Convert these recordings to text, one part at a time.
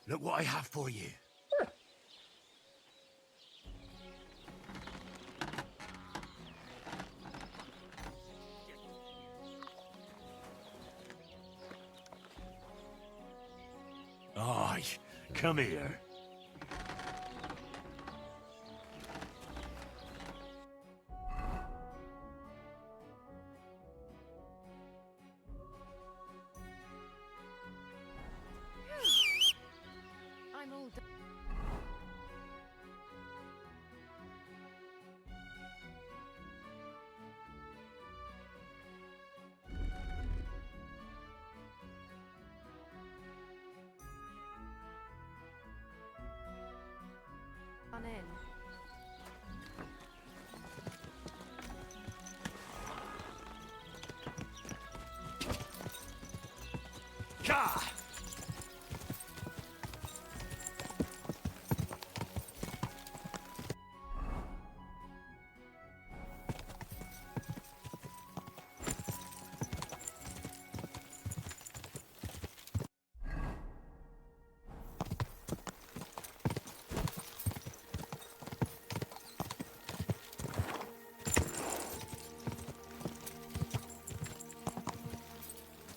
Look what I have for you. Aye, come here. I'm all done. On in. Ka!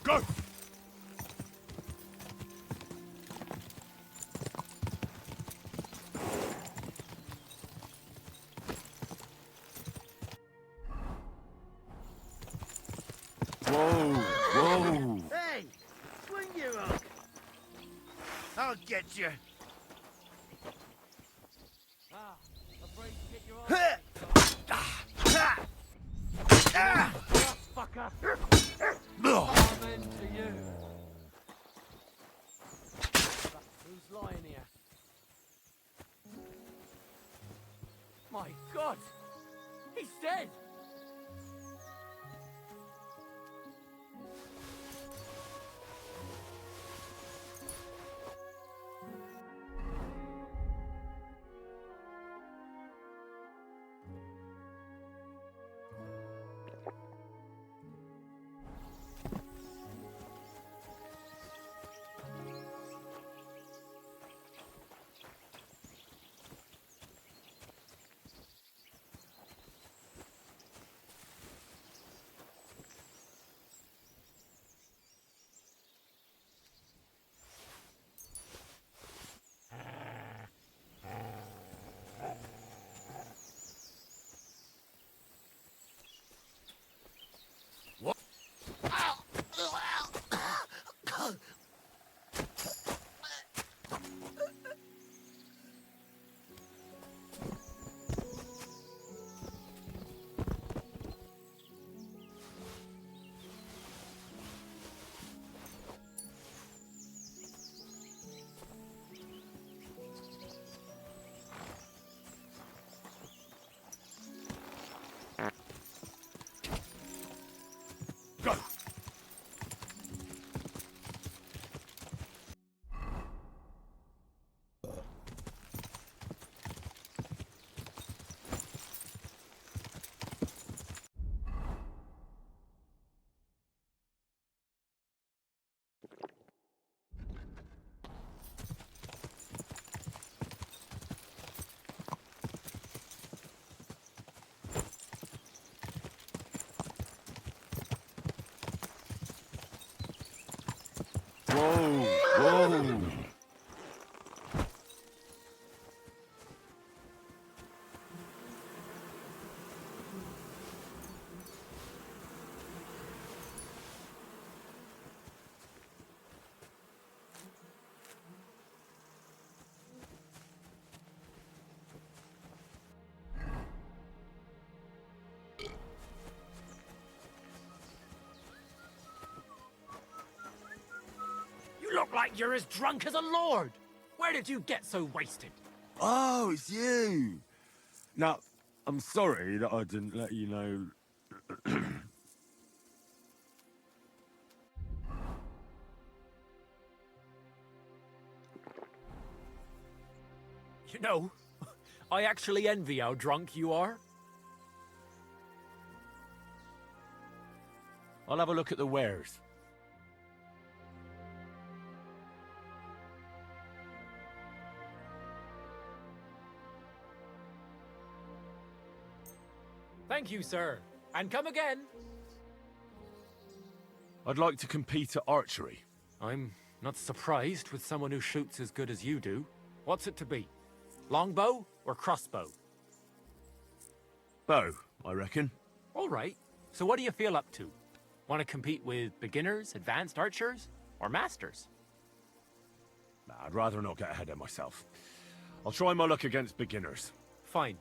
Go! Whoa! Whoa! Hey! Swing your hook! I'll get you! Ah, afraid to get your Ha! arm. Ah! Fucker! Ugh. I'm into you. Who's lying here? My God! He's dead! Go! Whoa! Whoa! You look like you're as drunk as a lord. Where did you get so wasted? Oh, it's you! Now, I'm sorry that I didn't let you know. You know, I actually envy how drunk you are. I'll have a look at the wares. Thank you, sir. And come again. I'd like to compete at archery. I'm not surprised with someone who shoots as good as you do. What's it to be? Longbow or crossbow? Bow, I reckon. All right. So what do you feel up to? Want to compete with beginners, advanced archers, or masters? Nah, I'd rather not get ahead of myself. I'll try my luck against beginners. Fine.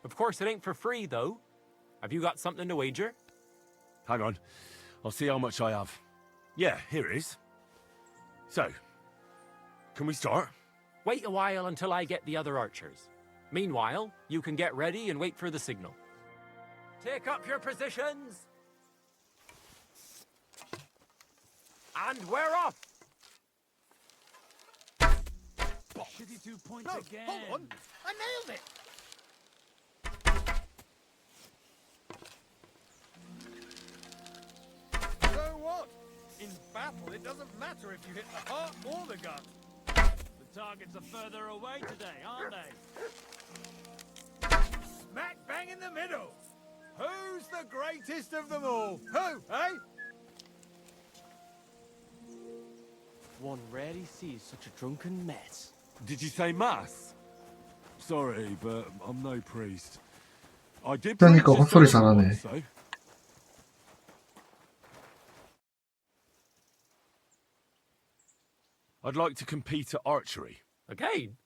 Of course, it ain't for free, though. Have you got something to wager? Hang on. I'll see how much I have. Yeah, here it is. So, can we start? Wait a while until I get the other archers. Meanwhile, you can get ready and wait for the signal. Take up your positions! And we're off! Shitty 2 points No, again. hold on. I nailed it. So what? In battle, it doesn't matter if you hit the heart or the gut. The targets are further away today, aren't they? Smack bang in the middle. Who's the greatest of them all? Who, eh? One rarely sees such a drunken mess. Did you say mass? Sorry, but I'm no priest. I did 그러니까 preach a 헛소리 sermon 잘하네. once, though. I'd like to compete at archery. Again?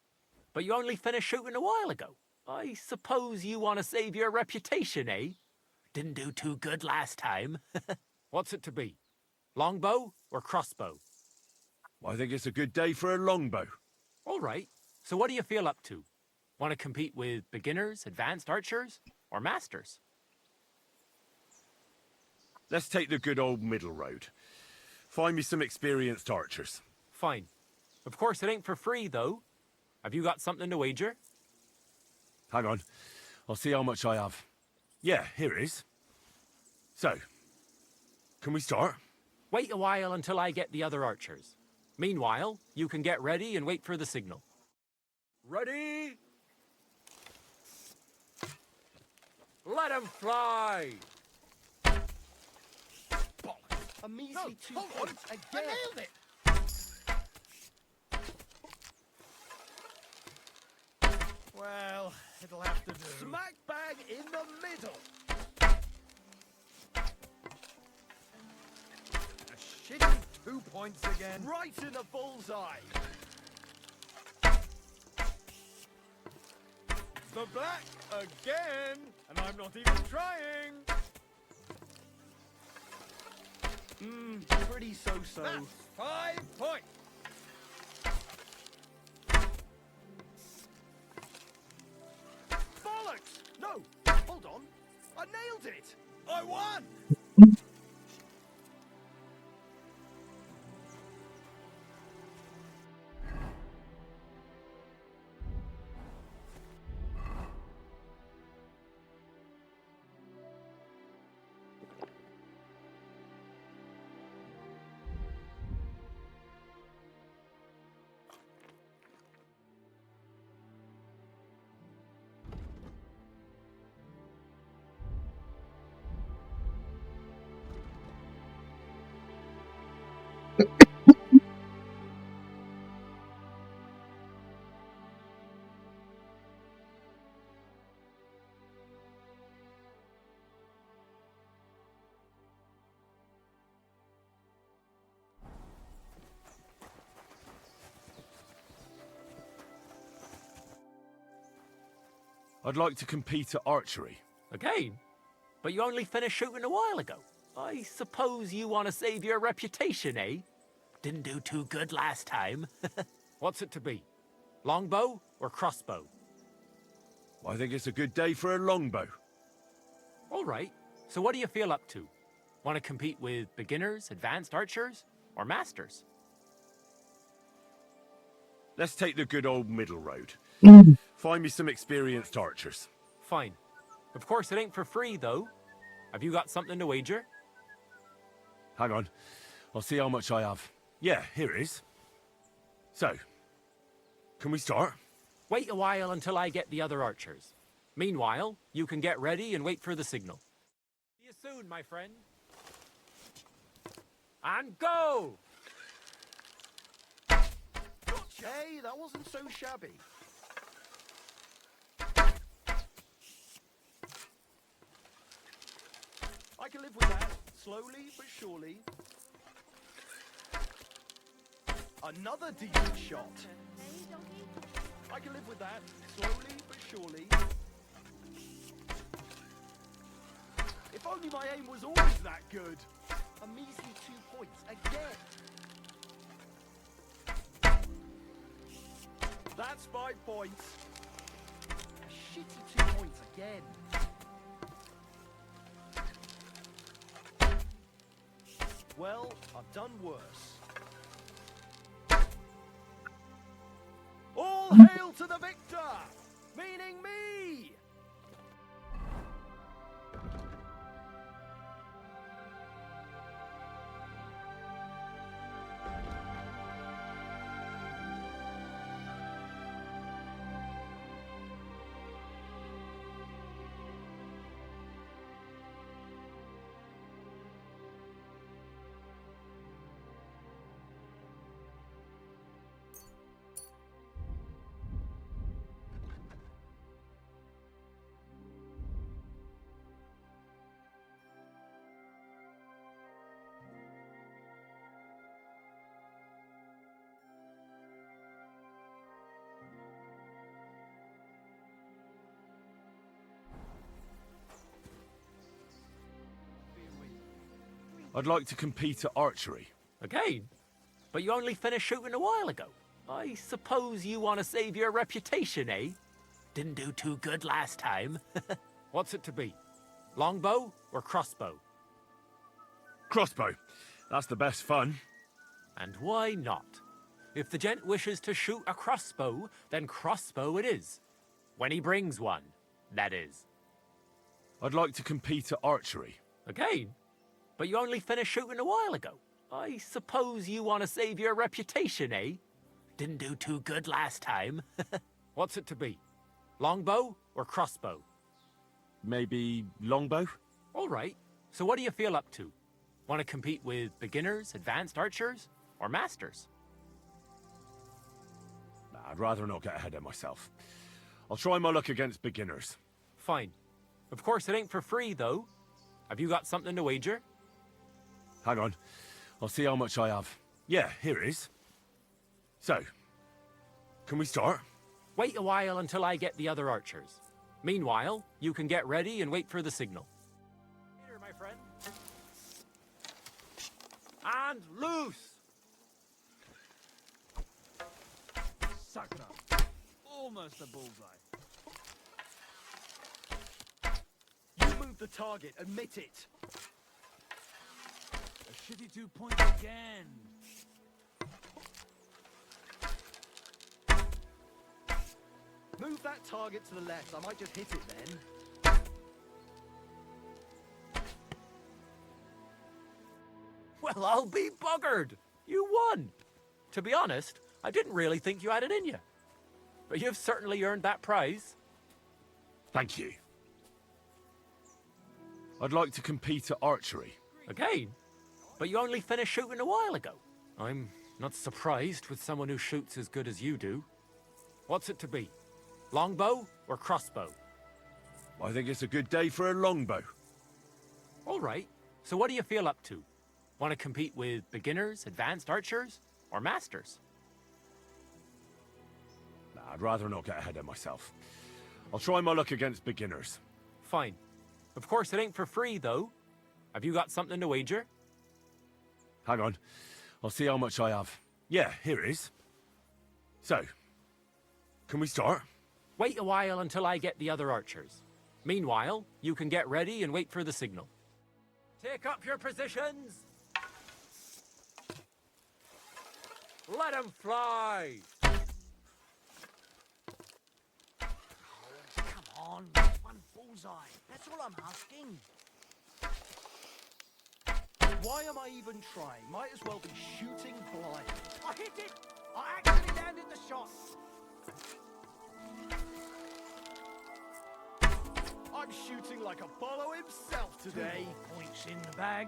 But you only finished shooting a while ago. I suppose you want to save your reputation, eh? Didn't do too good last time. What's it to be? Longbow or crossbow? I think it's a good day for a longbow. All right. So what do you feel up to? Want to compete with beginners, advanced archers, or masters? Let's take the good old middle road. Find me some experienced archers. Fine. Of course, it ain't for free, though. Have you got something to wager? Hang on. I'll see how much I have. Yeah, here it is. So, can we start? Wait a while until I get the other archers. Meanwhile, you can get ready and wait for the signal. Ready? Let 'em fly! A measly No, 2 hold on. points I again. nailed it. Well, it'll have to do. Smack bang in the middle. A shitty 2 points again. Right in the bullseye. The black again, and I'm not even trying. Pretty so-so. That's 5 points. Bollocks! No, hold on. I nailed it. I won. I'd like to compete at archery. Again? But you only finished shooting a while ago. I suppose you want to save your reputation, eh? Didn't do too good last time. What's it to be? Longbow or crossbow? I think it's a good day for a longbow. All right. So what do you feel up to? Want to compete with beginners, advanced archers, or masters? Let's take the good old middle road. Find me some experienced archers. Fine. Of course, it ain't for free, though. Have you got something to wager? Hang on. I'll see how much I have. Yeah, here it is. So, can we start? Wait a while until I get the other archers. Meanwhile, you can get ready and wait for the signal. See you soon, my friend. And go! Hey, that wasn't so shabby. I can live with that, slowly but surely. Another decent shot. I can live with that, slowly but surely. If only my aim was always that good. A measly 2 points again. That's 5 points. A shitty 2 points again. Well, I've done worse. All hail to the victor! Meaning me! I'd like to compete at archery. Again? But you only finished shooting a while ago. I suppose you want to save your reputation, eh? Didn't do too good last time. What's it to be? Longbow or crossbow? Crossbow. That's the best fun. And why not? If the gent wishes to shoot a crossbow, then crossbow it is. When he brings one, that is. I'd like to compete at archery. Again? But you only finished shooting a while ago. I suppose you want to save your reputation, eh? Didn't do too good last time. What's it to be? Longbow or crossbow? Maybe longbow? All right. So what do you feel up to? Want to compete with beginners, advanced archers, or masters? Nah, I'd rather not get ahead of myself. I'll try my luck against beginners. Fine. Of course, it ain't for free, though. Have you got something to wager? Hang on. I'll see how much I have. Yeah, here it is. So, can we start? Wait a while until I get the other archers. Meanwhile, you can get ready and wait for the signal. Here, my friend. And loose! Suck it up. Almost a bullseye. You moved the target, admit it. A shitty 2 points again. Move that target to the left, I might just hit it then. Well, I'll be buggered. You won. To be honest, I didn't really think you had it in you. But you've certainly earned that prize. Thank you. I'd like to compete at archery. Again? But you only finished shooting a while ago. I'm not surprised with someone who shoots as good as you do. What's it to be? Longbow or crossbow? I think it's a good day for a longbow. All right. So what do you feel up to? Want to compete with beginners, advanced archers, or masters? Nah, I'd rather not get ahead of myself. I'll try my luck against beginners. Fine. Of course, it ain't for free, though. Have you got something to wager? Hang on. I'll see how much I have. Yeah, here it is. So, can we start? Wait a while until I get the other archers. Meanwhile, you can get ready and wait for the signal. Take up your positions! Let 'em fly! Come on, one bullseye. That's all I'm asking. Why am I even trying? Might as well be shooting blind. I hit it! I actually landed the shot. I'm shooting like Apollo himself today. Points in the bag.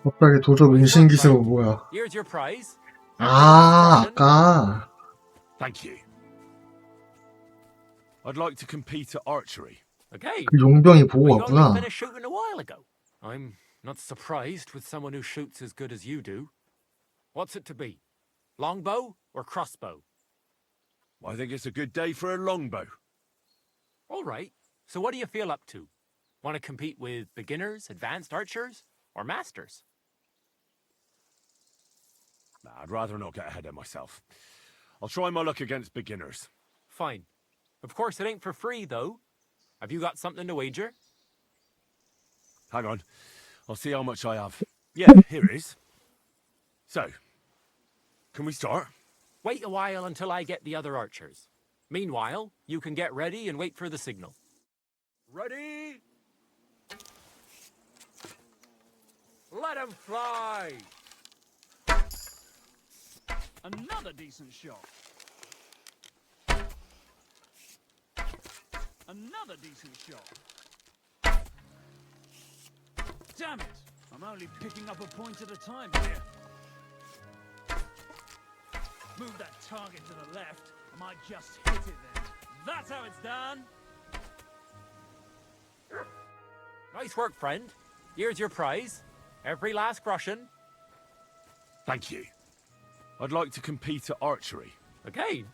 갑자기 도적 은신기세가 뭐야? Here's your prize. 아, 아까. Thank you. I'd like to compete at archery. Okay. 그 용병이 보고 But you only 왔구나. finished shooting a while ago. I'm not surprised with someone who shoots as good as you do. What's it to be? Longbow or crossbow? I think it's a good day for a longbow. All right. So what do you feel up to? Want to compete with beginners, advanced archers, or masters? Nah, I'd rather not get ahead of myself. I'll try my luck against beginners. Fine. Of course, it ain't for free, though. Have you got something to wager? Hang on. I'll see how much I have. Yeah, here it is. So, can we start? Wait a while until I get the other archers. Meanwhile, you can get ready and wait for the signal. Ready? Let 'em fly! Another decent shot. Another decent shot. Damn it! I'm only picking up a point at a time here. Move that target to the left. I might just hit it then. That's how it's done. Nice work, friend. Here's your prize. Every last groschen. Thank you. I'd like to compete at archery. Again?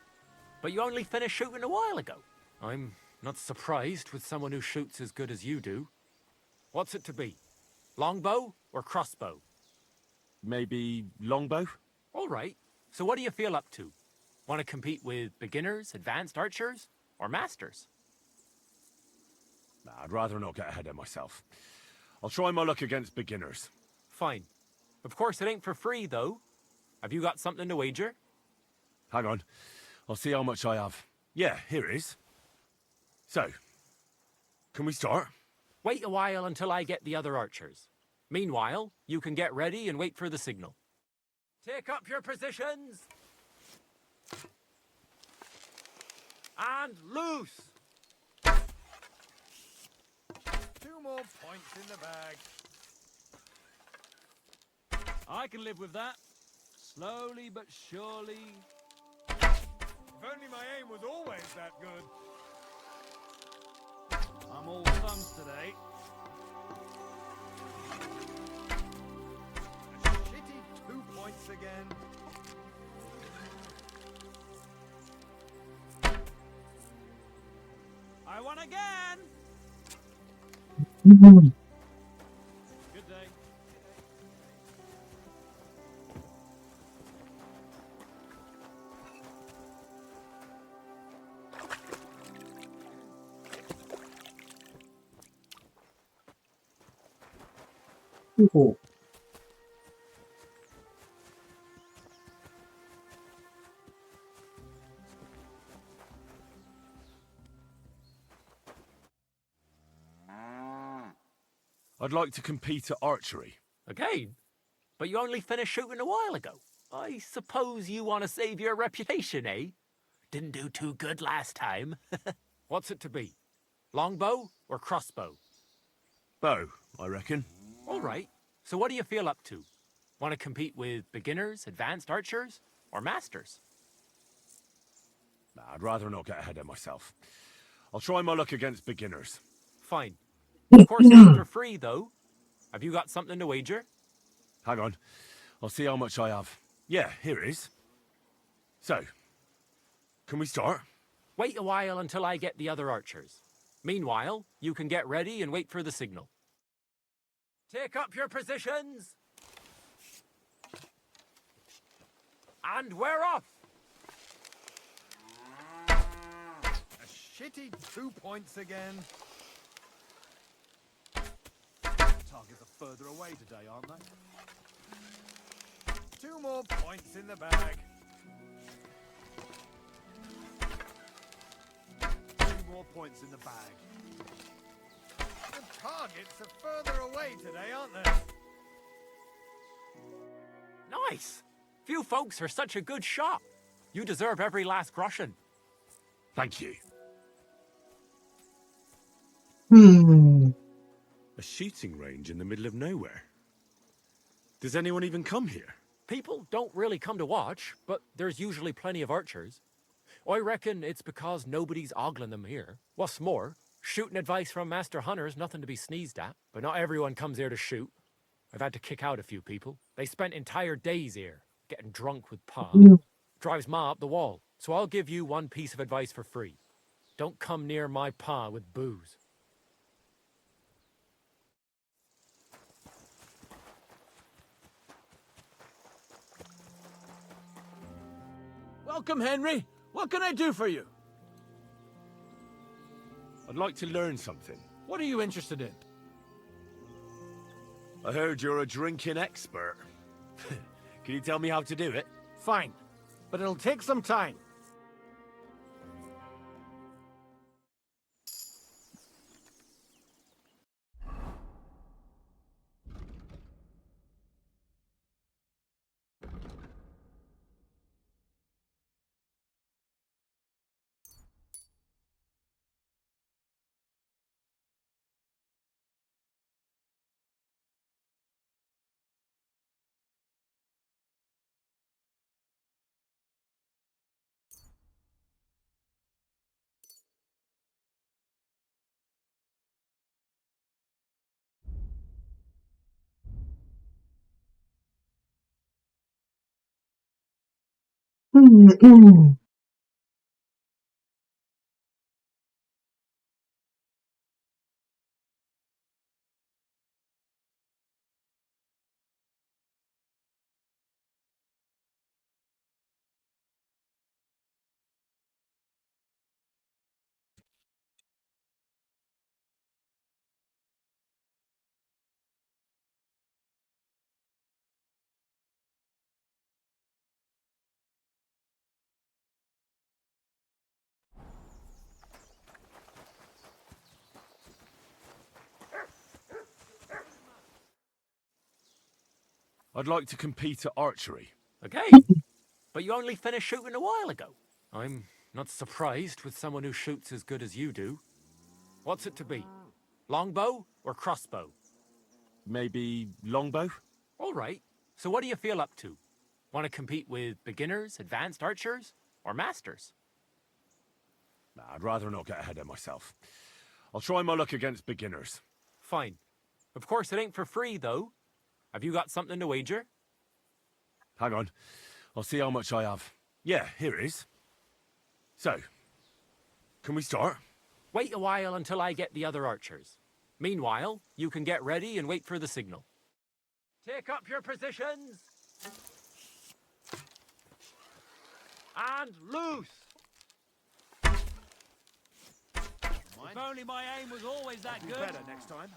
But you only finished shooting a while ago. I'm not surprised with someone who shoots as good as you do. What's it to be? Longbow or crossbow? Maybe longbow? All right. So what do you feel up to? Want to compete with beginners, advanced archers, or masters? Nah, I'd rather not get ahead of myself. I'll try my luck against beginners. Fine. Of course, it ain't for free, though. Have you got something to wager? Hang on. I'll see how much I have. Yeah, here it is. So, can we start? Wait a while until I get the other archers. Meanwhile, you can get ready and wait for the signal. Take up your positions! And loose! 2 more points in the bag. I can live with that. Slowly but surely. If only my aim was always that good. I'm all thumbs today. A shitty 2 points again. I won again! Good day. 그리고 I'd like to compete at archery. Again? But you only finished shooting a while ago. I suppose you want to save your reputation, eh? Didn't do too good last time. What's it to be? Longbow or crossbow? Bow, I reckon. All right. So what do you feel up to? Want to compete with beginners, advanced archers, or masters? Nah, I'd rather not get ahead of myself. I'll try my luck against beginners. Fine. Of course, it ain't for free, though. Have you got something to wager? Hang on. I'll see how much I have. Yeah, here it is. So, can we start? Wait a while until I get the other archers. Meanwhile, you can get ready and wait for the signal. Take up your positions! And we're off! A shitty 2 points again. Targets are further away today, aren't they? 2 more points in the bag. 2 more points in the bag. The targets are further away today, aren't they? Nice! Few folks are such a good shot. You deserve every last groschen. Thank you. A shooting range in the middle of nowhere. Does anyone even come here? People don't really come to watch, but there's usually plenty of archers. I reckon it's because nobody's ogling them here. What's more, shooting advice from Master Hunter's nothing to be sneezed at, but not everyone comes here to shoot. I've had to kick out a few people. They spent entire days here, getting drunk with Pa. Drives Ma up the wall. So I'll give you one piece of advice for free. Don't come near my Pa with booze. Welcome, Henry. What can I do for you? I'd like to learn something. What are you interested in? I heard you're a drinking expert. Can you tell me how to do it? Fine, but it'll take some time. I'd like to compete at archery. Okay, but you only finished shooting a while ago. I'm not surprised with someone who shoots as good as you do. What's it to be? Longbow or crossbow? Maybe longbow? All right, so what do you feel up to? Want to compete with beginners, advanced archers, or masters? Nah, I'd rather not get ahead of myself. I'll try my luck against beginners. Fine. Of course, it ain't for free, though. Have you got something to wager? Hang on. I'll see how much I have. Yeah, here it is. So, can we start? Wait a while until I get the other archers. Meanwhile, you can get ready and wait for the signal. Take up your positions! And loose! If only my aim was always that good. Better next time.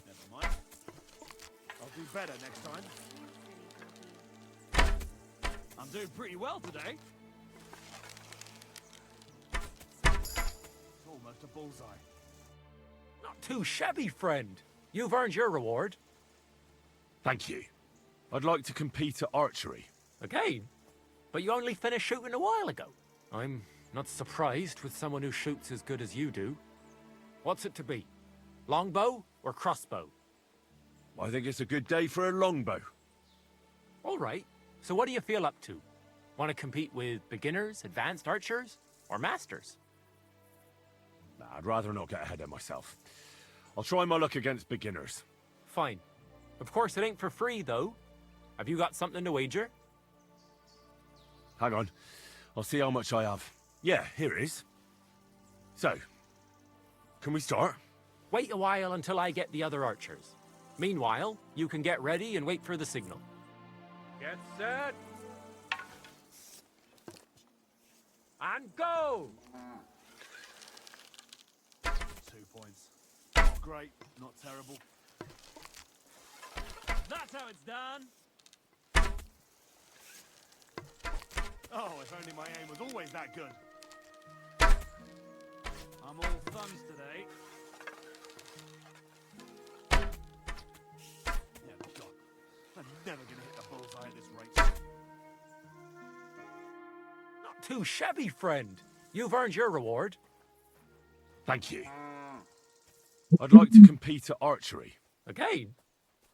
Never mind. I'll do better next time. I'm doing pretty well today. It's almost a bullseye. Not too shabby, friend. You've earned your reward. Thank you. I'd like to compete at archery. Okay, but you only finished shooting a while ago. I'm not surprised with someone who shoots as good as you do. What's it to be? Longbow or crossbow? I think it's a good day for a longbow. All right, so what do you feel up to? Want to compete with beginners, advanced archers, or masters? Nah, I'd rather not get ahead of myself. I'll try my luck against beginners. Fine. Of course, it ain't for free, though. Have you got something to wager? Hang on. I'll see how much I have. Yeah, here it is. So, can we start? Wait a while until I get the other archers. Meanwhile, you can get ready and wait for the signal. Get set. And go! 2 points. Not great, not terrible. That's how it's done. Oh, if only my aim was always that good. I'm all thumbs today. Yeah, God. I'm never gonna hit the bullseye at this rate. too shabby, friend. You've earned your reward. Thank you. I'd like to compete at archery. Again?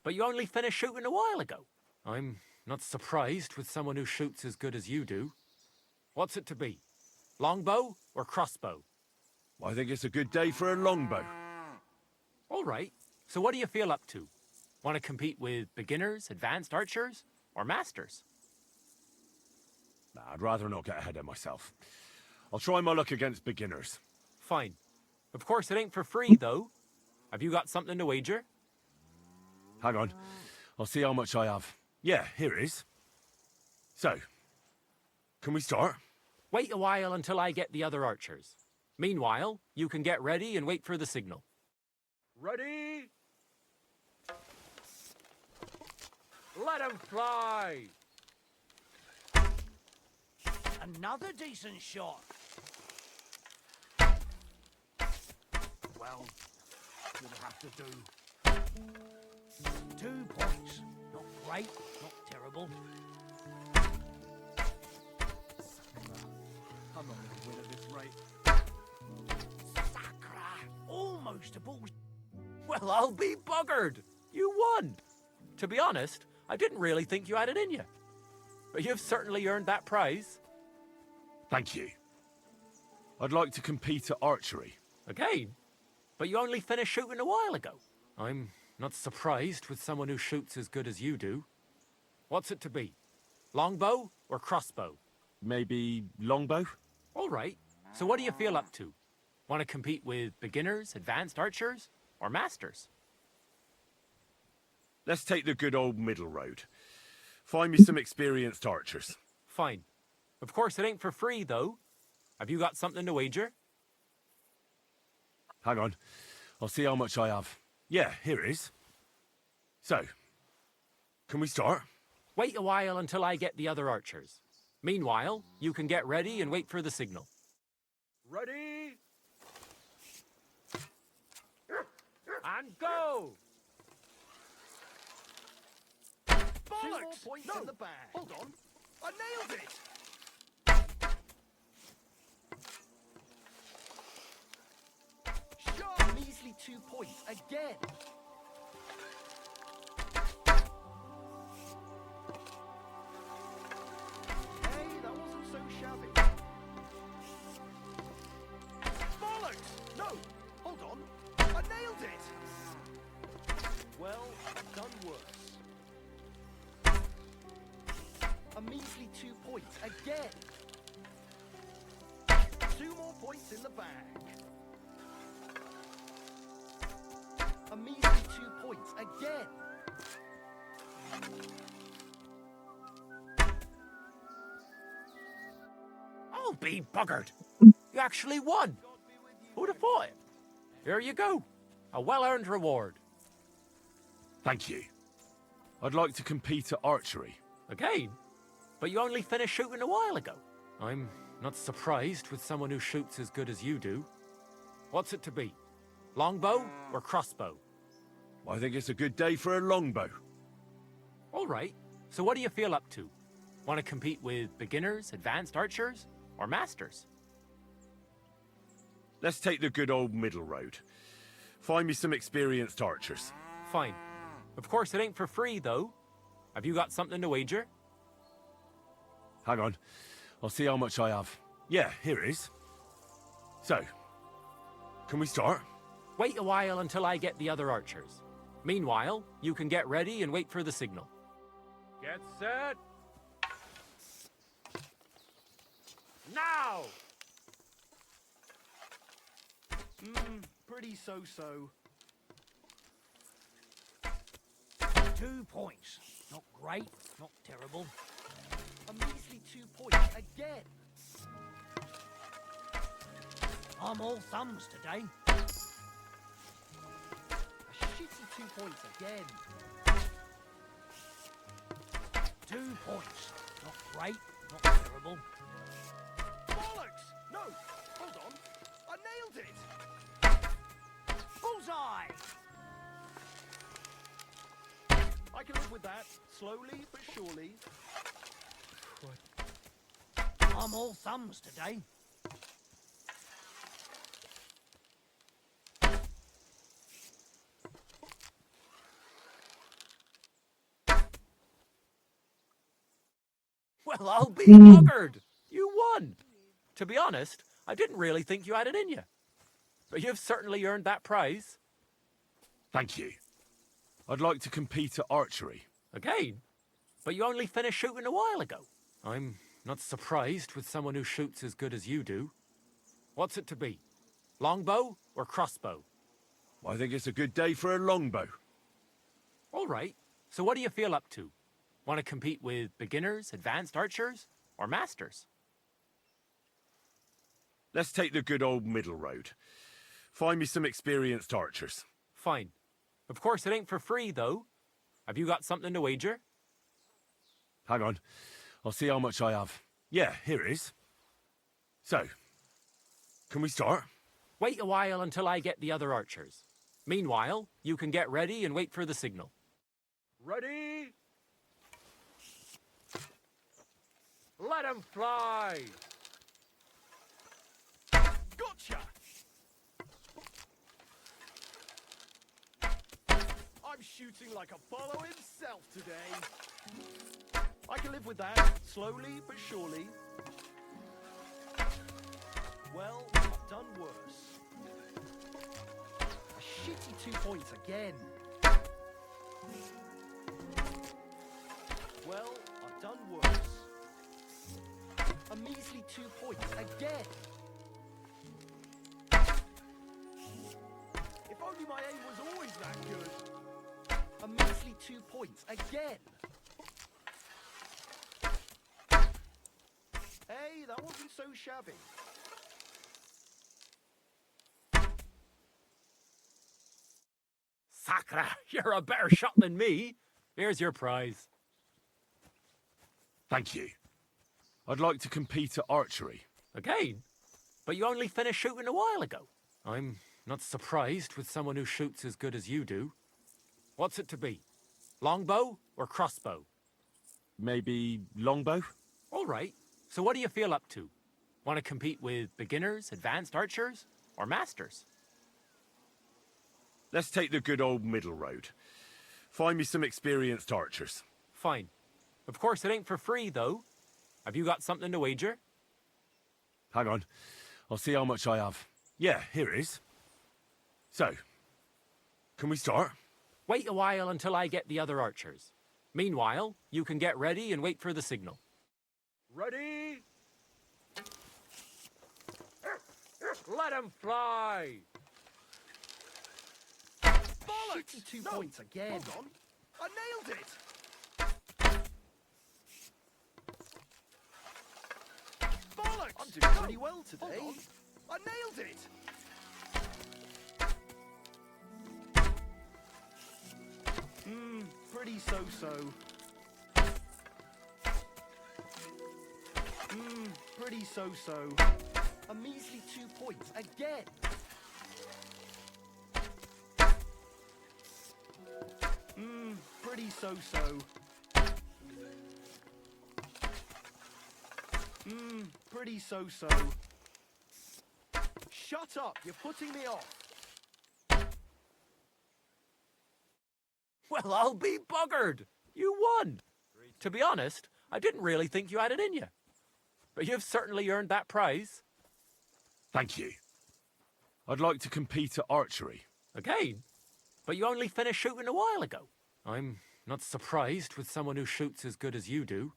But you only finished shooting a while ago. I'm not surprised with someone who shoots as good as you do. What's it to be? Longbow or crossbow? I think it's a good day for a longbow. All right. So what do you feel up to? Want to compete with beginners, advanced archers, or masters? Nah, I'd rather not get ahead of myself. I'll try my luck against beginners. Fine. Of course, it ain't for free, though. Have you got something to wager? Hang on. I'll see how much I have. Yeah, here it is. So, can we start? Wait a while until I get the other archers. Meanwhile, you can get ready and wait for the signal. Ready? Let 'em fly! Another decent shot. Well, it'll have to do. 2 points. Not great, not terrible. I'm not going to win at this rate. Sacra! Almost a bull's. Well, I'll be buggered. You won. To be honest, I didn't really think you had it in you. But you've certainly earned that prize. Thank you. I'd like to compete at archery. Again? But you only finished shooting a while ago. I'm not surprised with someone who shoots as good as you do. What's it to be? Longbow or crossbow? Maybe longbow? All right. So what do you feel up to? Want to compete with beginners, advanced archers, or masters? Let's take the good old middle road. Find me some experienced archers. Fine. Of course, it ain't for free, though. Have you got something to wager? Hang on. I'll see how much I have. Yeah, here it is. So, can we start? Wait a while until I get the other archers. Meanwhile, you can get ready and wait for the signal. Ready? And go! 2 more Bollocks! points No! in the bag. Hold on. I nailed it! Sharp, measly 2 points again. Hey, that wasn't so shabby. Bollocks! No! Hold on. I nailed it! Well, I've done worse. A measly 2 points again. 2 more points in the bag. A measly 2 points again. I'll be buggered. You actually won. Who'd have thought it? Here you go. A well-earned reward. Thank you. I'd like to compete at archery. Again? But you only finished shooting a while ago. I'm not surprised with someone who shoots as good as you do. What's it to be? Longbow or crossbow? I think it's a good day for a longbow. All right. So what do you feel up to? Want to compete with beginners, advanced archers, or masters? Let's take the good old middle road. Find me some experienced archers. Fine. Of course, it ain't for free, though. Have you got something to wager? Hang on. I'll see how much I have. Yeah, here it is. So, can we start? Wait a while until I get the other archers. Meanwhile, you can get ready and wait for the signal. Get set! Now! Pretty so-so. 2 points. Not great, not terrible. A measly 2 points again. I'm all thumbs today. A shitty 2 points again. 2 points. Not great, not terrible. Bollocks! No! Hold on. I nailed it! Bullseye! I can live with that. Slowly but surely. I'm all thumbs today. Well, I'll be buggered. You won. To be honest, I didn't really think you had it in you. But you've certainly earned that prize. Thank you. I'd like to compete at archery. Again? But you only finished shooting a while ago. I'm not surprised with someone who shoots as good as you do. What's it to be? Longbow or crossbow? I think it's a good day for a longbow. All right. So what do you feel up to? Want to compete with beginners, advanced archers, or masters? Let's take the good old middle road. Find me some experienced archers. Fine. Of course, it ain't for free, though. Have you got something to wager? Hang on. I'll see how much I have. Yeah, here it is. So, can we start? Wait a while until I get the other archers. Meanwhile, you can get ready and wait for the signal. Ready? Let 'em fly! Gotcha! I'm shooting like Apollo himself today. I can live with that, slowly but surely. Well, I've done worse. A shitty 2 points again. Well, I've done worse. A measly 2 points again. If only my aim was always that good. A measly 2 points again. Hey, that wasn't so shabby. Sakra, you're a better shot than me. Here's your prize. Thank you. I'd like to compete at archery. Again? But you only finished shooting a while ago. I'm not surprised with someone who shoots as good as you do. What's it to be? Longbow or crossbow? Maybe longbow? All right. So what do you feel up to? Want to compete with beginners, advanced archers, or masters? Let's take the good old middle road. Find me some experienced archers. Fine. Of course, it ain't for free, though. Have you got something to wager? Hang on. I'll see how much I have. Yeah, here it is. So, can we start? Wait a while until I get the other archers. Meanwhile, you can get ready and wait for the signal. Ready? Let 'em fly! Bollocks! Shitty 2 points again. Hold on. I nailed it! Bollocks! I'm doing pretty well today. I nailed it! Pretty so-so. Pretty so-so. A measly 2 points again. Pretty so-so. Pretty so-so. Shut up, you're putting me off. Well, I'll be buggered. You won. To be honest, I didn't really think you had it in you. But you've certainly earned that prize. Thank you. I'd like to compete at archery. Again? But you only finished shooting a while ago. I'm not surprised with someone who shoots as good as you do.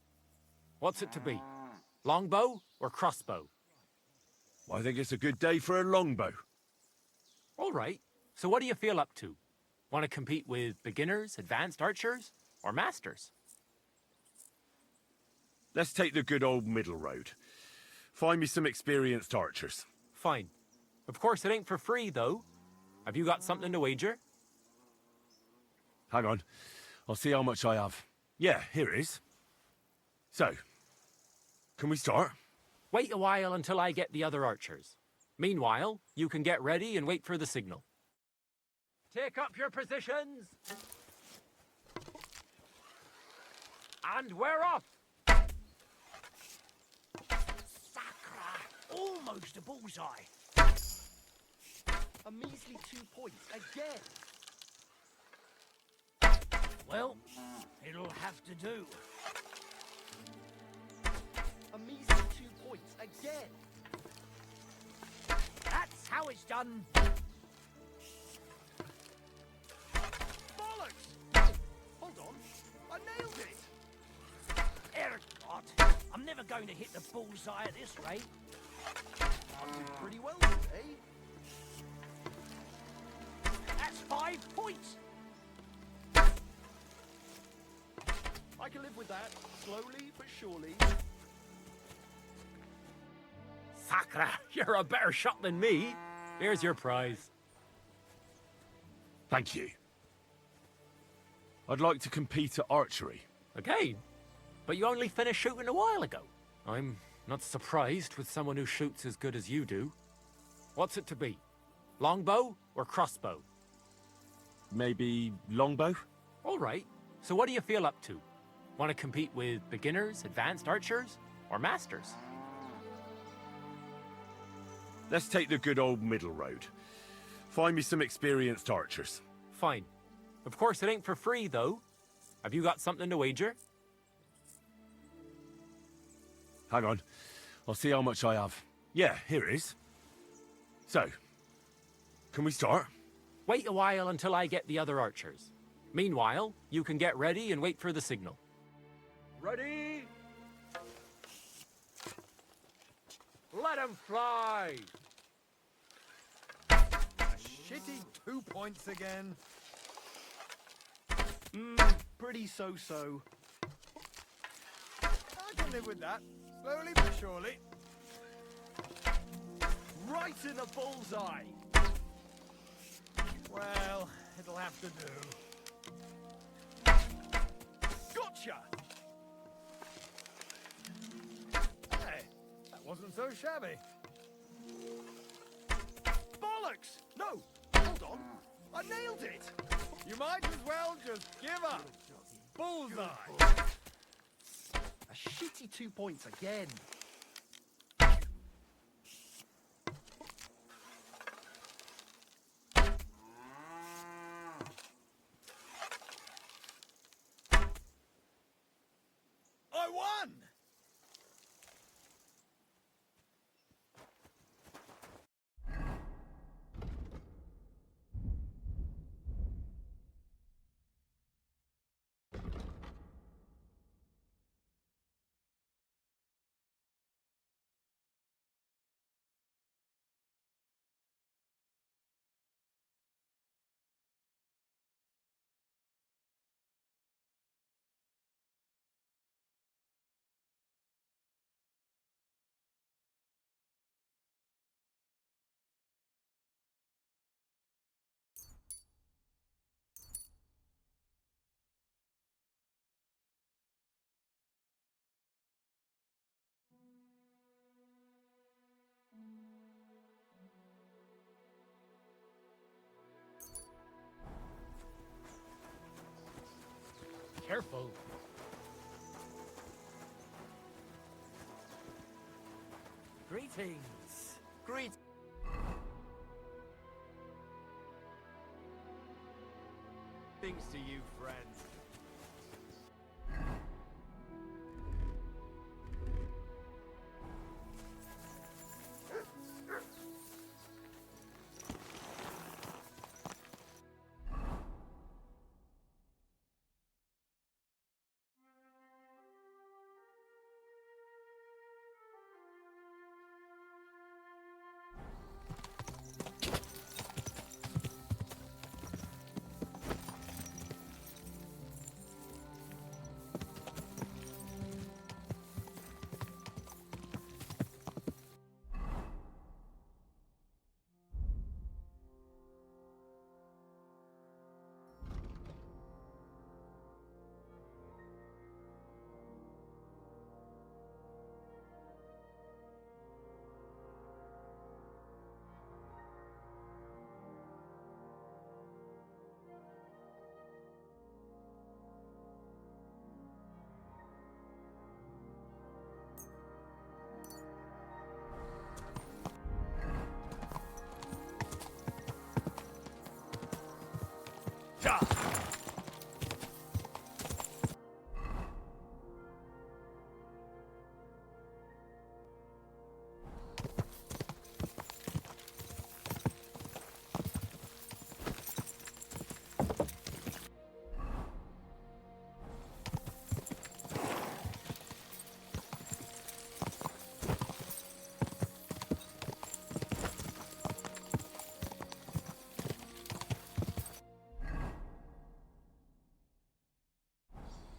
What's it to be? Longbow or crossbow? I think it's a good day for a longbow. All right. So what do you feel up to? Want to compete with beginners, advanced archers, or masters? Let's take the good old middle road. Find me some experienced archers. Fine. Of course, it ain't for free, though. Have you got something to wager? Hang on. I'll see how much I have. Yeah, here it is. So, can we start? Wait a while until I get the other archers. Meanwhile, you can get ready and wait for the signal. Take up your positions. And we're off. Almost a bullseye. A measly 2 points again. Well, it'll have to do. A measly 2 points again. That's how it's done. Bollocks! No, hold on. I nailed it. Ergot, I'm never going to hit the bullseye at this rate. I did pretty well today. That's 5 points. I can live with that. Slowly but surely. Sakra, you're a better shot than me. Here's your prize. Thank you. I'd like to compete at archery. Again? But you only finished shooting a while ago. I'm not surprised with someone who shoots as good as you do. What's it to be? Longbow or crossbow? Maybe longbow? All right. So what do you feel up to? Want to compete with beginners, advanced archers, or masters? Let's take the good old middle road. Find me some experienced archers. Fine. Of course it ain't for free, though. Have you got something to wager? Hang on. I'll see how much I have. Yeah, here it is. So, can we start? Wait a while until I get the other archers. Meanwhile, you can get ready and wait for the signal. Ready? Let 'em fly! A shitty 2 points again. Pretty so-so. I can live with that. Slowly but surely. Right in the bullseye. Well, it'll have to do. Gotcha! Hey, that wasn't so shabby. Bollocks! No, hold on. I nailed it. You might as well just give up. Bullseye. A shitty 2 points again. I won! Careful. Greetings. Things to you, friend.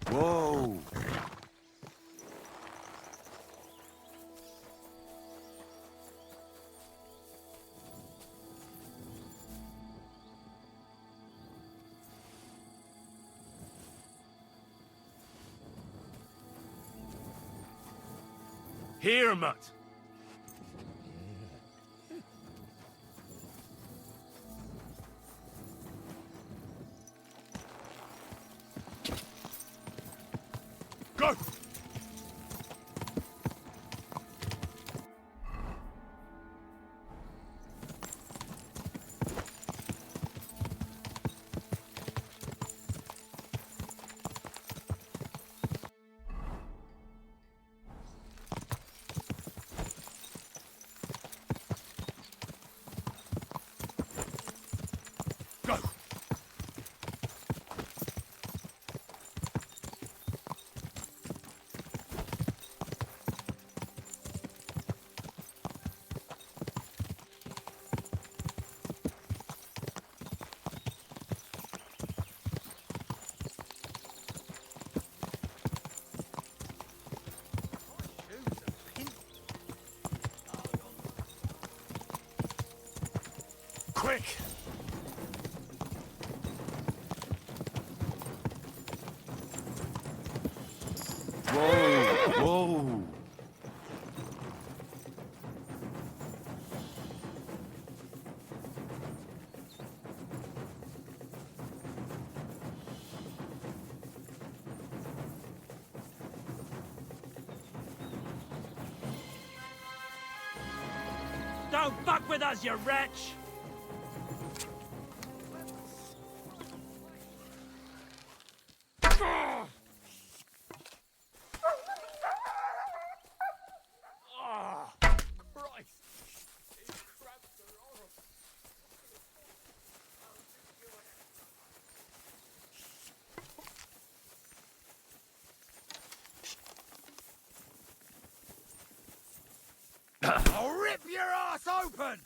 Whoa. Here, mutt. Go! Go! Quick! Whoa! Whoa! Don't fuck with us, you wretch! Ah, Christ! These cramps are horrible. I'll rip your ass open!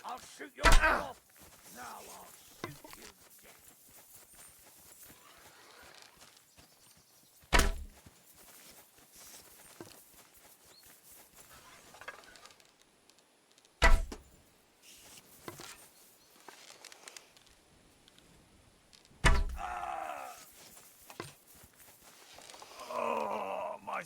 I'll shoot your head off. Now I'll shoot you dead. Oh, my...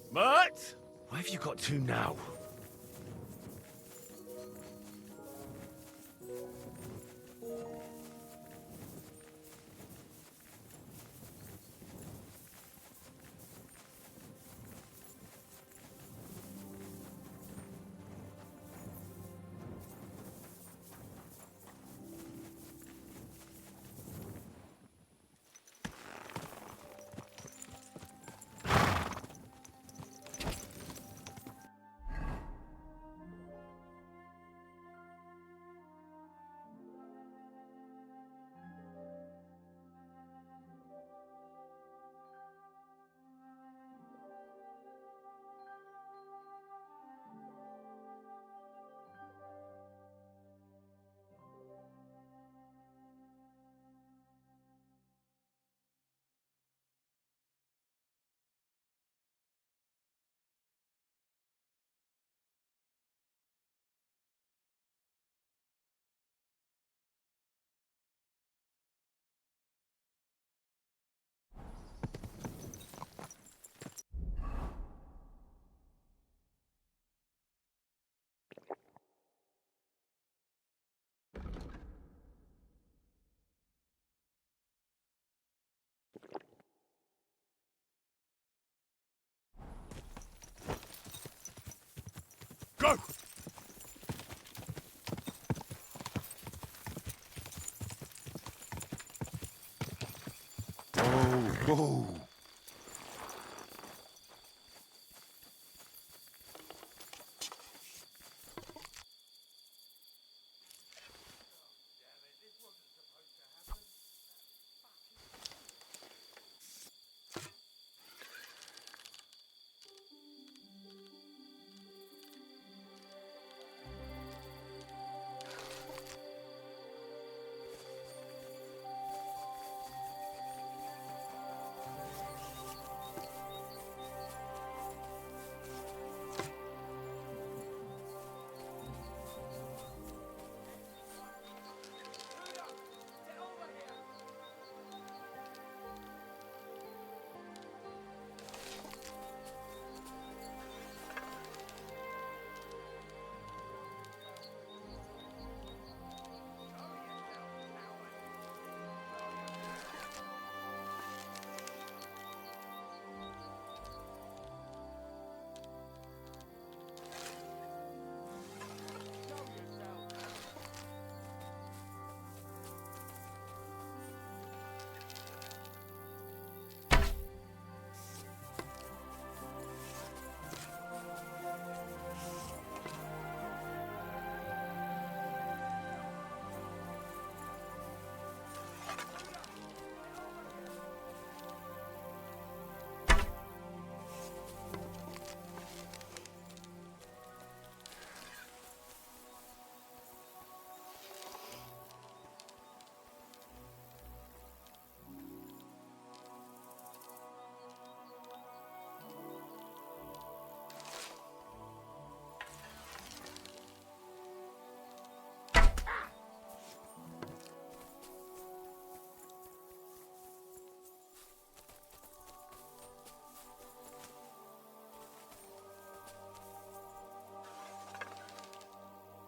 Mutt? Where have you got to now? Oh.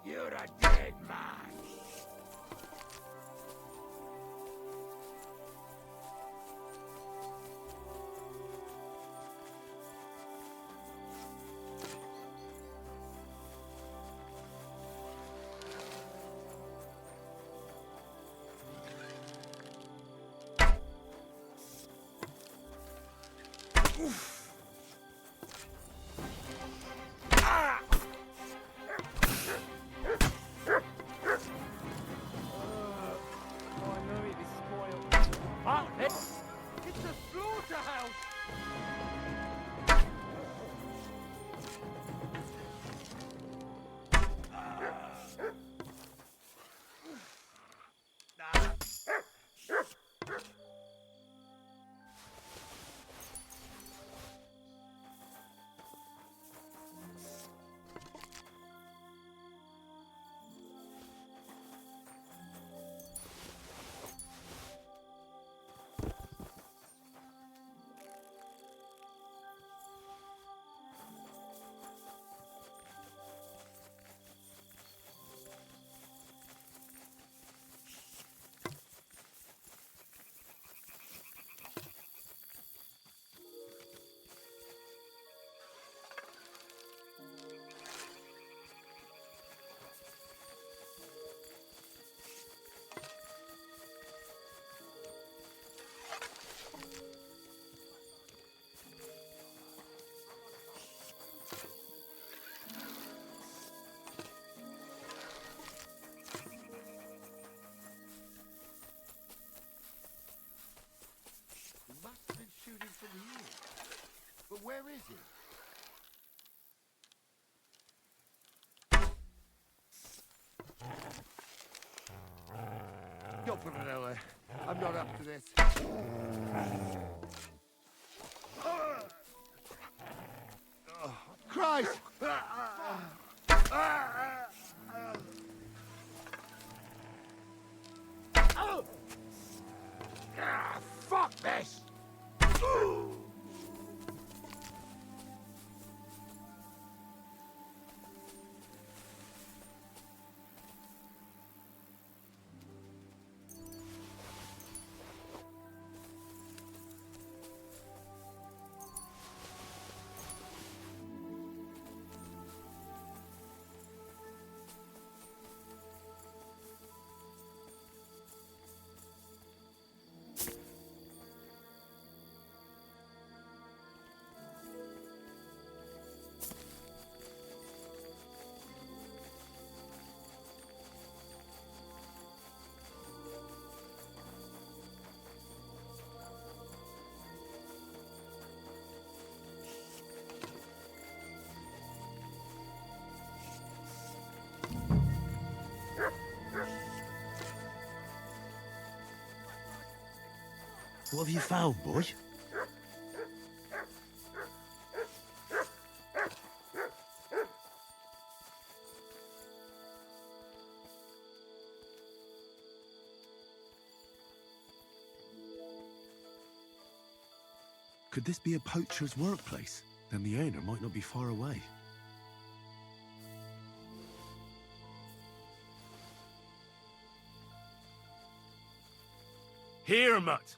You're a dead man. It's a slaughterhouse! Must have been shooting from here. But where is he? Go for vanilla. I'm not up to this. Oh, Christ! Fuck this! What have you found, boy? Could this be a poacher's workplace? Then the owner might not be far away. Here, Mutt!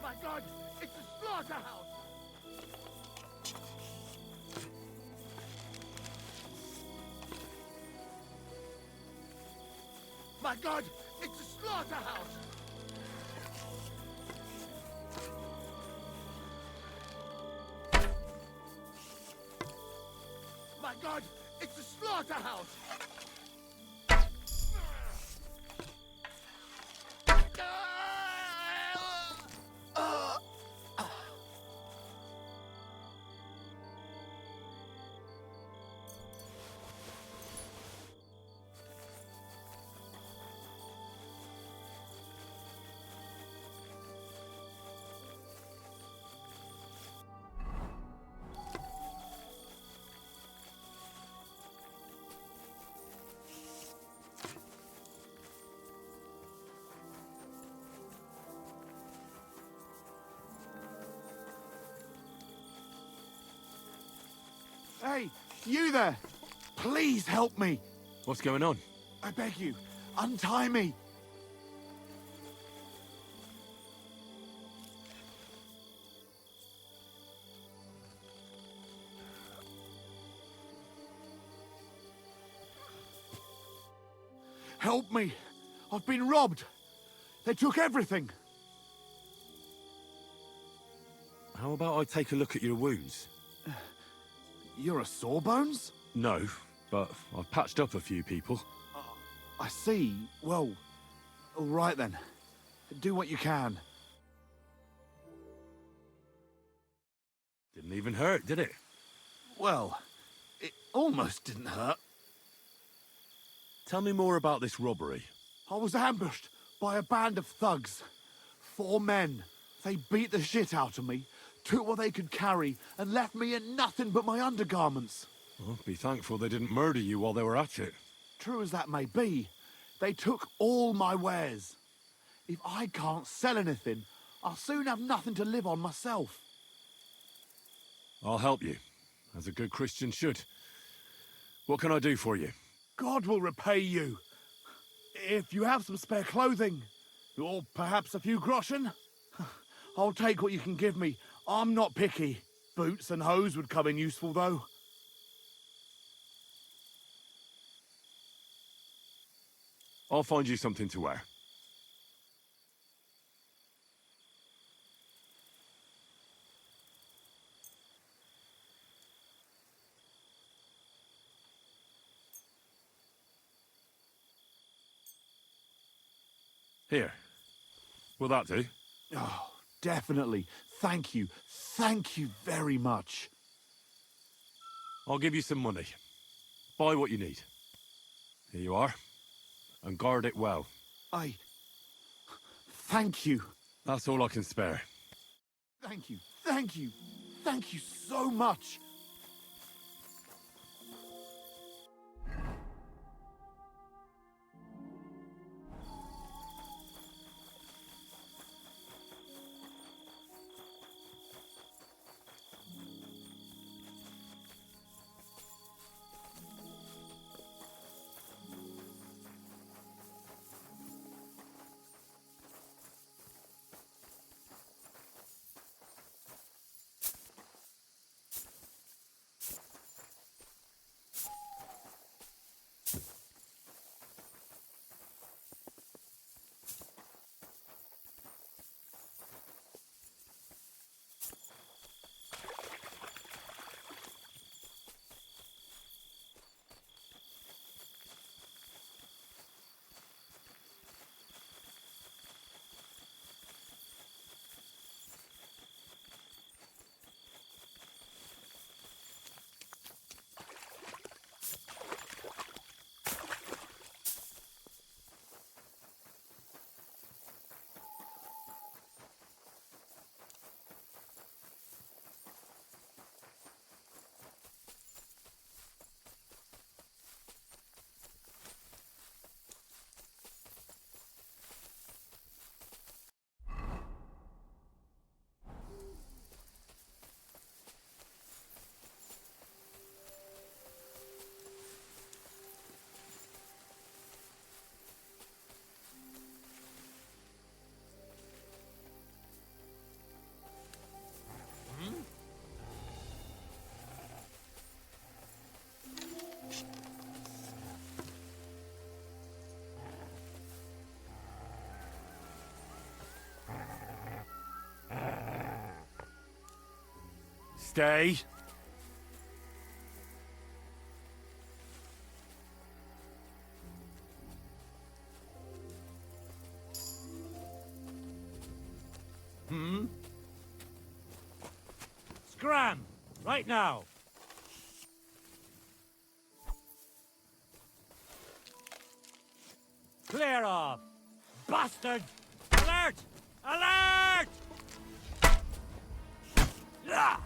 My God, it's a slaughterhouse! My God, it's a slaughterhouse! My God, it's a slaughterhouse! Hey, you there! Please help me! What's going on? I beg you, untie me! Help me! I've been robbed! They took everything! How about I take a look at your wounds? You're a Sawbones? No, but I've patched up a few people. I see. Well, all right then. Do what you can. Didn't even hurt, did it? Well, it almost didn't hurt. Tell me more about this robbery. I was ambushed by a band of thugs. 4 men. They beat the shit out of me, took what they could carry, and left me in nothing but my undergarments. Well, be thankful they didn't murder you while they were at it. True as that may be, they took all my wares. If I can't sell anything, I'll soon have nothing to live on myself. I'll help you, as a good Christian should. What can I do for you? God will repay you. If you have some spare clothing, or perhaps a few groschen, I'll take what you can give me. I'm not picky. Boots and hose would come in useful, though. I'll find you something to wear. Here. Will that do? Oh, definitely. Thank you. Thank you very much. I'll give you some money. Buy what you need. Here you are. And guard it well. Thank you. That's all I can spare. Thank you. Thank you. Thank you so much. Stay. Scram! Right now! Clear off! Bastard! Alert! Alert! Ah!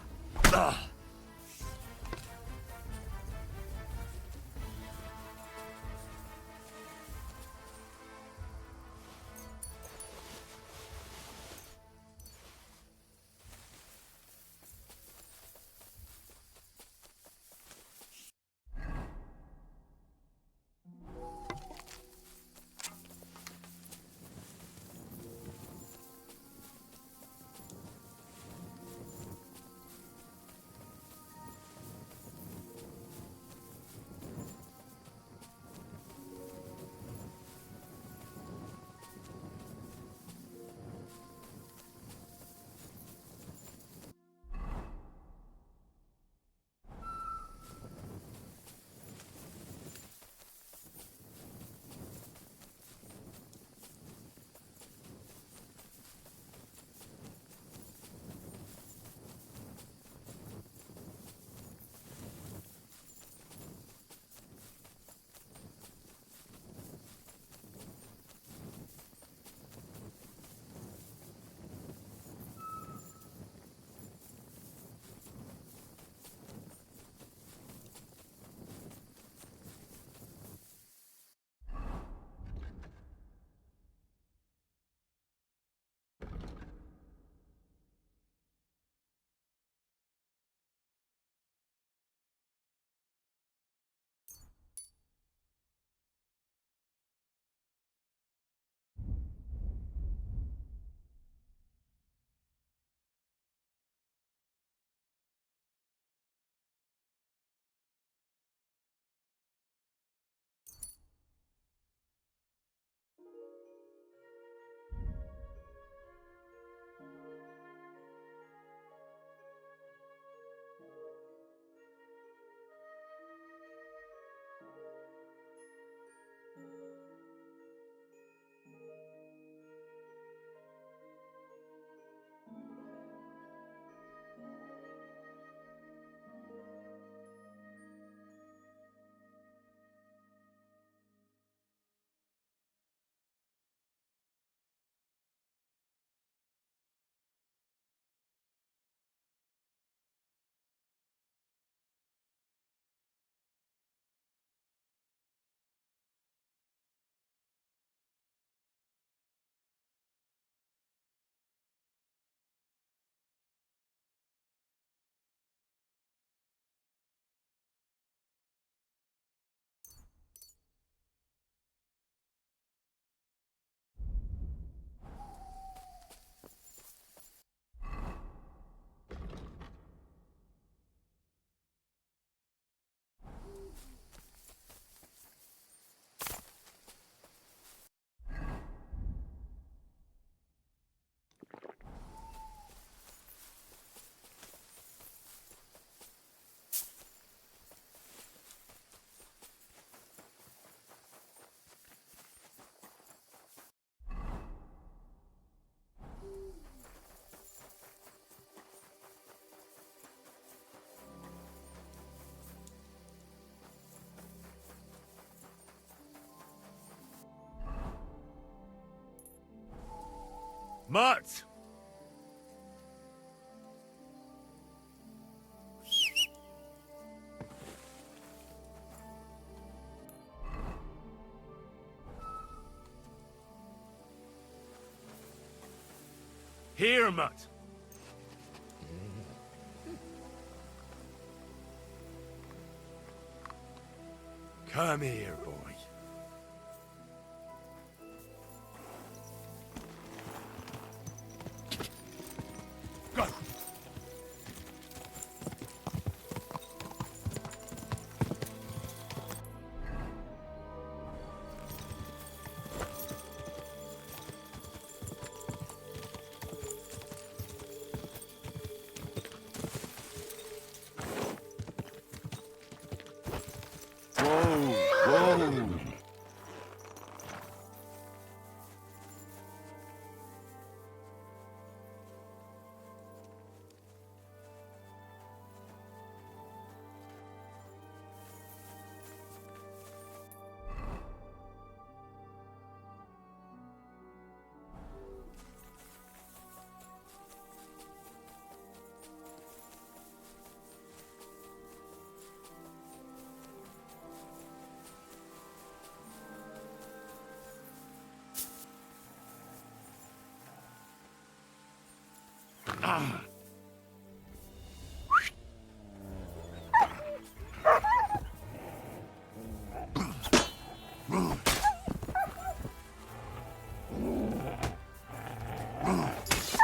Mutt! Here, Mutt. Come here, boy. Go. Whoa, whoa.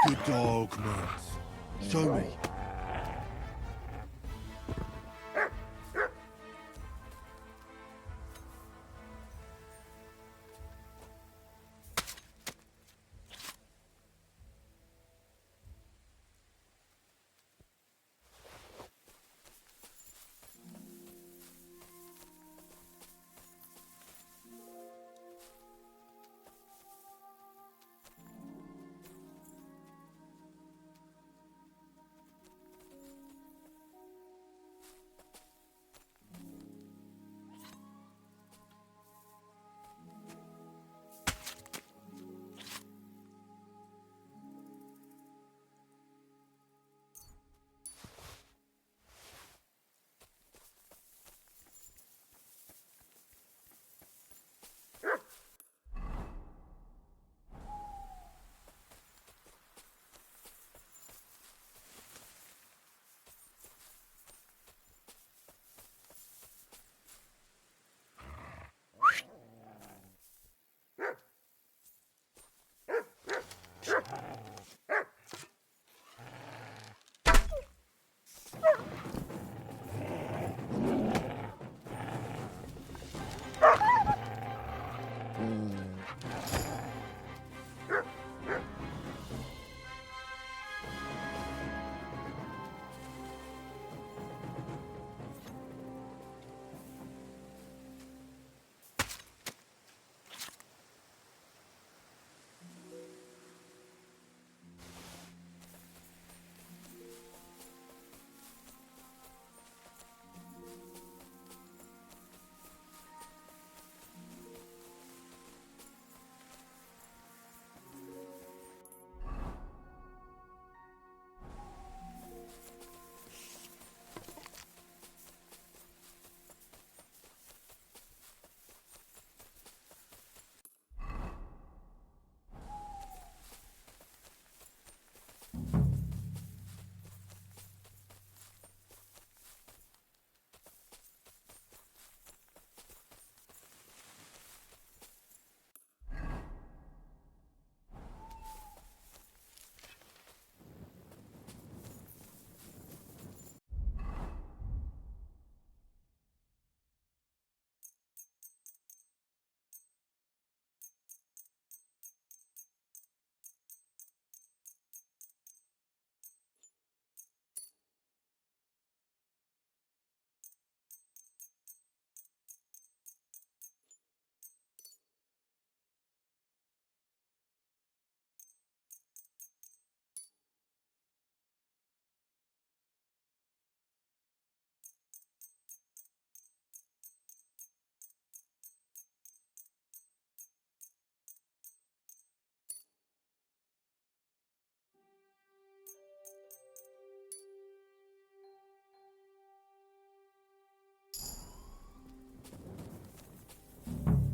Good dog, Mutt. Show me.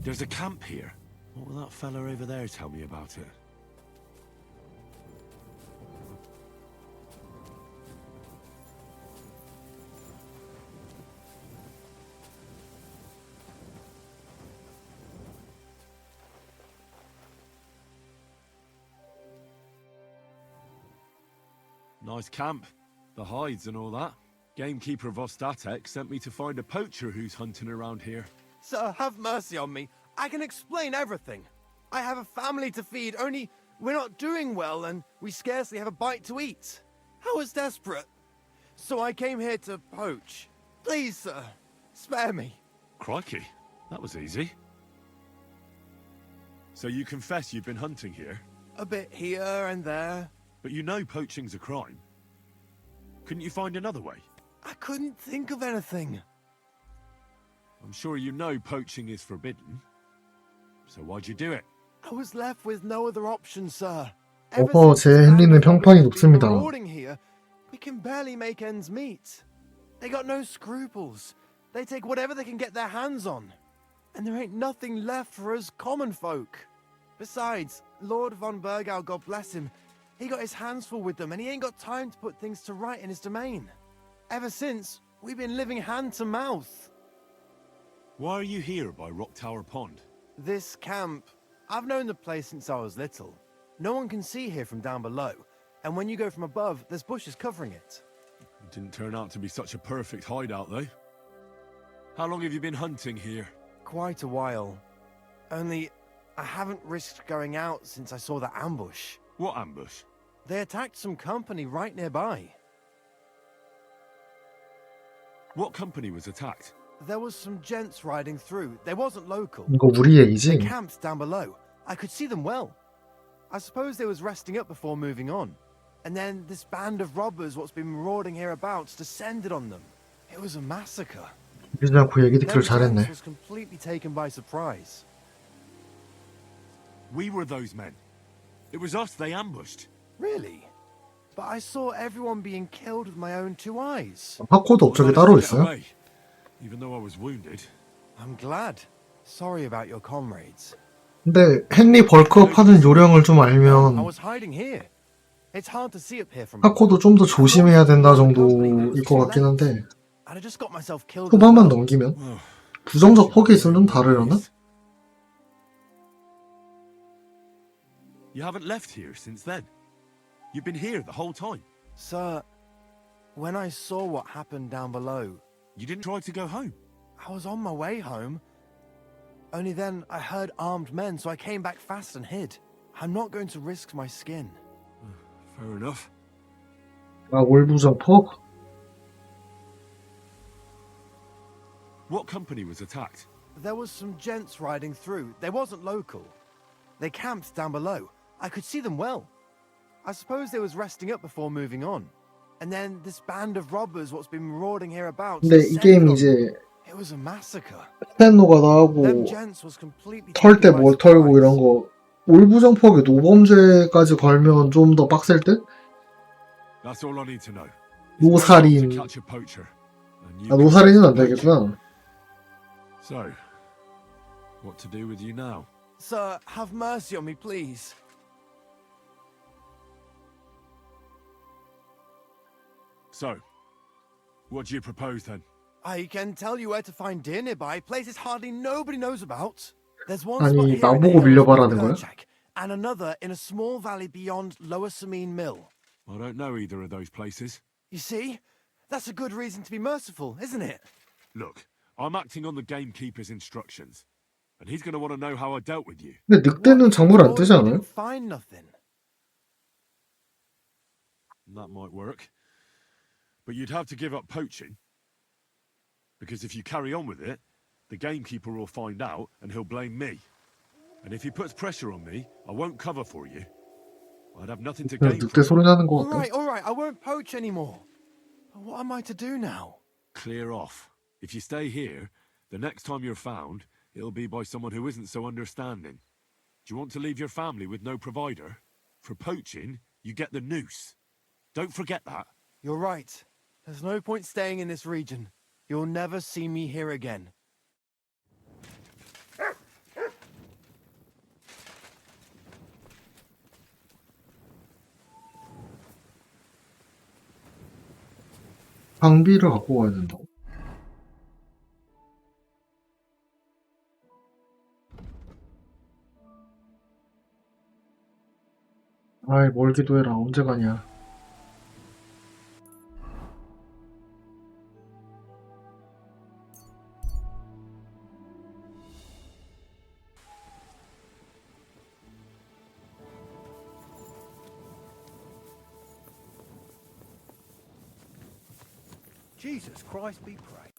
There's a camp here. What will that fella over there tell me about it? Nice camp. The hides and all that. Gamekeeper Vostatek sent me to find a poacher who's hunting around here. Sir, have mercy on me. I can explain everything. I have a family to feed, only we're not doing well and we scarcely have a bite to eat. I was desperate. So I came here to poach. Please, sir, spare me. Crikey, that was easy. So you confess you've been hunting here? A bit here and there. But you know poaching's a crime. Couldn't you find another way? I couldn't think of anything. I'm sure you know poaching is forbidden. So why'd you do it? I was left with no other option, sir. 제 헨리는 평판이 높습니다. Marauding here, we can barely make ends meet. They got no scruples. They take whatever they can get their hands on. And there ain't nothing left for us common folk. Besides, Lord von Burgau, God bless him, he got his hands full with them and he ain't got time to put things to right in his domain. Ever since, we've been living hand to mouth. Why are you here by Rock Tower Pond? This camp, I've known the place since I was little. No one can see here from down below, and when you go from above, there's bushes covering it. It didn't turn out to be such a perfect hideout, though. How long have you been hunting here? Quite a while. Only, I haven't risked going out since I saw that ambush. What ambush? They attacked some company right nearby. What company was attacked? There was some gents riding through. They wasn't local. 이거 우리 얘기지? They camped down below. I could see them well. I suppose they was resting up before moving on. And then this band of robbers what's been marauding hereabouts descended on them. It was a massacre. 이러지 않고 얘기 듣기를 Them 잘했네. gents was completely taken by surprise. We were those men. It was us they ambushed. Really? But I saw everyone being killed with my own two eyes. 하코도 업적이 따로 있어요? Away, even though I was wounded. I'm glad. Sorry about your comrades. 근데 헨리 벌크업 하는 요령을 좀 I 알면 was hiding here. It's hard to see up here from 하코도 좀 더 조심해야 된다 정도일 것 같긴 한데 and I just got myself killed. 후반만 넘기면 부정적 허기수는 다르려나? You haven't left here since then. You've been here the whole time. Sir, when I saw what happened down below, You didn't try to go home. I was on my way home. Only then I heard armed men, so I came back fast and hid. I'm not going to risk my skin. Fair enough. 아, 올부정포? What company was attacked? There was some gents riding through. They wasn't local. They camped down below. I could see them well. I suppose they was resting up before moving on. And then this band of robbers what's been marauding hereabouts. 근데 이 게임이 이제 It was a massacre. 스탠 노가다 하고 Them gents was completely 털 때 taken by 뭘 털고 surprise. 이런 거 올부정포하게 노범죄까지 걸면 좀 더 빡셀 듯? That's all I need to know. 노살인. To catch a poacher. And you 아, 노살인은 안 되겠구나. So, what to do with you now? Sir, have mercy on me, please. So, what do you propose then? I can tell you where to find deer nearby, places hardly nobody knows about. There's one spot 아니, here in the 나보고 hills 밀려봐라는 거야? Kerchak, and another in a small valley beyond Lower Samine Mill. I don't know either of those places. You see? That's a good reason to be merciful, isn't it? Look, I'm acting on the gamekeeper's instructions. And he's going to want to know how I dealt with you. 근데 늑대는 작물 안 Well, 뜨지 we 않아요? didn't find nothing. That might work. But you'd have to give up poaching. Because if you carry on with it, the gamekeeper will find out and he'll blame me. And if he puts pressure on me, I won't cover for you. I'd have nothing to 그냥 gain 늑대 from 소리 it. 나는 것 같다. All right, I won't poach anymore. But what am I to do now? Clear off. If you stay here, the next time you're found, it'll be by someone who isn't so understanding. Do you want to leave your family with no provider? For poaching, you get the noose. Don't forget that. You're right. There's no point staying in this region. You'll never see me here again. 장비를 갖고 가야 된다고? 아이, 멀기도 해라. 언제 가냐. Jesus Christ be praised.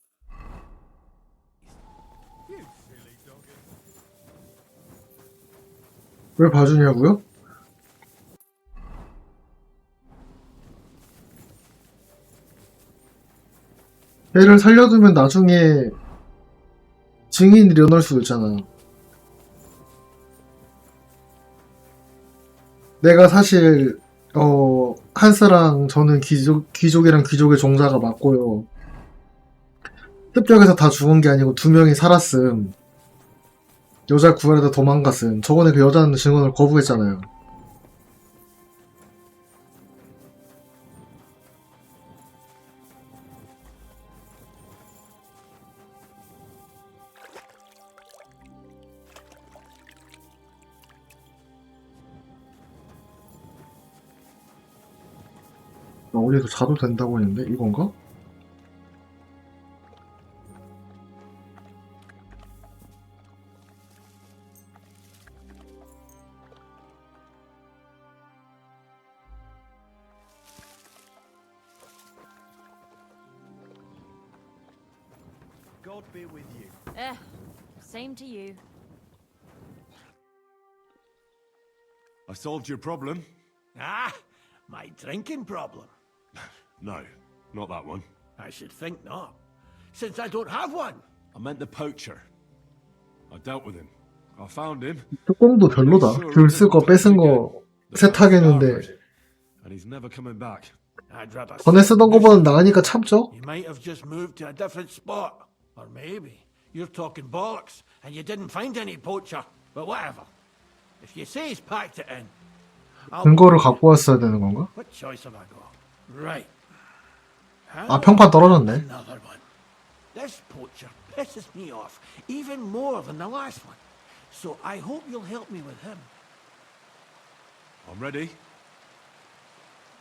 왜 봐주냐고요? 얘를 살려두면 나중에 증인이 일어날 수도 있잖아. 내가 사실 한스랑 저는 귀족이랑 귀족의 종자가 맞고요. 습격에서 다 죽은 게 아니고 2명이 살았음. 여자 구하려다 도망갔음. 저번에 그 여자는 증언을 거부했잖아요. 어디서 자도 된다고 했는데 이건가? God be with you. Same to you. I solved your problem. Ah, my drinking problem. No, not that one. I should think not, since I don't have one. I meant the poacher. I dealt with him. I found him. 뚜껑도 별로다. 귤 쓸 거 뺏은 거 세탁했는데 And he's never coming back. I'd rather 전에 sit 쓰던 in this 거보단 나으니까 참죠. You might have just moved to a different spot. Or maybe you're talking bollocks and you didn't find any poacher. But whatever. If you say he's packed it in, I'll 근거를 갖고 왔어야 되는 건가? What choice have I got? Right. 아, 평판 떨어졌네. Another one. This poacher pisses me off even more than the last one. So I hope you'll help me with him. I'm ready.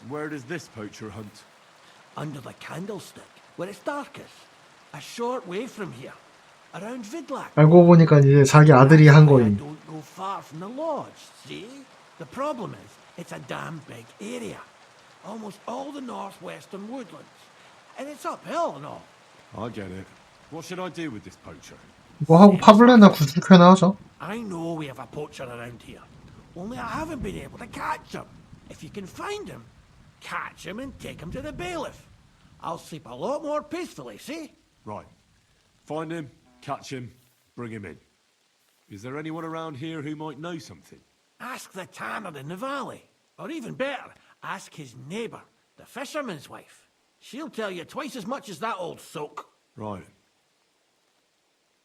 Where does this poacher hunt? Under the candlestick, where it's darkest. A short way from here. Around Vidlak. 알고 보니까 이제 자기 아들이 한 I 거임. don't go far from the lodge, see? The problem is, it's a damn big area. Almost all the northwestern woodlands. And it's uphill and all. I get it. What should I do with this poacher? 뭐 하고 파블레나 구축해나 하죠. I know we have a poacher around here. Only I haven't been able to catch him. If you can find him, catch him and take him to the bailiff. I'll sleep a lot more peacefully, see? Right. Find him, catch him, bring him in. Is there anyone around here who might know something? Ask the tanner in the valley. Or even better, ask his neighbour, the fisherman's wife. She'll tell you twice as much as that old soak. Right.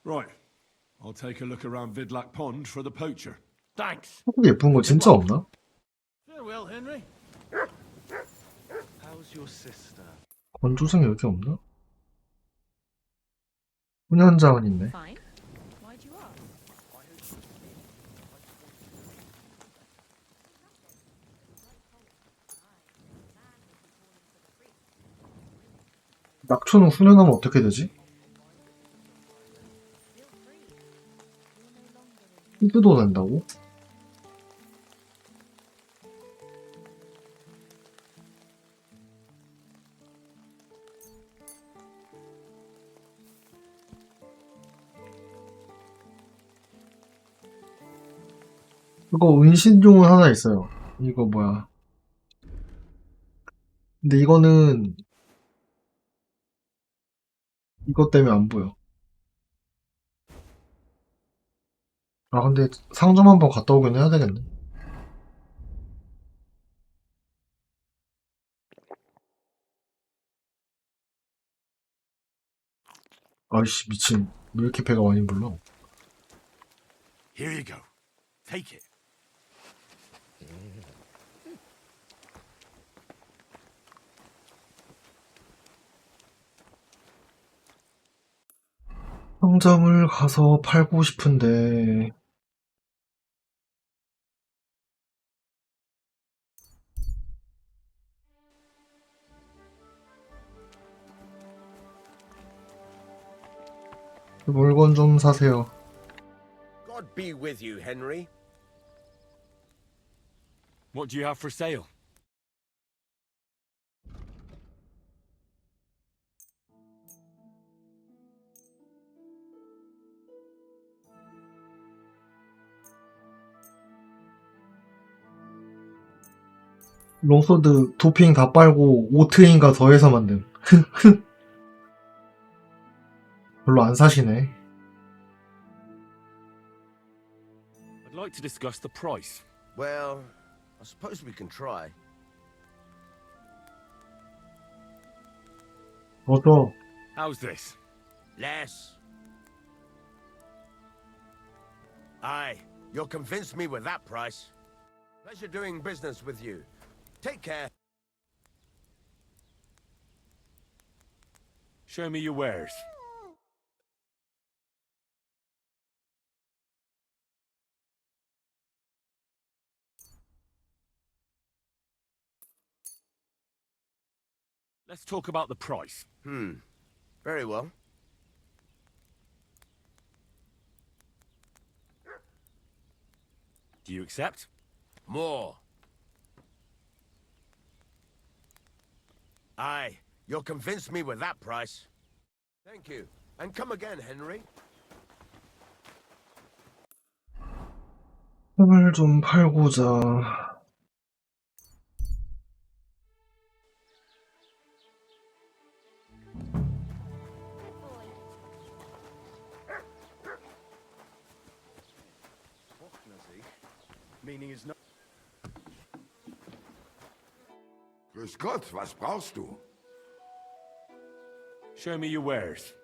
Right. I'll take a look around Vidlak Pond for the poacher. Thanks. 예쁜 거 진짜 없나? Farewell, Henry. How's your sister? 건조생 여기 없나? 훈련장은 있네. Fine. Why'd you ask? 낙초는 훈련하면 어떻게 되지? 히드도 된다고? 이거 은신용은 하나 있어요. 이거 뭐야? 근데 이거는 이것 때문에 안 보여. 아, 근데 상점 한번 갔다 오긴 해야 되겠네. 아이씨, 미친. 왜 이렇게 배가 많이 불러? Here you go. Take it. 상점을 가서 팔고 싶은데 물건 좀 사세요. God be with you, Henry. What do you have for sale? 롱소드 도핑 다 빨고 오트인가 더해서 만듦. 별로 안 사시네. I'd like to discuss the price. Well, I suppose we can try. 어서 How's this? Less. Aye, you'll convince me with that price. Pleasure doing business with you. Take care. Show me your wares. Let's talk about the price. Very well. Do you accept? More. Aye, you'll convince me with that price. Thank you. And come again, Henry. 을 좀 팔고자. Grüß Gott, was brauchst du? Show me your wares.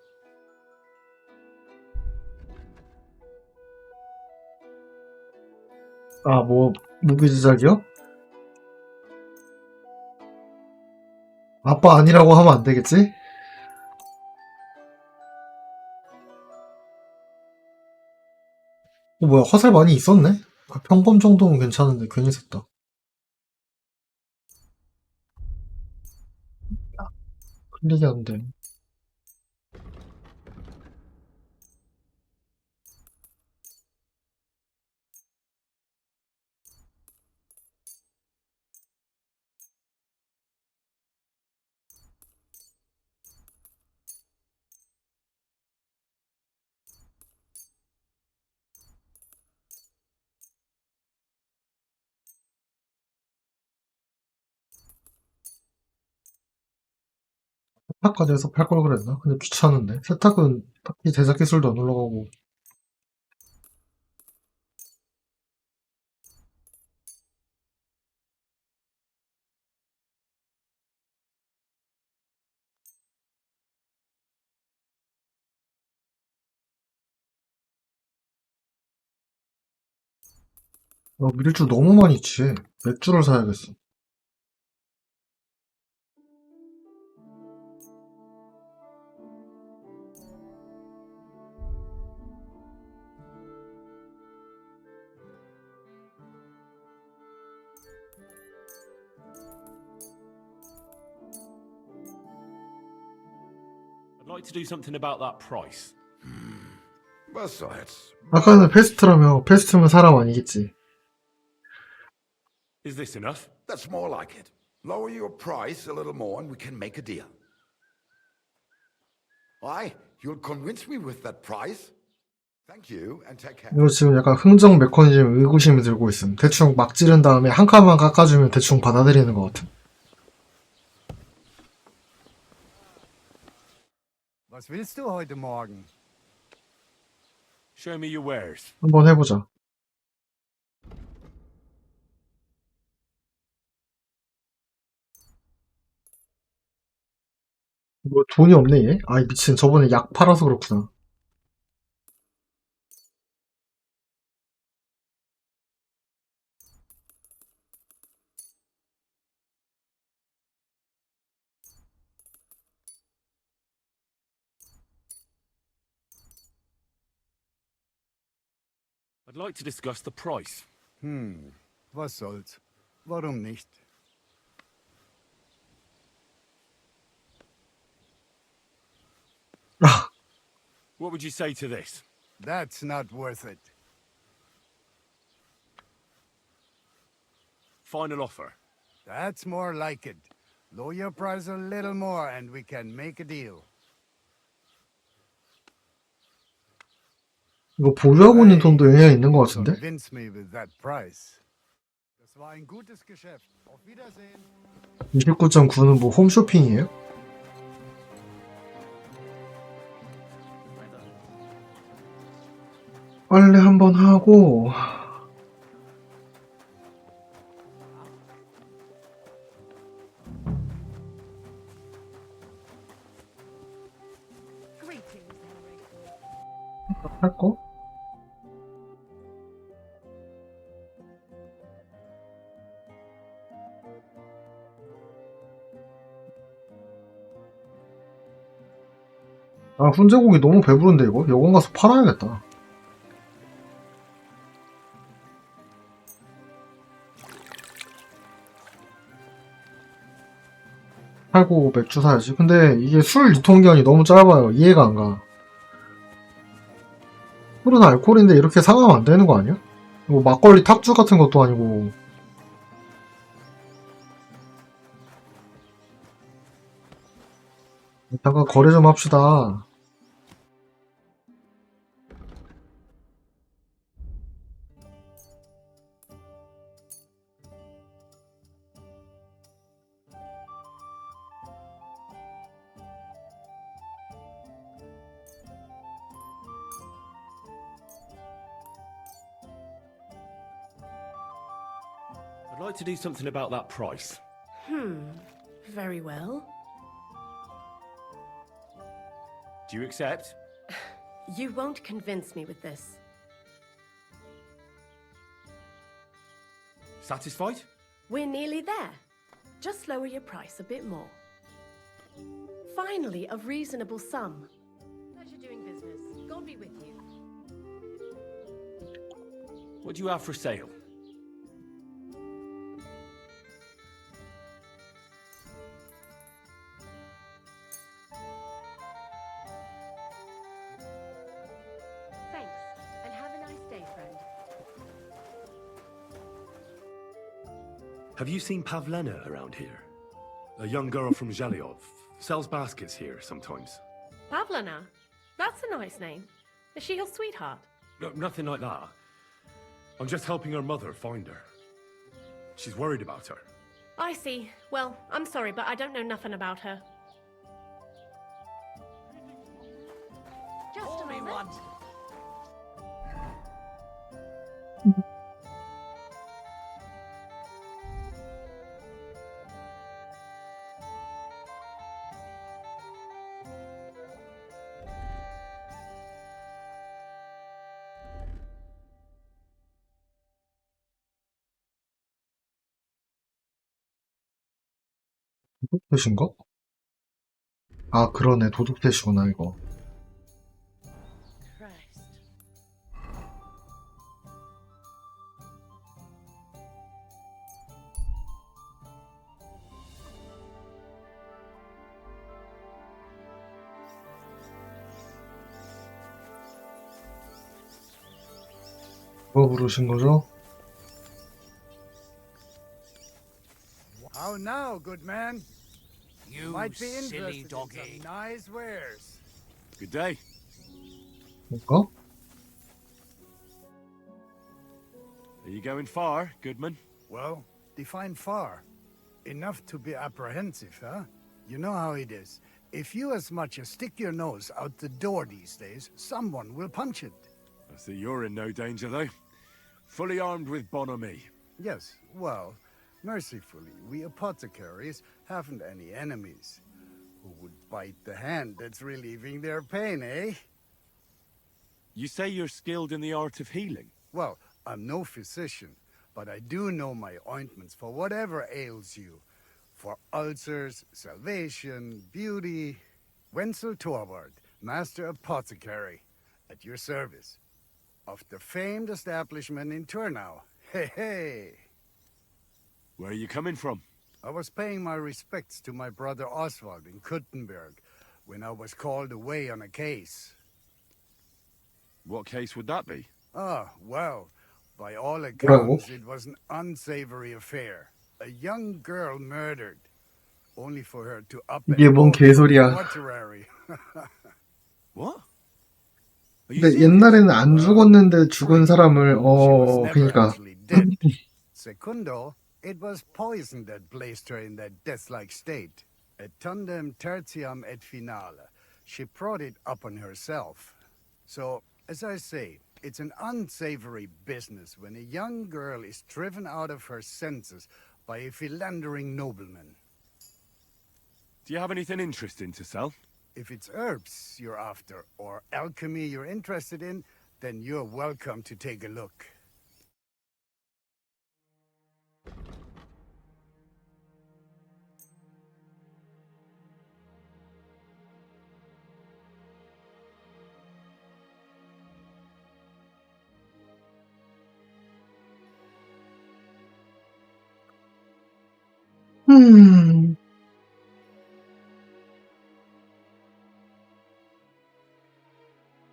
아, 뭐 무기 제작이요? 아빠 아니라고 하면 안 되겠지? 뭐야, 화살 많이 있었네? 아, 평범 정도면 괜찮은데 괜히 샀다. 클릭이 안 돼. 세탁까지 해서 팔 걸 그랬나? 근데 귀찮은데. 세탁은 딱히 제작 기술도 안 올라가고. 밀주 너무 많이 취해. 맥주를 사야겠어. I'd like to do something about that price. Was soll's? 아까는 패스트라며. 패스트면 사람 아니겠지. Is this enough? That's more like it. Lower your price a little more and we can make a deal. Why? You'll convince me with that price? Thank you and take care. 이거 지금 약간 흥정 메커니즘 의구심이 들고 있음. 대충 막 찌른 다음에 한 칸만 깎아주면 대충 받아들이는 것 같아. Was willst du heute Morgen? Show me your wares. 한번 해보자. 뭐 돈이 없네 얘? 아이 미친, 저번에 약 팔아서 그렇구나. I'd like to discuss the price. Was soll's? Warum nicht? What would you say to this? That's not worth it. Final offer. That's more like it. Lower your price a little more and we can make a deal. 이거 보유하고 있는 돈도 영향이 있는 것 같은데? Convince me with that price. Das war ein gutes Geschäft. Auf Wiedersehen. 29.9는 뭐 홈쇼핑이에요? 빨래 한번 하고 할 거? 아, 훈제고기 너무 배부른데 이거? 여관 가서 팔아야겠다. 팔고 맥주 사야지. 근데 이게 술 유통기한이 너무 짧아요. 이해가 안 가. 술은 알코올인데 이렇게 사가면 안 되는 거 아니야? 뭐 막걸리 탁주 같은 것도 아니고. 잠깐 거래 좀 합시다. I'd like to do something about that price. Very well. Do you accept? You won't convince me with this. Satisfied? We're nearly there. Just lower your price a bit more. Finally, a reasonable sum. Pleasure doing business. God be with you. What do you have for sale? Thanks, and have a nice day, friend. Have you seen Pavlena around here? A young girl from Zhelyov. Sells baskets here sometimes. Pavlena? That's a nice name. Is she your sweetheart? No, nothing like that. I'm just helping her mother find her. She's worried about her. I see. Well, I'm sorry, but I don't know nothing about her. Just a moment. 도둑대신가? 아, 그러네. 도둑대시구나, 이거. Christ. 뭐 부르신 거죠? How now, good man? You Might be silly interested in doggy. some nice wares. Good day. 뭔가? Are you going far, Goodman? Well, define far. Enough to be apprehensive, huh? You know how it is. If you as much as stick your nose out the door these days, someone will punch it. I see you're in no danger, though. Fully armed with bonhomie. Yes, well, mercifully, we apothecaries haven't any enemies. Who would bite the hand that's relieving their pain, eh? You say you're skilled in the art of healing? Well, I'm no physician, but I do know my ointments for whatever ails you. For ulcers, salvation, beauty. Wenzel Torward, Master Apothecary, at your service. of the famed establishment in Turnau. Hey, hey! Where are you coming from? I was paying my respects to my brother Oswald in Kuttenberg when I was called away on a case. What case would that be? Ah, well, by all Bravo. accounts, it was an unsavory affair. A young girl murdered, only for her to up and 이게 뭔 go to the 개소리야. mortuary. What? Are you 근데 serious? 옛날에는 안 죽었는데 죽은 사람을 She was never 그러니까 actually dead. Secundo, it was poison that placed her in that death-like state. Et tandem tertiam et finale. She brought it upon herself. So, as I say, it's an unsavory business when a young girl is driven out of her senses by a philandering nobleman. Do you have anything interesting to sell? If it's herbs you're after, or alchemy you're interested in, then you're welcome to take a look.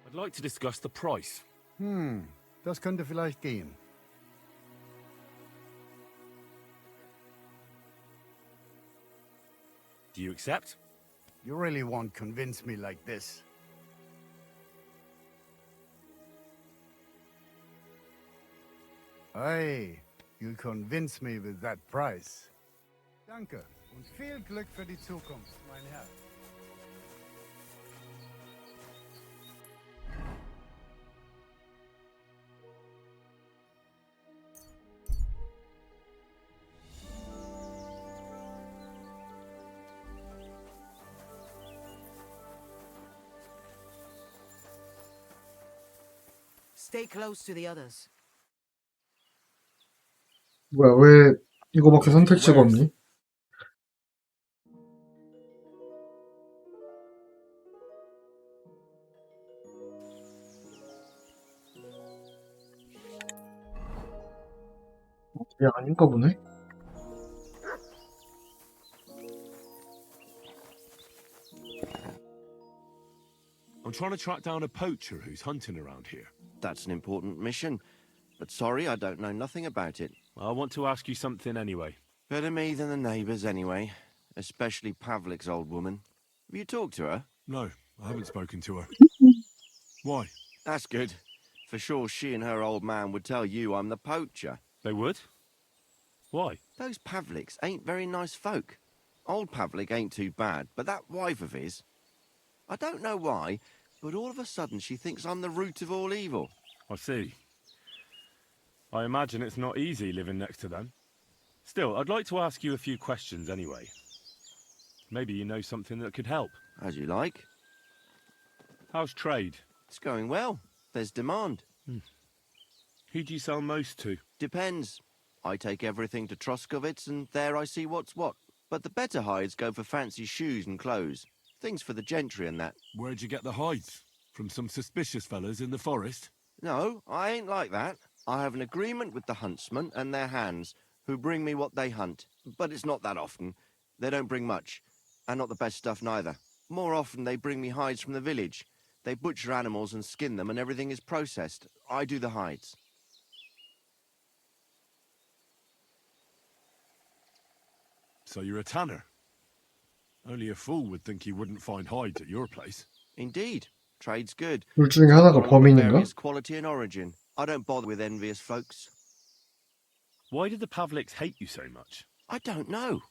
I'd like to discuss the price. Das könnte vielleicht gehen. Do you accept? You really won't convince me like this. Hey, you'll convince me with that price. Danke und viel Glück für die Zukunft, mein Herr. Stay close to the others. 뭐야, 왜 이거밖에 선택지가 없니? 얘 아닌가 보네? I'm trying to track down a poacher who's hunting around here. That's an important mission. But sorry, I don't know nothing about it. I want to ask you something anyway. Better me than the neighbours anyway. Especially Pavlik's old woman. Have you talked to her? No, I haven't spoken to her. Why? That's good. For sure she and her old man would tell you I'm the poacher. They would? Why? Those Pavliks ain't very nice folk. Old Pavlik ain't too bad, but that wife of his... I don't know why, but all of a sudden she thinks I'm the root of all evil. I see. I imagine it's not easy living next to them. Still, I'd like to ask you a few questions anyway. Maybe you know something that could help. As you like. How's trade? It's going well. There's demand. Who do you sell most to? Depends. I take everything to Troskovitz and there I see what's what. But the better hides go for fancy shoes and clothes. Things for the gentry and that. Where'd you get the hides? From some suspicious fellas in the forest? No, I ain't like that. I have an agreement with the huntsmen and their hands, who bring me what they hunt. But it's not that often. They don't bring much. And not the best stuff neither. More often they bring me hides from the village. They butcher animals and skin them and everything is processed. I do the hides. So you're a tanner? Only a fool would think you wouldn't find hides at your place. Indeed. Trade's good. 둘 중에 하나가 범인인가? Various quality and origin. I don't bother with envious folks. Why did the Pavliks hate you so much? I don't know.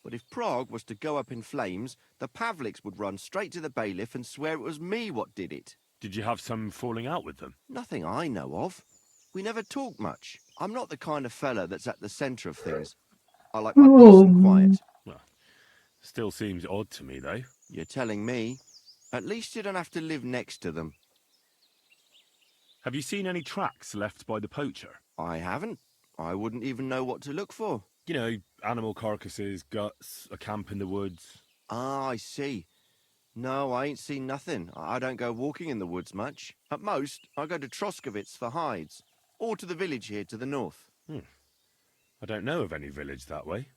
But if Prague was to go up in flames, the Pavliks would run straight to the bailiff and swear it was me what did it. Did you have some falling out with them? Nothing I know of. We never talk much. I'm not the kind of fella that's at the centre of things. I like my peace and quiet. Well, still seems odd to me, though. You're telling me. At least you don't have to live next to them. Have you seen any tracks left by the poacher? I haven't. I wouldn't even know what to look for. You know, animal carcasses, guts, a camp in the woods. Ah, I see. No, I ain't seen nothing. I don't go walking in the woods much. At most, I go to Troskowitz for hides, or to the village here to the north. I don't know of any village that way.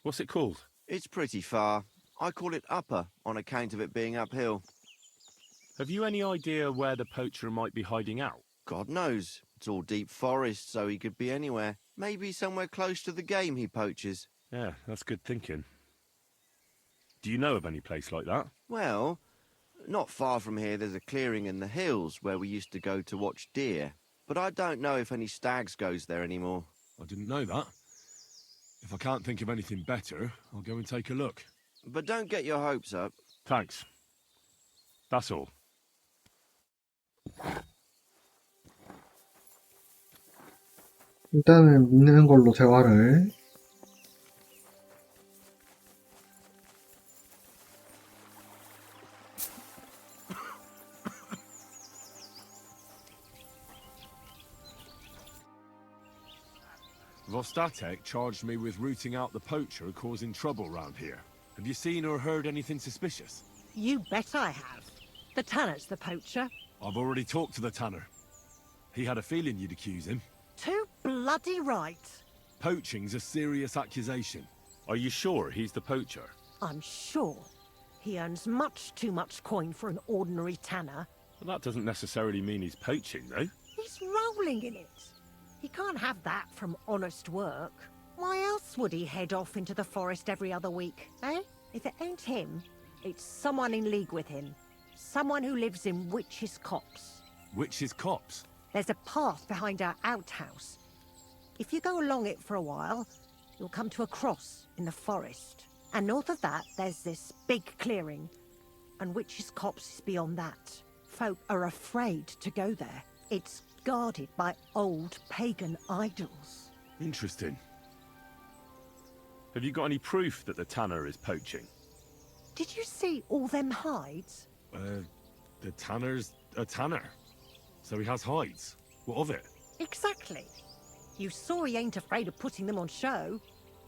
What's it called? It's pretty far. I call it Upper on account of it being uphill. Have you any idea where the poacher might be hiding out? God knows. It's all deep forest, so he could be anywhere. Maybe somewhere close to the game he poaches. Yeah, that's good thinking. Do you know of any place like that? Well, not far from here there's a clearing in the hills where we used to go to watch deer. But I don't know if any stags goes there anymore. I didn't know that. If I can't think of anything better, I'll go and take a look. But don't get your hopes up. Thanks. That's all. 일단은 믿는 걸로 대화를. Vostatek charged me with rooting out the poacher causing trouble round here. Have you seen or heard anything suspicious? You bet I have. The tanner's the poacher. I've already talked to the tanner. He had a feeling you'd accuse him. Too bloody right. Poaching's a serious accusation. Are you sure he's the poacher? I'm sure. He earns much too much coin for an ordinary tanner. Well, that doesn't necessarily mean he's poaching, though. He's rolling in it. He can't have that from honest work. Why else would he head off into the forest every other week, eh? If it ain't him, it's someone in league with him. Someone who lives in Witch's Copse. Witch's Copse? There's a path behind our outhouse. If you go along it for a while, you'll come to a cross in the forest. And north of that, there's this big clearing. And Witch's Copse is beyond that. Folk are afraid to go there. It's guarded by old pagan idols. Interesting. Have you got any proof that the tanner is poaching? Did you see all them hides? The tanner's a tanner. So he has hides. What of it? Exactly. You saw he ain't afraid of putting them on show.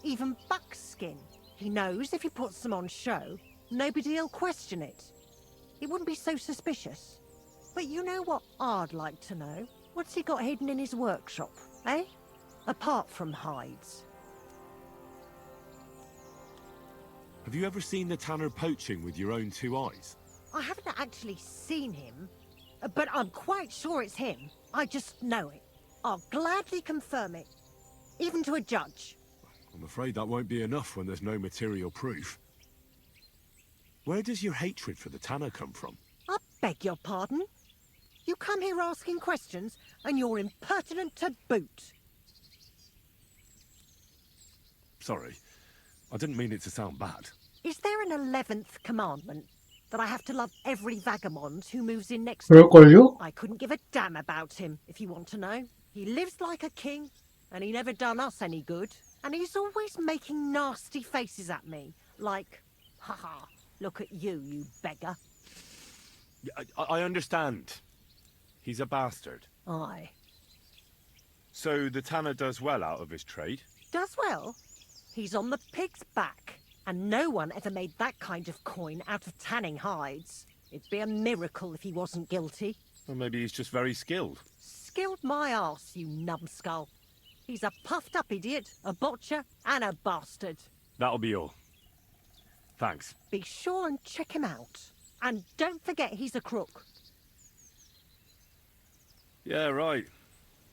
Even buckskin. He knows if he puts them on show, nobody'll question it. He wouldn't be so suspicious. But you know what I'd like to know? What's he got hidden in his workshop, eh? Apart from hides. Have you ever seen the tanner poaching with your own two eyes? I haven't actually seen him, but I'm quite sure it's him. I just know it. I'll gladly confirm it, even to a judge. I'm afraid that won't be enough when there's no material proof. Where does your hatred for the tanner come from? I beg your pardon? You come here asking questions, and you're impertinent to boot. Sorry, I didn't mean it to sound bad. Is there an 11th commandment? That I have to love every vagabond who moves in next 그럴걸요? I couldn't give a damn about him, if you want to know. He lives like a king, and he never done us any good. And he's always making nasty faces at me, like, haha, look at you, you beggar. I understand. He's a bastard. Aye. So the tanner does well out of his trade? Does well. He's on the pig's back, and no one ever made that kind of coin out of tanning hides. It'd be a miracle if he wasn't guilty. Or maybe he's just very skilled. Skilled my arse, you numbskull. He's a puffed-up idiot, a botcher, and a bastard. That'll be all. Thanks. Be sure and check him out. And don't forget he's a crook. Yeah, right.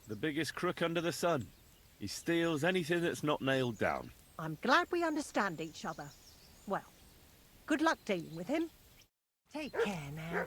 The biggest crook under the sun. He steals anything that's not nailed down. I'm glad we understand each other. Well, good luck dealing with him. Take care now.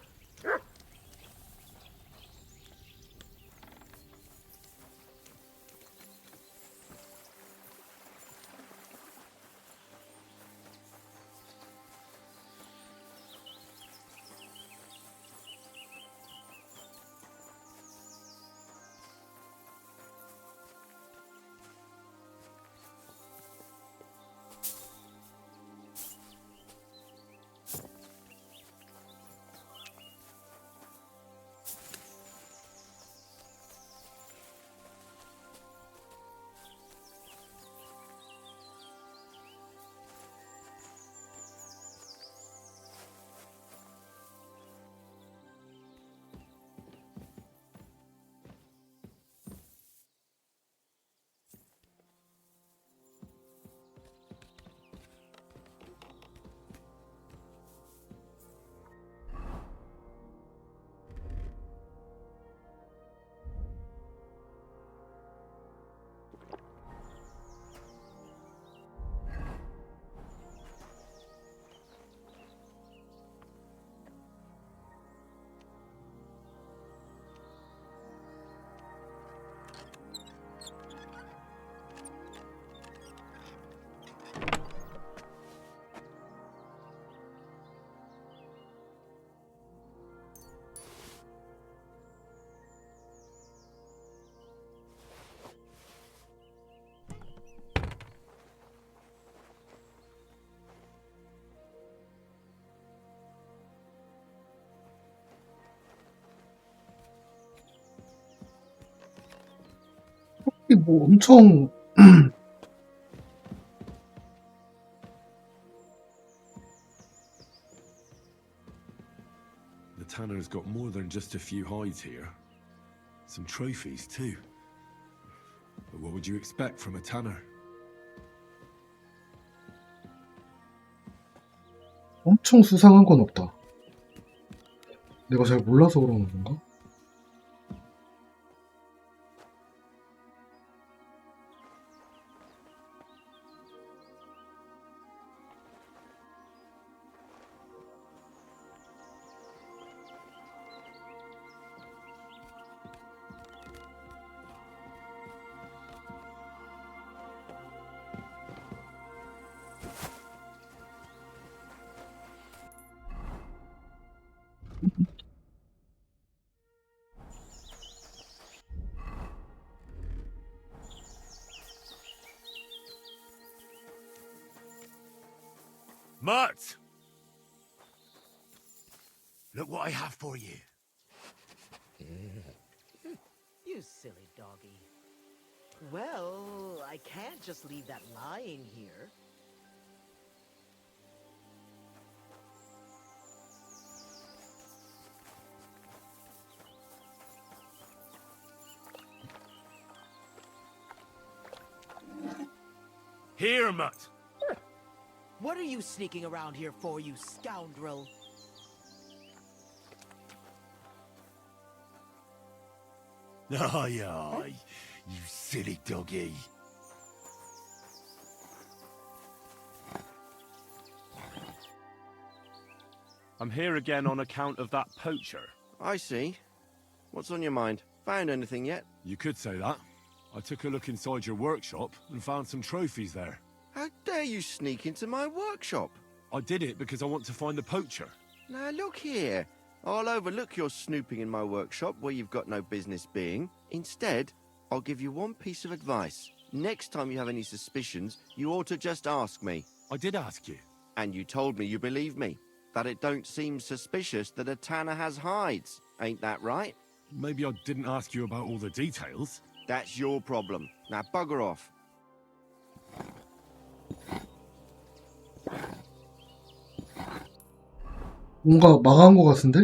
이 뭐 엄청 The tanner's got more than just a few hides here. Some trophies too. But what would you expect from a tanner? 엄청 수상한 건 없다. 내가 잘 몰라서 그러는 건가? Mutt! Look what I have for you. You silly doggy. Well, I can't just leave that lying here. Here, Mutt. What are you sneaking around here for, you scoundrel? Aye, aye, you silly doggy. I'm here again on account of that poacher. I see. What's on your mind? Found anything yet? You could say that. I took a look inside your workshop and found some trophies there. How dare you sneak into my workshop? I did it because I want to find the poacher. Now look here. I'll overlook your snooping in my workshop where you've got no business being. Instead, I'll give you one piece of advice. Next time you have any suspicions, you ought to just ask me. I did ask you. And you told me you believe me. That it don't seem suspicious that a tanner has hides. Ain't that right? Maybe I didn't ask you about all the details. That's your problem. Now bugger off. 뭔가 망한 것 같은데?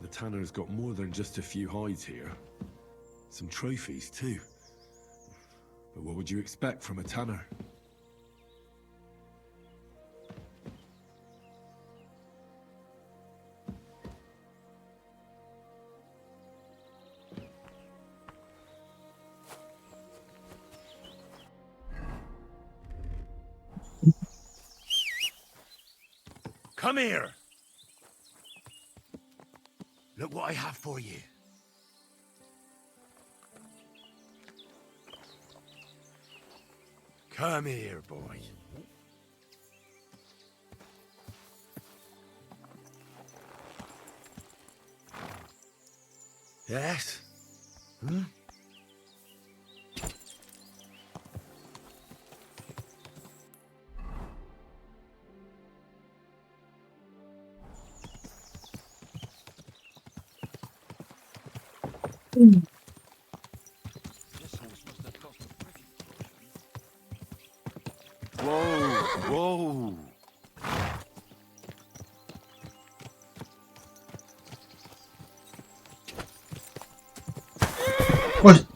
The tanner's got more than just a few hides here. Some trophies too. But what would you expect from a tanner? Come here! Look what I have for you. Come here, boy. Yes? Hmm? Whoa, whoa. 어이.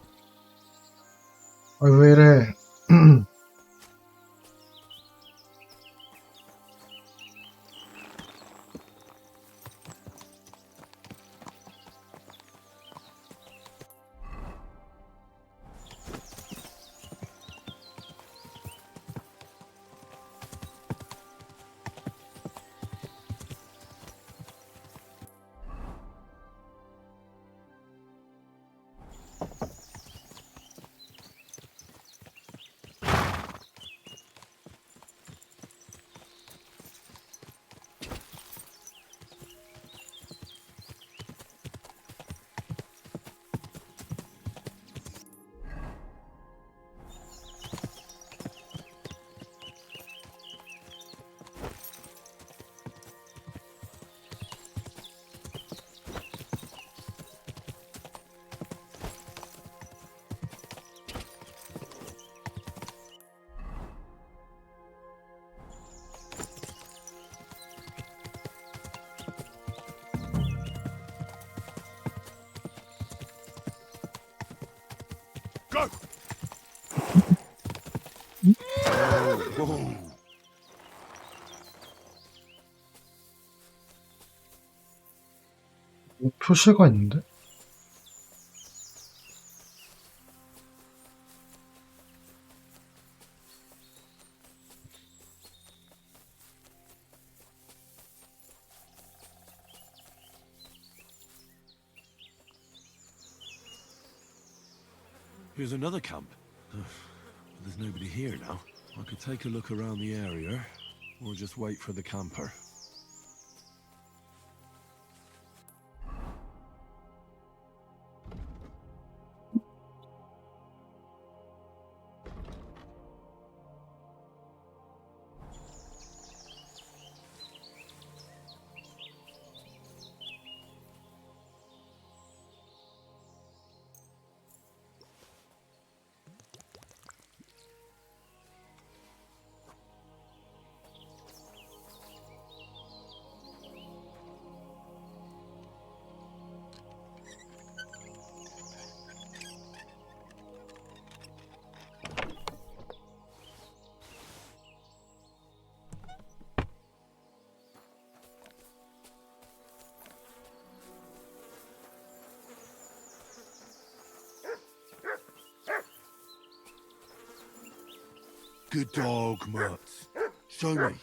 아, 왜 이래. whoa. 표시가 있는데? Here's another camp. There's nobody here now. I could take a look around the area, or just wait for the camper. Good dog, Mutt. Show me.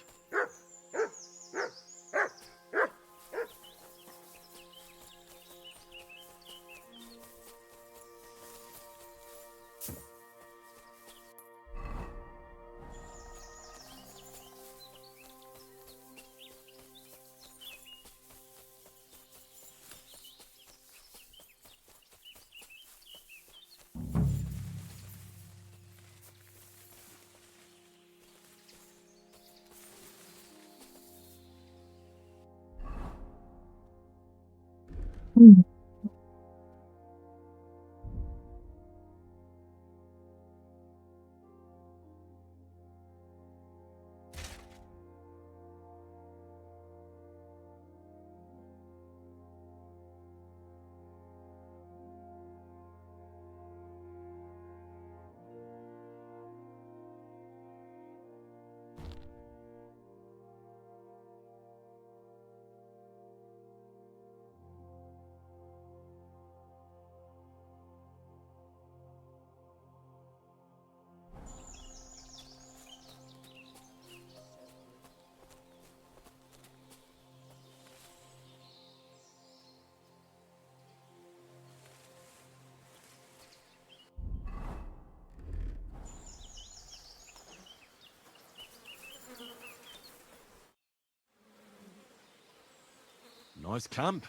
Nice camp.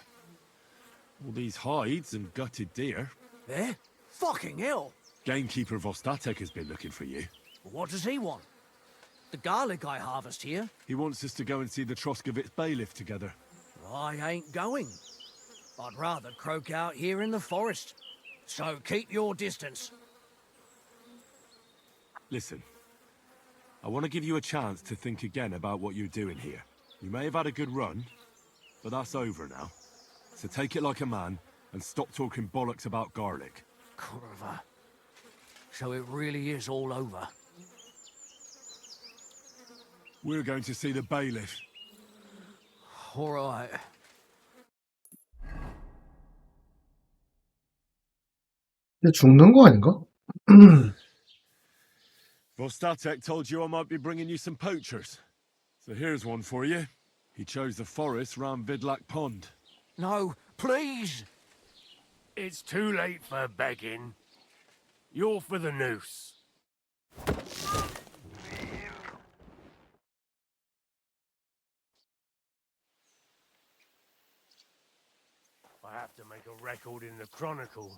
All these hides and gutted deer. Eh? Fucking hell! Gamekeeper Vostatek has been looking for you. What does he want? The garlic I harvest here? He wants us to go and see the Troskovitz bailiff together. I ain't going. I'd rather croak out here in the forest. So keep your distance. Listen, I want to give you a chance to think again about what you're doing here. You may have had a good run, but that's over now. So take it like a man and stop talking bollocks about garlic. Kurva. So it really is all over. We're going to see the bailiff. All right. 근데 죽는 거 아닌가? Vostatek told you I might be bringing you some poachers. So here's one for you. He chose the forest round Vidlak Pond. No, please! It's too late for begging. You're for the noose. I have to make a record in the Chronicle.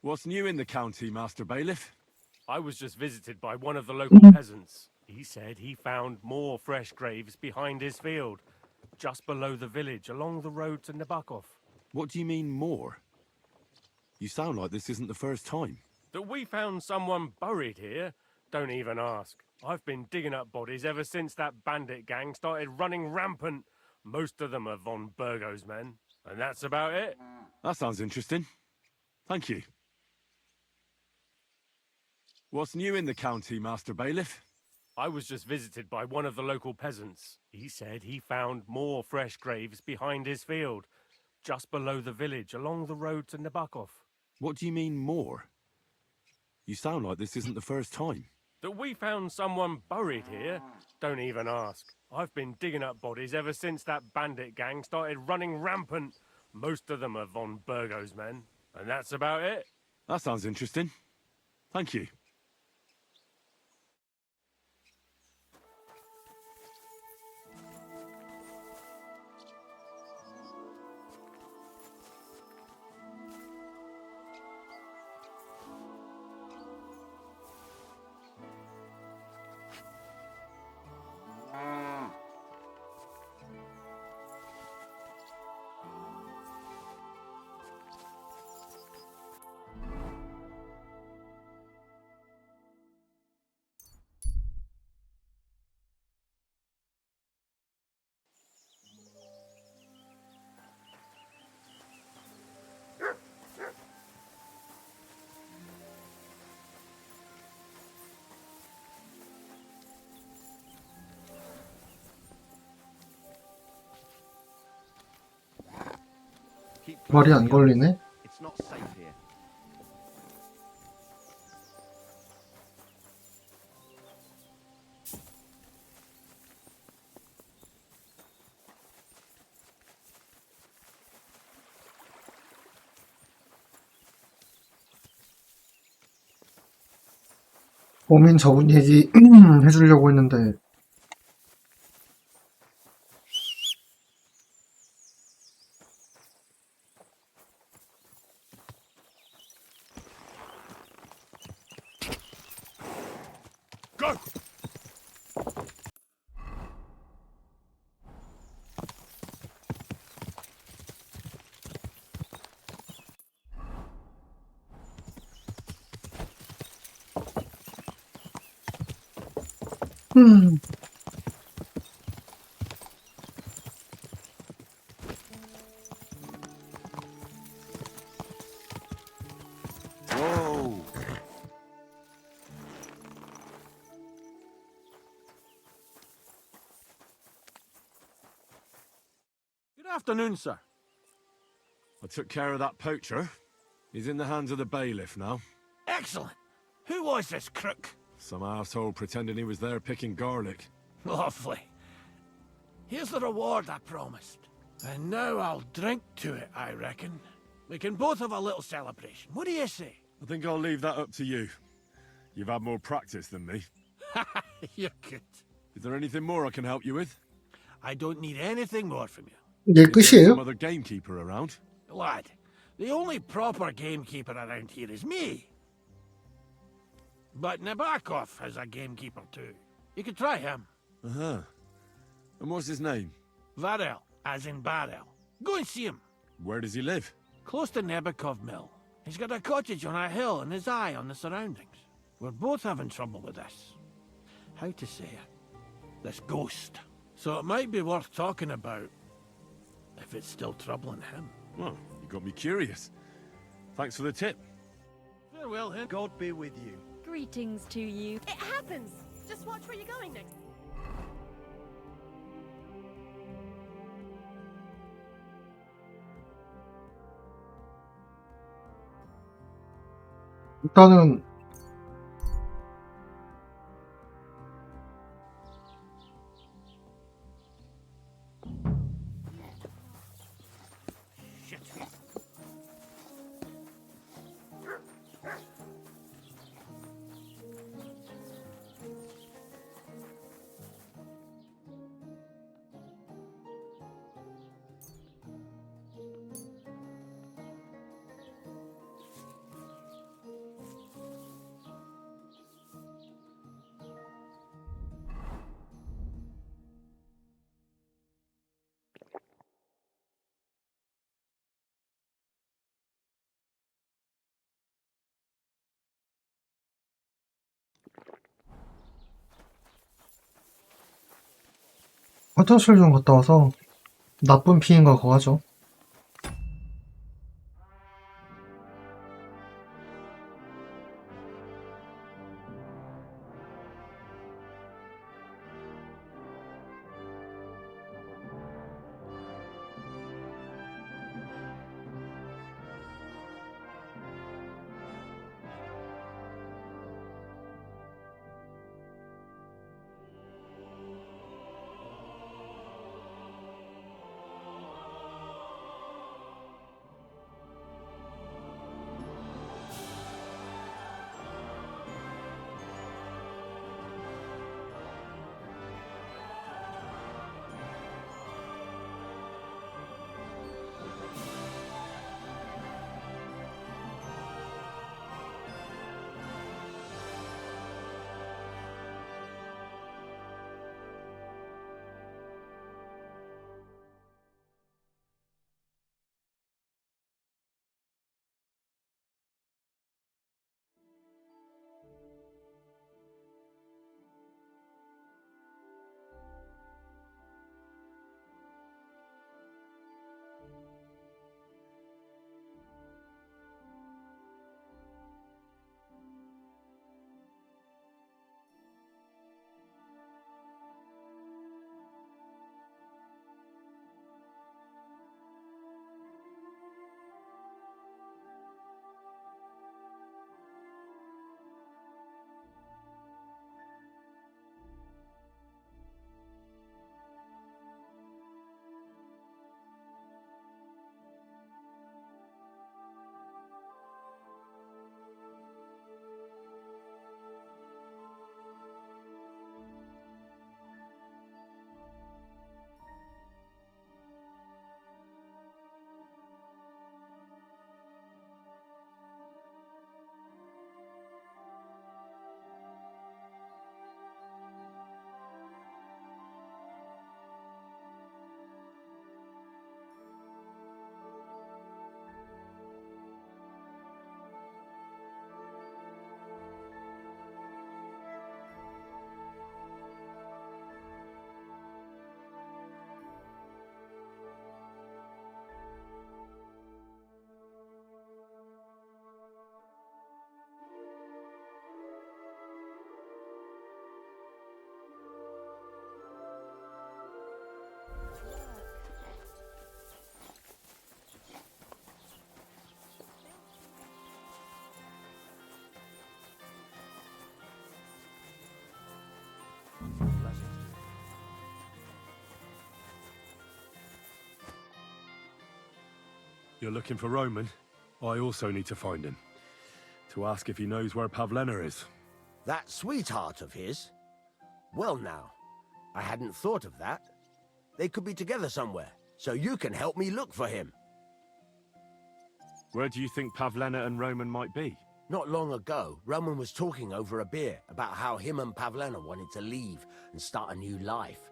What's new in the county, Master Bailiff? I was just visited by one of the local peasants. He said he found more fresh graves behind his field, just below the village, along the road to Nabokov. What do you mean, more? You sound like this isn't the first time. That we found someone buried here? Don't even ask. I've been digging up bodies ever since that bandit gang started running rampant. Most of them are von Burgo's men, and that's about it. That sounds interesting. Thank you. What's new in the county, Master Bailiff? I was just visited by one of the local peasants. He said he found more fresh graves behind his field, just below the village, along the road to Nabokov. What do you mean, more? You sound like this isn't the first time. That we found someone buried here? Don't even ask. I've been digging up bodies ever since that bandit gang started running rampant. Most of them are von Burgo's men, and that's about it. That sounds interesting. Thank you. 말이 안 걸리네? It's not safe here. 고민 적은 얘기 해주려고 했는데 Go! Whoa! Good afternoon, sir. I took care of that poacher. He's in the hands of the bailiff now. Excellent. Who was this crook? Some asshole pretending he was there picking garlic. Lovely. Here's the reward I promised. And now I'll drink to it, I reckon. We can both have a little celebration. What do you say? I think I'll leave that up to you. You've had more practice than me. You're good. Is there anything more I can help you with? I don't need anything more from you. 이게 Is there some 끝이에요? other gamekeeper around? Lad, the only proper gamekeeper around here is me. But Nabokov has a gamekeeper too. You could try him. Uh-huh. And what's his name? Varel, as in barrel. Go and see him. Where does he live? Close to Nabokov Mill. He's got a cottage on a hill and his eye on the surroundings. We're both having trouble with this. How to say it? This ghost. So it might be worth talking about if it's still troubling him. Well, you got me curious. Thanks for the tip. Farewell, then. God be with you. Greetings to you. It happens! Just watch where you're going next. 일단은 화장실 좀 갔다 와서 나쁜 피인가 그거 하죠. You're looking for Roman? I also need to find him. To ask if he knows where Pavlena is. That sweetheart of his? Well now, I hadn't thought of that. They could be together somewhere, so you can help me look for him. Where do you think Pavlena and Roman might be? Not long ago, Roman was talking over a beer about how him and Pavlena wanted to leave and start a new life.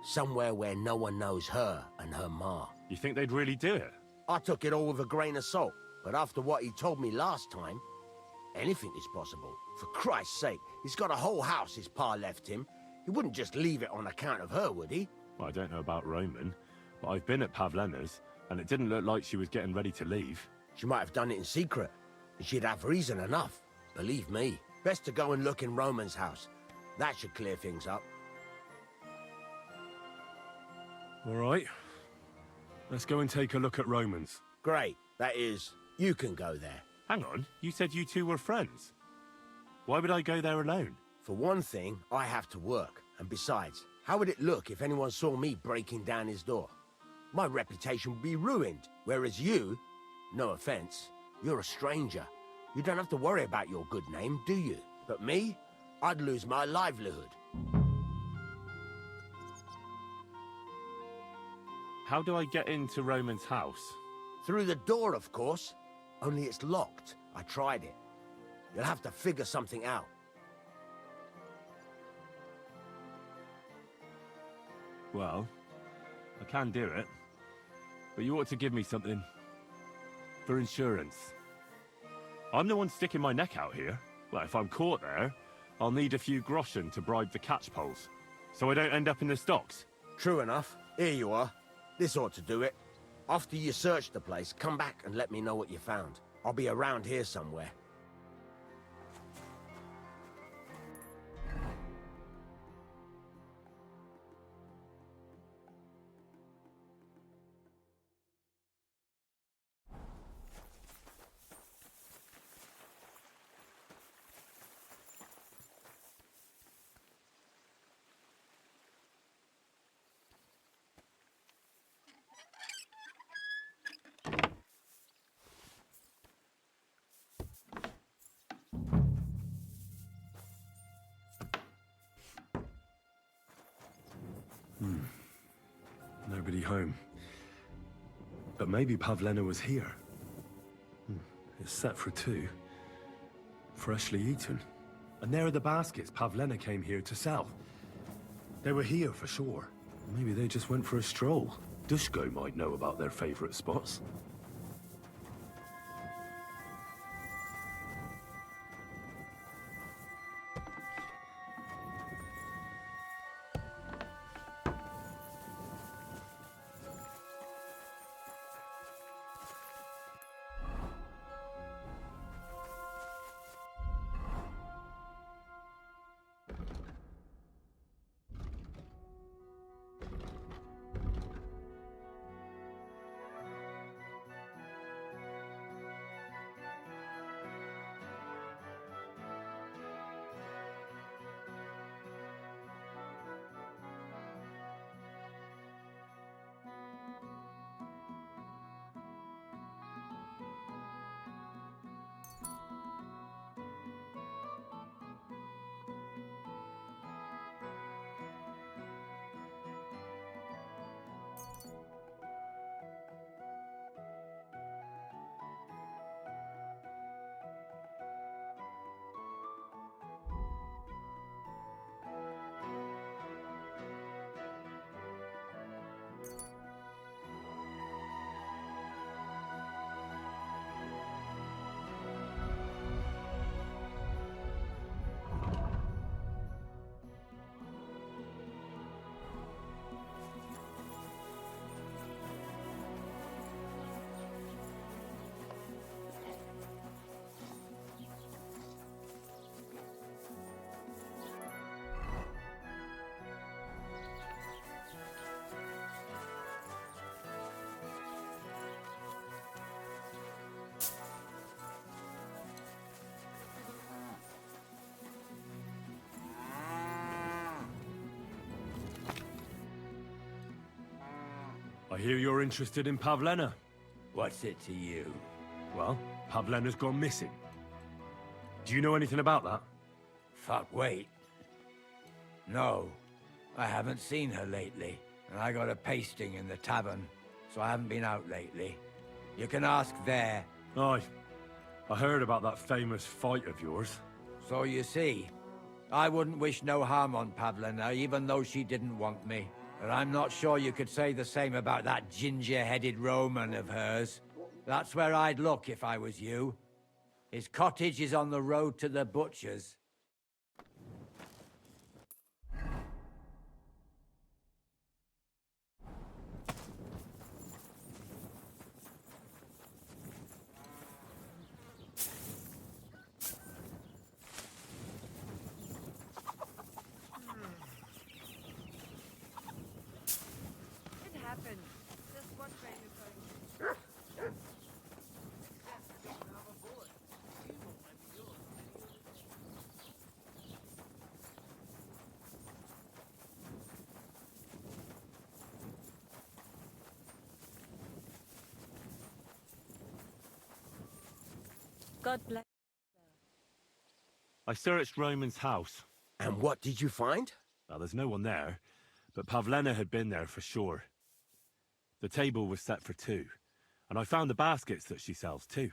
Somewhere where no one knows her and her ma. You think they'd really do it? I took it all with a grain of salt, but after what he told me last time, anything is possible. For Christ's sake, he's got a whole house his pa left him. He wouldn't just leave it on account of her, would he? Well, I don't know about Roman, but I've been at Pavlena's, and it didn't look like she was getting ready to leave. She might have done it in secret, and she'd have reason enough. Believe me. Best to go and look in Roman's house. That should clear things up. All right. Let's go and take a look at Roman's. Great. That is, you can go there. Hang on, you said you two were friends. Why would I go there alone? For one thing, I have to work. And besides, how would it look if anyone saw me breaking down his door? My reputation would be ruined. Whereas you, no offense, you're a stranger. You don't have to worry about your good name, do you? But me, I'd lose my livelihood. How do I get into Roman's house? Through the door, of course. Only it's locked. I tried it. You'll have to figure something out. Well, I can do it. But you ought to give me something for insurance. I'm the one sticking my neck out here. Well, if I'm caught there, I'll need a few groschen to bribe the catchpoles, so I don't end up in the stocks. True enough. Here you are. This ought to do it. After you search the place, come back and let me know what you found. I'll be around here somewhere. Nobody home. But maybe Pavlena was here. It's set for 2. Freshly eaten. And there are the baskets Pavlena came here to sell. They were here for sure. Maybe they just went for a stroll. Dushko might know about their favorite spots. I hear you're interested in Pavlena. What's it to you? Well, Pavlena's gone missing. Do you know anything about that? Fuck, wait. No, I haven't seen her lately, and I got a pasting in the tavern, so I haven't been out lately. You can ask there. Aye. I heard about that famous fight of yours. So you see, I wouldn't wish no harm on Pavlena, even though she didn't want me. But I'm not sure you could say the same about that ginger-headed Roman of hers. That's where I'd look if I was you. His cottage is on the road to the butcher's. It happened. Just what way you're going. God bless. I searched Roman's house. And what did you find? Well, there's no one there, but Pavlena had been there for sure. The table was set for two, and I found the baskets that she sells too.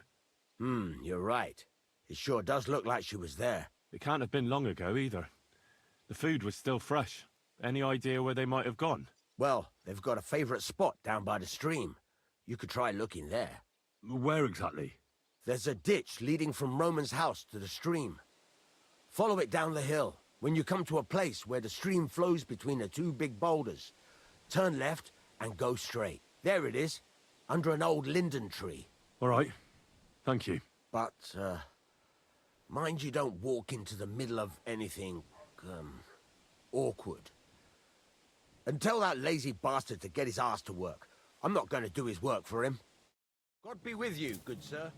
You're right. It sure does look like she was there. It can't have been long ago either. The food was still fresh. Any idea where they might have gone? Well, they've got a favorite spot down by the stream. You could try looking there. Where exactly? There's a ditch leading from Roman's house to the stream. Follow it down the hill. When you come to a place where the stream flows between the two big boulders, turn left and go straight. There it is, under an old linden tree. All right. Thank you. But, mind you don't walk into the middle of anything, awkward. And tell that lazy bastard to get his ass to work. I'm not going to do his work for him. God be with you, good sir.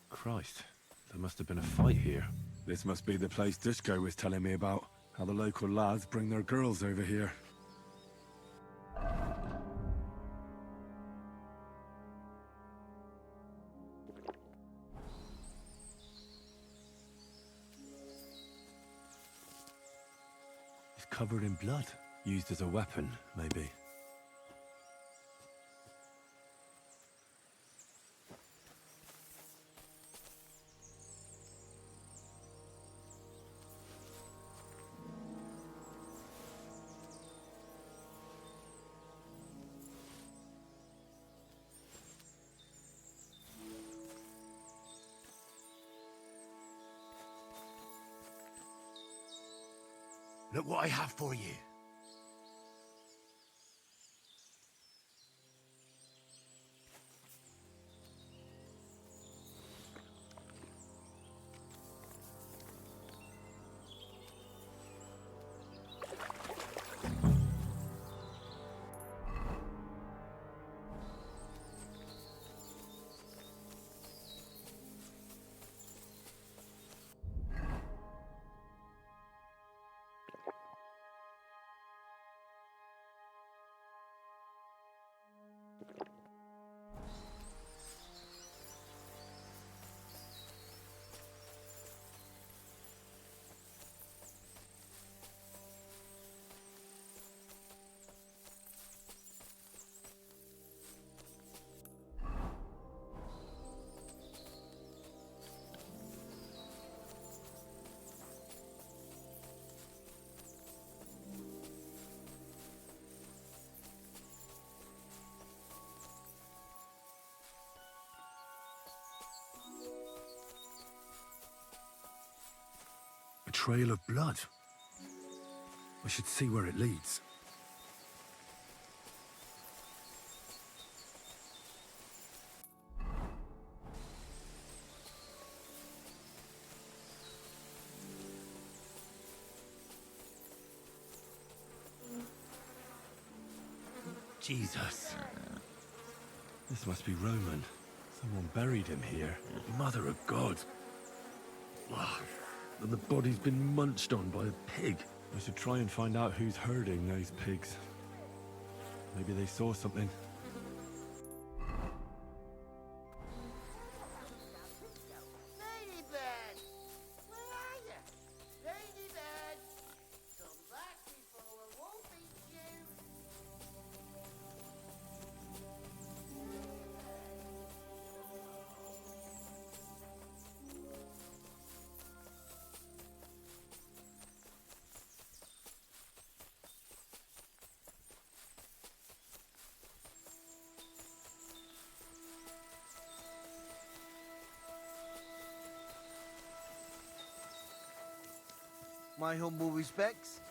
Christ, there must have been a fight here. This must be the place Dushko was telling me about. How the local lads bring their girls over here. It's covered in blood. Used as a weapon, maybe. Look what I have for you. trail of blood. I should see where it leads. Jesus. This must be Roman. Someone buried him here. Mother of God. Ugh. And the body's been munched on by a pig. I should try and find out who's herding those pigs. Maybe they saw something. Ladybird! Where are you? Ladybird! Come back before a wolf eats you! My humble respects.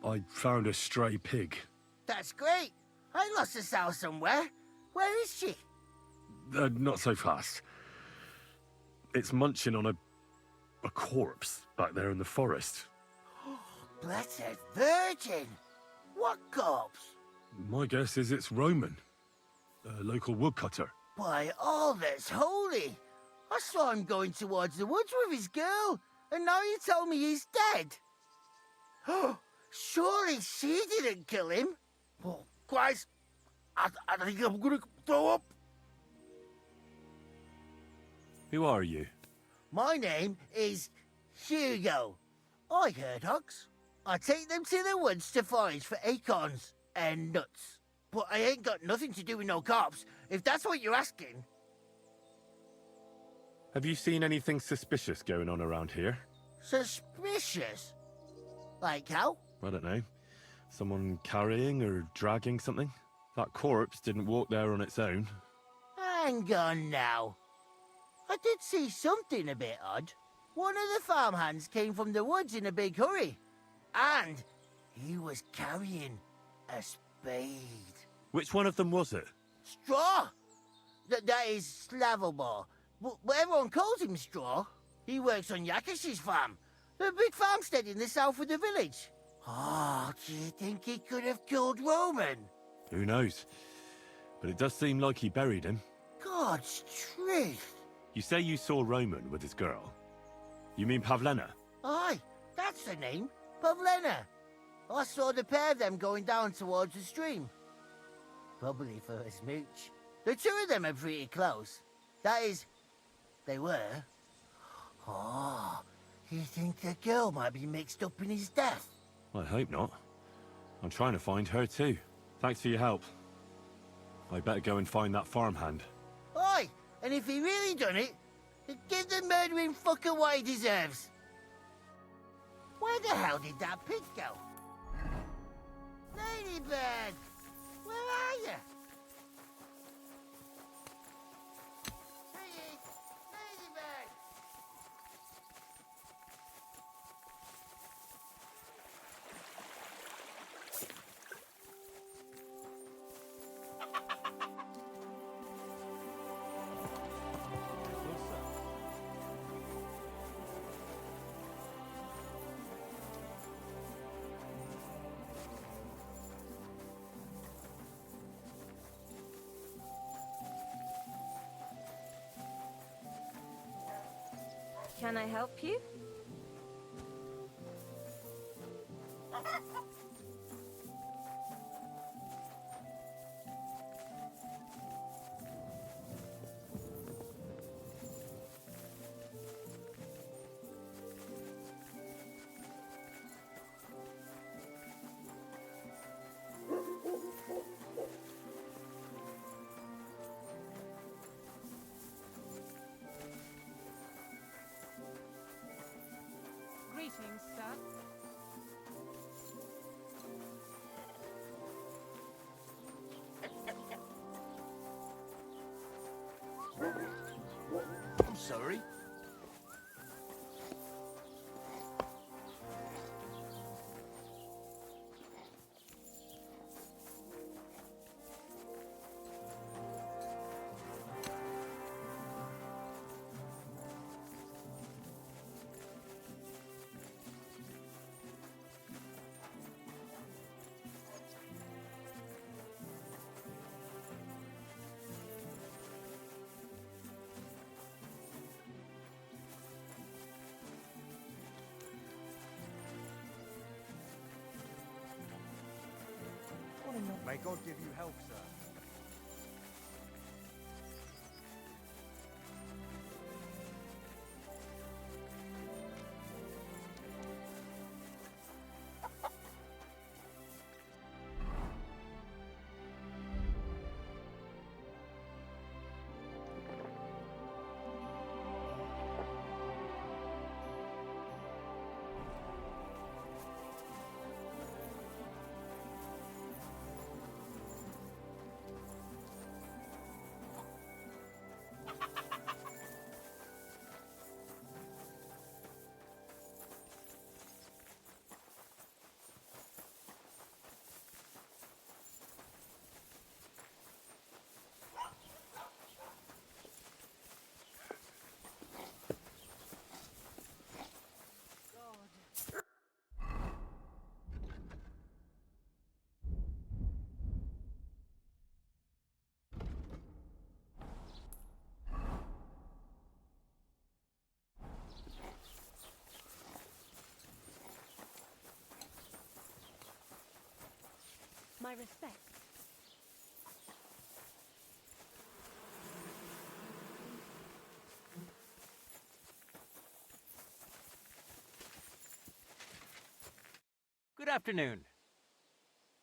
I found a stray pig. That's great! I lost a sow somewhere. Where is she? Not so fast. It's munching on a corpse back there in the forest. Blessed Virgin! What corpse? My guess is it's Roman, a local woodcutter. By all that's holy! I saw him going towards the woods with his girl, and now you tell me he's dead. Surely she didn't kill him. Oh, Christ, I think I'm gonna throw up. Who are you? My name is Hugo. I herd hogs. I take them to the woods to forage for acorns and nuts. But I ain't got nothing to do with no cops, if that's what you're asking. Have you seen anything suspicious going on around here? Suspicious? Like how? I don't know. Someone carrying or dragging something? That corpse didn't walk there on its own. Hang on now. I did see something a bit odd. One of the farmhands came from the woods in a big hurry. And he was carrying a spade. Which one of them was it? Straw! That is Slavobor. But everyone calls him Straw. He works on Yakish's farm. The big farmstead in the south of the village. Oh, do you think he could have killed Roman? Who knows? But it does seem like he buried him. God's truth. You say you saw Roman with his girl. You mean Pavlena? Aye, that's the name. Pavlena. I saw the pair of them going down towards the stream. Probably for a smooch. The two of them are pretty close. That is, they were. Oh, you think the girl might be mixed up in his death? I hope not. I'm trying to find her too. Thanks for your help. I better go and find that farmhand. Aye, and if he really done it, then give the murdering fucker what he deserves. Where the hell did that pig go? Ladybird! Where are you? Piggy! Ladybird! Can I help you? Greetings, sir. I'm sorry. May God give you help, sir. My respect. Good afternoon.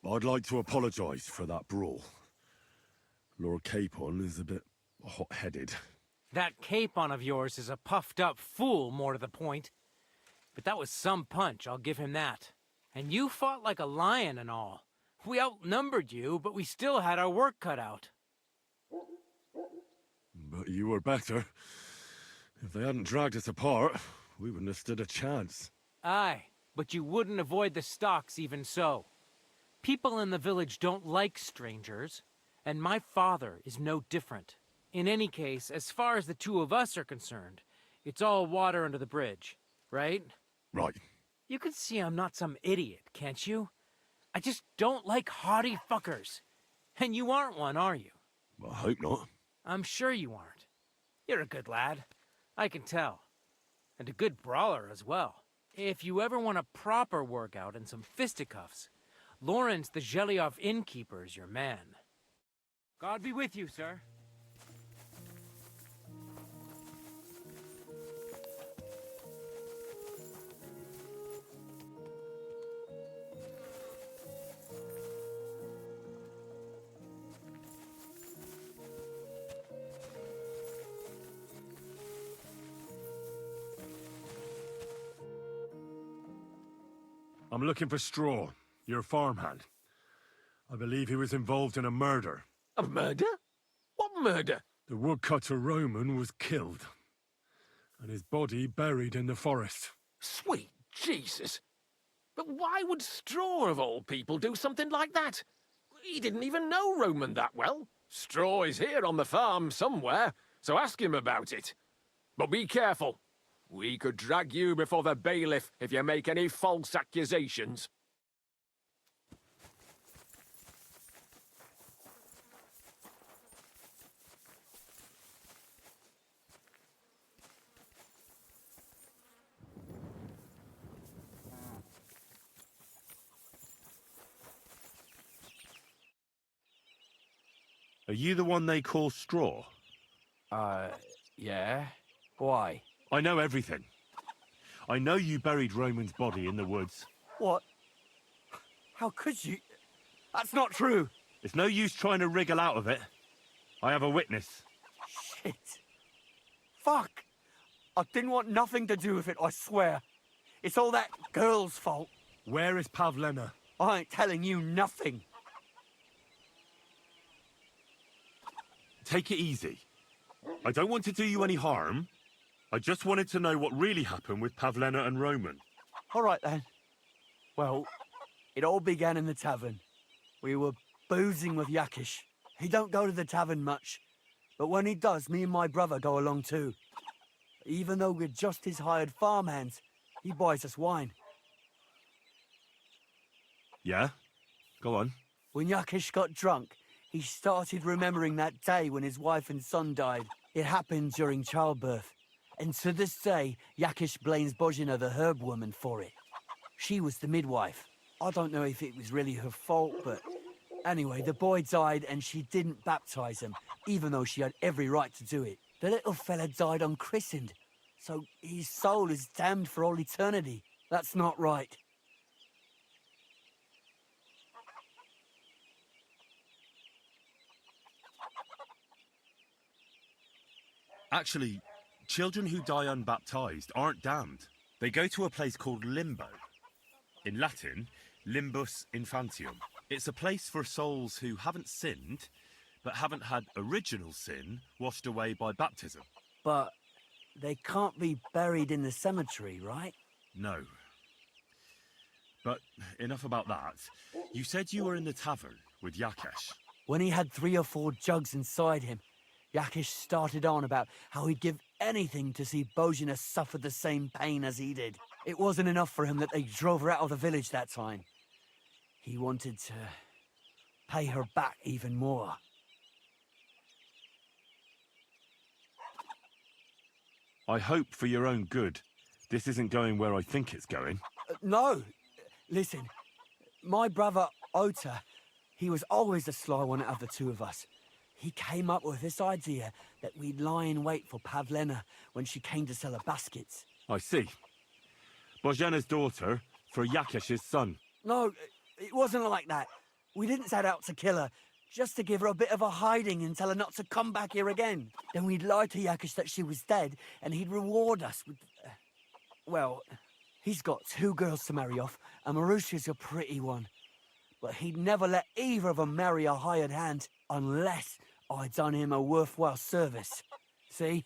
I'd like to apologise for that brawl. Lord Capon is a bit hot-headed. That Capon of yours is a puffed-up fool, more to the point. But that was some punch, I'll give him that. And you fought like a lion and all. We outnumbered you, but we still had our work cut out. But you were better. If they hadn't dragged us apart, we wouldn't have stood a chance. Aye, but you wouldn't avoid the stocks even so. People in the village don't like strangers, and my father is no different. In any case, as far as the two of us are concerned, it's all water under the bridge, right? Right. You can see I'm not some idiot, can't you? I just don't like haughty fuckers. And you aren't one, are you? I hope not. I'm sure you aren't. You're a good lad. I can tell. And a good brawler as well. If you ever want a proper workout and some fisticuffs, Lawrence the Gelioff innkeeper is your man. God be with you, sir. I'm looking for Straw, your farmhand. I believe he was involved in a murder. A murder? What murder? The woodcutter Roman was killed, and his body buried in the forest. Sweet Jesus. But why would Straw, of all people, do something like that? He didn't even know Roman that well. Straw is here on the farm somewhere, so ask him about it. But be careful. We could drag you before the bailiff if you make any false accusations. Are you the one they call Straw? Yeah? Why? I know everything. I know you buried Roman's body in the woods. What? How could you? That's not true. It's no use trying to wriggle out of it. I have a witness. Shit. Fuck. I didn't want nothing to do with it, I swear. It's all that girl's fault. Where is Pavlena? I ain't telling you nothing. Take it easy. I don't want to do you any harm. I just wanted to know what really happened with Pavlena and Roman. All right, then. Well, it all began in the tavern. We were boozing with Yakish. He don't go to the tavern much, but when he does, me and my brother go along too. Even though we're just his hired farmhands, he buys us wine. Yeah? Go on. When Yakish got drunk, he started remembering that day when his wife and son died. It happened during childbirth. And to this day, Yakish blames Bozhina, the herb woman, for it. She was the midwife. I don't know if it was really her fault, but Anyway, the boy died and she didn't baptize him, even though she had every right to do it. The little fella died unchristened, so his soul is damned for all eternity. That's not right. Actually, children who die unbaptized aren't damned. They go to a place called limbo. In Latin, limbus infantium. It's a place for souls who haven't sinned, but haven't had original sin washed away by baptism. But they can't be buried in the cemetery, right? No. But enough about that. You said you were in the tavern with Yakesh. When he had 3 or 4 jugs inside him, Yakesh started on about how he'd give anything to see Bozhina suffer the same pain as he did. It wasn't enough for him that they drove her out of the village that time. He wanted to pay her back even more. I hope for your own good this isn't going where I think it's going. No! Listen, my brother Ota, he was always the sly one out of the two of us. He came up with this idea that we'd lie in wait for Pavlena when she came to sell her baskets. I see. Bozhena's daughter for Yakesh's son. No, it wasn't like that. We didn't set out to kill her, just to give her a bit of a hiding and tell her not to come back here again. Then we'd lie to Yakesh that she was dead, and he'd reward us with... well, he's got 2 girls to marry off, and Marusha's a pretty one. But he'd never let either of them marry a hired hand unless I'd done him a worthwhile service. See?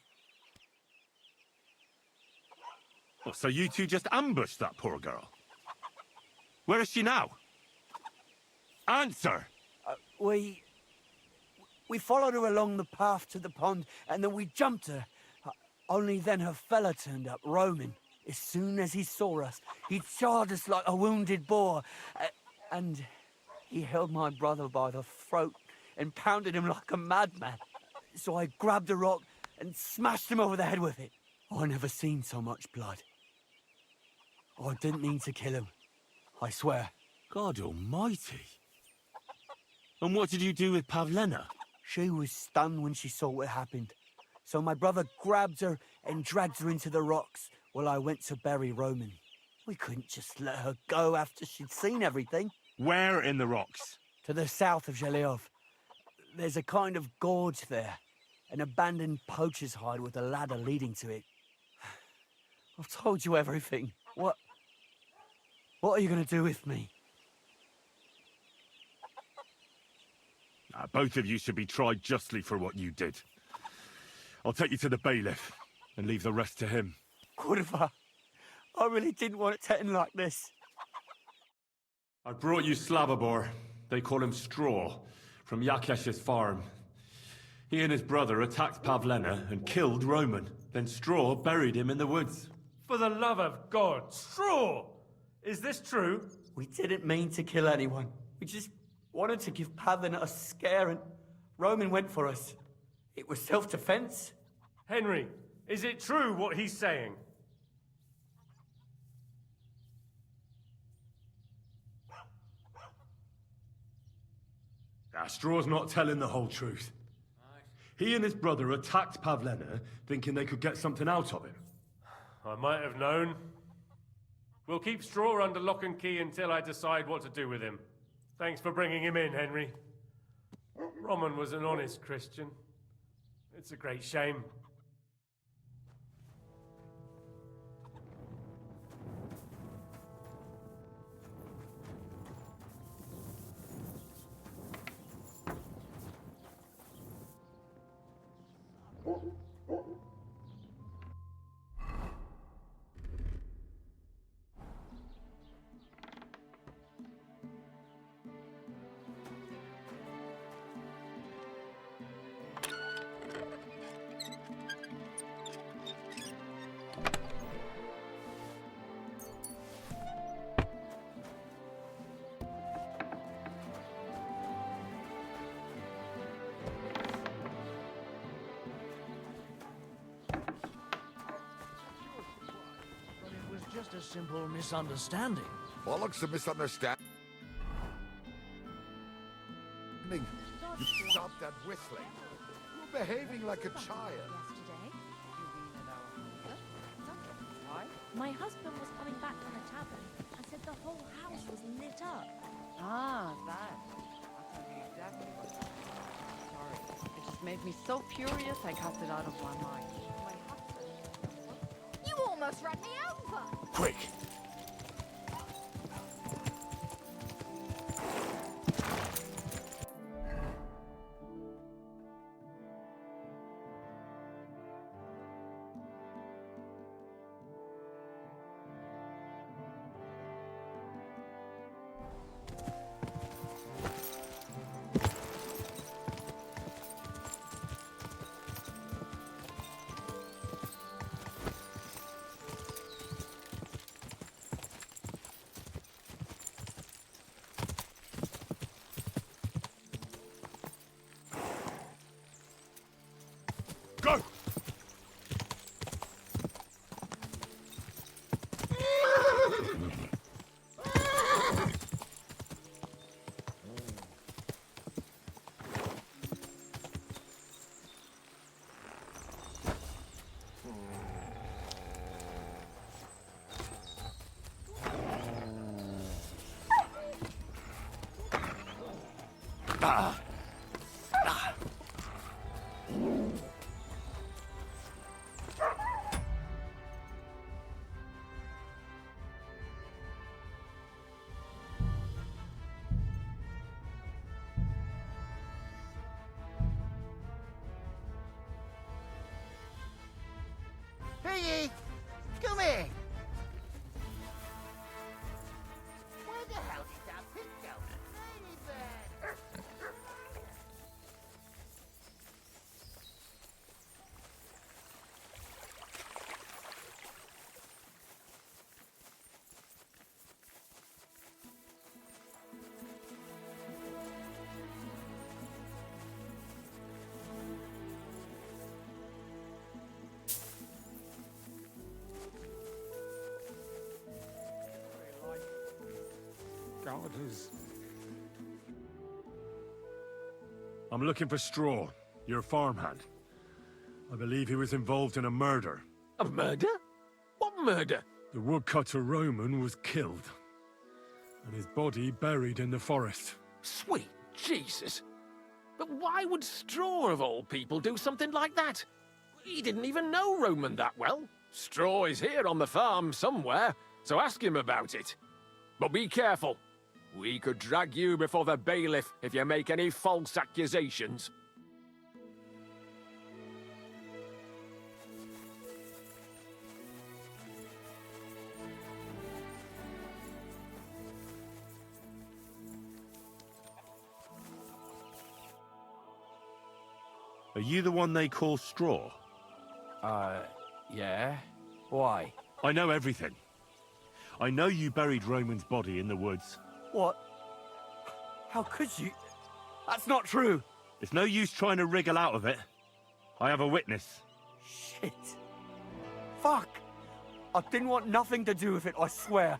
Oh, so you two just ambushed that poor girl? Where is she now? Answer! We followed her along the path to the pond, and then we jumped her. Only then her fella turned up, Roman. As soon as he saw us, he charged us like a wounded boar. And he held my brother by the throat and pounded him like a madman. So I grabbed a rock and smashed him over the head with it. I never seen so much blood. I didn't mean to kill him, I swear. God almighty. And what did you do with Pavlena? She was stunned when she saw what happened. So my brother grabbed her and dragged her into the rocks while I went to bury Roman. We couldn't just let her go after she'd seen everything. Where in the rocks? To the south of Zheleov. There's a kind of gorge there. An abandoned poacher's hide with a ladder leading to it. I've told you everything. What are you going to do with me? Both of you should be tried justly for what you did. I'll take you to the bailiff and leave the rest to him. Kurva, I really didn't want it to end like this. I brought you Slavobor. They call him Straw, from Yakesh's farm. He and his brother attacked Pavlena and killed Roman. Then Straw buried him in the woods. For the love of God, Straw! Is this true? We didn't mean to kill anyone. We just wanted to give Pavlena a scare, and Roman went for us. It was self-defense. Henry, is it true what he's saying? Straw's not telling the whole truth. He and his brother attacked Pavlena, thinking they could get something out of him. I might have known. We'll keep Straw under lock and key until I decide what to do with him. Thanks for bringing him in, Henry. Roman was an honest Christian. It's a great shame. Just a simple misunderstanding. Bollocks a misunderstanding. that whistling. You're behaving like a child. My husband was coming back from the tavern and said the whole house was lit up. Ah, that. I'll tell you exactly what happened. Sorry. It just made me so furious I cast it out of my mind. You almost ran me over! Quick! Go! Piggy! Come here! Where the hell did that pig go? Ladybird! I'm looking for Straw, your farmhand. I believe he was involved in a murder. A murder? What murder? The woodcutter Roman was killed, and his body buried in the forest. Sweet Jesus. But why would Straw, of all people, do something like that? He didn't even know Roman that well. Straw is here on the farm somewhere, so ask him about it. But be careful. We could drag you before the bailiff if you make any false accusations. Are you the one they call Straw? Yeah? Why? I know everything. I know you buried Roman's body in the woods. What? How could you? That's not true. It's no use trying to wriggle out of it. I have a witness. Shit. Fuck. I didn't want nothing to do with it, I swear.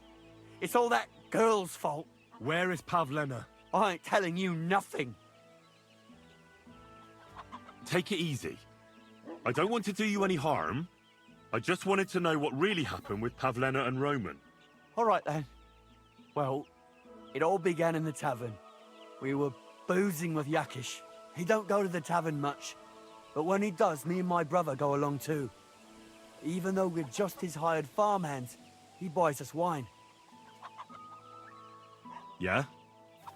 It's all that girl's fault. Where is Pavlena? I ain't telling you nothing. Take it easy. I don't want to do you any harm. I just wanted to know what really happened with Pavlena and Roman. All right then. Well, it all began in the tavern. We were boozing with Yakish. He don't go to the tavern much, but when he does, me and my brother go along too. Even though we're just his hired farmhands, he buys us wine. Yeah?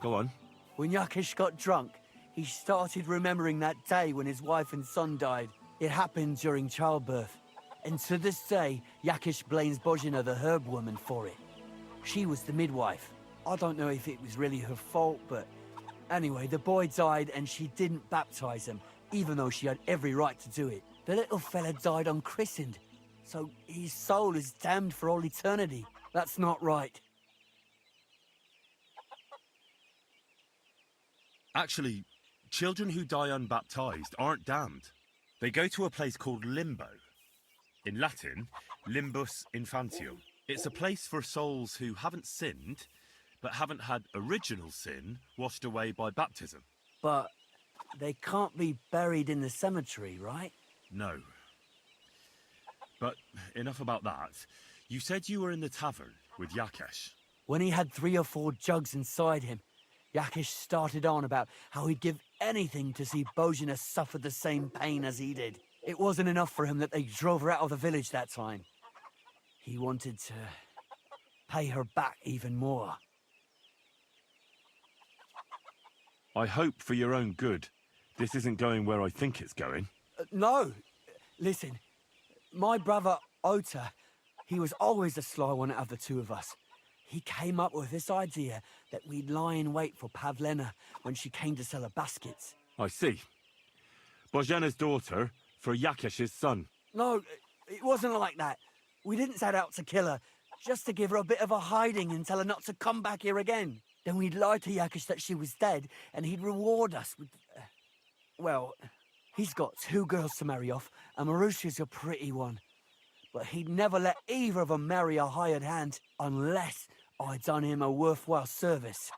Go on. When Yakish got drunk, he started remembering that day when his wife and son died. It happened during childbirth. And to this day, Yakish blames Bozhina, the herb woman, for it. She was the midwife. I don't know if it was really her fault, but anyway, the boy died and she didn't baptize him, even though she had every right to do it. The little fella died unchristened, so his soul is damned for all eternity. That's not right. Actually, children who die unbaptized aren't damned. They go to a place called Limbo. In Latin, limbus infantium. It's a place for souls who haven't sinned, but haven't had original sin washed away by baptism. But They can't be buried in the cemetery, right? No. But enough about that. You said you were in the tavern with Yakesh. When he had 3 or 4 jugs inside him, Yakish started on about how he'd give anything to see Bojina suffer the same pain as he did. It wasn't enough for him that they drove her out of the village that time. He wanted to pay her back even more. I hope for your own good this isn't going where I think it's going. No! Listen, my brother Ota, he was always the sly one out of the 2 of us. He came up with this idea that we'd lie in wait for Pavlena when she came to sell her baskets. I see. Bojana's daughter for Yakesh's son. No, it wasn't like that. We didn't set out to kill her, just to give her a bit of a hiding and tell her not to come back here again. Then we'd lie to Yakesh that she was dead, and he'd reward us with... well, he's got 2 girls to marry off, and Marusha's a pretty one. But he'd never let either of them marry a hired hand unless I'd done him a worthwhile service.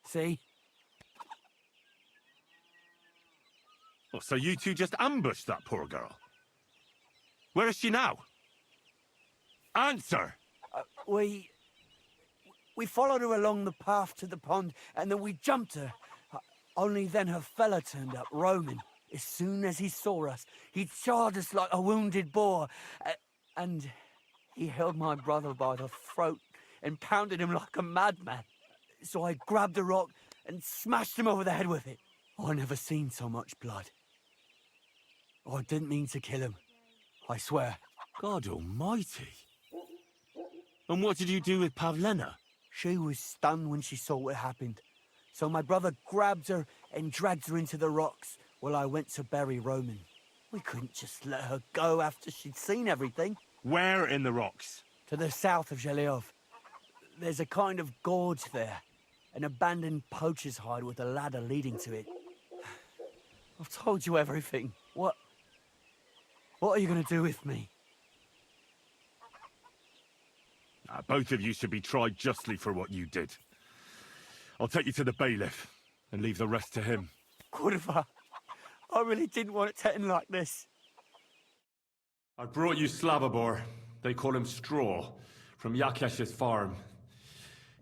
See? Oh, so you 2 just ambushed that poor girl? Where is she now? Answer! We followed her along the path to the pond, and then we jumped her. Only then her fella turned up, Roman. As soon as he saw us, he charged us like a wounded boar. And he held my brother by the throat and pounded him like a madman. So I grabbed a rock and smashed him over the head with it. I never seen so much blood. I didn't mean to kill him, I swear. God almighty. And what did you do with Pavlena? She was stunned when she saw what happened. So my brother grabbed her and dragged her into the rocks while I went to bury Roman. We couldn't just let her go after she'd seen everything. Where in the rocks? To the south of Zhelyov. There's a kind of gorge there. An abandoned poacher's hide with a ladder leading to it. I've told you everything. What are you going to do with me? Both of you should be tried justly for what you did. I'll take you to the bailiff and leave the rest to him. Kurva, I really didn't want it to end like this. I brought you Slavobor. They call him Straw, from Yakesh's farm.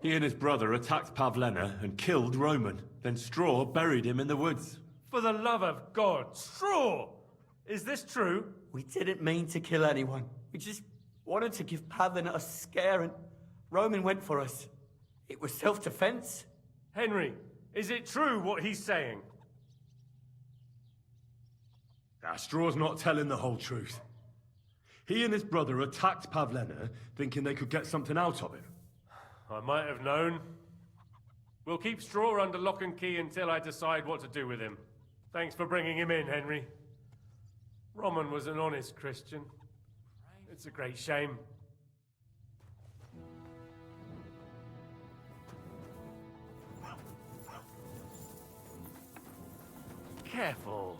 He and his brother attacked Pavlena and killed Roman. Then Straw buried him in the woods. For the love of God, Straw! Is this true? We didn't mean to kill anyone. We just wanted to give Pavlena a scare, and Roman went for us. It was self-defense. Henry, is it true what he's saying? Straw's not telling the whole truth. He and his brother attacked Pavlena, thinking they could get something out of him. I might have known. We'll keep Straw under lock and key until I decide what to do with him. Thanks for bringing him in, Henry. Roman was an honest Christian. It's a great shame. Careful.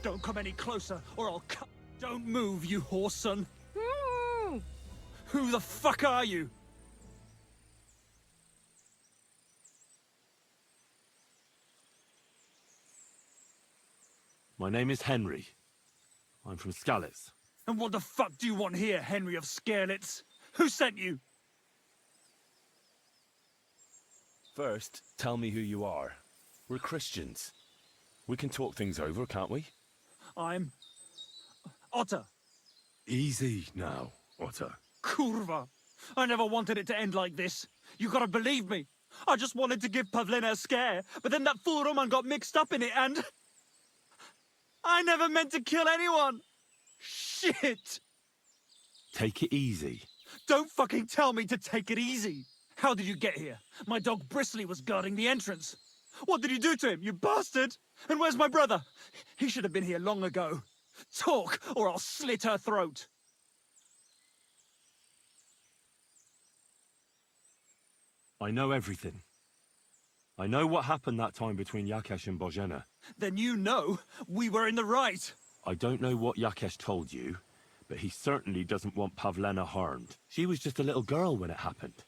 Don't come any closer, or I'll cut. Don't move, you whore son. Who the fuck are you? My name is Henry. I'm from Skalitz. And what the fuck do you want here, Henry of Scarlets? Who sent you? First, tell me who you are. We're Christians. We can talk things over, can't we? I'm... Otter. Easy now, Otter. Kurva. I never wanted it to end like this. You gotta believe me. I just wanted to give Pavlina a scare, but then that fool Roman got mixed up in it and... I never meant to kill anyone! Shit! Take it easy. Don't fucking tell me to take it easy! How did you get here? My dog Bristly was guarding the entrance. What did you do to him, you bastard? And where's my brother? He should have been here long ago. Talk, or I'll slit her throat. I know everything. I know what happened that time between Yakesh and Bozhena. Then you know we were in the right. I don't know what Yakesh told you, but he certainly doesn't want Pavlena harmed. She was just a little girl when it happened.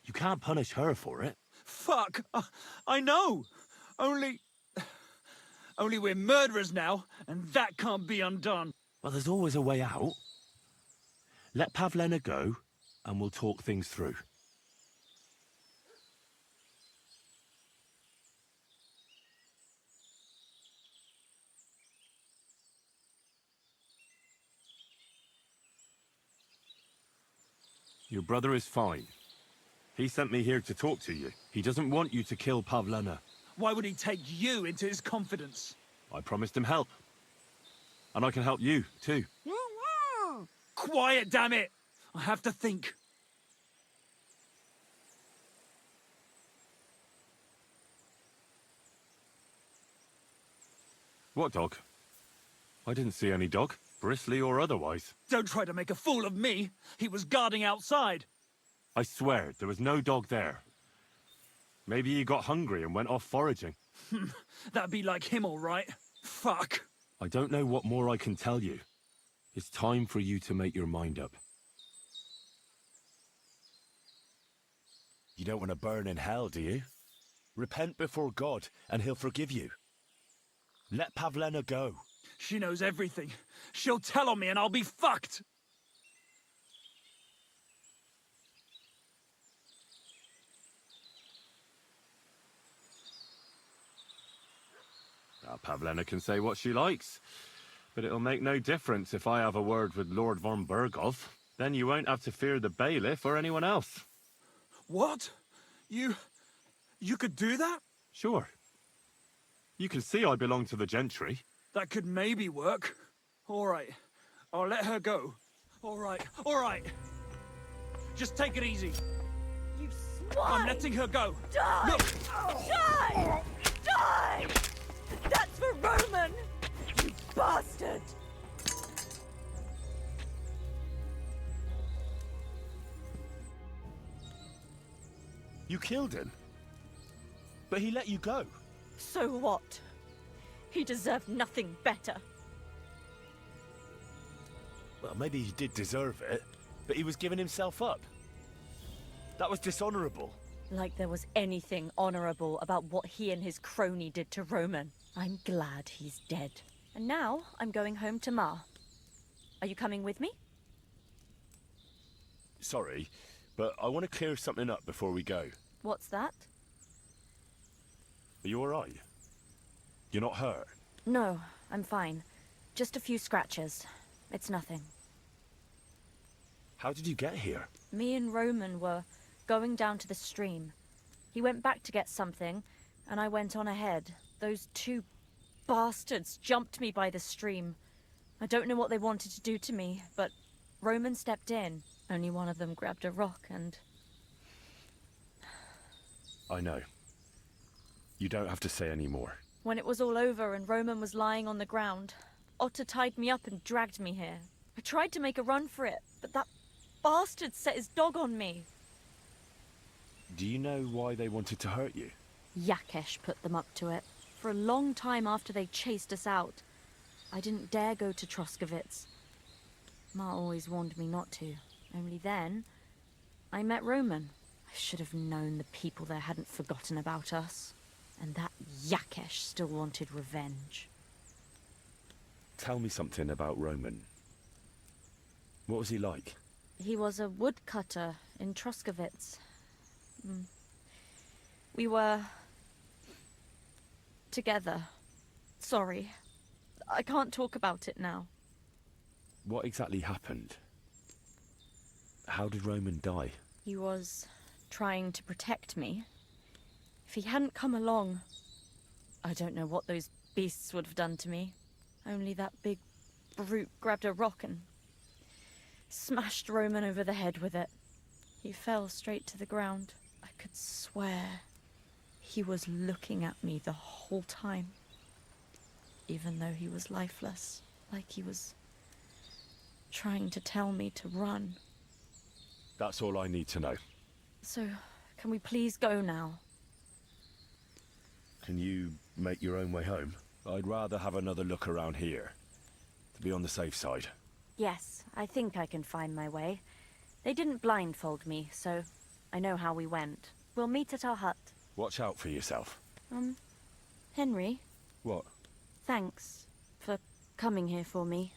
You can't punish her for it. Fuck, I know. Only we're murderers now, and that can't be undone. Well, there's always a way out. Let Pavlena go, and we'll talk things through. Your brother is fine. He sent me here to talk to you. He doesn't want you to kill Pavlena. Why would he take you into his confidence? I promised him help. And I can help you, too. Quiet, damn it! I have to think. What dog? I didn't see any dog, bristly or otherwise. Don't try to make a fool of me. He was guarding outside. I swear, there was no dog there. Maybe he got hungry and went off foraging. That'd be like him, all right. Fuck. I don't know what more I can tell you. It's time for you to make your mind up. You don't want to burn in hell, do you? Repent before God, and he'll forgive you. Let Pavlena go. She knows everything. She'll tell on me and I'll be fucked. Now, Pavlena can say what she likes, but it'll make no difference if I have a word with Lord von Berghoff. Then you won't have to fear the bailiff or anyone else. What? You could do that? Sure. You can see I belong to the gentry. That could maybe work. All right. I'll let her go. All right. All right. Just take it easy. You swine! I'm letting her go. Die! Look! Die! Die! That's for Roman! You bastard! You killed him. But he let you go. So what? He deserved nothing better. Well, maybe he did deserve it, but he was giving himself up. That was dishonorable. Like there was anything honorable about what he and his crony did to Roman. I'm glad he's dead. And now I'm going home to Ma. Are you coming with me? Sorry, but I want to clear something up before we go. What's that? Are you alright? You're not hurt? No, I'm fine. Just a few scratches. It's nothing. How did you get here? Me and Roman were going down to the stream. He went back to get something, and I went on ahead. Those two bastards jumped me by the stream. I don't know what they wanted to do to me, but Roman stepped in. Only one of them grabbed a rock and... I know. You don't have to say any more. When it was all over and Roman was lying on the ground, Otter tied me up and dragged me here. I tried to make a run for it, but that bastard set his dog on me. Do you know why they wanted to hurt you? Yakesh put them up to it. For a long time after they chased us out, I didn't dare go to Troskovitz. Ma always warned me not to. Only then, I met Roman. I should have known the people there hadn't forgotten about us. And that Yakesh still wanted revenge. Tell me something about Roman. What was he like? He was a woodcutter in Troskovitz. We were... together. Sorry. I can't talk about it now. What exactly happened? How did Roman die? He was trying to protect me. If he hadn't come along, I don't know what those beasts would have done to me. Only that big brute grabbed a rock and smashed Roman over the head with it. He fell straight to the ground. I could swear he was looking at me the whole time. Even though he was lifeless, like he was trying to tell me to run. That's all I need to know. So, can we please go now? Can you make your own way home? I'd rather have another look around here, to be on the safe side. Yes, I think I can find my way. They didn't blindfold me, so I know how we went. We'll meet at our hut. Watch out for yourself. Henry? What? Thanks for coming here for me.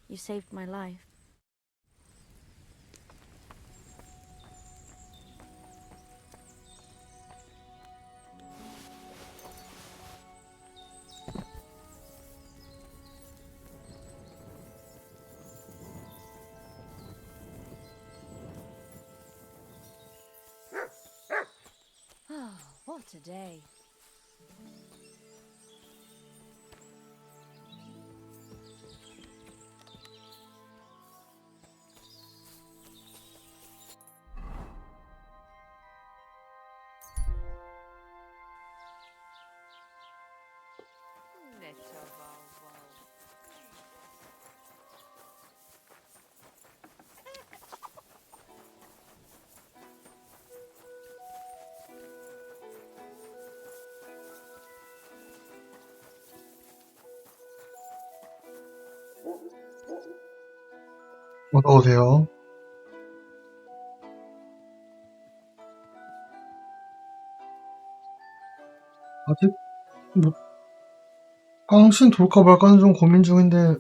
You saved my life. Oh, what a day. 어서오세요. 아직, 뭐, 깡신 돌까 말까는 좀 고민 중인데,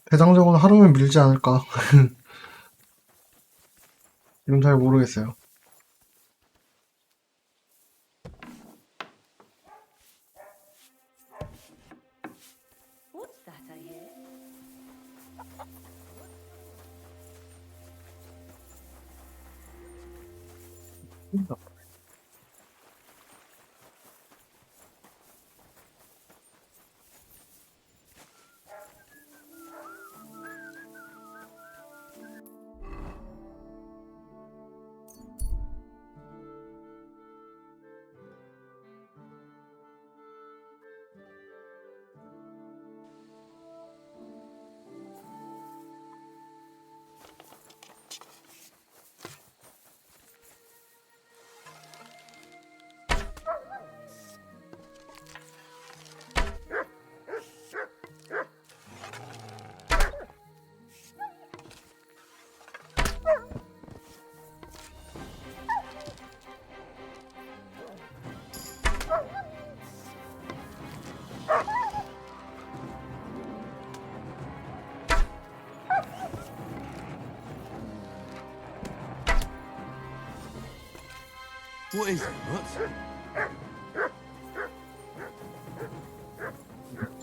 대장적으로 하루면 밀지 않을까. 지금 잘 모르겠어요. What's that I hear? What is it, Nuts?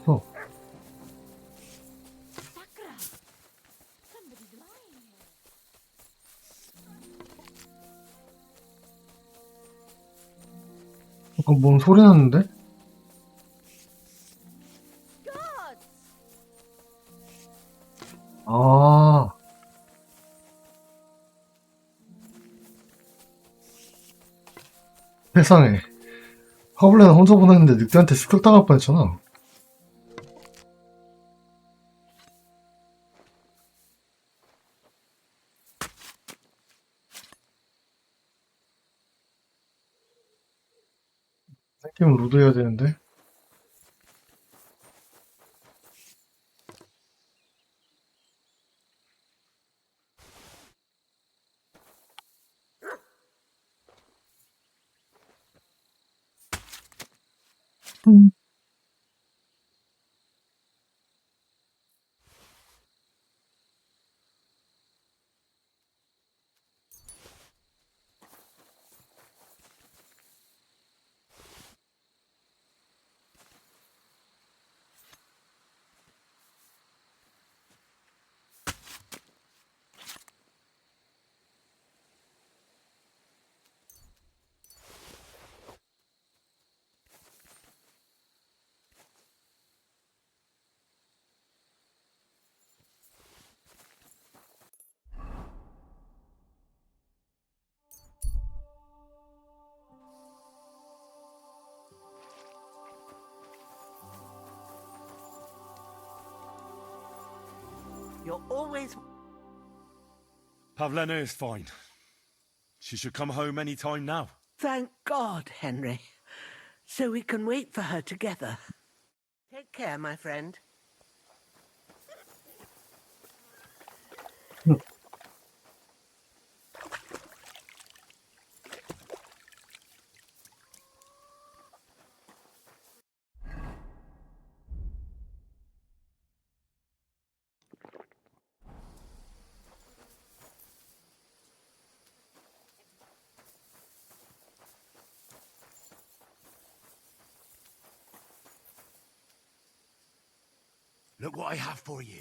어. 잠깐 뭔 소리 났는데? 아. 세상에. 화블레는 혼자 보냈는데 늑대한테 습격당할 뻔했잖아. 생기면 로드 해야 되는데. You're always... Pavlena is fine. She should come home any time now. Thank God, Henry. So we can wait for her together. Take care, my friend. Look what I have for you.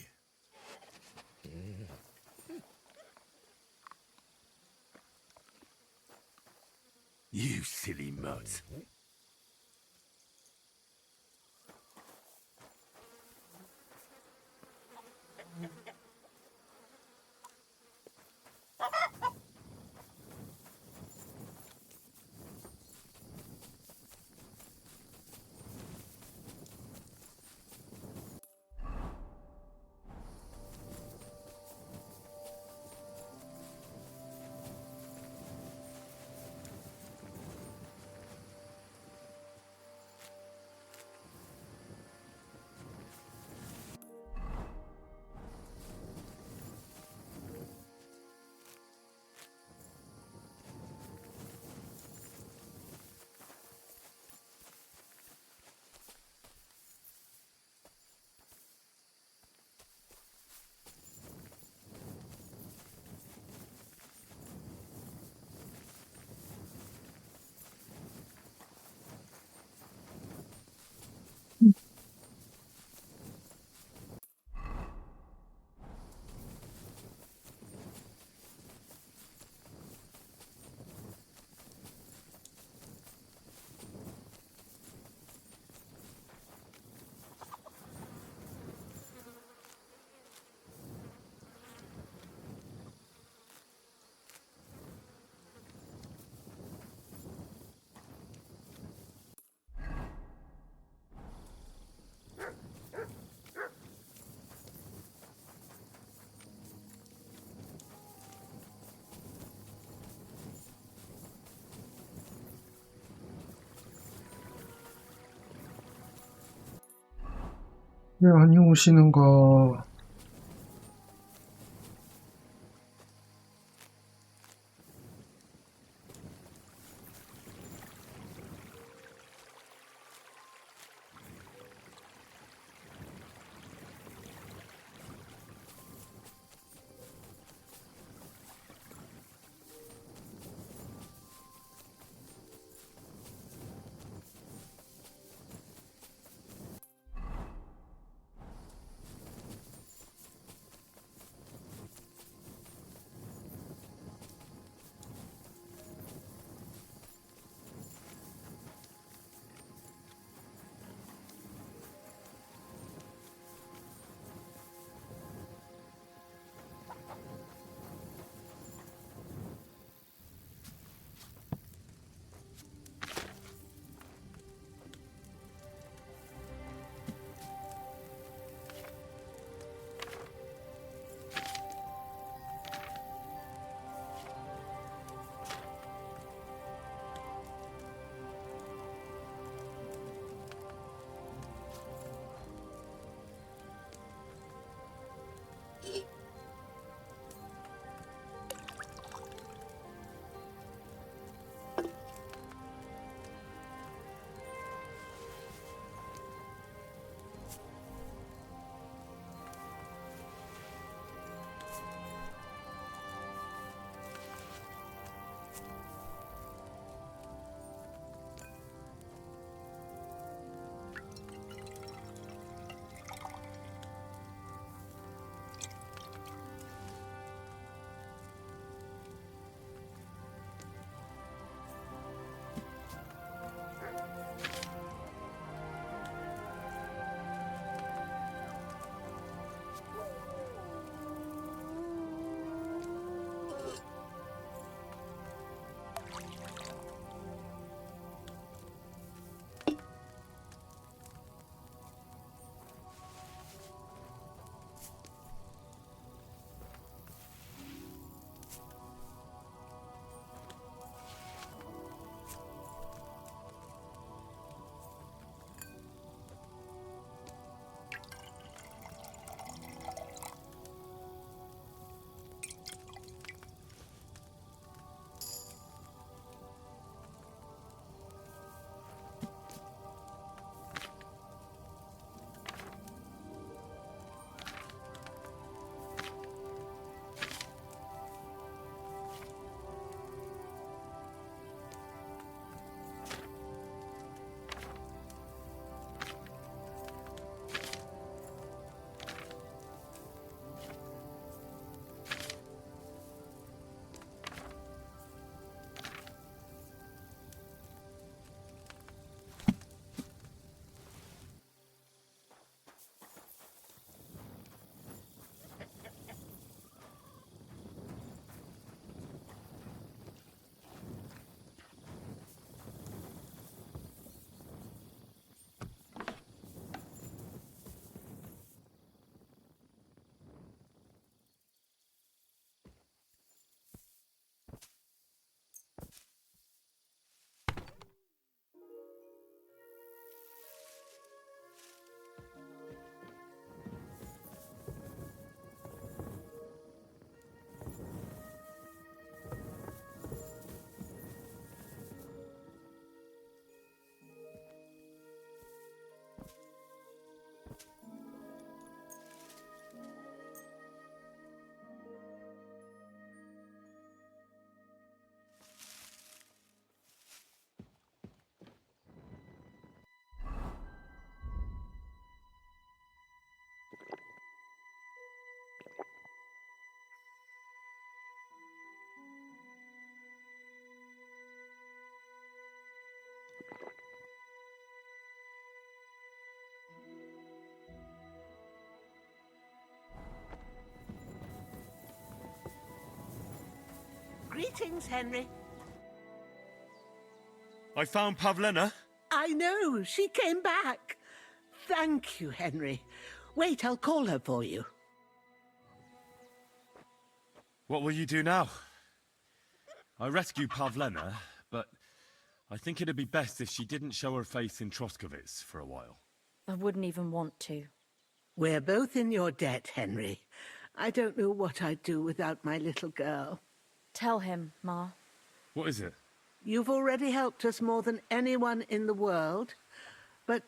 You silly mutt. 왜 안 오시는가? Greetings, Henry. I found Pavlena. I know, she came back. Thank you, Henry. Wait, I'll call her for you. What will you do now? I rescued Pavlena, but I think it'd be best if she didn't show her face in Troskovitz for a while. I wouldn't even want to. We're both in your debt, Henry. I don't know what I'd do without my little girl. Tell him, Ma. What is it? You've already helped us more than anyone in the world, but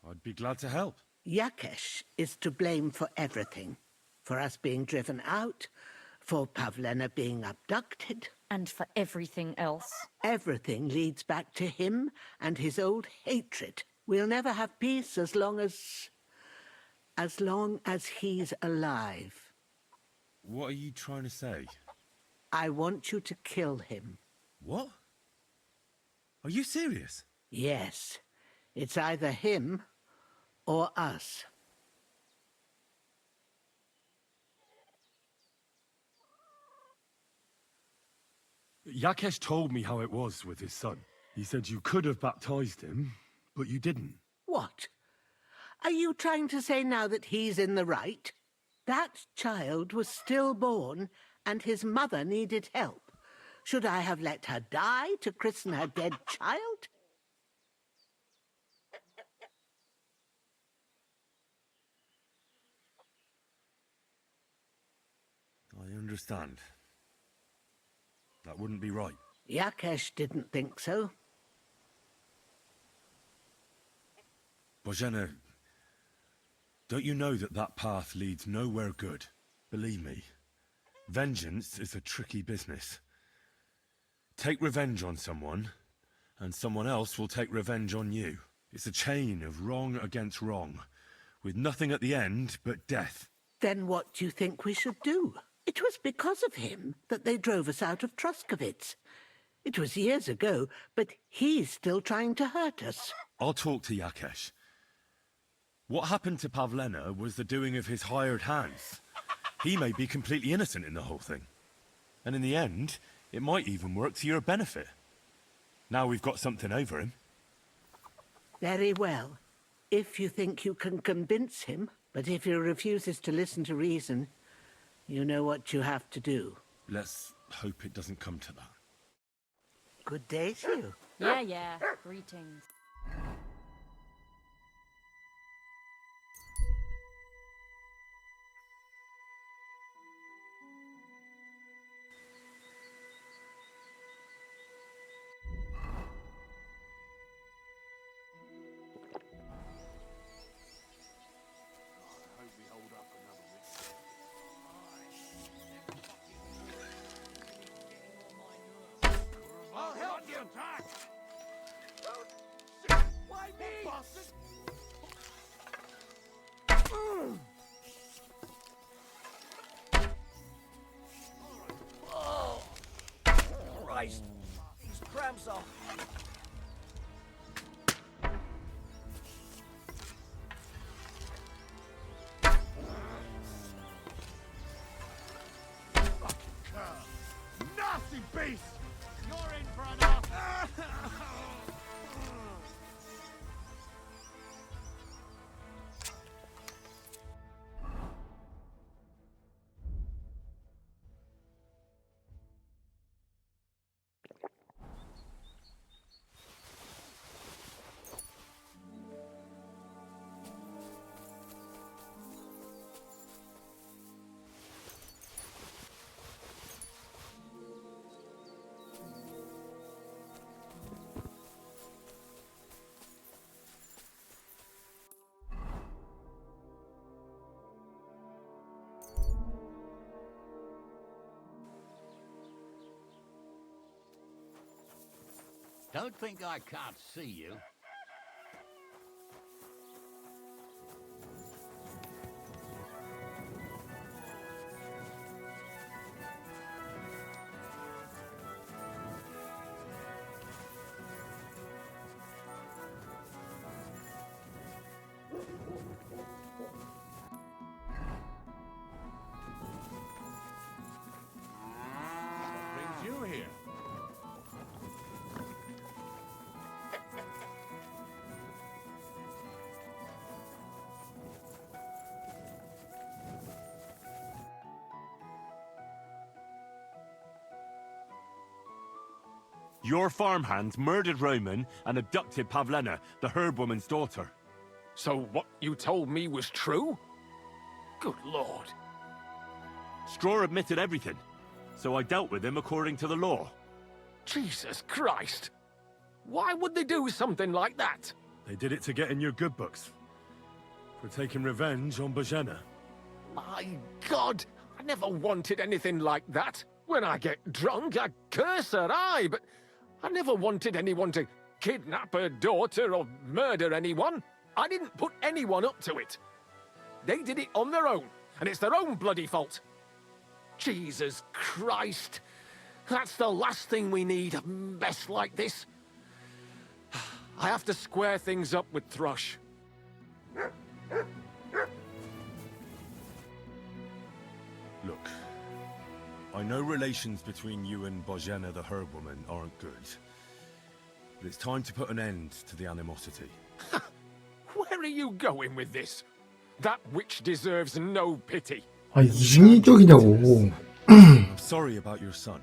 I'd be glad to help. Yakesh is to blame for everything. For us being driven out, for Pavlena being abducted. And for everything else. Everything leads back to him and his old hatred. We'll never have peace as long as he's alive. What are you trying to say? I want you to kill him. What? Are you serious? Yes. It's either him or us. Yakesh told me how it was with his son. He said you could have baptized him, but you didn't. What? Are you trying to say now that he's in the right? That child was stillborn, and his mother needed help. Should I have let her die to christen her dead child? I understand. That wouldn't be right. Yakesh didn't think so. Bozhena, don't you know that that path leads nowhere good? Believe me, vengeance is a tricky business. Take revenge on someone, and someone else will take revenge on you. It's a chain of wrong against wrong, with nothing at the end but death. Then what do you think we should do? It was because of him that they drove us out of Troskovitz. It was years ago, but he's still trying to hurt us. I'll talk to Yakesh. What happened to Pavlena was the doing of his hired hands. He may be completely innocent in the whole thing. And in the end, it might even work to your benefit. Now we've got something over him. Very well. If you think you can convince him, but if he refuses to listen to reason, you know what you have to do. Let's hope it doesn't come to that. Good day to you. Yeah. Greetings. I'll help you! Why me? Oh, Christ! These cramps are... Nasty beast! You're in for enough! Don't think I can't see you. Your farmhands murdered Roman and abducted Pavlena, the herb woman's daughter. So what you told me was true? Good lord. Straw admitted everything, so I dealt with him according to the law. Jesus Christ! Why would they do something like that? They did it to get in your good books. For taking revenge on Bozhena. My God! I never wanted anything like that. When I get drunk, I curse her, aye, but I never wanted anyone to kidnap her daughter or murder anyone. I didn't put anyone up to it. They did it on their own, and it's their own bloody fault. Jesus Christ! That's the last thing we need, a mess like this. I have to square things up with Thrush. Look, I know relations between you and Bozhena the herb woman aren't good. But it's time to put an end to the animosity. Where are you going with this? That witch deserves no pity. 아, 이중인격이냐고. I'm sorry about your son.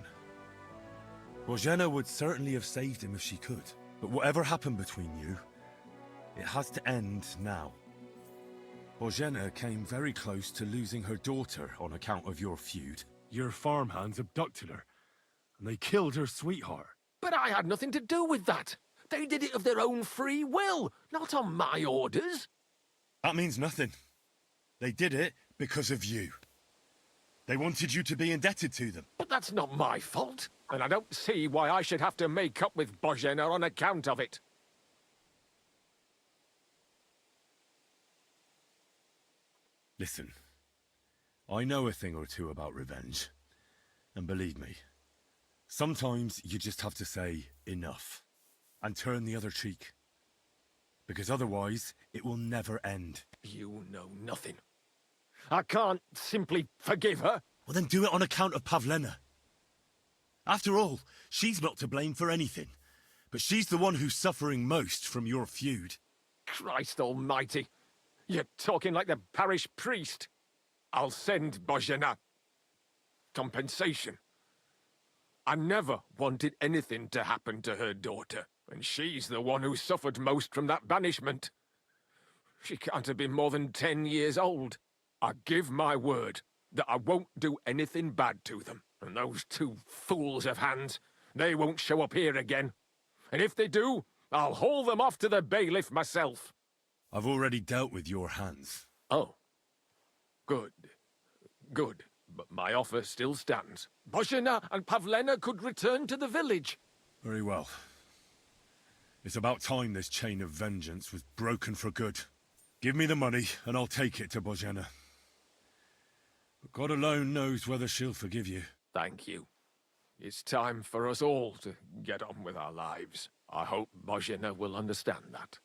Bozhena would certainly have saved him if she could. But whatever happened between you, it has to end now. Bozhena came very close to losing her daughter on account of your feud. Your farmhands abducted her, and they killed her sweetheart. But I had nothing to do with that. They did it of their own free will, not on my orders. That means nothing. They did it because of you. They wanted you to be indebted to them. But that's not my fault, and I don't see why I should have to make up with Bozhena on account of it. Listen, I know a thing or two about revenge. And believe me, sometimes you just have to say enough and turn the other cheek. Because otherwise, it will never end. You know nothing. I can't simply forgive her. Well, then do it on account of Pavlena. After all, she's not to blame for anything. But she's the one who's suffering most from your feud. Christ almighty. You're talking like the parish priest. I'll send Bozhena. Compensation. I never wanted anything to happen to her daughter, and she's the one who suffered most from that banishment. She can't have been more than 10 years old. I give my word that I won't do anything bad to them. And those two fools of hands, they won't show up here again. And if they do, I'll haul them off to the bailiff myself. I've already dealt with your hands. Oh. Good. Good. But my offer still stands. Bozhena and Pavlena could return to the village. Very well. It's about time this chain of vengeance was broken for good. Give me the money, and I'll take it to Bozhena. But God alone knows whether she'll forgive you. Thank you. It's time for us all to get on with our lives. I hope Bozhena will understand that.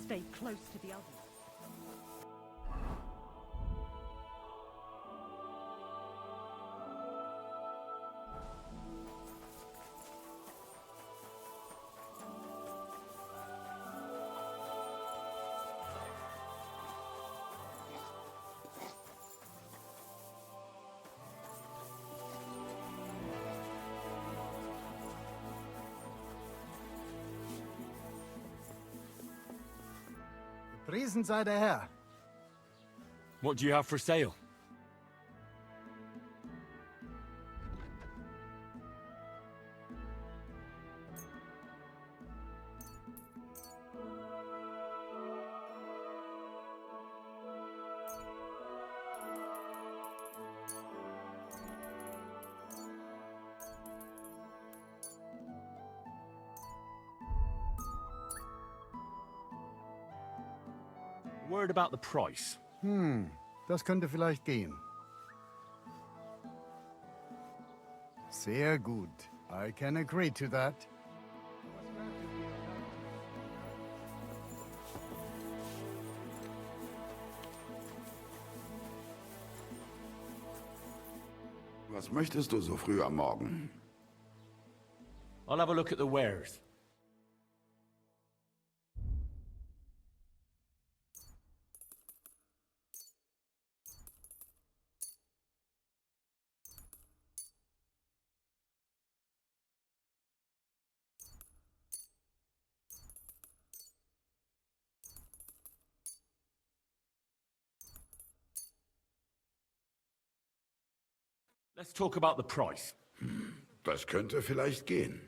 Stay close to the others. Priesen sei der Herr. What do you have for sale? Word about the price. Das könnte vielleicht gehen. Sehr gut. I can agree to that. Was möchtest du so früh am Morgen? I'll have a look at the wares. Let's talk about the price. Das könnte vielleicht gehen.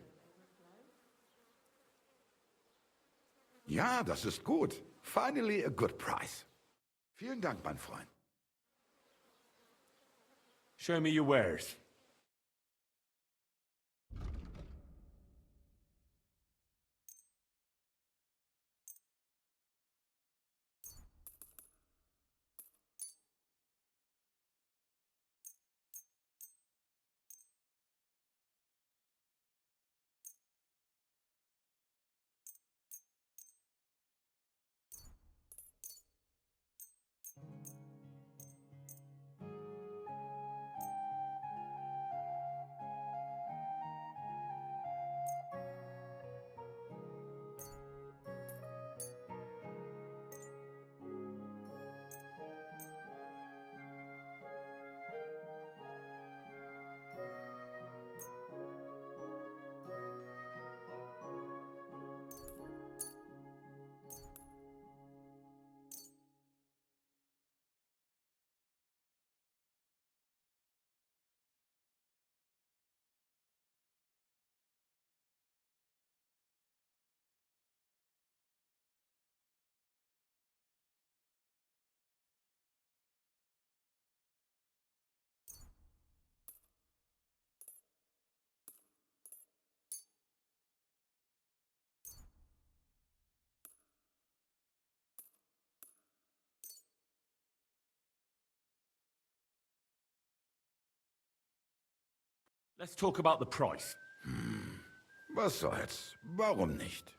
Ja, das ist gut. Finally a good price. Vielen Dank, mein Freund. Show me your wares. Let's talk about the price. Was soll's? Warum nicht?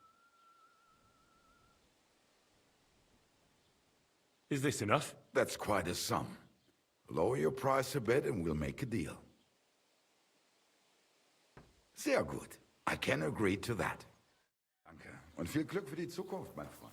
Is this enough? That's quite a sum. Lower your price a bit and we'll make a deal. Sehr gut. I can agree to that. Danke. Und viel Glück für die Zukunft, mein Freund.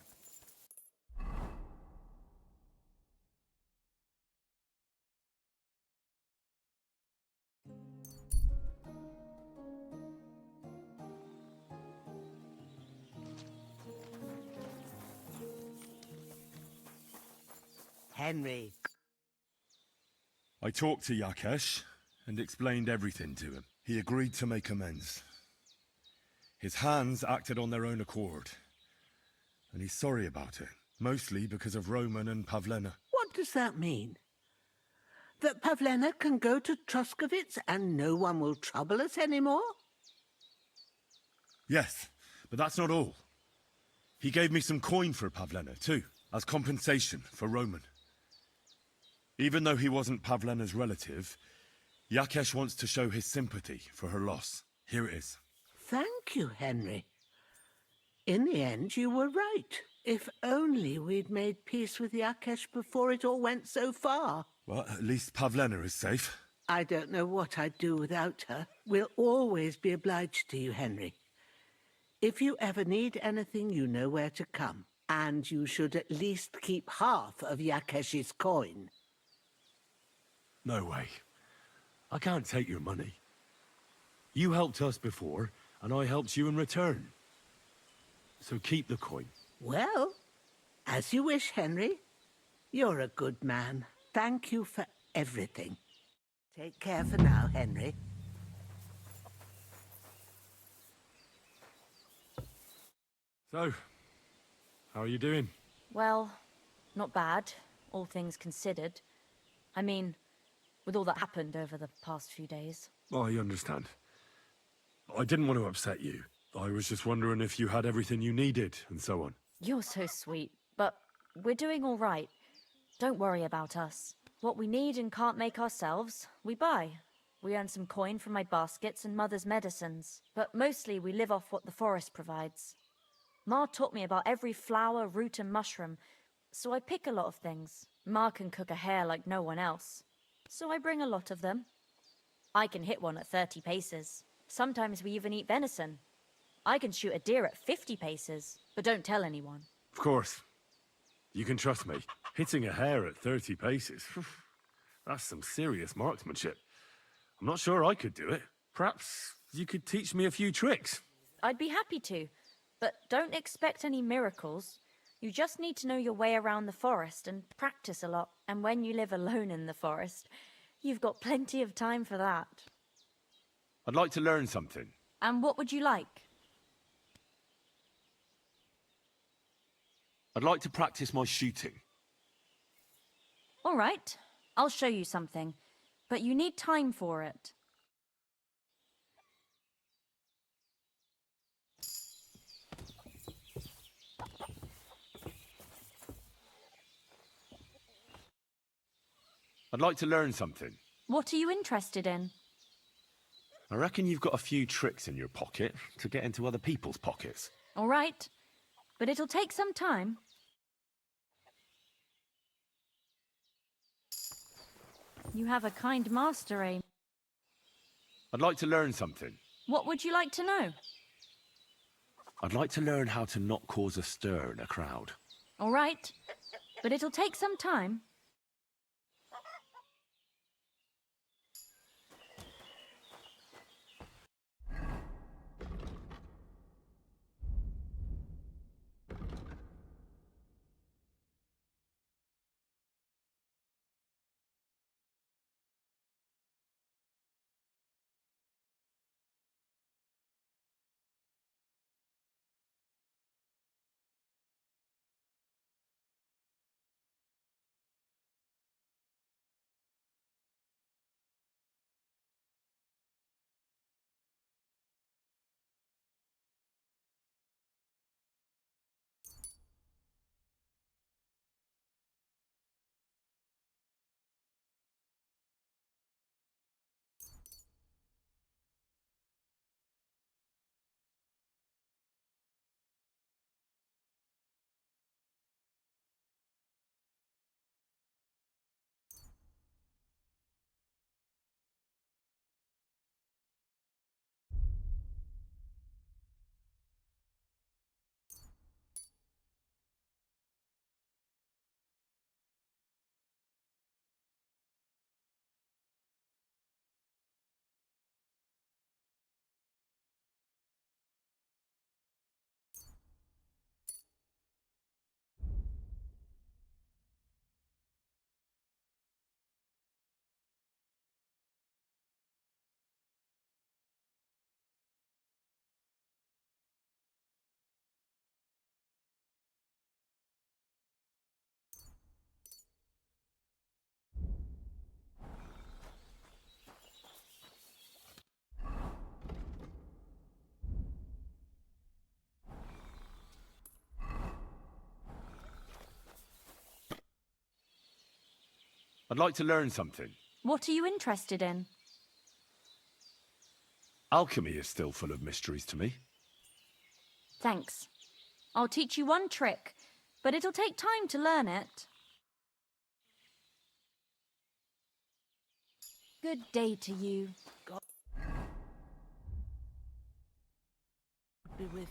Henry. I talked to Yakesh and explained everything to him. He agreed to make amends. His hands acted on their own accord. And he's sorry about it, mostly because of Roman and Pavlena. What does that mean? That Pavlena can go to Troskovitz and no one will trouble us anymore? Yes, but that's not all. He gave me some coin for Pavlena, too, as compensation for Roman. Even though he wasn't Pavlena's relative, Yakesh wants to show his sympathy for her loss. Here it is. Thank you, Henry. In the end, you were right. If only we'd made peace with Yakesh before it all went so far. Well, at least Pavlena is safe. I don't know what I'd do without her. We'll always be obliged to you, Henry. If you ever need anything, you know where to come. And you should at least keep half of Yakesh's coin. No way. I can't take your money. You helped us before, and I helped you in return. So keep the coin. Well, as you wish, Henry. You're a good man. Thank you for everything. Take care for now, Henry. So, how are you doing? Well, not bad, all things considered. I mean, with all that happened over the past few days. I understand. I didn't want to upset you. I was just wondering if you had everything you needed, and so on. You're so sweet, but we're doing all right. Don't worry about us. What we need and can't make ourselves, we buy. We earn some coin from my baskets and Mother's medicines, but mostly we live off what the forest provides. Ma taught me about every flower, root and mushroom, so I pick a lot of things. Ma can cook a hare like no one else, so I bring a lot of them. I can hit one at 30 paces. Sometimes we even eat venison. I can shoot a deer at 50 paces, but don't tell anyone. Of course. You can trust me. Hitting a hare at 30 paces, that's some serious marksmanship. I'm not sure I could do it. Perhaps you could teach me a few tricks. I'd be happy to, but don't expect any miracles. You just need to know your way around the forest and practice a lot. And when you live alone in the forest, you've got plenty of time for that. I'd like to learn something. And what would you like? I'd like to practice my shooting. All right, I'll show you something, but you need time for it. I'd like to learn something. What are you interested in? I reckon you've got a few tricks in your pocket to get into other people's pockets. All right, but it'll take some time. You have a kind master, eh? I'd like to learn something. What would you like to know? I'd like to learn how to not cause a stir in a crowd. All right, but it'll take some time. I'd like to learn something. What are you interested in? Alchemy is still full of mysteries to me. Thanks. I'll teach you one trick, but it'll take time to learn it. Good day to you. God be with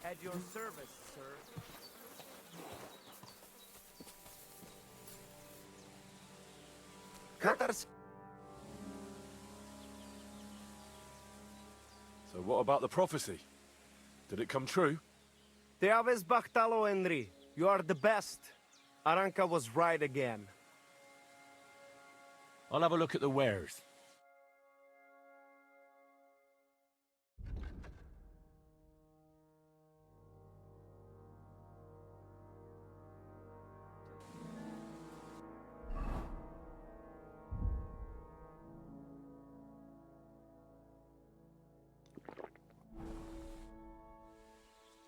At your service, sir. Cutters. So what about the prophecy? Did it come true? Te aves Bachtalo, Henry. You are the best. Aranka was right again. I'll have a look at the wares.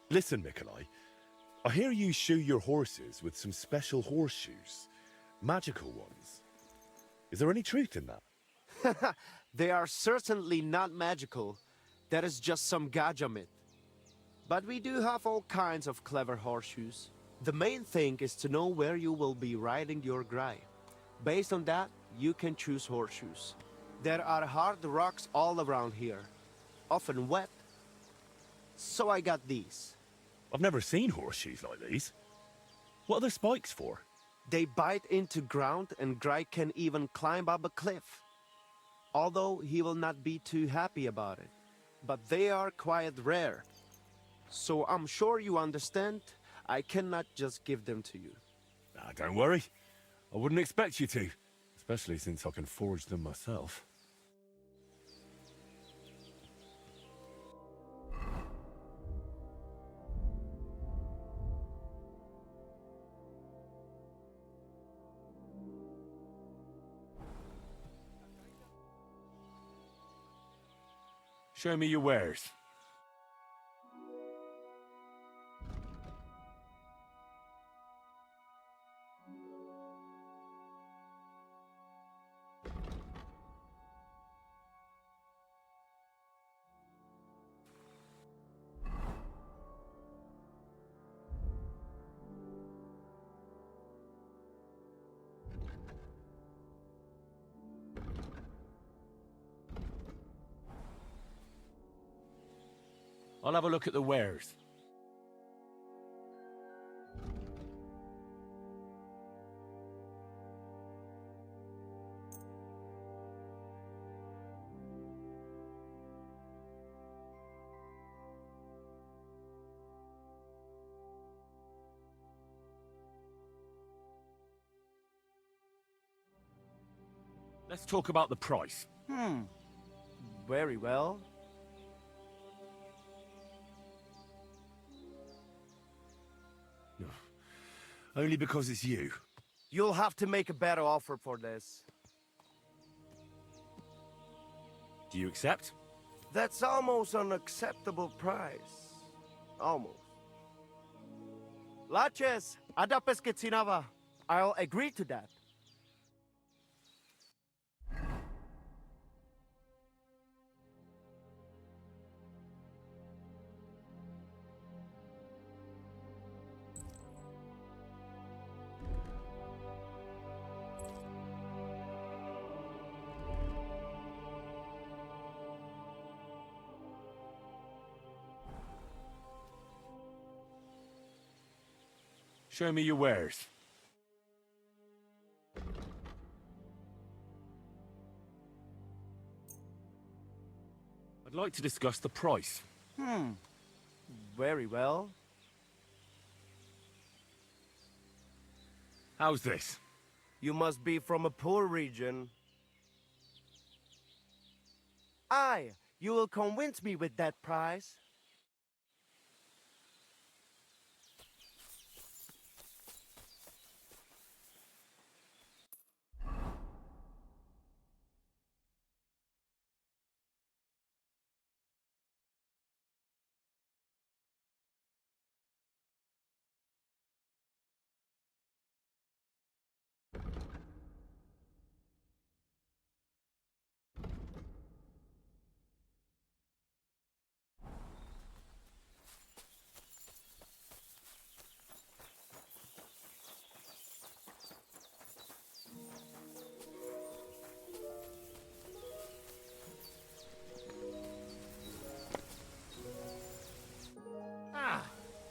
Listen, Nikolai. I hear you shoe your horses with some special horseshoes. Magical ones. Is there any truth in that? They are certainly not magical. That is just some gaja myth. But we do have all kinds of clever horseshoes. The main thing is to know where you will be riding your grey. Based on that, you can choose horseshoes. There are hard rocks all around here, often wet. So I got these. I've never seen horseshoes like these. What are the spikes for? They bite into ground and Grey can even climb up a cliff. Although he will not be too happy about it. But they are quite rare. So I'm sure you understand, I cannot just give them to you. Ah, don't worry. I wouldn't expect you to. Especially since I can forge them myself. Show me your wares. I'll have a look at the wares. Let's talk about the price. Very well. Only because it's you. You'll have to make a better offer for this. Do you accept? That's almost an acceptable price. Almost. Laches, ada pesquetsinava. I'll agree to that. Show me your wares. I'd like to discuss the price. Very well. How's this? You must be from a poor region. Aye, you will convince me with that price.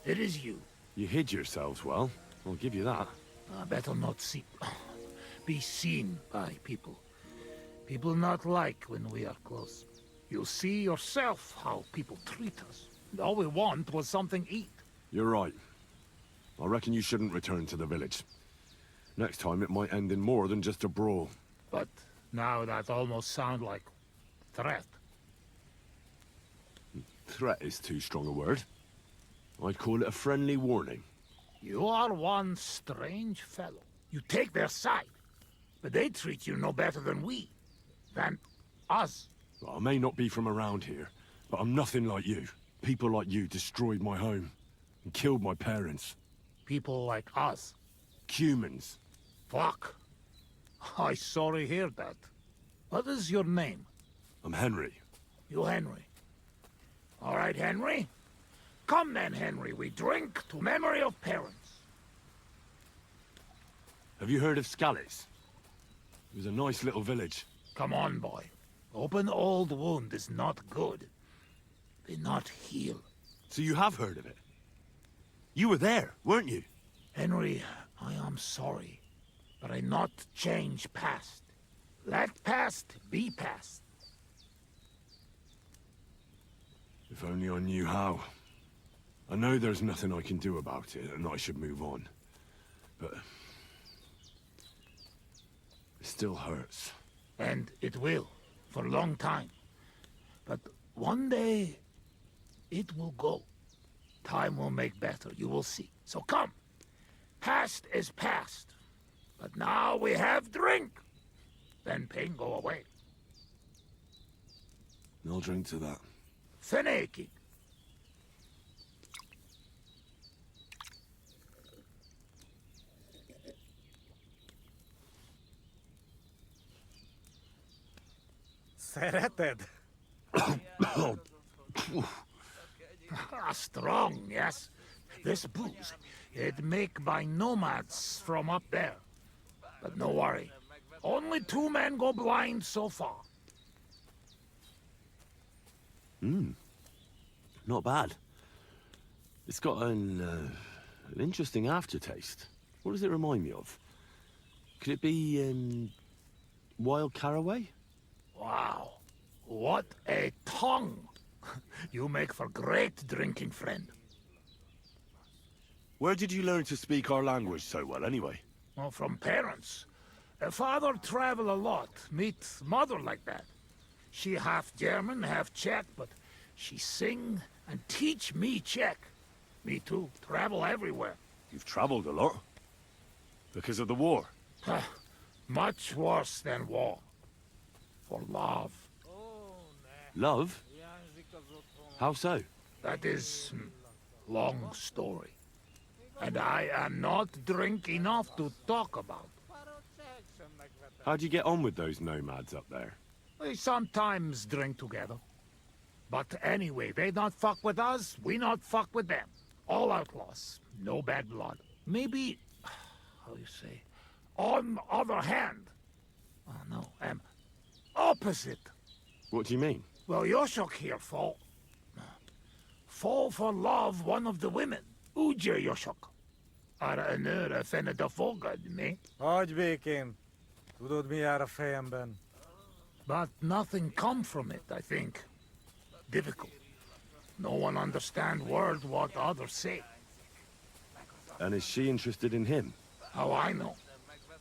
It is you. You hid yourselves well. I'll give you that. Better not be seen by people. People not like when we are close. You'll see yourself how people treat us. All we want was something to eat. You're right. I reckon you shouldn't return to the village. Next time it might end in more than just a brawl. But now that almost sound like threat. Threat is too strong a word. I'd call it a friendly warning. You are one strange fellow. You take their side, but they treat you no better than we. Than us. I may not be from around here, but I'm nothing like you. People like you destroyed my home. and killed my parents. People like us. Humans. Fuck. I sorry hear that. What is your name? I'm Henry. You Henry. All right, Henry. Come then, Henry. We drink to memory of parents. Have you heard of Scallis? It was a nice little village. Come on, boy. Open old wound is not good. They not heal. So you have heard of it? You were there, weren't you? Henry, I am sorry, but I not change past. Let past be past. If only I knew how. I know there's nothing I can do about it, and I should move on. But... it still hurts. And it will, for a long time. But one day, it will go. Time will make better, you will see. So come. Past is past. But now we have drink. Then pain go away. I'll drink to that. Feneki. Szereted? Strong, yes. This booze, it make by nomads from up there. But no worry. Only 2 men go blind so far. Not bad. It's got an interesting aftertaste. What does it remind me of? Could it be, wild caraway? Wow. What a tongue. You make for great drinking friend. Where did you learn to speak our language so well, anyway? Well, from parents. Father travel a lot, meet mother like that. She half German, half Czech, but she sing and teach me Czech. Me too, travel everywhere. You've traveled a lot. Because of the war. Much worse than war. For love. Love? How so? That is long story. And I am not drink enough to talk about. How'd you get on with those nomads up there? We sometimes drink together. But anyway, they not fuck with us, we not fuck with them. All outlaws, no bad blood. Maybe, how you say, on other hand. Oh no, opposite. What do you mean? Well, Yoshok here fall for love one of the women. Ugye Yoshok. Arra a nőre fene de fogad, mi? Hagyj békén. Tudod, mi jár a fejemben? But nothing come from it, I think. Difficult. No one understand word what others say. And is she interested in him? How I know?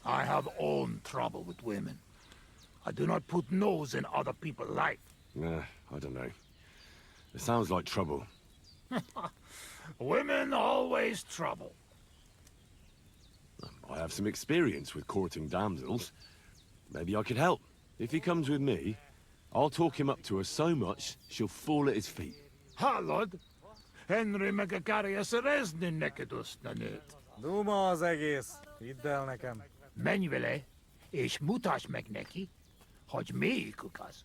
I have own trouble with women. I do not put nose in other people's life. I don't know. It sounds like trouble. Women always trouble. I have some experience with courting damsels. Maybe I could help. If he comes with me, I'll talk him up to her so much, she'll fall at his feet. Hallod? Henry meg akarja szerezni neked azt a nőt. Duma az egész. Hidd el nekem. Menj vele, és mutasd meg neki, hogy melyikük az.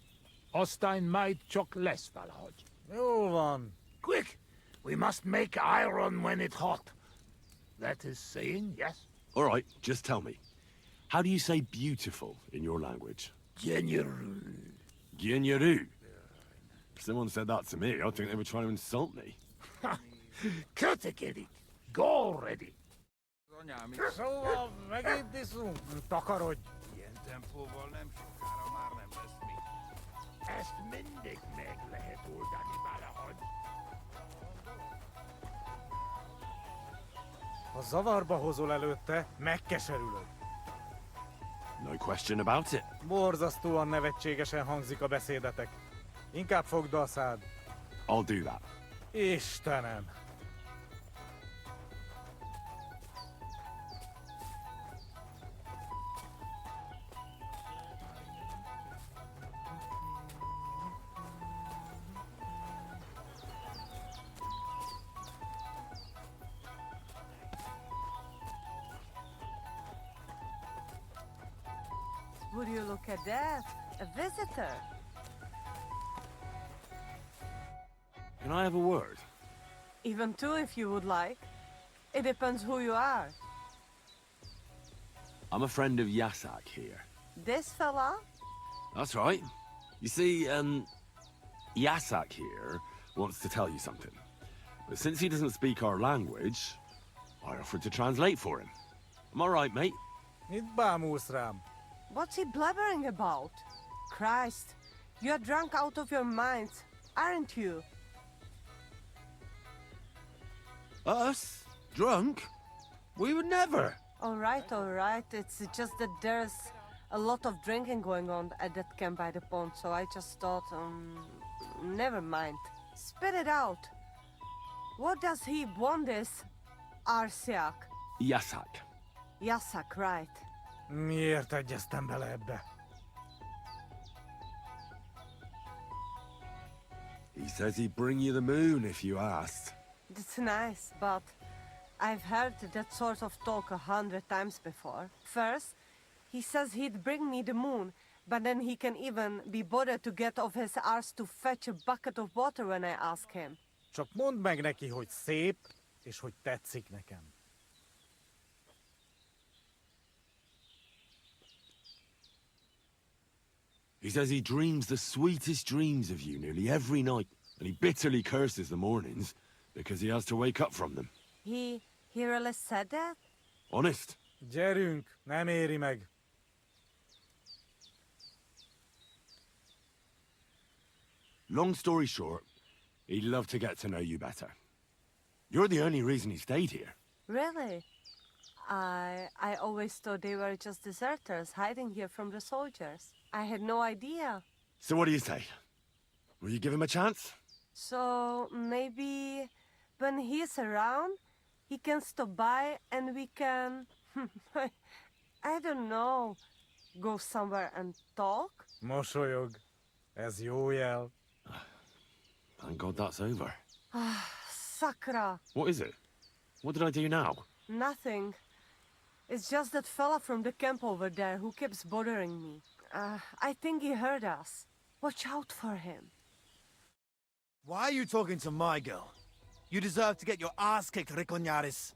Aztán majd csak lesz valahogy. Jól van. Quick! We must make iron when it's hot. That is saying, yes? All right, just tell me. How do you say beautiful in your language? Genyeru. Genyeru? If someone said that to me, I'd think they were trying to insult me. Kötekedik. Go already. Szóval megint iszunk. Takarodj. Ilyen tempóval nem sokára már nem lesz mit. Ezt mindig meg lehet oldani valahogy. Ha zavarba hozol előtte, megkeserülöd. No question about it. Borzasztóan nevetségesen hangzik a beszédetek. Inkább fogd a szád. I'll do that. Istenem! Would you look at that? A visitor. Can I have a word? Even two if you would like. It depends who you are. I'm a friend of Yasak here. This fella? That's right. You see, Yasak here wants to tell you something. But since he doesn't speak our language, I offered to translate for him. Am I right, mate? What's he blabbering about? Christ, you're drunk out of your mind, aren't you? Us? Drunk? We would never. All right. It's just that there's a lot of drinking going on at that camp by the pond, so I just thought, never mind. Spit it out. What does he want this Arsiak? Yasak. Yasak, right. Miért egyeztem bele ebbe? He says he'd bring you the moon if you asked. That's nice, but I've heard that sort of talk 100 times before. First, he says he'd bring me the moon, but then he can even be bothered to get off his arse to fetch a bucket of water when I ask him. Csak mondd meg neki, hogy szép, és hogy tetszik nekem. He says he dreams the sweetest dreams of you nearly every night, and he bitterly curses the mornings because he has to wake up from them. He really said that? Honest. Gyerünk, nem éri meg. Long story short, he'd love to get to know you better. You're the only reason he stayed here. Really? I always thought they were just deserters hiding here from the soldiers. I had no idea. So what do you say? Will you give him a chance? So maybe when he's around, he can stop by and we can, I don't know, go somewhere and talk? Mosolyog. Ez jó jel. Thank God that's over. Sakra. What is it? What did I do now? Nothing. It's just that fella from the camp over there who keeps bothering me. I think he heard us. Watch out for him. Why are you talking to my girl? You deserve to get your ass kicked, Riconyaris.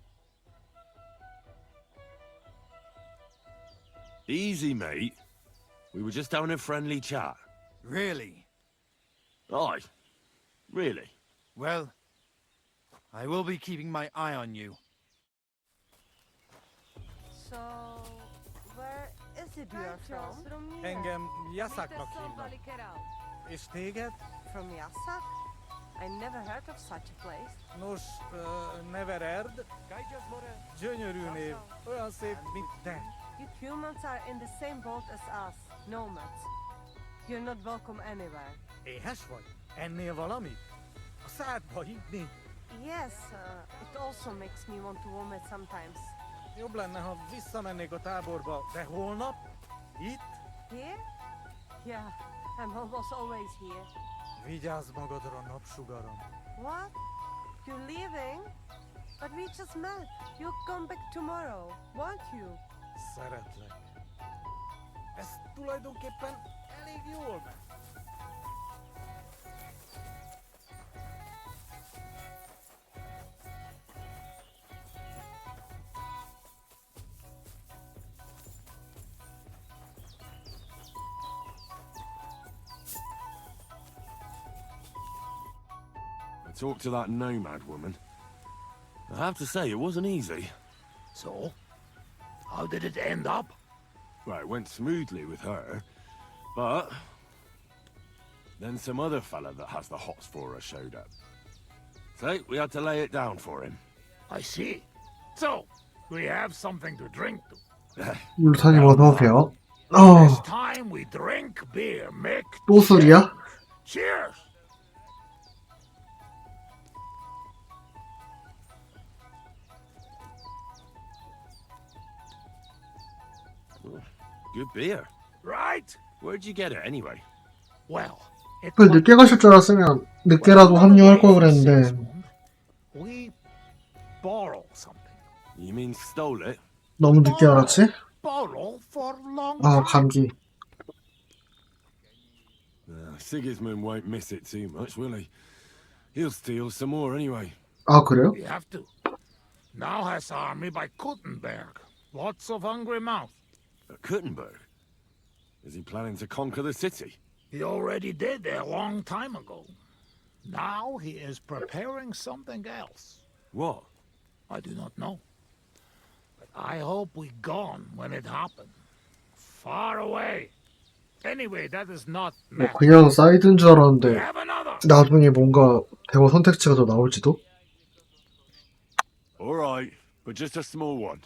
Easy, mate. We were just having a friendly chat. Really? Aye. Really? Well, I will be keeping my eye on you. So, where is it you're from? Engem Yasaknak hívnak. És téged? From Yasak? I never heard of such a place. Nos, Nevererd. Gyönyörű név. Olyan szép, mint te. You humans are in the same boat as us, nomads. You're not welcome anywhere. Éhes vagy? Ennél valamit? A szádba hinni? Yes, it also makes me want to vomit sometimes. Jobb lenne, ha visszamennék a táborba, de holnap? Itt? Here? Yeah, I'm almost always here. Vigyázz magadra, napsugaram. What? You're leaving? But we just met. You'll come back tomorrow, won't you? Szeretlek. Ez tulajdonképpen elég jól megy. I talked to that nomad woman. I have to say, it wasn't easy. So? How did it end up? Well, it went smoothly with her, but then some other fella that has the hots for her showed up. So we had to lay it down for him. I see. So, we have something to drink to. 울타님 어서오세요. This time we drink beer, Mick. 또 술이야? Cheers! Good beer. Right? Where'd you get it anyway? Well, 그 늦게 가실 줄 알았으면 늦게라도 합류할 걸 그랬는데. we borrow something. You mean stole it? 너무 늦게 알았지? Borrow for long 아 time. 감기. Sigismund won't miss it too much, will he? He'll steal some more anyway. 아, 그래요? We have to. Now has army by Kuttenberg. Lots of hungry mouth. At Kuttenberg? Is he planning to conquer the city? He already did a long time ago. Now he is preparing something else. What? I do not know. But I hope we gone when it happened. Far away. Anyway, that is not 뭐 그냥 사이드인 줄 알았는데 have another. 나중에 뭔가 대화 선택지가 더 나올지도? Alright, but just a small one.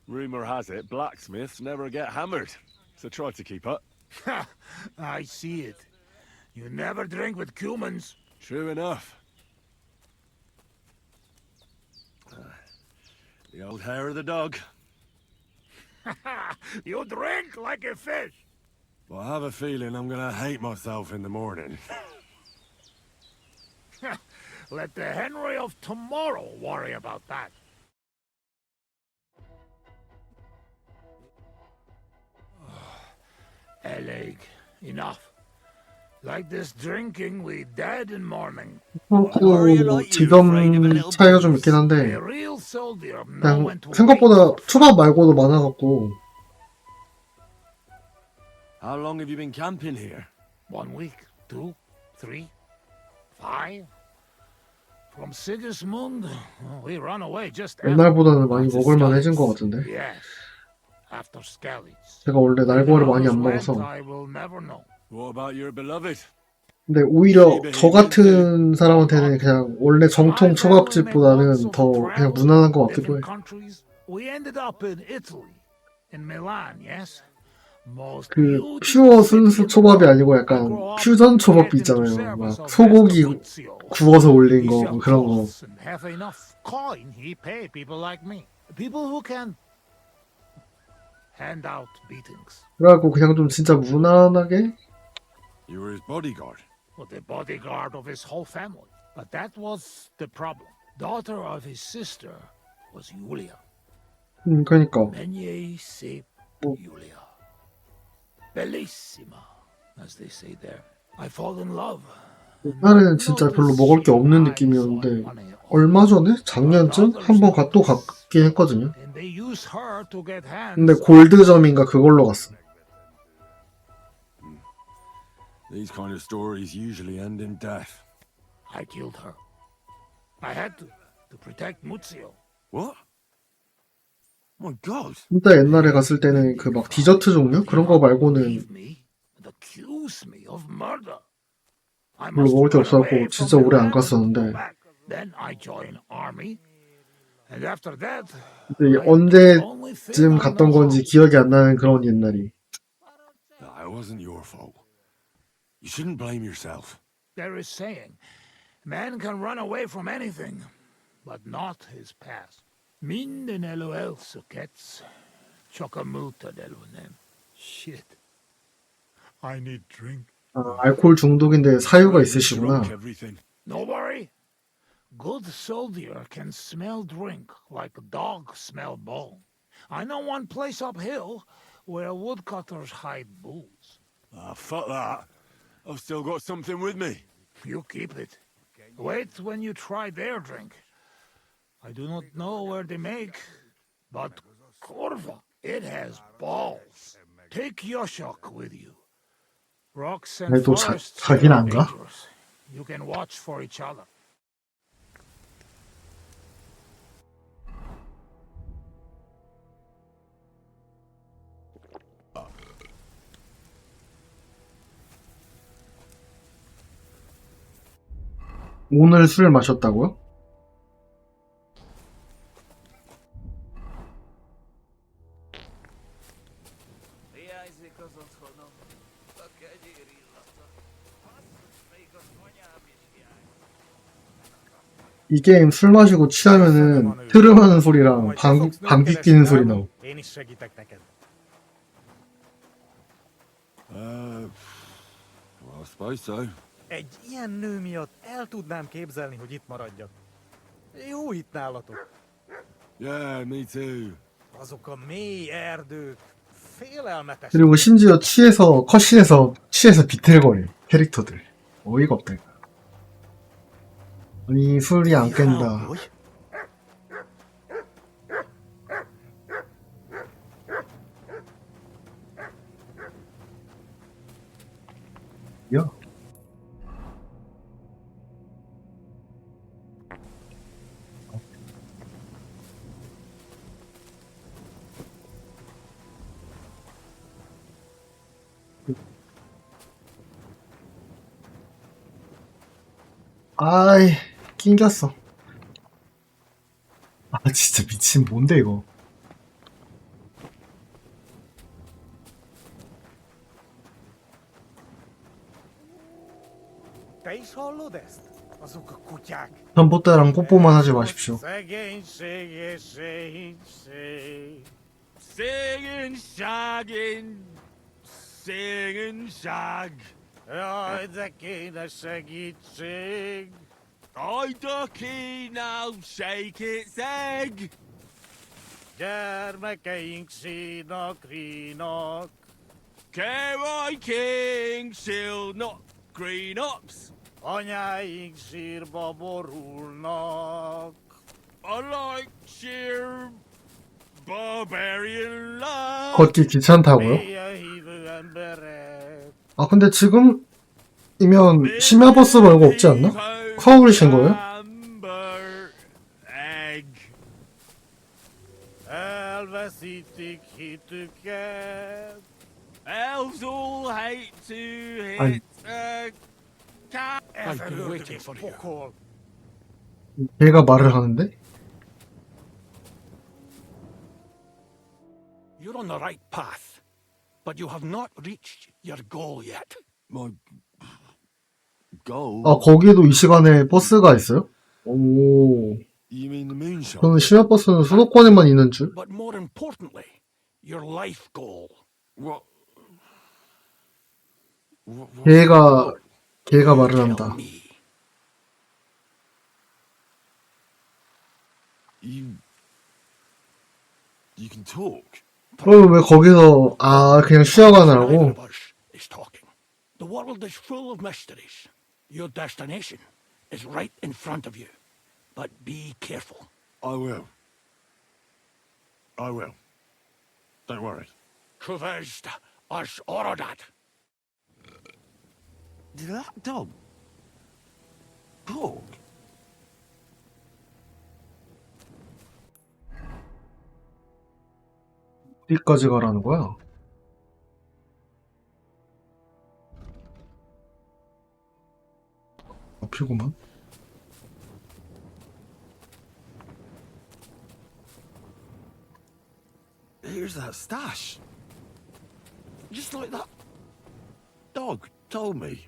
Rumor has it blacksmiths never get hammered, so try to keep up. I see it. You never drink with humans. True enough. The old hair of the dog. You drink like a fish. Well, I have a feeling I'm gonna hate myself in the morning. Let the Henry of tomorrow worry about that. Eleg, enough. Like this drinking, we dead in morning. 지점 차이가 좀 있긴 한데 A real soldier know 그냥 when to 생각보다 초밥 말고도 많아갖고 How long have you been camping here? 1 week, 2, 3, 5. From Sigismund, we run away just 옛날보다는 많이 먹을만해진 것 같은데 Yes, after Skellies. 제가 원래 날고를 많이 안 먹어서 I will never know. What about your beloved? 근데 오히려 저 같은 사람한테는 그냥 원래 정통 초밥집보다는 더 그냥 무난한 것 같기도 해. We ended up in Italy, in Milan, yes. 그 퓨어 순수 초밥이 아니고 약간 퓨전 초밥 있잖아요. 막 소고기 구워서 올린 거 뭐 그런 거. Have enough coin, he pay people like me, people who can hand out beatings. 그래갖고 그냥 좀 진짜 무난하게. You were his bodyguard. Well, the bodyguard of his whole family. But that was the problem. Daughter of his sister was Julia. 그러니까. Menier se Julia. Bellissima, as they say there. I fall in love. 옛날에는 진짜 별로 먹을 게 없는 느낌이었는데 얼마 전에? 작년쯤? 한번 또 갔긴 했거든요. 근데 골드점인가 그걸로 갔어. These kind of stories usually end in death. I killed her. I had to protect Muzio. What? My God. 진짜 옛날에 갔을 때는 그 막 디저트 종류? 그런 거 말고는 Accuse me of murder. 별로 먹을 게 없어갖고 진짜 오래 안 갔었는데 Then I joined army. And after that, 근데 언제쯤 갔던 건지 기억이 안 나는 그런 옛날이. It wasn't your fault. You shouldn't blame yourself. There is saying, man can run away from anything, but not his past. Minden LOL sukkets, chocamuta delunem. Shit. I need drink. 아, 알코올 중독인데 사유가 있으시구나. No worry. Good soldier can smell drink like a dog smell bone. I know one place uphill where woodcutters hide booze. Ah, fuck that. I've still got something with me. You keep it. Wait when you try their drink. I do not know where they make, but Corva, it has balls. Take Yoshok with you. Rocks and 또 forests 자긴 are 안 가? dangerous. You can watch for each other. 오늘 술 마셨다고요? 이 게임 술 마시고 취하면은 트름하는 소리랑 방귀 뀌는 소리 나고. Én is segítek neked. Well, I suppose so. Egy ilyen nő miatt el tudnám képzelni, hogy itt maradjak. Jó itt nálatok. Yeah, me too. Azok a mély erdők, félelmetes. 그리고 심지어 취해서 컷신에서 취해서 비틀거려 캐릭터들. 어이가 없다. 이거. 아니 술이 안 깬다. 야. 아이, 낑겼어. 아, 진짜 미친, 뭔데, 이거. Te is hallod ezt? Azok a kutyák. 전봇대랑 뽀뽀만 하지 마십시오. Szegény, szegény, szegény. Singing, shagging, singing, shag. Jaj, de kéne segítség. Aj, de kéne shake its egg. Gyermekeink sínak, rínak. Kerry King, silnak, greenox. Anyáink sírba borulnak. I like sheer barbarian love. 걷기 귀찮다고요? 아, 근데 지금이면 심야 버스 말고 없지 않나? 서울이신 거예요? Elveszítik hitüket. Elves all hate to 아니, hit a cat. I've been waiting for you. 걔가 말을 하는데? You're on the right path, but you have not reached your goal yet. My goal? 아, 거기도 이 시간에 버스가 있어요? 오. You mean the moonshot? 저는 심야 버스는 수도권에만 있는 줄? But more importantly, your life goal. What? 걔가 말을 한다. You can talk. 그럼 왜 거기서 그냥 쉬어가느라고? Is talking. The world is full of mysteries. Your destination is right in front of you. But be careful. I will. I will. Don't worry. Truvest as Orodat. Did that dog talk? 어디까지 가라는 거야? 앞이구만. Here's that stash. Just like that dog told me.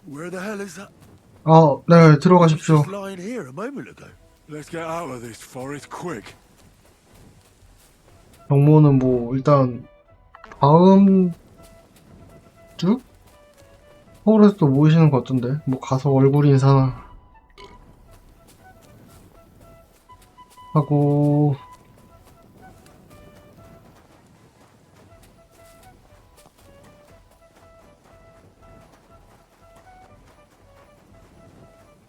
Where the hell is that? 네, 들어가십시오. Just lying here a moment ago. Let's get out of this forest quick. 정모는 뭐 일단 다음 주? 서울에서 또 모이시는 것 같던데 뭐 가서 얼굴 인사나 하고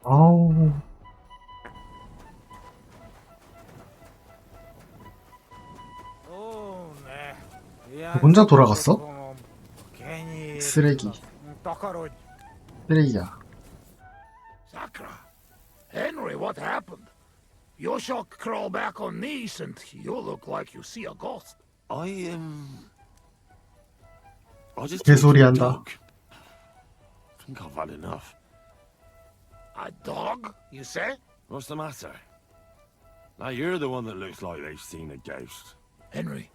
아우 혼자 돌아갔어? 쓰레기 쓰레기야. Sakra. Henry, what happened? Your shock crawl back on knees and you look like you see a ghost. I just 개소리 한다. I think I've had enough. A dog, you say? What's the matter? Now you're the one that looks like they've seen a ghost. Henry,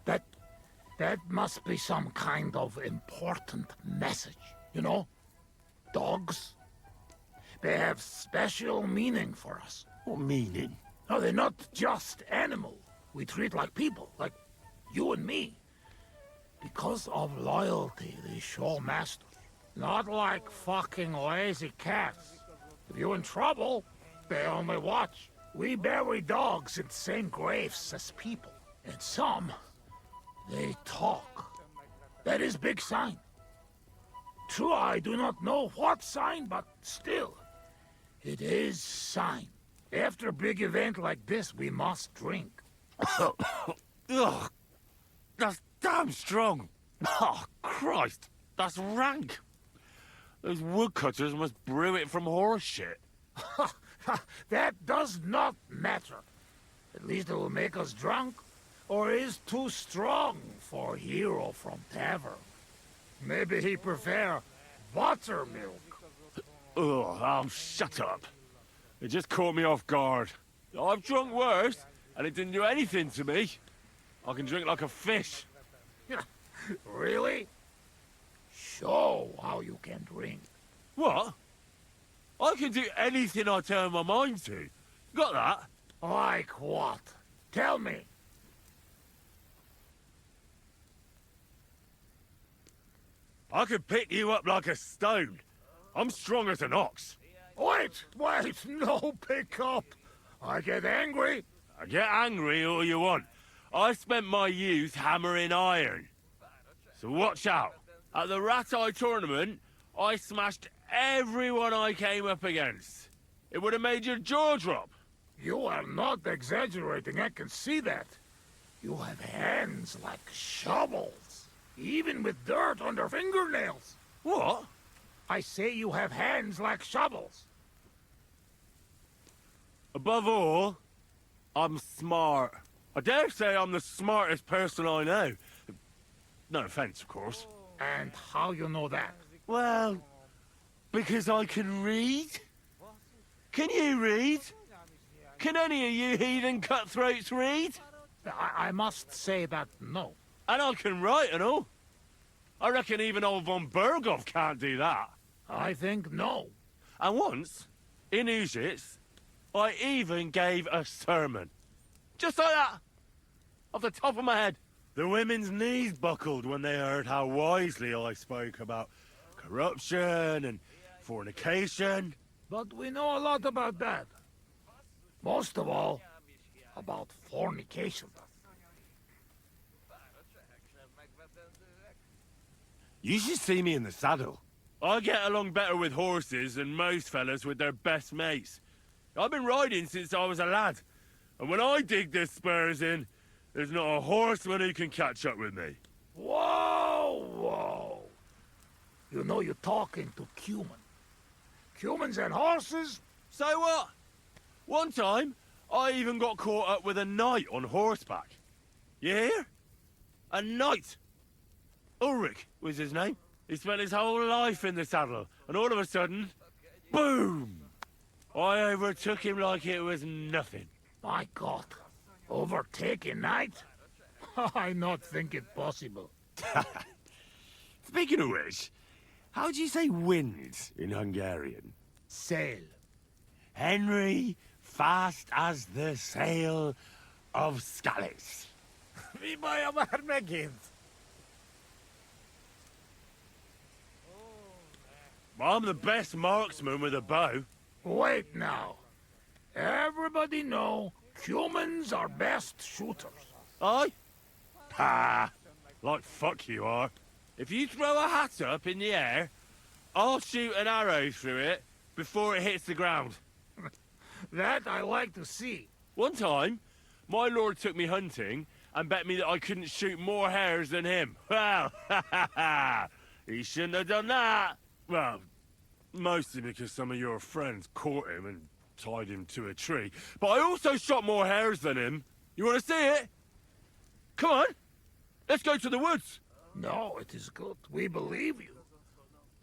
that must be some kind of important message, you know? Dogs, they have special meaning for us. What meaning? No, they're not just animals we treat like people, like you and me. Because of loyalty they show masters. Not like fucking lazy cats. If you're in trouble, They only watch. We bury dogs in the same graves as people. And some, they talk. That is big sign. True, I do not know what sign, but still, it is sign. After a big event like this, we must drink. Ugh, that's damn strong. Oh, Christ, that's rank. Those woodcutters must brew it from horse shit. That does not matter. At least it will make us drunk, or is too strong for a hero from tavern. Maybe he prefer buttermilk. Oh, shut up. It just caught me off guard. I've drunk worse, and it didn't do anything to me. I can drink like a fish. Really? Show how you can drink. What? I can do anything I turn my mind to. Got that? Like what? Tell me. I could pick you up like a stone. I'm strong as an ox. Wait, no pick up. I get angry. I get angry all you want. I spent my youth hammering iron. So watch out. At the Rat Eye tournament, I smashed everyone I came up against. It would have made your jaw drop. You are not exaggerating, I can see that. You have hands like shovels, even with dirt under fingernails. What? I say you have hands like shovels. Above all, I'm smart. I dare say I'm the smartest person I know. No offense, of course. And how you know that? Well, because I can read. Can you read? Can any of you heathen cutthroats read? I must say that no. And I can write and all. I reckon even old von Berghoff can't do that. I think no. And once, in Uzhitz, I even gave a sermon. Just like that. Off the top of my head. The women's knees buckled when they heard how wisely I spoke about corruption and fornication. But we know a lot about that. Most of all, about fornication. You should see me in the saddle. I get along better with horses than most fellas with their best mates. I've been riding since I was a lad. And when I dig the spurs in, there's not a horseman who can catch up with me. Whoa! You know you're talking to Cuman. Humans and horses? So what? One time, I even got caught up with a knight on horseback. You hear? A knight. Ulrich was his name. He spent his whole life in the saddle, and all of a sudden, boom! I overtook him like it was nothing. My God. Overtaking knight? I not think it possible. Speaking of which, how do you say wind in Hungarian? Sail. Henry, fast as the sail of Scallis. Mi baja már megint? I'm the best marksman with a bow. Wait now. Everybody know humans are best shooters. Aye? Ha! Like fuck you are. If you throw a hat up in the air, I'll shoot an arrow through it before it hits the ground. That I like to see. One time, my lord took me hunting and bet me that I couldn't shoot more hares than him. Well, he shouldn't have done that. Well, mostly because some of your friends caught him and tied him to a tree. But I also shot more hares than him. You want to see it? Come on. Let's go to the woods. No, it is good. We believe you.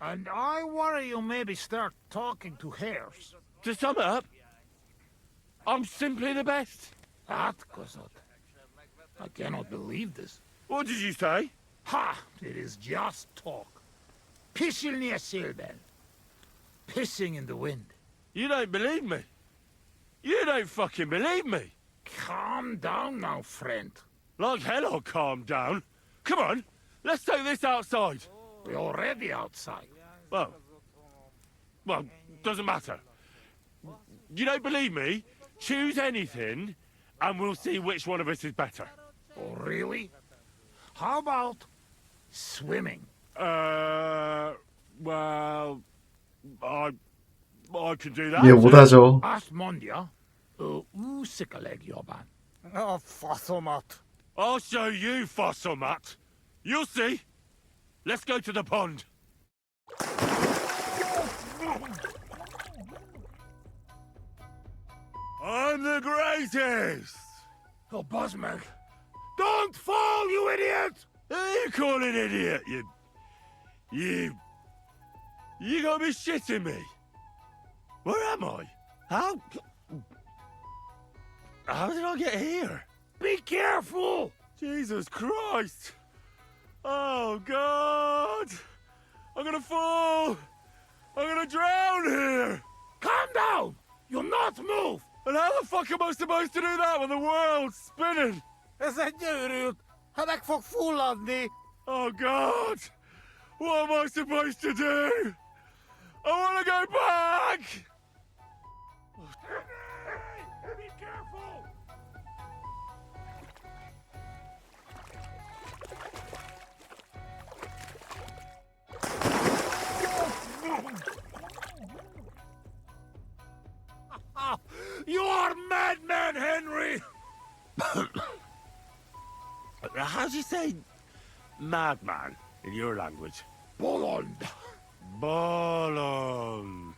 And I worry you maybe start talking to hares. To sum up, I'm simply the best. That, Kozot. I cannot believe this. What did you say? Ha! It is just talk. Pisilnia silben. Pissing in the wind. You don't believe me. You don't fucking believe me. Calm down now, friend. Like hell I'll calm down. Come on, let's take this outside. We're already outside. Well, doesn't matter. You don't believe me? Choose anything, and we'll see which one of us is better. Oh, really? How about swimming? Well, I could do that. 이해 못하죠. Asmondia, usikaleg yoban. 아, 파소맛. I'll show you, Fossilmat. You'll see. Let's go to the pond. I'm the greatest! Oh, Bosmag. Don't fall, you idiot! Who you call an idiot, You gotta be shitting me. Where am I? How did I get here? Be careful! Jesus Christ! Oh, God! I'm gonna fall! I'm gonna drown here! Calm down! You'll not move! And how the fuck am I supposed to do that when the world's spinning? Ez egy őrült! Ha meg fog fulladni! Oh, God! What am I supposed to do? I wanna go back! Be careful! You are madman, Henry! How do you say madman in your language? Bolond. Bolond.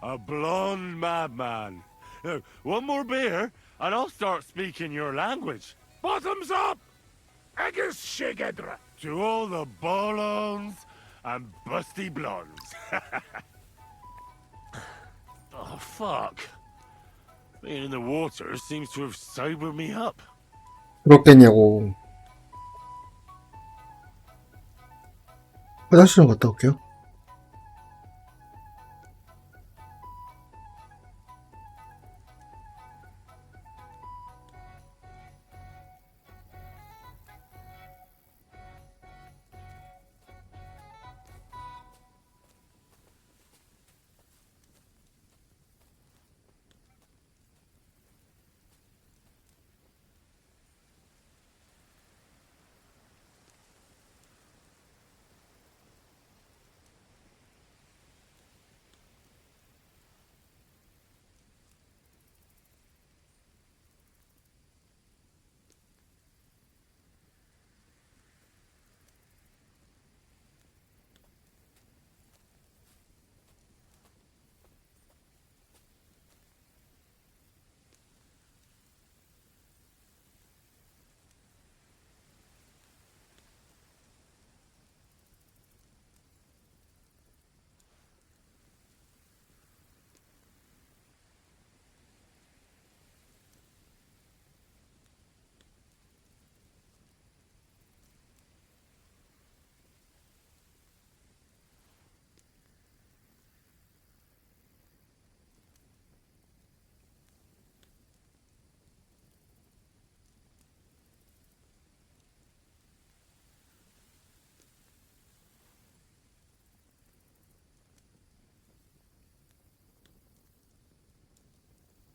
A blonde madman. Now, one more beer, and I'll start speaking your language. Bottoms up! Agus shigedra. To all the bolons and busty blondes. Oh, fuck. Being in the water seems to have sobered me up. 그렇겠냐고. 화장실 좀 갔다 올게요.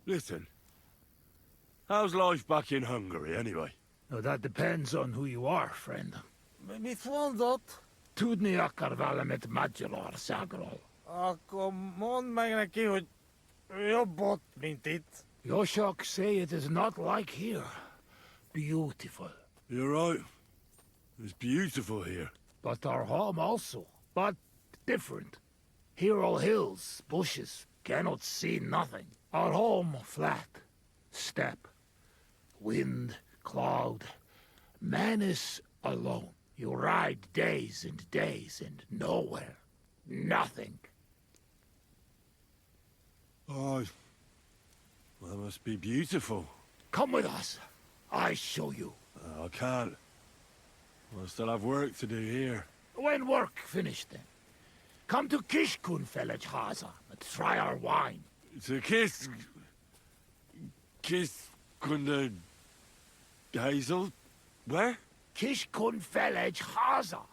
Listen, how's life back in Hungary, anyway? No, that depends on who you are, friend. Mit mondott? Tudni akar valamit Magyarországról. Akkor mondd meg neki, hogy jobb ott, mint itt. Yoshok say it is not like here. Beautiful. You're right. It's beautiful here. But our home also. But different. Here all hills, bushes, cannot see nothing. Our home flat. Steppe. Wind, cloud. Man is alone. You ride days and days and nowhere. Nothing. Oh, well, that must be beautiful. Come with us. I show you. I can't. I still have work to do here. When work finished then. Come to Kishkunfellage Haza and try our wine. To Kiss Kunda Hazel? Where? Kishkunfellage Haza.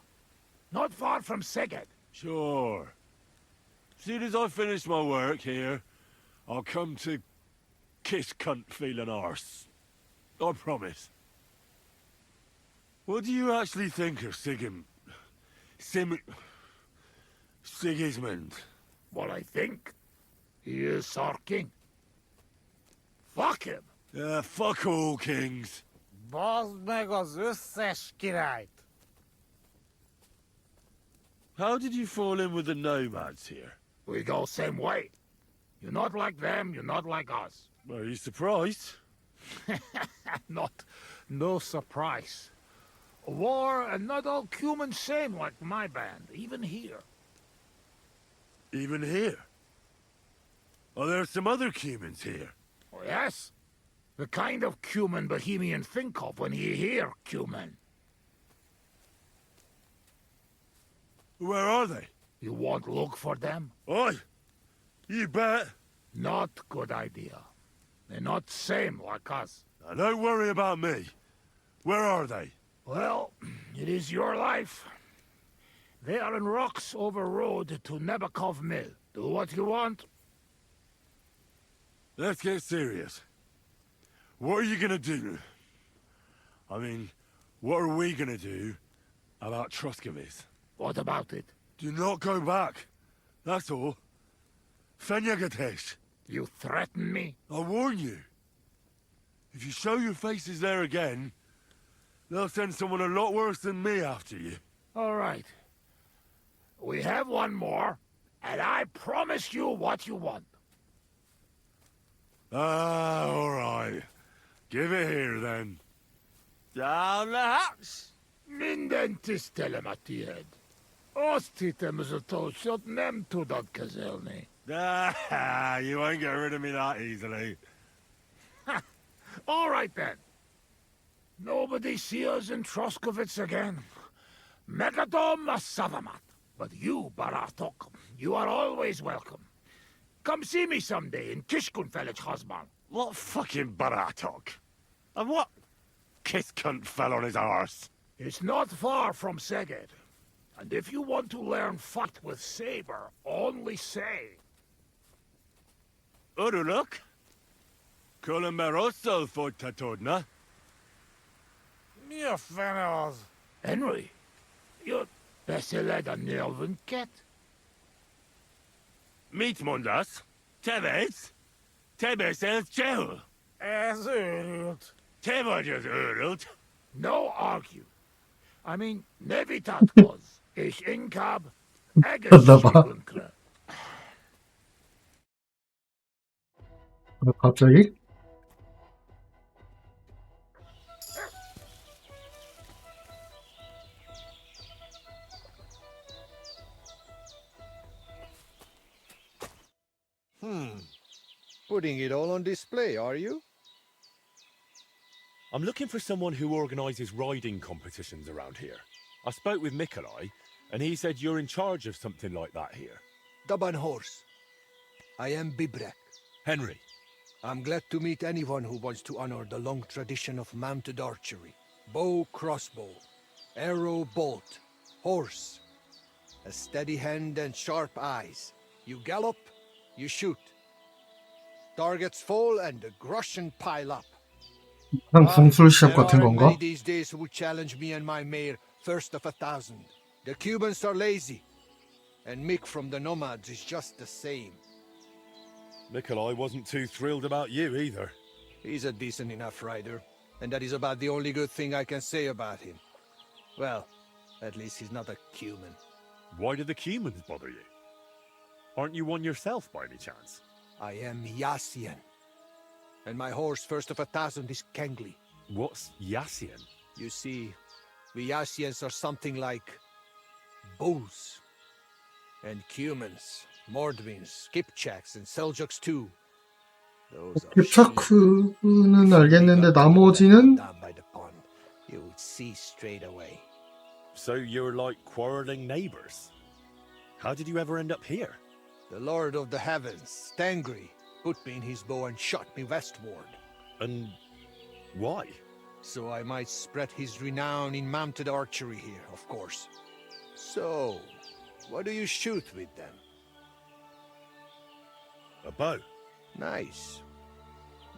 Not far from Szeged. Sure. Soon as I finish my work here, I'll come to kiss cunt feeling arse. I promise. What do you actually think of Sigismund? What I think? He is our king. Fuck him! Fuck all kings. Bazd meg az összes királyt! How did you fall in with the nomads here? We go same way. You're not like them, you're not like us. Are you surprised? No surprise. War and not all humans same like my band, even here. Even here? Are there some other humans here? Oh, yes? The kind of cumin Bohemian think of when you hear cumin. Where are they? You won't look for them? Oi! You bet! Not good idea. They're not same like us. Now don't worry about me. Where are they? Well, it is your life. They are in rocks over road to Nebakov Mill. Do what you want. Let's get serious. What are you gonna do? I mean, what are we gonna do about Troskovitz? What about it? Do not go back. That's all. Fenyagatesh. You threaten me? I warn you. If you show your faces there again, they'll send someone a lot worse than me after you. All right. We have one more, and I promise you what you want. All right. Give it here, then. Down the hatch! Minden tisztelem a tiéd. Azt hittem, ez a tócsot nem tudod kezelni. You won't get rid of me that easily. All right, then. Nobody see us in Troskovitz again. Megadom Savamat. But you, Baratok, you are always welcome. Come see me someday in Kishkunfelich Hosman. What fucking Baratok? And what kiss cunt fell on his arse? It's not far from Szeged. And if you want to learn fight with saber, only say. Uruluk? Kolomerosso Fortatodna? Mi a fene az? Henry, you're beszéled a nyelvünket? Mit mondasz? Te vesz? Te beszélsz csehül? Ez őrült. Te vagy az őrült. No argue. I mean, ne vitatkozz, és inkább egészségünkre. 갑자기? Putting it all on display, are you? I'm looking for someone who organises riding competitions around here. I spoke with Nikolai, and he said you're in charge of something like that here. Daban horse. I am Bibrek. Henry. I'm glad to meet anyone who wants to honor the long tradition of mounted archery. Bow, crossbow, arrow, bolt, horse. A steady hand and sharp eyes. You gallop, you shoot. Targets fall and the groschen pile up. 공술 시합 There 같은 aren't 건가? many these days who would challenge me and my mare first of 1,000. The Cubans are lazy, and Mick from the Nomads is just the same. Nikolai wasn't too thrilled about you either. He's a decent enough rider, and that is about the only good thing I can say about him. Well, at least he's not a Cuman. Why do the Cumans bother you? Aren't you one yourself by any chance? I am Yassian, and my horse first of 1,000 is Kengli. What's Yassian? You see, we Yassians are something like bulls, and Cumans, Mordvins, Skipchaks, and Seljuks too. Those are 깁차크는 알겠는데 나머지는 down by the pond. You would see straight away. So you're like quarrelling neighbours. How did you ever end up here? The Lord of the Heavens, Stangri, put me in his bow and shot me westward. And why? So I might spread his renown in mounted archery here, of course. So, what do you shoot with then? A bow? Nice.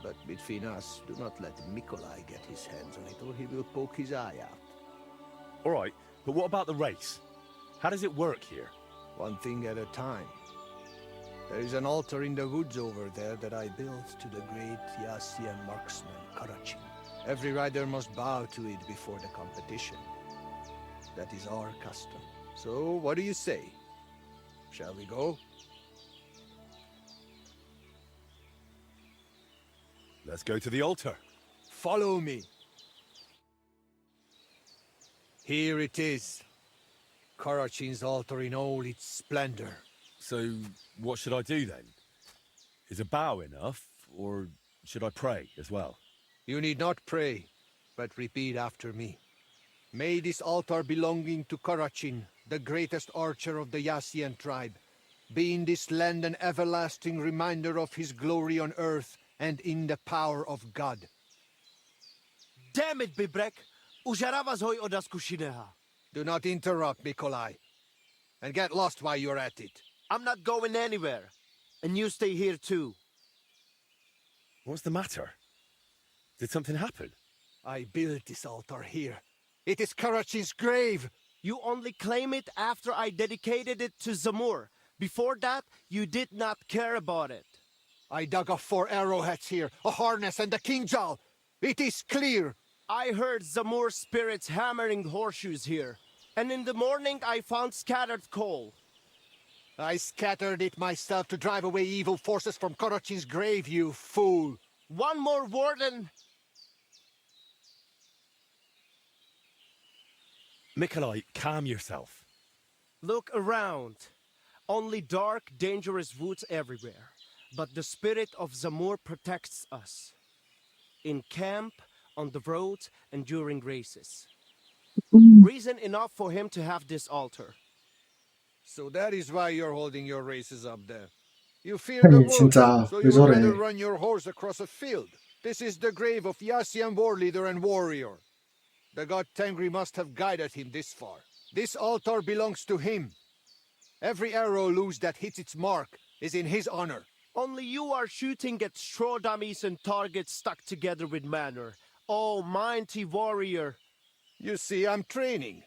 But between us, do not let Mikolai get his hands on it, or he will poke his eye out. All right, but what about the race? How does it work here? One thing at a time. There is an altar in the woods over there that I built to the great Yassian marksman, Karachin. Every rider must bow to it before the competition. That is our custom. So, what do you say? Shall we go? Let's go to the altar. Follow me. Here it is. Karachin's altar in all its splendor. So, what should I do then? Is a bow enough, or should I pray as well? You need not pray, but repeat after me. May this altar belonging to Karachin, the greatest archer of the Yassian tribe, be in this land an everlasting reminder of his glory on earth and in the power of God. Damn it, Bibrek! Užarava hoj od Askushineha. Do not interrupt, Mikolai. And get lost while you're at it. I'm not going anywhere. And you stay here too. What's the matter? Did something happen? I built this altar here. It is Karachin's grave. You only claim it after I dedicated it to Zamur. Before that, you did not care about it. I dug up 4 arrowheads here, a harness and a kingjal. It is clear. I heard Zamur spirits hammering horseshoes here. And in the morning I found scattered coal. I scattered it myself to drive away evil forces from Karachin's grave, you fool. One more word and... Mikolai, calm yourself. Look around. Only dark, dangerous woods everywhere. But the spirit of Zamur protects us. In camp, on the road, and during races. Reason enough for him to have this altar. So that is why you're holding your races up there. You fear the woods, 진짜 so 왜 you would 저래? rather run your horse across a field. This is the grave of Yassian war leader and warrior. The god Tengri must have guided him this far. This altar belongs to him. Every arrow loose that hits its mark is in his honor. Only you are shooting at straw dummies and targets stuck together with manner. Oh, mighty warrior. You see, I'm training.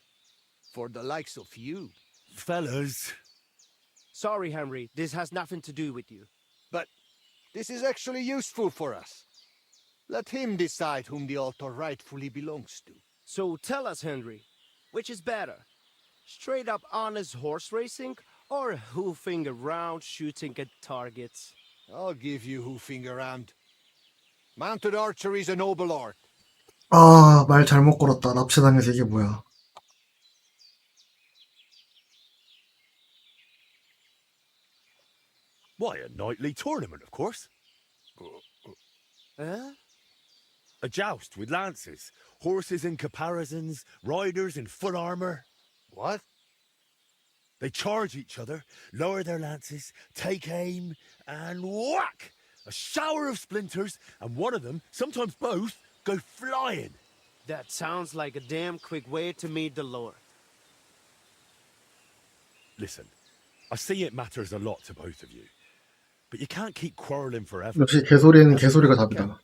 For the likes of you. Fellas. Sorry, Henry. This has nothing to do with you. But this is actually useful for us. Let him decide whom the altar rightfully belongs to. So tell us, Henry, which is better? Straight up honest horse racing or hoofing around shooting at targets? I'll give you hoofing around. Mounted archery is a noble art. 아, 말 잘못 걸었다. 납치당해서 이게 뭐야? Why, a knightly tournament, of course. A joust with lances, horses in caparisons, riders in full armor. What? They charge each other, lower their lances, take aim, and whack! A shower of splinters, and one of them, sometimes both, go flying. That sounds like a damn quick way to meet the Lord. Listen, I see it matters a lot to both of you. But you can't keep quarreling forever. 역시 개소리에는 개소리가 답이다.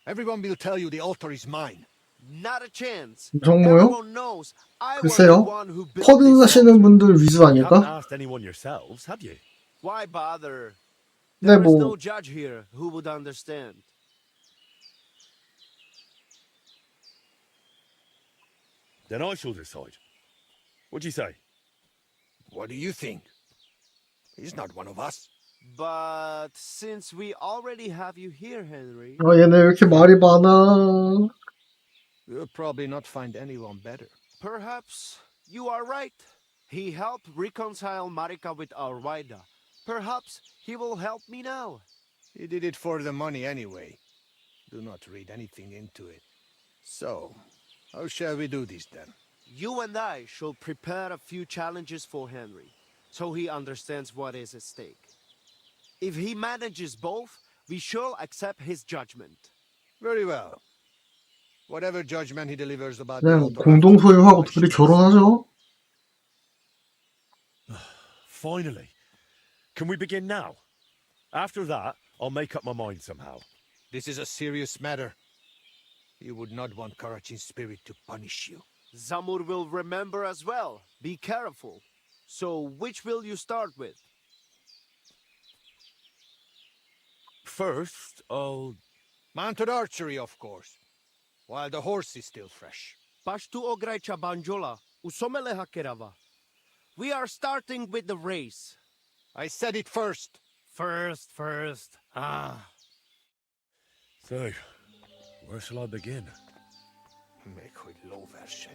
Everyone will tell you the altar is mine. Not a chance. 정모요? Everyone knows I was the 글쎄요. one who built 펍 this 하시는 분들 위주 You haven't 아닐까? asked anyone yourselves, have you? Why bother? 네, There is 뭐 no judge here who would understand. Then I shall decide. What do you say? What do you think? He's not one of us. But since we already have you here, Henry... 아, 얘네 왜 이렇게 말이 많아? You'll probably not find anyone better. Perhaps you are right. He helped reconcile Marika with our Waida. Perhaps he will help me now. He did it for the money anyway. Do not read anything into it. So, how shall we do this then? You and I shall prepare a few challenges for Henry, so he understands what is at stake. If he manages both, we shall accept his judgment. Very well. Whatever judgment he delivers about 그냥 the altar... 공동 소유하고 둘이 결혼하죠. Finally. Can we begin now? After that, I'll make up my mind somehow. This is a serious matter. You would not want Karachin's spirit to punish you. Zamur will remember as well. Be careful. So, which will you start with? First, I'll... Mounted archery, of course. While the horse is still fresh. Pashtu ograjcha banjola, usomele hakerava. We are starting with the race. I said it first. First. Ah. So, where shall I begin? Make with low version.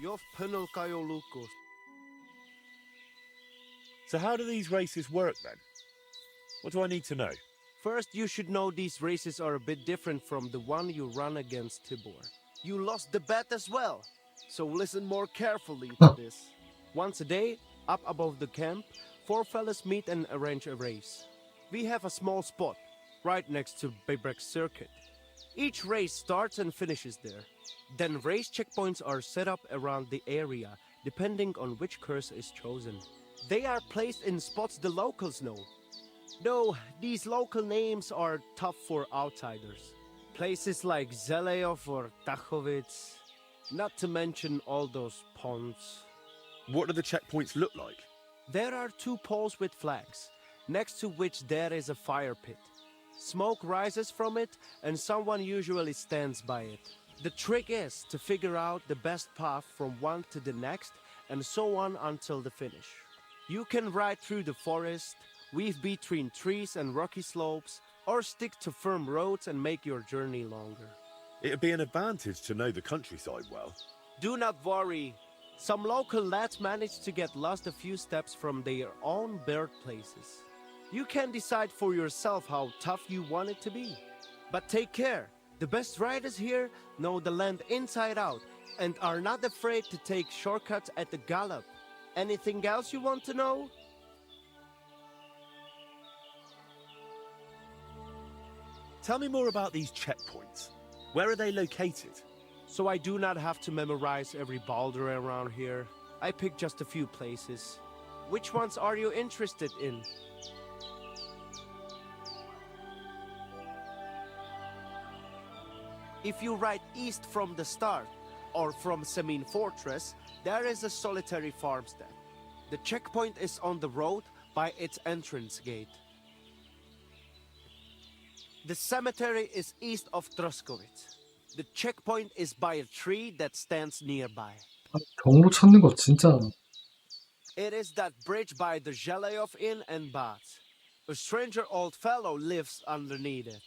Yov penel kayo lukos. So how do these races work then? What do I need to know? First, you should know these races are a bit different from the one you run against Tibor. You lost the bet as well, so listen more carefully to this. Once a day, up above the camp, 4 fellas meet and arrange a race. We have a small spot, right next to Bebrek's circuit. Each race starts and finishes there. Then race checkpoints are set up around the area, depending on which curse is chosen. They are placed in spots the locals know. Though these local names are tough for outsiders. Places like Zeleov or Tachovitz, not to mention all those ponds. What do the checkpoints look like? There are 2 poles with flags, next to which there is a fire pit. Smoke rises from it, and someone usually stands by it. The trick is to figure out the best path from one to the next, and so on until the finish. You can ride through the forest, weave between trees and rocky slopes, or stick to firm roads and make your journey longer. It'd be an advantage to know the countryside well. Do not worry. Some local lads manage to get lost a few steps from their own birthplaces. You can decide for yourself how tough you want it to be. But take care. The best riders here know the land inside out and are not afraid to take shortcuts at the gallop. Anything else you want to know? Tell me more about these checkpoints. Where are they located? So I do not have to memorize every boulder around here. I picked just a few places. Which ones are you interested in? If you ride east from the start, or from Semin Fortress, there is a solitary farmstead. The checkpoint is on the road by its entrance gate. The cemetery is east of Troskowitz. The checkpoint is by a tree that stands nearby. 경로 찾는 거 진짜. It is that bridge by the Zheleov Inn and Baths. A stranger old fellow lives underneath it.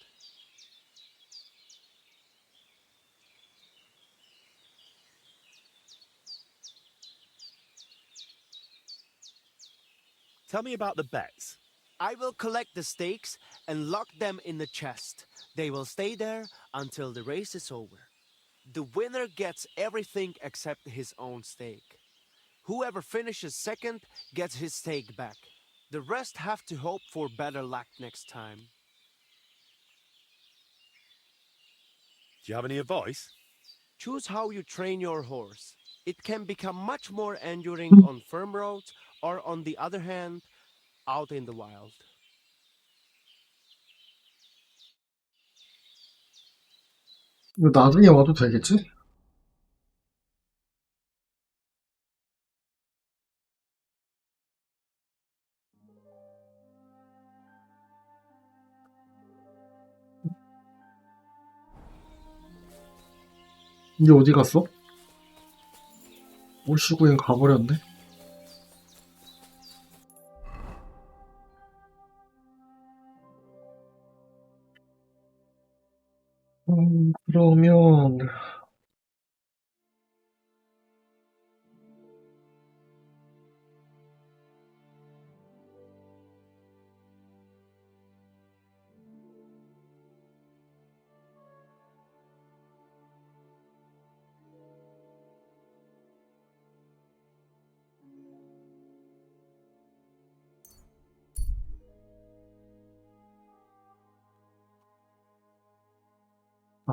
Tell me about the bets. I will collect the stakes and lock them in the chest. They will stay there until the race is over. The winner gets everything except his own stake. Whoever finishes second gets his stake back. The rest have to hope for better luck next time. Do you have any advice? Choose how you train your horse. It can become much more enduring on firm roads, or on the other hand, out in the wild. 이거 나중에 와도 되겠지? 이제 어디 갔어? 올시구인 가버렸네. 그러면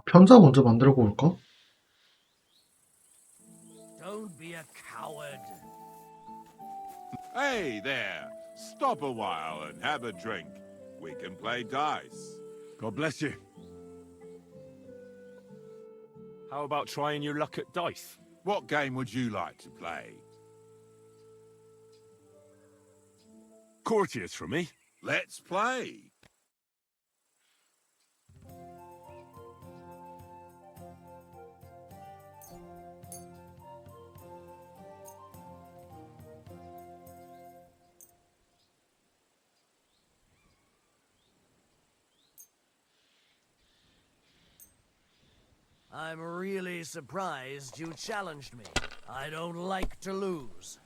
편자 먼저 만들고 올까? Don't be a coward. Hey there! Stop a while and have a drink. We can play dice. God bless you. How about trying your luck at dice? What game would you like to play? Courtiers from me. Let's play. I'm really surprised you challenged me. I don't like to lose.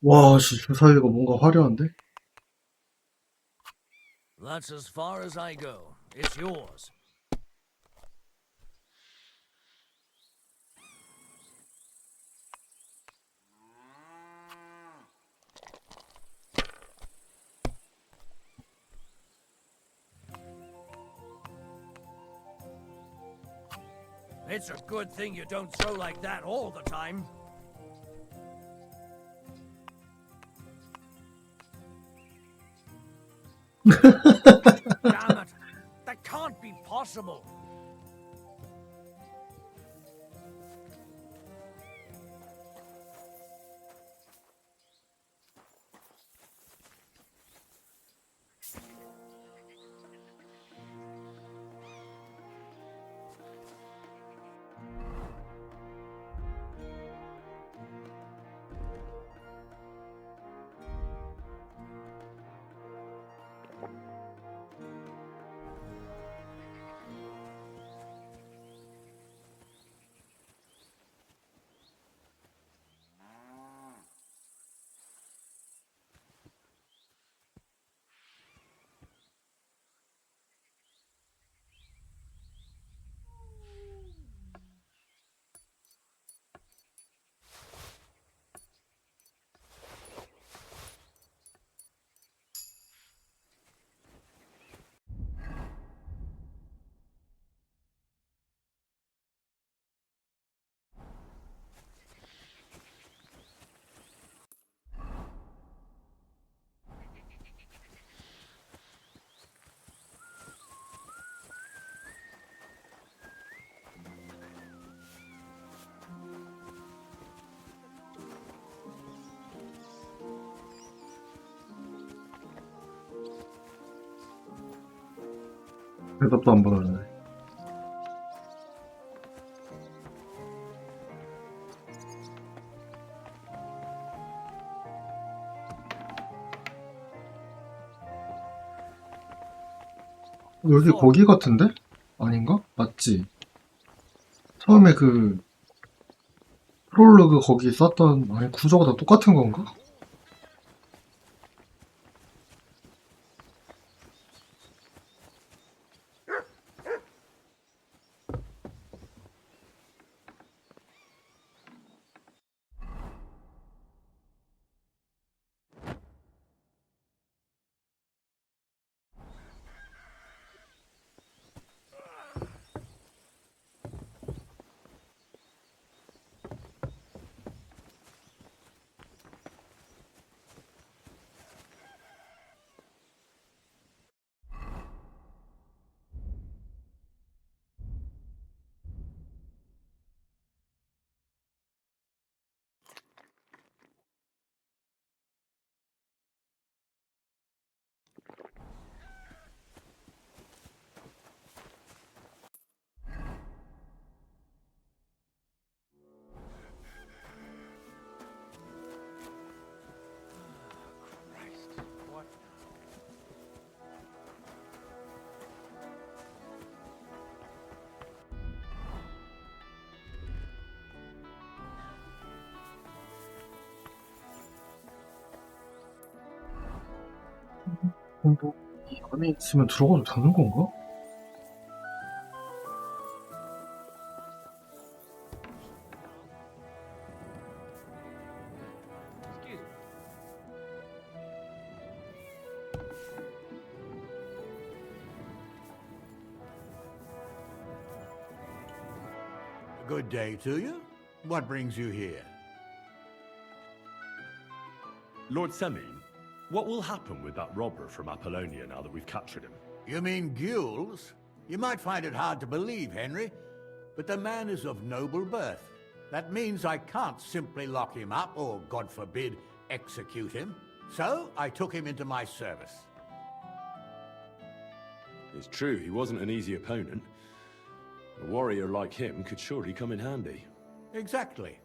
와, 씨, 주사위가 뭔가 화려한데? That's as far as I go. It's yours. It's a good thing you don't throw like that all the time. Damn it! That can't be possible! 대답도 안 받았네. 여기 거기 같은데? 아닌가? 맞지? 처음에 그 프롤로그 거기 썼던 아니 구조가 다 똑같은 건가? 뭐, 이 안에 있으면 들어가도 되는 건가? Good day to you. What brings you here? Lord Semine, what will happen with that robber from Apollonia now that we've captured him? You mean Gules? You might find it hard to believe, Henry, but the man is of noble birth. That means I can't simply lock him up or, God forbid, execute him. So I took him into my service. It's true, he wasn't an easy opponent. A warrior like him could surely come in handy. Exactly.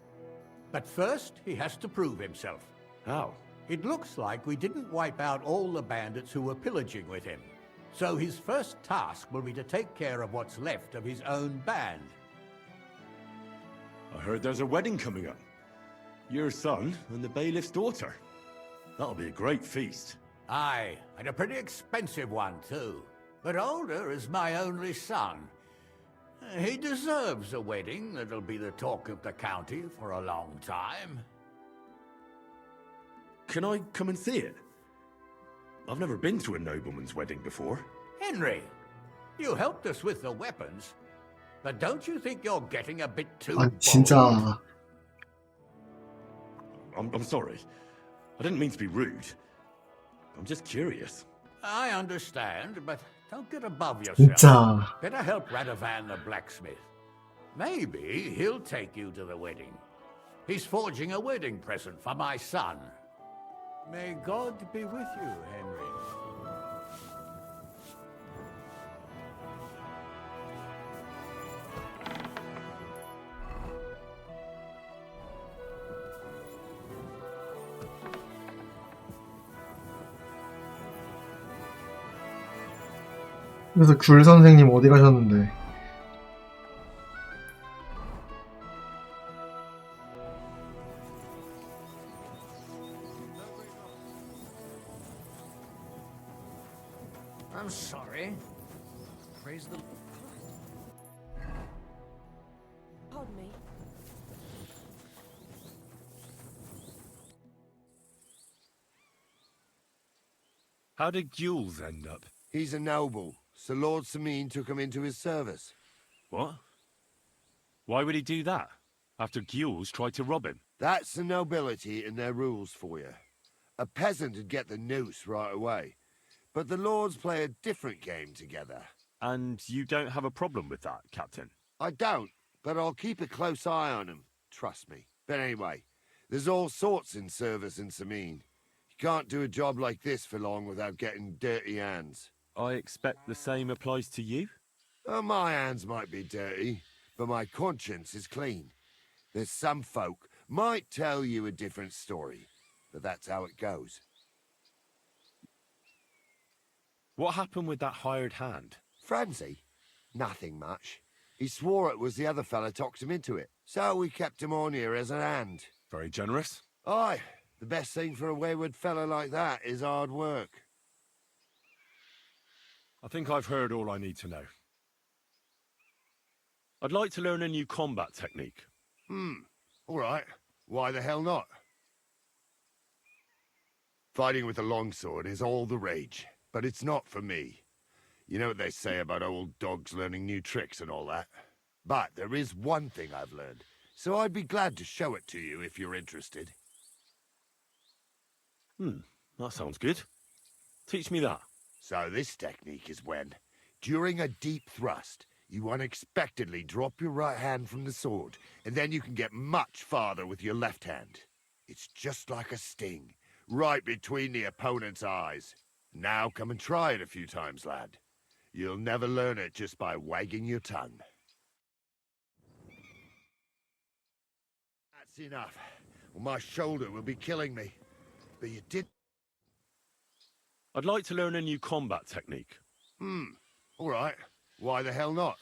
But first, he has to prove himself. How? It looks like we didn't wipe out all the bandits who were pillaging with him. So his first task will be to take care of what's left of his own band. I heard there's a wedding coming up. Your son and the bailiff's daughter. That'll be a great feast. Aye, and a pretty expensive one too. But Older is my only son. He deserves a wedding that'll be the talk of the county for a long time. Can I come and see it? I've never been to a nobleman's wedding before. Henry, you helped us with the weapons, but don't you think you're getting a bit too 아 bold? 진짜 I'm sorry. I didn't mean to be rude. I'm just curious. I understand, but don't get above yourself. 진짜 Better help Radovan the blacksmith. Maybe he'll take you to the wedding. He's forging a wedding present for my son. May God be with you, Henry. 그래서 귤 선생님 어디 가셨는데? I'm sorry. Praise the... Pardon me. How did Gules end up? He's a noble, so Lord Semine took him into his service. What? Why would he do that? After Gules tried to rob him? That's the nobility and their rules for you. A peasant would get the noose right away, but the lords play a different game together. And you don't have a problem with that, Captain? I don't, but I'll keep a close eye on him, trust me. But anyway, there's all sorts in service in Semine. You can't do a job like this for long without getting dirty hands. I expect the same applies to you? My hands might be dirty, but my conscience is clean. There's some folk might tell you a different story, but that's how it goes. What happened with that hired hand? Francie? Nothing much. He swore it was the other fella talked him into it, so we kept him on here as an hand. Very generous. Aye, the best thing for a wayward fella like that is hard work. I think I've heard all I need to know. I'd like to learn a new combat technique. All right. Why the hell not? Fighting with a longsword is all the rage, but it's not for me. You know what they say about old dogs learning new tricks and all that? But there is one thing I've learned, so I'd be glad to show it to you if you're interested. That sounds good. Teach me that. So this technique is when, during a deep thrust, you unexpectedly drop your right hand from the sword, and then you can get much farther with your left hand. It's just like a sting, right between the opponent's eyes. Now come and try it a few times, lad. You'll never learn it just by wagging your tongue. That's enough. Well, my shoulder will be killing me. But you did... I'd like to learn a new combat technique. All right. Why the hell not?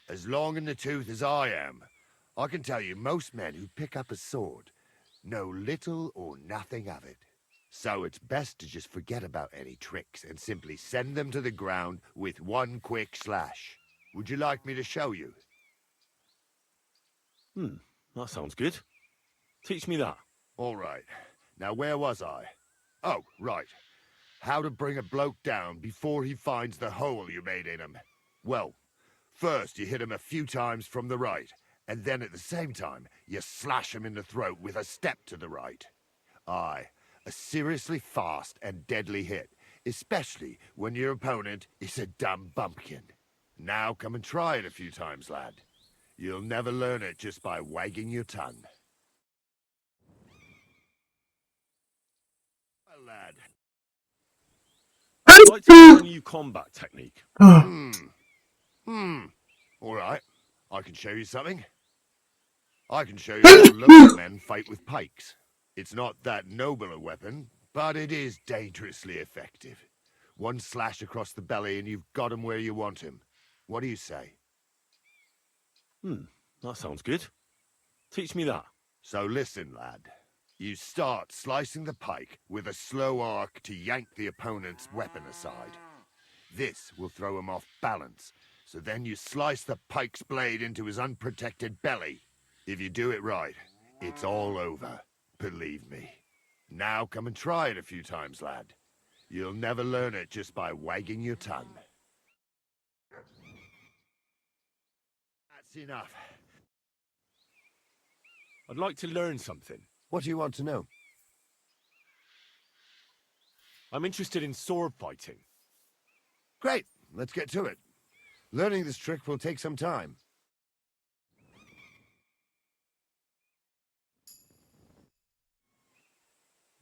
As long in the tooth as I am, I can tell you most men who pick up a sword know little or nothing of it. So it's best to just forget about any tricks and simply send them to the ground with one quick slash. Would you like me to show you? That sounds good. Teach me that. All right. Now where was I? Oh, right. How to bring a bloke down before he finds the hole you made in him. Well, first you hit him a few times from the right, and then at the same time, you slash him in the throat with a step to the right. Aye, a seriously fast and deadly hit, especially when your opponent is a dumb bumpkin. Now come and try it a few times, lad. You'll never learn it just by wagging your tongue. Well, lad. I'd like to learn a new combat technique. All right. I can show you something. I can show you how local men fight with pikes. It's not that noble a weapon, but it is dangerously effective. One slash across the belly and you've got him where you want him. What do you say? That sounds good. Teach me that. So listen, lad. You start slicing the pike with a slow arc to yank the opponent's weapon aside. This will throw him off balance, so then you slice the pike's blade into his unprotected belly. If you do it right, it's all over, believe me. Now come and try it a few times, lad. You'll never learn it just by wagging your tongue. That's enough. I'd like to learn something. What do you want to know? I'm interested in sword fighting. Great, let's get to it. Learning this trick will take some time.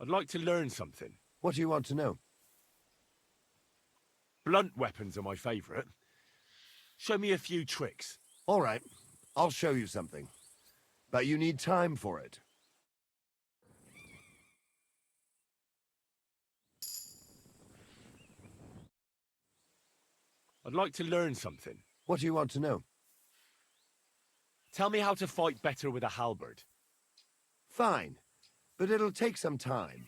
I'd like to learn something. What do you want to know? Blunt weapons are my favourite. Show me a few tricks. All right, I'll show you something. But you need time for it. I'd like to learn something. What do you want to know? Tell me how to fight better with a halberd. Fine, but it'll take some time.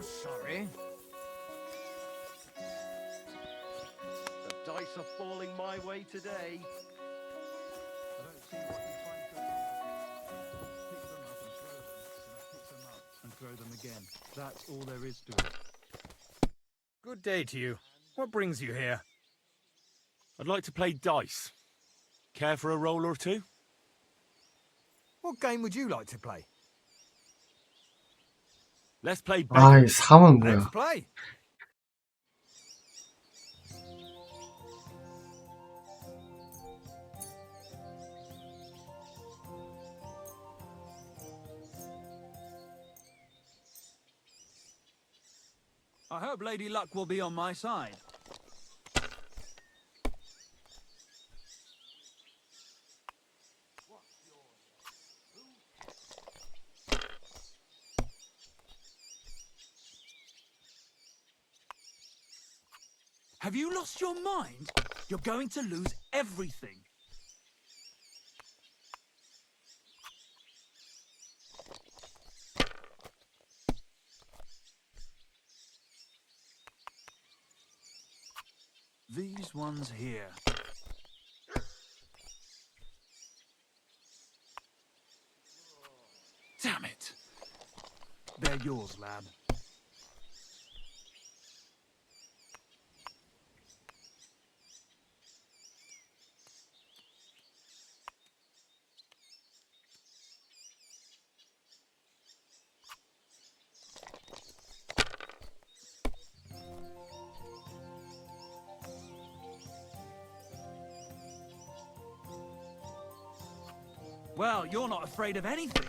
Sorry. The dice are falling my way today. And throw them again. That's all there is to it. Good day to you. What brings you here? I'd like to play dice. Care for a roll or two? What game would you like to play? Let's play 아이, beggars. 3은 Let's 뭐야? play. I hope Lady Luck will be on my side. Have you lost your mind? You're going to lose everything. These ones here. Damn it. They're yours, lad. Well, you're not afraid of anything.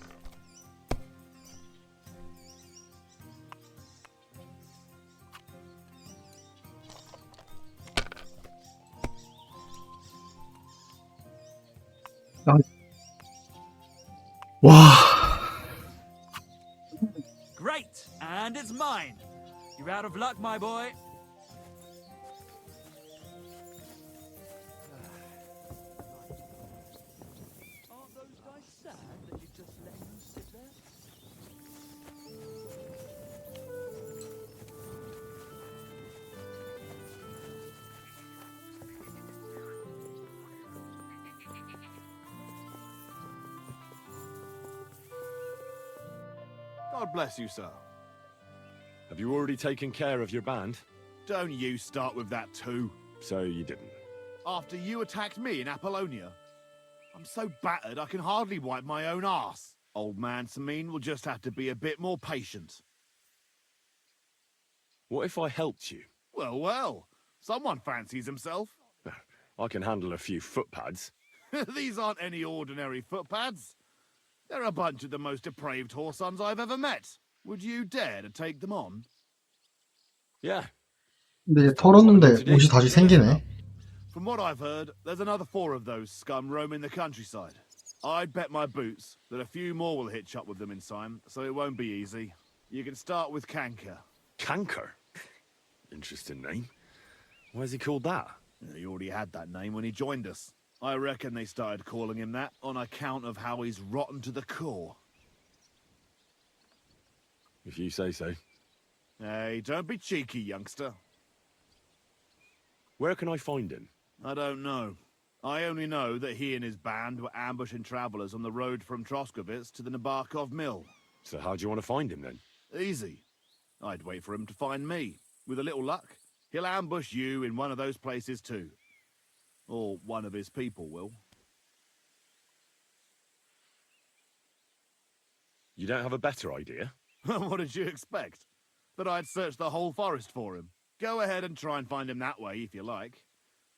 와, Great, and it's mine. You're out of luck, my boy. Aren't those guys sad that you're just letting them sit there? God bless you, sir. Have you already taken care of your band? Don't you start with that too. So you didn't. After you attacked me in Apollonia, I'm so battered I can hardly wipe my own arse. Old man Samine will just have to be a bit more patient. What if I helped you? Well, well, someone fancies himself. I can handle a few footpads. These aren't any ordinary footpads. They're a bunch of the most depraved whoresons I've ever met. Would you dare to take them on? Yeah. 근데 이제 털었는데 옷이 다시 생기네. From what I've heard, there's another 4 of those scum roaming the countryside. I'd bet my boots that a few more will hitch up with them in time, so it won't be easy. You can start with Canker. Canker? Interesting name. Why's he called that? He already had that name when he joined us. I reckon they started calling him that on account of how he's rotten to the core. If you say so. Hey, don't be cheeky, youngster. Where can I find him? I don't know. I only know that he and his band were ambushing travelers on the road from Troskovitz to the Nabarkov mill. So how do you want to find him then? Easy. I'd wait for him to find me. With a little luck, he'll ambush you in one of those places too. Or one of his people will. You don't have a better idea? What did you expect? That I'd search the whole forest for him? Go ahead and try and find him that way if you like.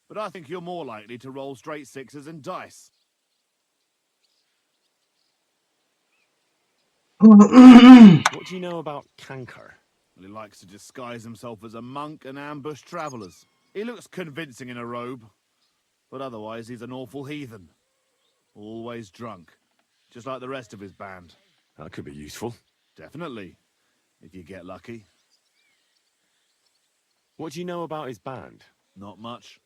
But I think you're more likely to roll straight 6s and dice. What do you know about Canker? Well, he likes to disguise himself as a monk and ambush travelers. He looks convincing in a robe. But otherwise, he's an awful heathen. Always drunk. Just like the rest of his band. That could be useful. Definitely. If you get lucky. What do you know about his band? Not much.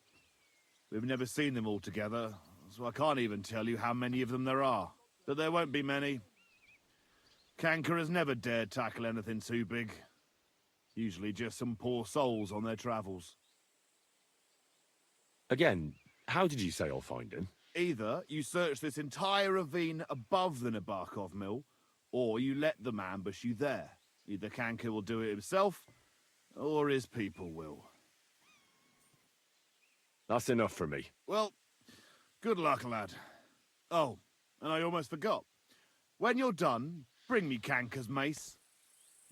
We've never seen them all together, so I can't even tell you how many of them there are. But there won't be many. Canker has never dared tackle anything too big. Usually just some poor souls on their travels. Again, how did you say I'll find him? Either you search this entire ravine above the Nabokov mill, or you let them ambush you there. Either Kanka will do it himself, or his people will. That's enough for me. Well, good luck, lad. Oh, and I almost forgot. When you're done, bring me Kanka's mace.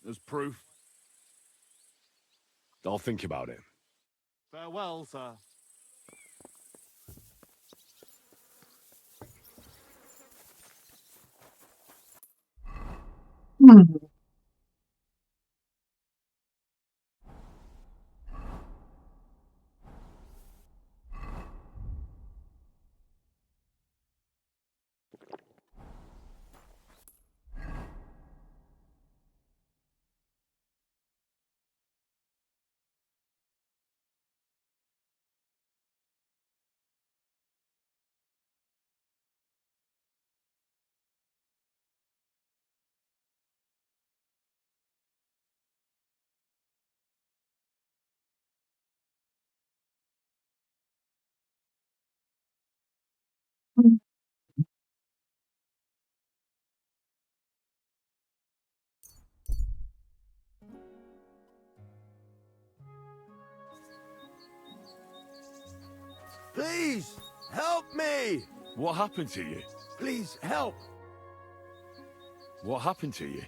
As proof. I'll think about it. Farewell, sir. Please, help me! What happened to you? Please, help! What happened to you?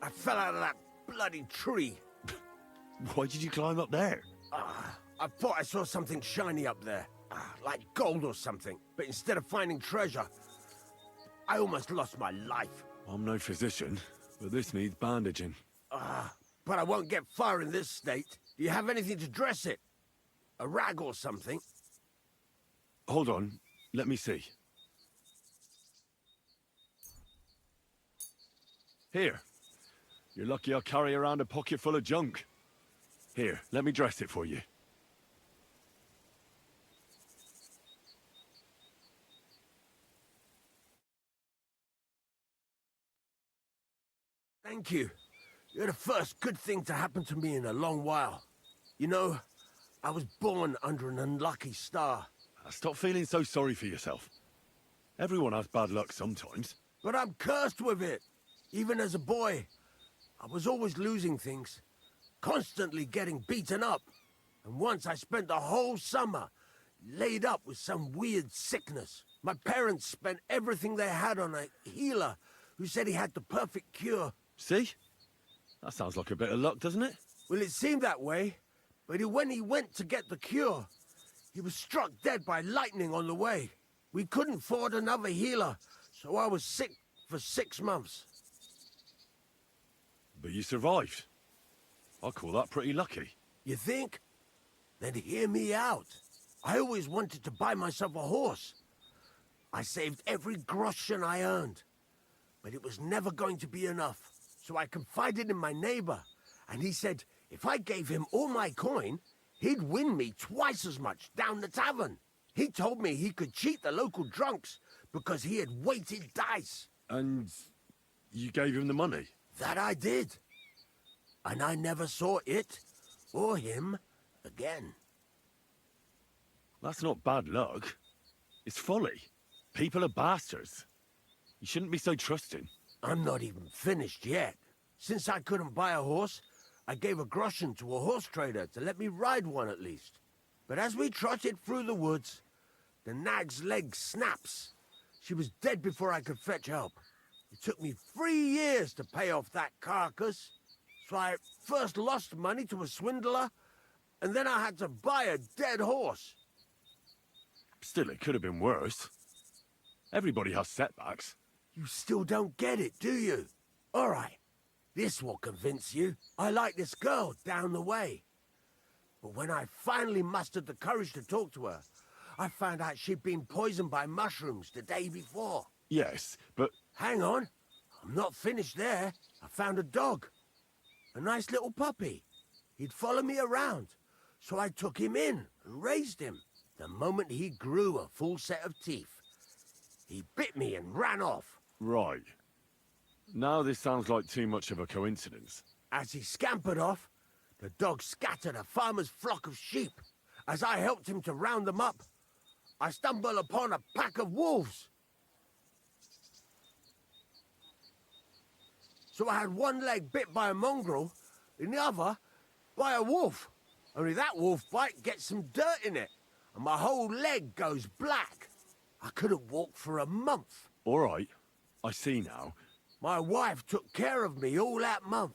I fell out of that bloody tree. Why did you climb up there? I thought I saw something shiny up there. Like gold or something. But instead of finding treasure, I almost lost my life. I'm no physician, but this needs bandaging. But I won't get far in this state. Do you have anything to dress it? A rag or something? Hold on, let me see. Here. You're lucky I'll carry around a pocket full of junk. Here, let me dress it for you. Thank you. You're the first good thing to happen to me in a long while. You know, I was born under an unlucky star. Stop feeling so sorry for yourself. Everyone has bad luck sometimes. But I'm cursed with it. Even as a boy, I was always losing things. Constantly getting beaten up. And once I spent the whole summer laid up with some weird sickness. My parents spent everything they had on a healer who said he had the perfect cure. See? That sounds like a bit of luck, doesn't it? Well, it seemed that way. But when he went to get the cure, he was struck dead by lightning on the way. We couldn't afford another healer, so I was sick for 6 months. But you survived. I call that pretty lucky. You think? Then hear me out. I always wanted to buy myself a horse. I saved every groschen I earned. But it was never going to be enough. So I confided in my neighbor, and he said if I gave him all my coin, he'd win me twice as much down the tavern. He told me he could cheat the local drunks because he had weighted dice. And you gave him the money? That I did. And I never saw it or him again. That's not bad luck. It's folly. People are bastards. You shouldn't be so trusting. I'm not even finished yet. Since I couldn't buy a horse, I gave a groschen to a horse trader to let me ride one at least. But as we trotted through the woods, the nag's leg snaps. She was dead before I could fetch help. It took me 3 years to pay off that carcass. So I first lost money to a swindler, and then I had to buy a dead horse. Still, it could have been worse. Everybody has setbacks. You still don't get it, do you? All right, this will convince you. I like this girl down the way. But when I finally mustered the courage to talk to her, I found out she'd been poisoned by mushrooms the day before. Yes, but... Hang on. I'm not finished there. I found a dog. A nice little puppy. He'd follow me around. So I took him in and raised him. The moment he grew a full set of teeth, he bit me and ran off. Right. Now this sounds like too much of a coincidence. As he scampered off, The dog scattered a farmer's flock of sheep. As I helped him to round them up, I stumbled upon a pack of wolves. So I had one leg bit by a mongrel, and the other by a wolf. Only that wolf bite gets some dirt in it, and my whole leg goes black. I couldn't walk for a month. All right, I see now. My wife took care of me all that month.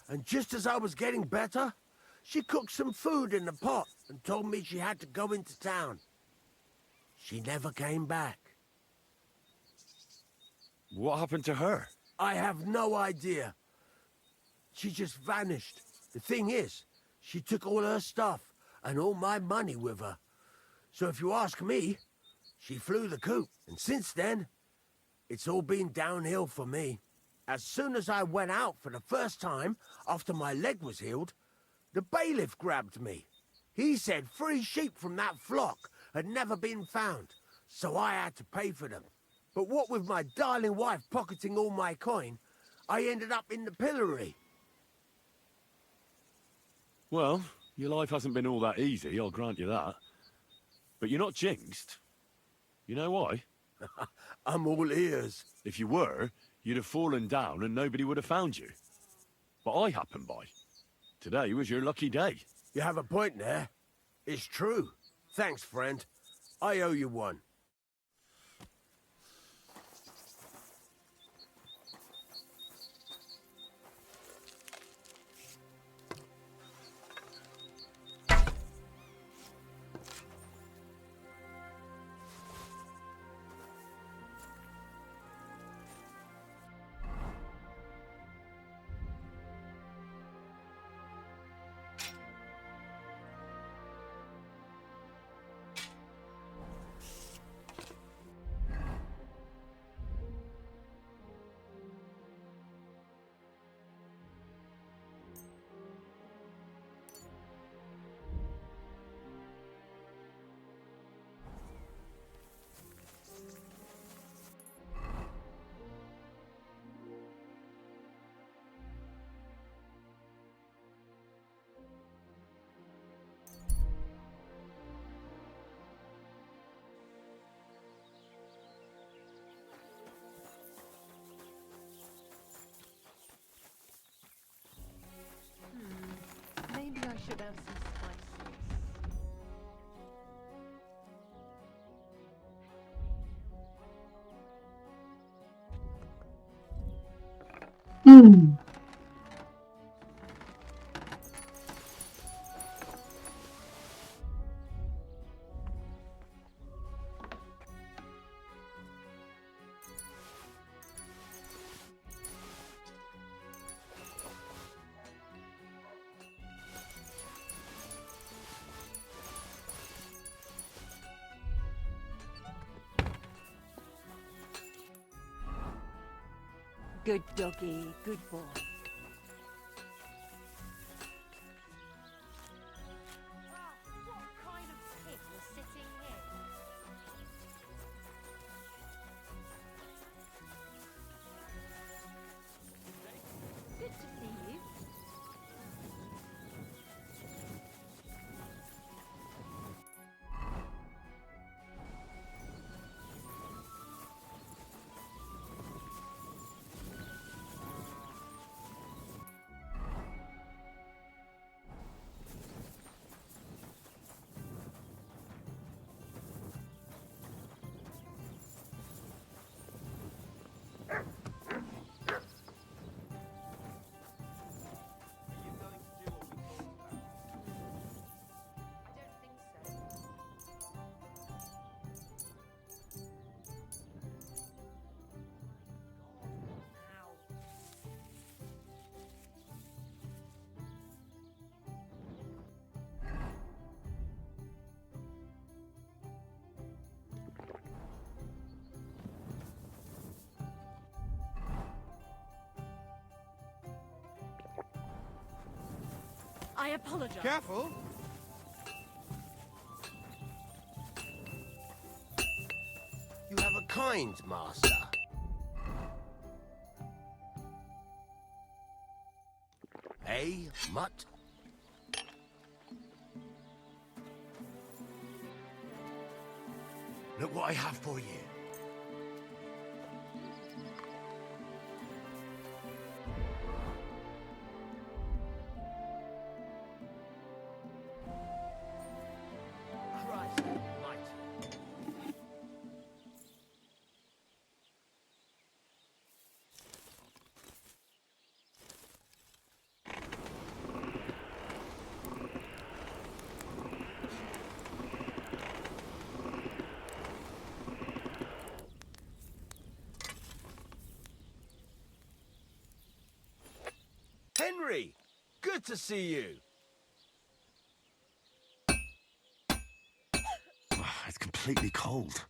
And just as I was getting better, she cooked some food in the pot and told me she had to go into town. She never came back. What happened to her? I have no idea. She just vanished. The thing is, she took all her stuff and all my money with her. So if you ask me, she flew the coop. And since then, it's all been downhill for me. As soon as I went out for the first time after my leg was healed, the bailiff grabbed me. He said 3 sheep from that flock had never been found, so I had to pay for them. But what with my darling wife pocketing all my coin, I ended up in the pillory. Well, your life hasn't been all that easy, I'll grant you that. But you're not jinxed. You know why? I'm all ears. If you were, you'd have fallen down and nobody would have found you. But I happened by. Today was your lucky day. You have a point there. It's true. Thanks, friend. I owe you one. Maybe I should have some spices. Good doggy, good boy. Good to see you. I apologize. Careful! You have a kind master. Hey, mutt. I have for you. Christ almighty. Henry, good to see you. It's completely cold.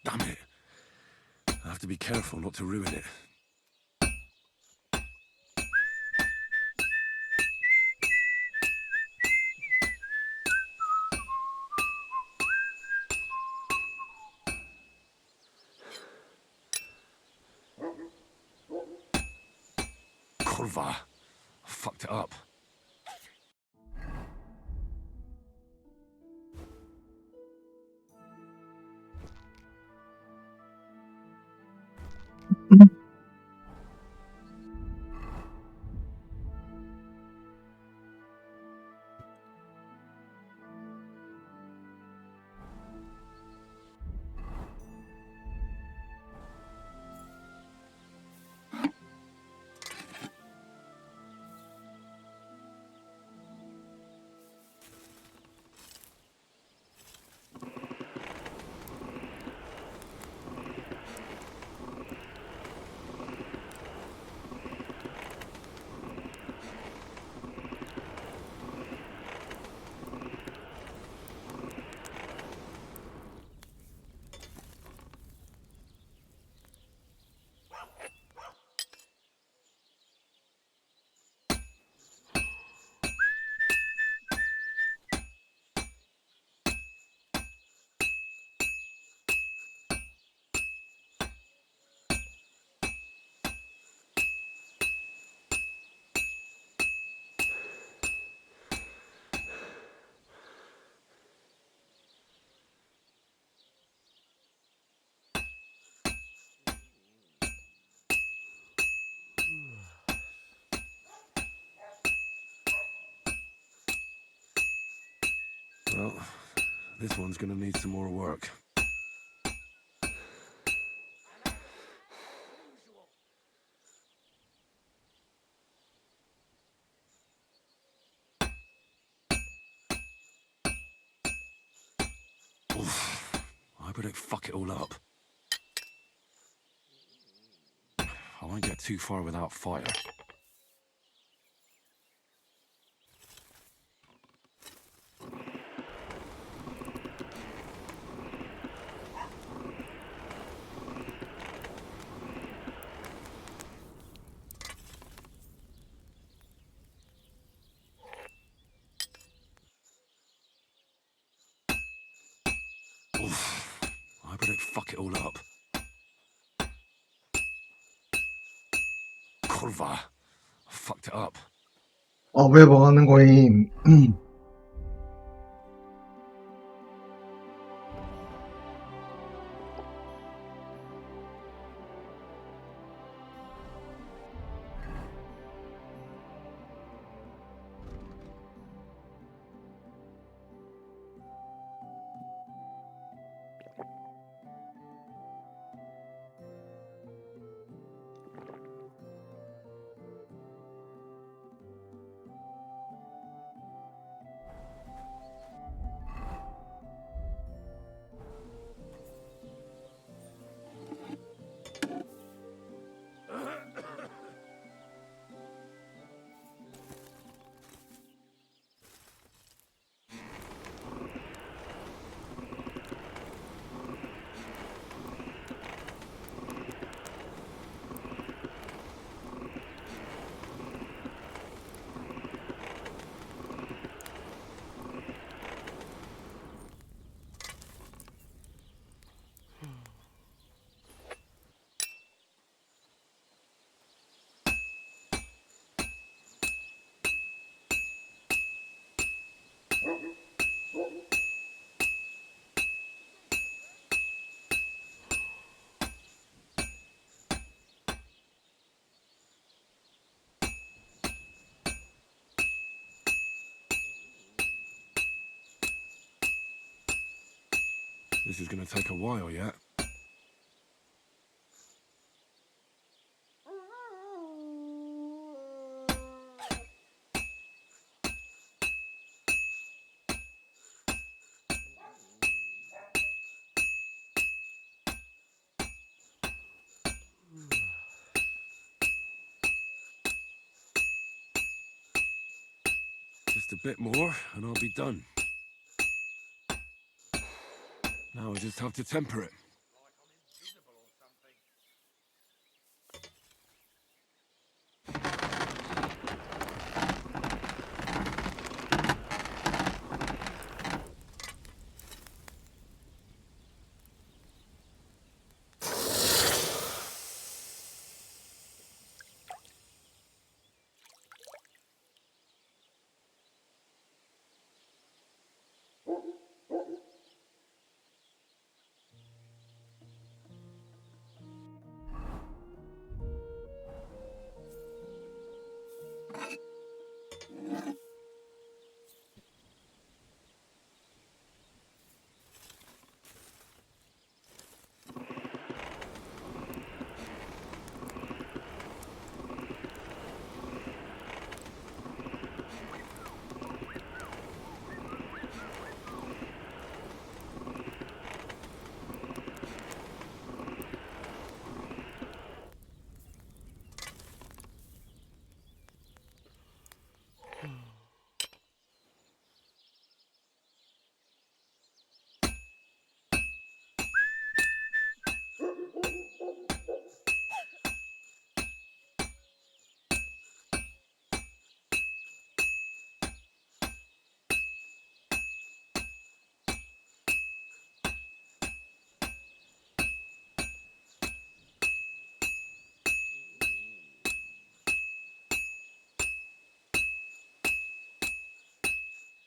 Damn it. I have to be careful not to ruin it. Kurva. I fucked it up. Well, this one's gonna need some more work. Oof. I better fuck it all up. I won't get too far without fire. Oof. I better fuck it all up. Kurva. I fucked it up. 왜 뭐하는 거임? This is going to take a while yet. Just a bit more, and I'll be done. Now I just have to temper it.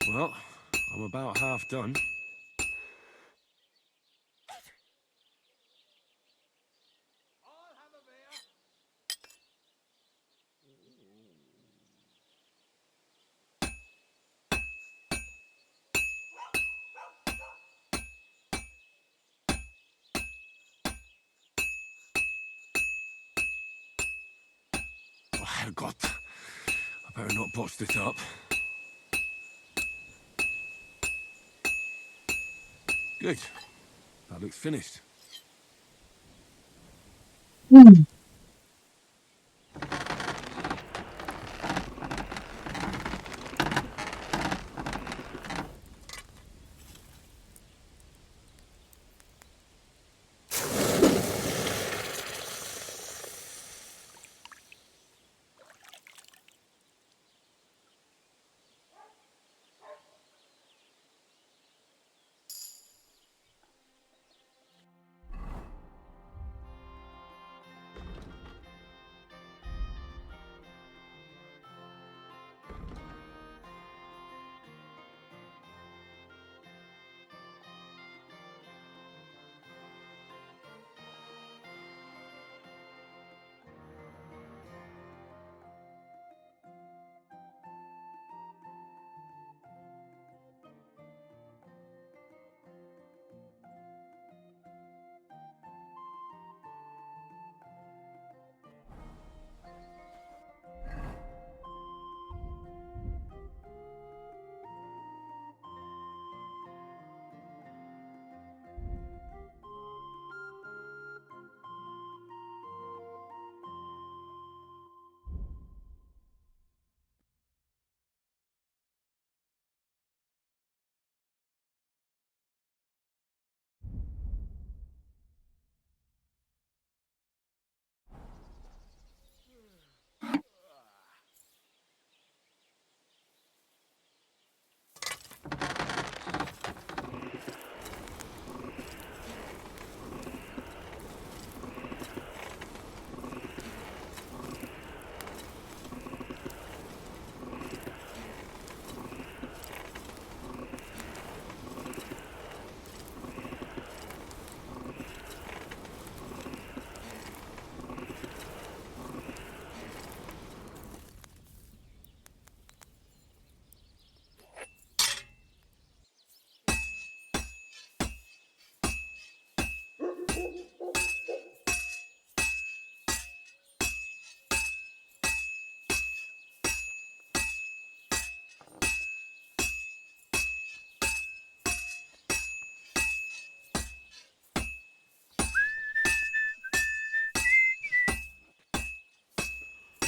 Well, I'm about half done. Oh, Herrgott. I better not botch this up. Good. That looks finished.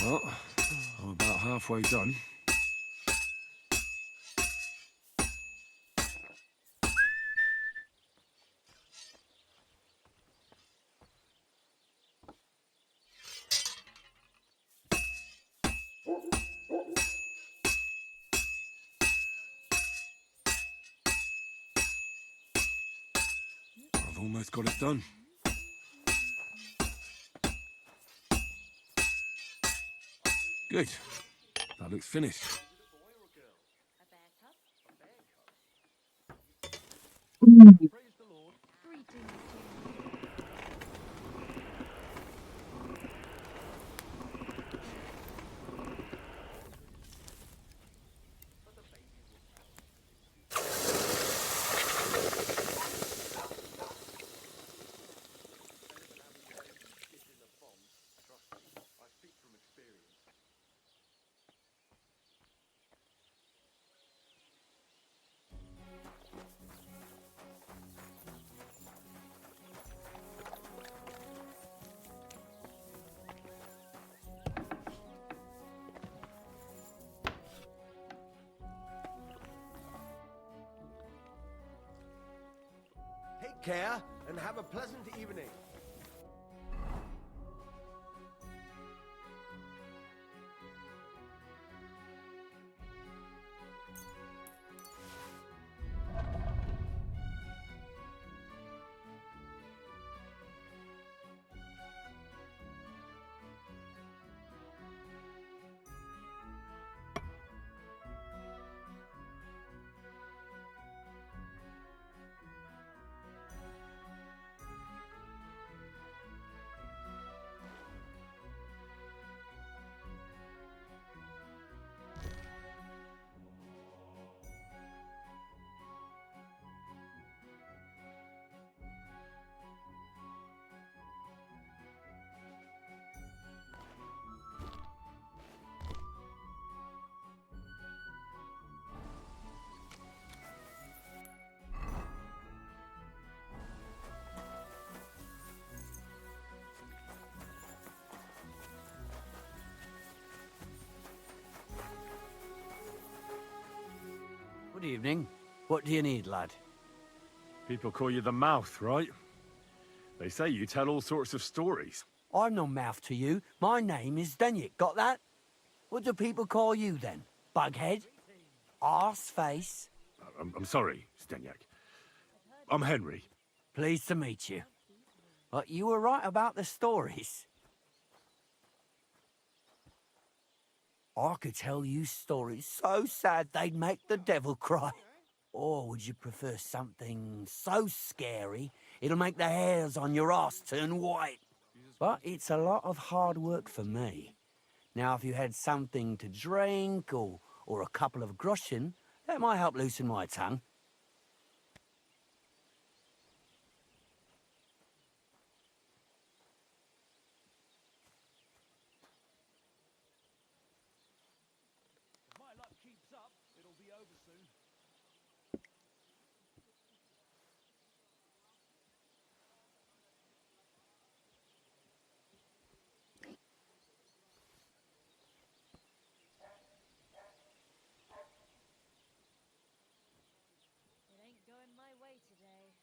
Well, I'm about halfway done. I've almost got it done. Good. That looks finished. Take care and have a pleasant evening. Good evening. What do you need, lad? People call you the mouth, right? They say you tell all sorts of stories. I'm no mouth to you. My name is Denyek. Got that? What do people call you then? Bughead? Arse face? I'm sorry, Stenyak. I'm Henry. Pleased to meet you. But you were right about the stories. I could tell you stories so sad they'd make the devil cry. Or would you prefer something so scary it'll make the hairs on your ass turn white? But it's a lot of hard work for me. Now, if you had something to drink or a couple of groschen, that might help loosen my tongue. It ain't going my way today.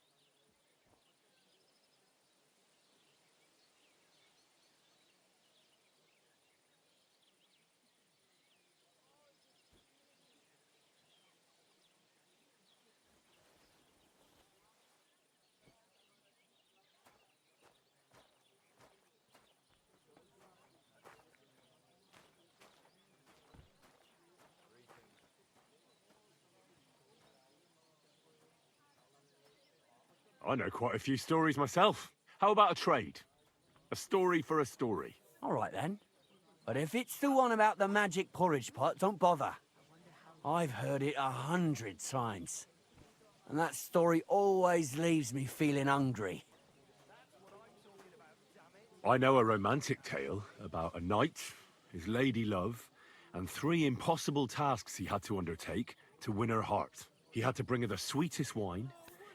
I know quite a few stories myself. How about a trade? A story for a story. All right, then. But if it's the one about the magic porridge pot, don't bother. I've heard it 100 times. And that story always leaves me feeling hungry. I know a romantic tale about a knight, his lady love, and 3 impossible tasks he had to undertake to win her heart. He had to bring her the sweetest wine,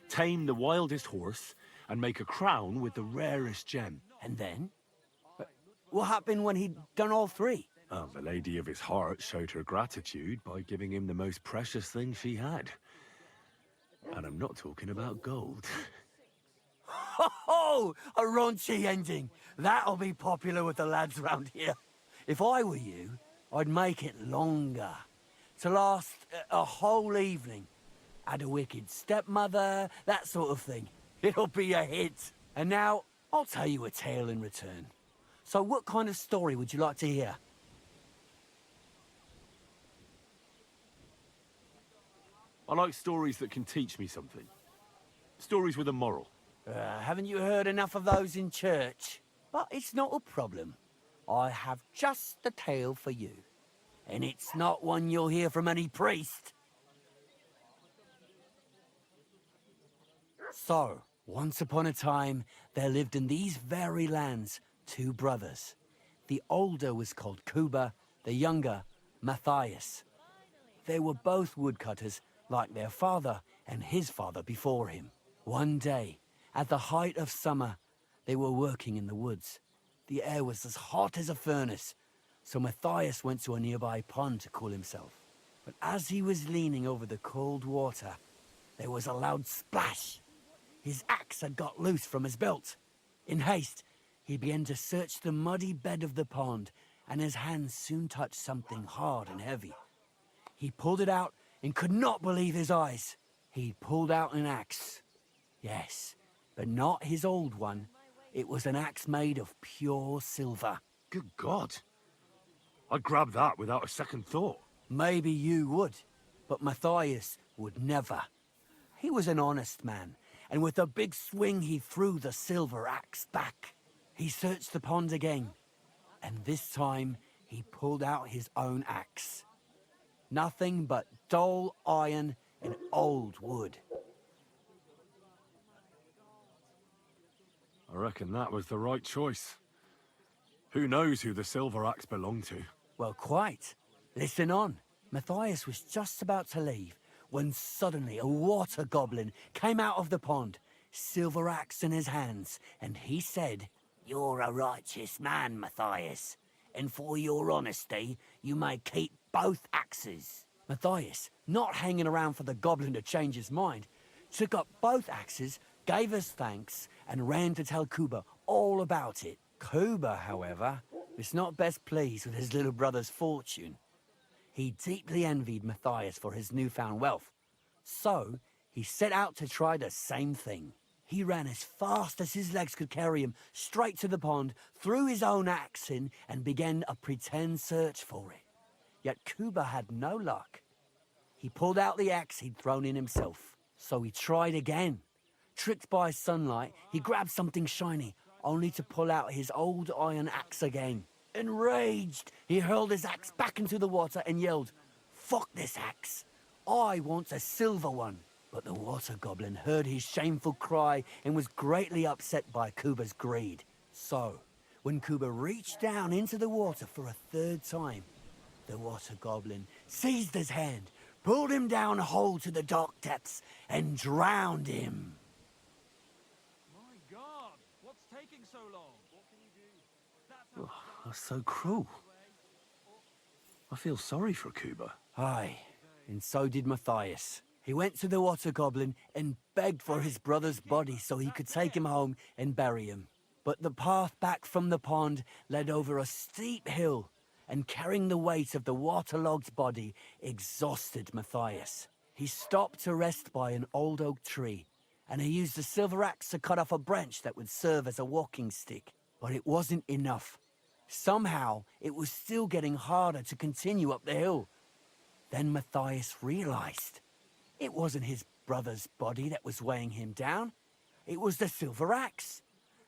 tame the wildest horse, and make a crown with the rarest gem. And then? What happened when he'd done all 3? The lady of his heart showed her gratitude by giving him the most precious thing she had. And I'm not talking about gold. Ho! A raunchy ending. That'll be popular with the lads round here. If I were you, I'd make it longer. To last a whole evening. Add a wicked stepmother, that sort of thing. It'll be a hit. And now, I'll tell you a tale in return. So what kind of story would you like to hear? I like stories that can teach me something. Stories with a moral. Haven't you heard enough of those in church? But it's not a problem. I have just the tale for you. And it's not one you'll hear from any priest. So, once upon a time, there lived in these very lands 2 brothers. The older was called Kuba, the younger, Matthias. They were both woodcutters, like their father and his father before him. One day, at the height of summer, they were working in the woods. The air was as hot as a furnace, so Matthias went to a nearby pond to cool himself. But as he was leaning over the cold water, there was a loud splash. His axe had got loose from his belt. In haste, he began to search the muddy bed of the pond, and his hands soon touched something hard and heavy. He pulled it out and could not believe his eyes. He pulled out an axe. Yes, but not his old one. It was an axe made of pure silver. Good God. I'd grab that without a second thought. Maybe you would, but Matthias would never. He was an honest man, and with a big swing he threw the silver axe back. He searched the pond again, and this time he pulled out his own axe. Nothing but dull iron and old wood. I reckon that was the right choice. Who knows who the silver axe belonged to? Well, quite. Listen on. Matthias was just about to leave when suddenly a water goblin came out of the pond, silver axe in his hands, and he said, "You're a righteous man, Matthias, and for your honesty, you may keep both axes." Matthias, not hanging around for the goblin to change his mind, took up both axes, gave us thanks, and ran to tell Kuba all about it. Kuba, however, was not best pleased with his little brother's fortune. He deeply envied Matthias for his newfound wealth. So, he set out to try the same thing. He ran as fast as his legs could carry him straight to the pond, threw his own axe in, and began a pretend search for it. Yet Kuba had no luck. He pulled out the axe he'd thrown in himself. So he tried again. Tricked by sunlight, he grabbed something shiny, only to pull out his old iron axe again. Enraged, he hurled his axe back into the water and yelled, "Fuck this axe! I want a silver one!" But the water goblin heard his shameful cry and was greatly upset by Kuba's greed. So, when Kuba reached down into the water for a third time, the water goblin seized his hand, pulled him down a hole to the dark depths, and drowned him. My God, what's taking so long? What can you do? Oh, that's so cruel. I feel sorry for Kuba. Aye, and so did Matthias. He went to the water goblin and begged for his brother's body so he could take him home and bury him. But the path back from the pond led over a steep hill, and carrying the weight of the waterlogged body exhausted Matthias. He stopped to rest by an old oak tree, and he used a silver axe to cut off a branch that would serve as a walking stick. But it wasn't enough. Somehow, it was still getting harder to continue up the hill. Then Matthias realized it wasn't his brother's body that was weighing him down. It was the silver axe.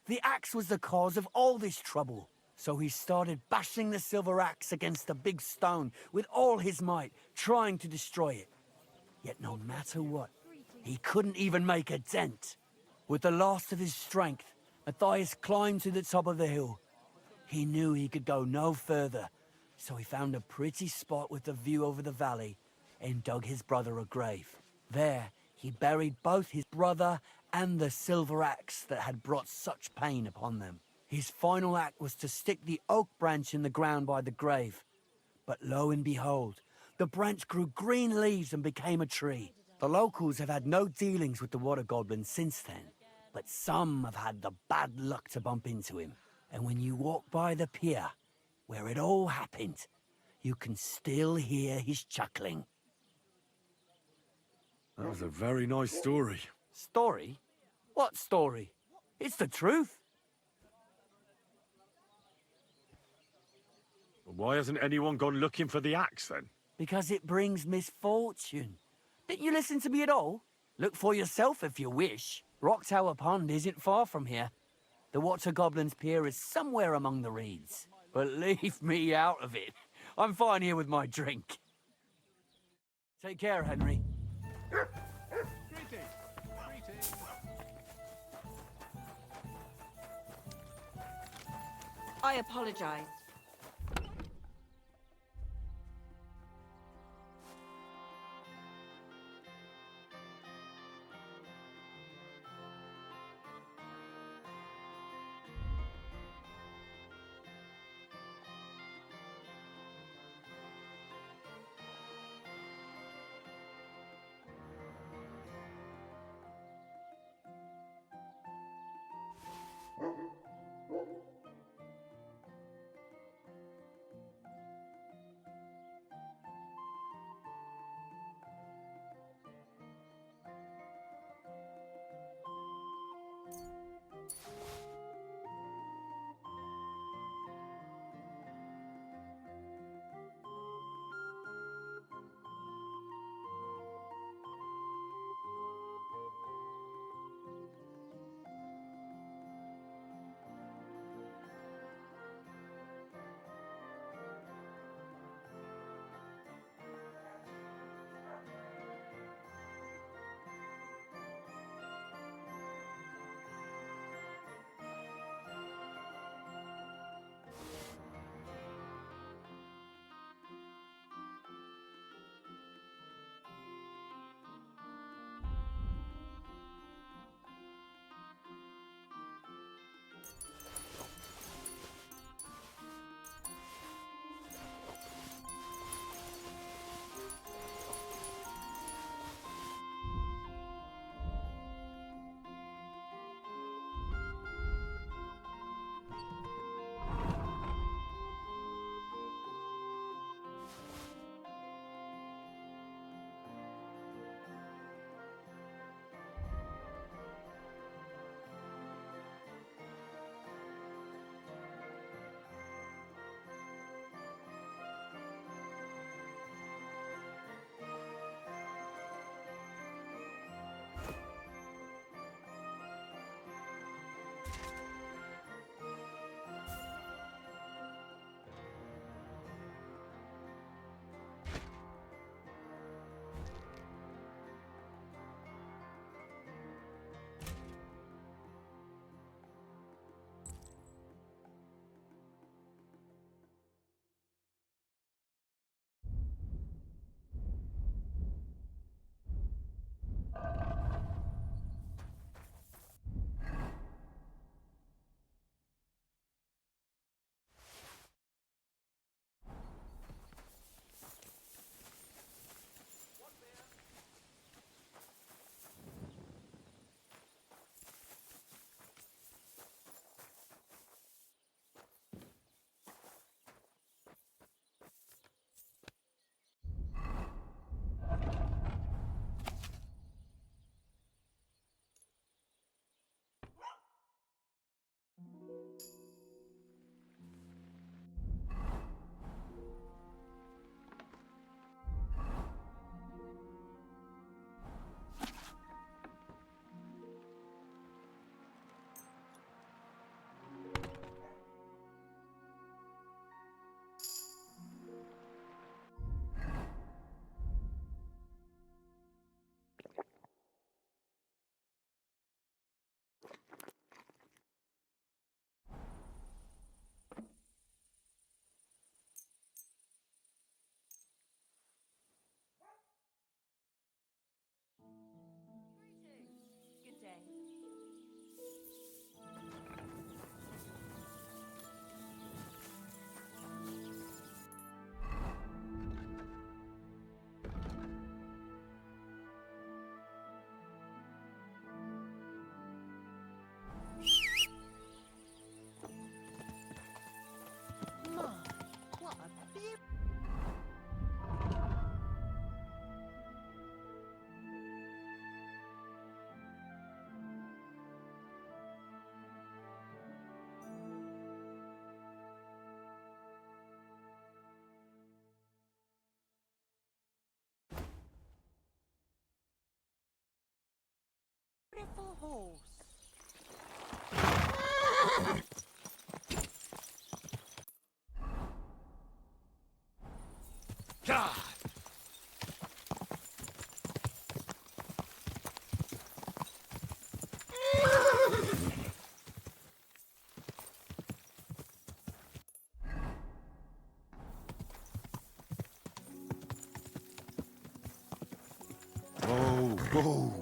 The axe was the cause of all this trouble. So he started bashing the silver axe against a big stone with all his might, trying to destroy it. Yet no matter what, he couldn't even make a dent. With the last of his strength, Matthias climbed to the top of the hill. He knew he could go no further, so he found a pretty spot with a view over the valley and dug his brother a grave. There, he buried both his brother and the silver axe that had brought such pain upon them. His final act was to stick the oak branch in the ground by the grave, But lo and behold, the branch grew green leaves and became a tree. The locals have had no dealings with the water goblin since then, but some have had the bad luck to bump into him. And when you walk by the pier, where it all happened, you can still hear his chuckling. That was a very nice story. Story? What story? It's the truth. Why hasn't anyone gone looking for the axe then? Because it brings misfortune. Didn't you listen to me at all? Look for yourself if you wish. Rock Tower Pond isn't far from here. The Water Goblin's Pier is somewhere among the reeds. But leave me out of it. I'm fine here with my drink. Take care, Henry. I apologize. beautiful horse. God! Whoa, whoa.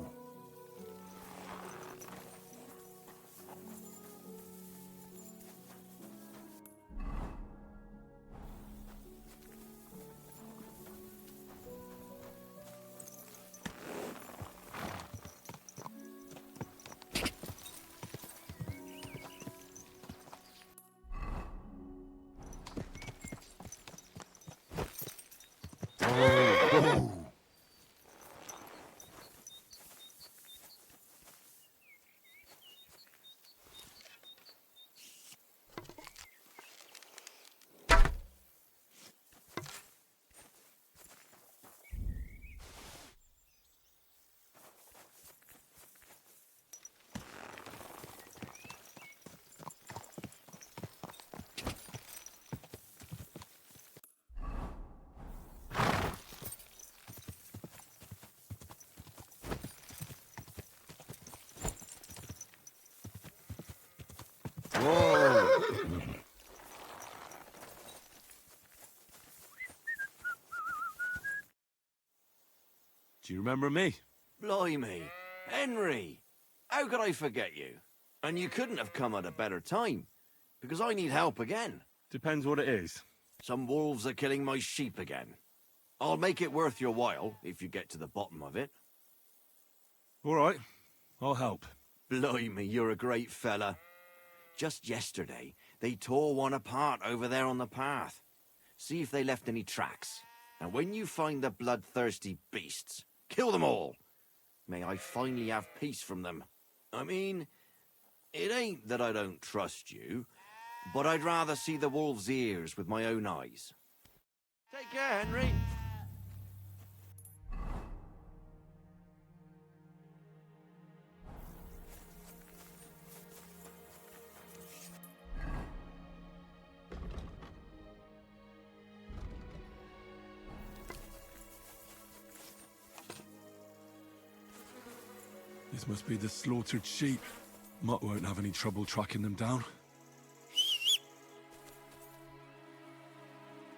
Whoa! Do you remember me? Blimey. Henry! How could I forget you? And you couldn't have come at a better time, because I need help again. Depends what it is. Some wolves are killing my sheep again. I'll make it worth your while, if you get to the bottom of it. All right, I'll help. Blimey, you're a great fella. Just yesterday, they tore one apart over there on the path. See if they left any tracks. And when you find the bloodthirsty beasts, kill them all. May I finally have peace from them. I mean, it ain't that I don't trust you, but I'd rather see the wolf's ears with my own eyes. Take care, Henry. This must be the slaughtered sheep. Mutt won't have any trouble tracking them down.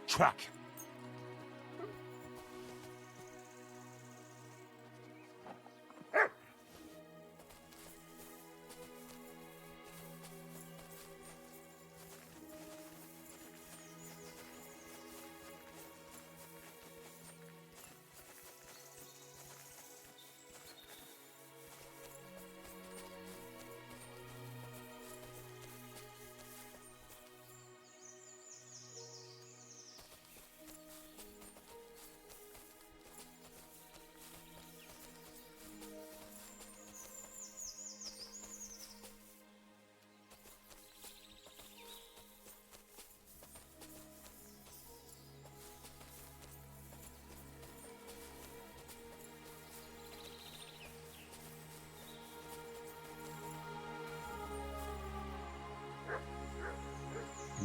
Track!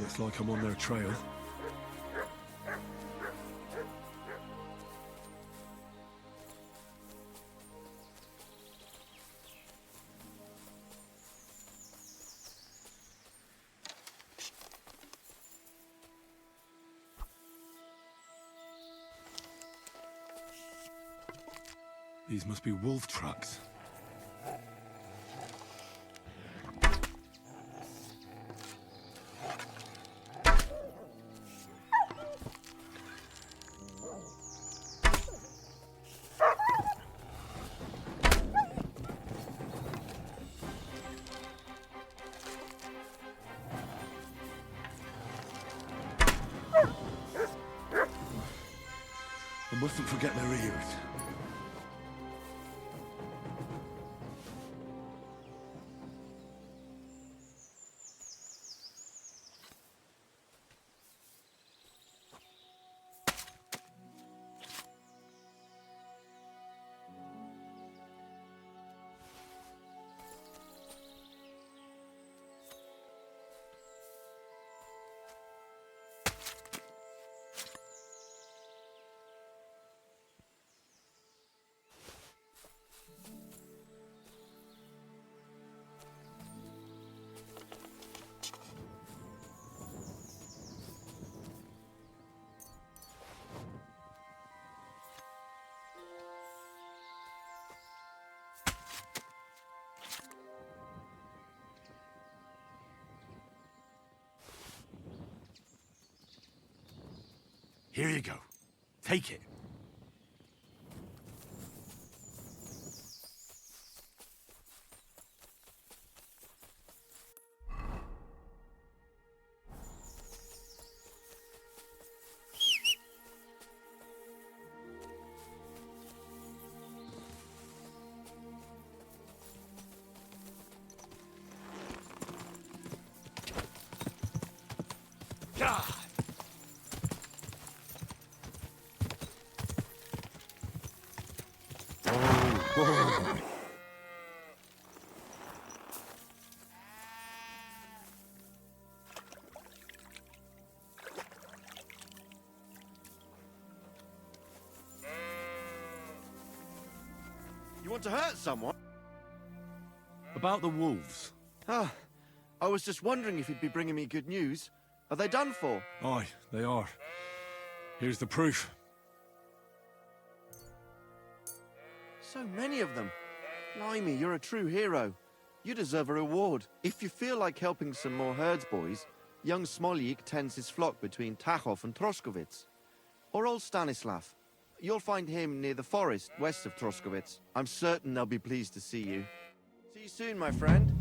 Looks like I'm on their trail. These must be wolf tracks. I mustn't forget their ears. Here you go. Take it. You want to hurt someone? About the wolves. Ah, I was just wondering if you'd be bringing me good news. Are they done for? Aye, they are. Here's the proof. So many of them. Blimey, you're a true hero. You deserve a reward. If you feel like helping some more herds boys, young Smoljik tends his flock between Tachov and Troskowitz. Or old Stanislav. You'll find him near the forest west of Troskowitz. I'm certain they'll be pleased to see you. See you soon, my friend.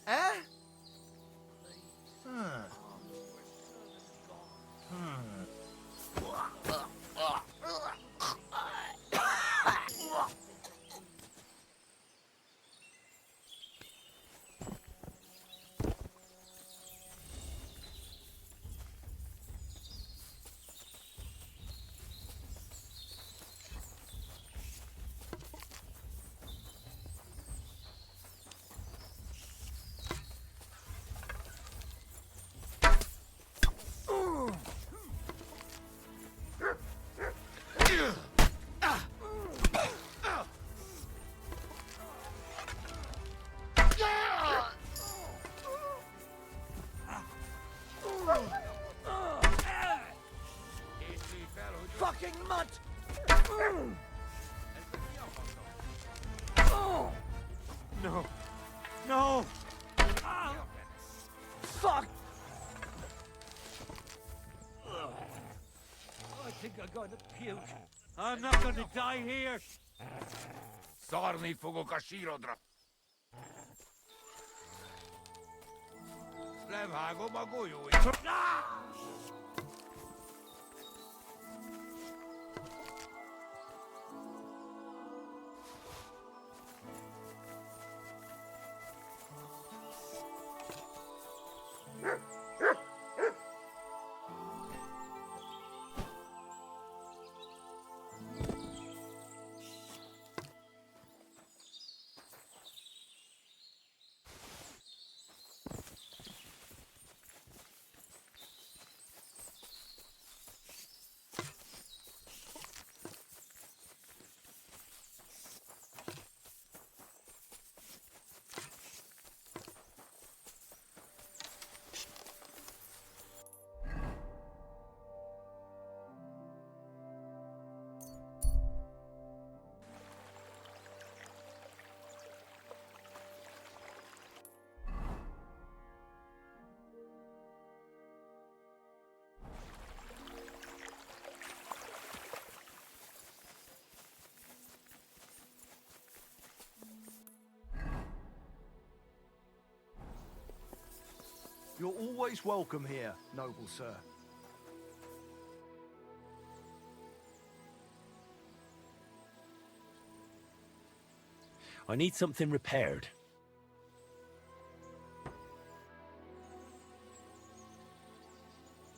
Eh? Fucking mutt! No. No! Fuck! I think I'm going to puke. I'm not going to die here. Sarni fogo kashirodra. Slevhago magoju. always welcome here, noble sir. I need something repaired.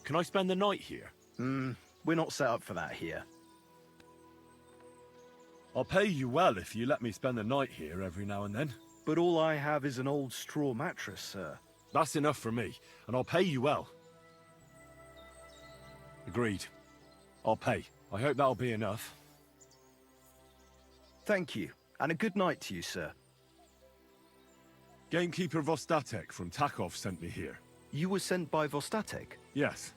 Can I spend the night here? We're not set up for that here. I'll pay you well if you let me spend the night here every now and then. But all I have is an old straw mattress, sir. That's enough for me, and I'll pay you well. Agreed. I'll pay. I hope that'll be enough. Thank you, and a good night to you, sir. Gamekeeper Vostatek from Takov sent me here. You were sent by Vostatek? Yes.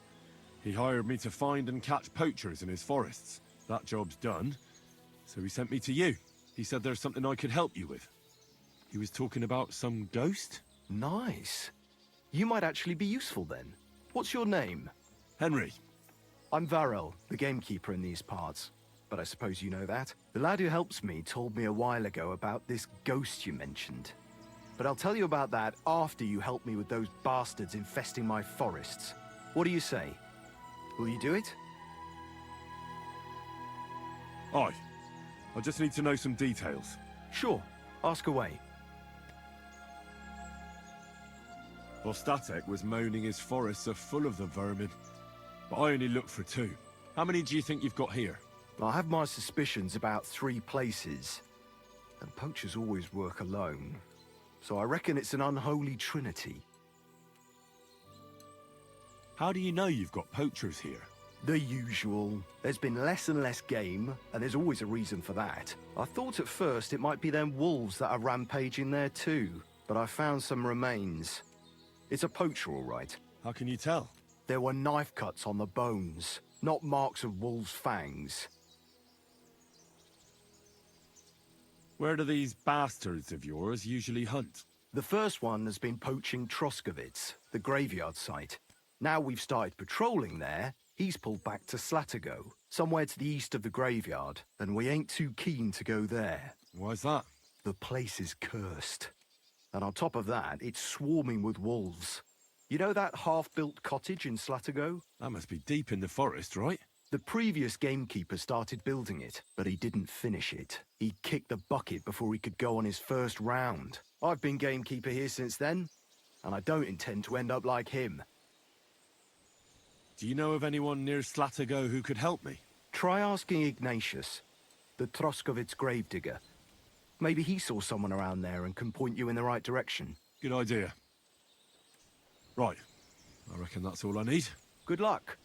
He hired me to find and catch poachers in his forests. That job's done, so he sent me to you. He said there's something I could help you with. He was talking about some ghost? Nice. You might actually be useful then. What's your name? Henry. I'm Varel, the gamekeeper in these parts. But I suppose you know that. The lad who helps me told me a while ago about this ghost you mentioned. But I'll tell you about that after you help me with those bastards infesting my forests. What do you say? Will you do it? Aye. I just need to know some details. Sure. Ask away. Vostatek was moaning his forests are full of the vermin. But I only looked for 2. How many do you think you've got here? I have my suspicions about 3 places. And poachers always work alone. So I reckon it's an unholy trinity. How do you know you've got poachers here? The usual. There's been less and less game, and there's always a reason for that. I thought at first it might be them wolves that are rampaging there too, but I found some remains. It's a poacher, all right. How can you tell? There were knife cuts on the bones, not marks of wolves' fangs. Where do these bastards of yours usually hunt? The first one has been poaching Troskovitz, the graveyard site. Now we've started patrolling there, he's pulled back to Slatigo, somewhere to the east of the graveyard, and we ain't too keen to go there. Why's that? The place is cursed. And on top of that, it's swarming with wolves. You know that half-built cottage in Slatigo? That must be deep in the forest, right? The previous gamekeeper started building it, but he didn't finish it. He kicked the bucket before he could go on his first round. I've been gamekeeper here since then, and I don't intend to end up like him. Do you know of anyone near Slatigo who could help me? Try asking Ignatius, the Troskovitz gravedigger. Maybe he saw someone around there and can point you in the right direction. Good idea. Right. I reckon that's all I need. Good luck.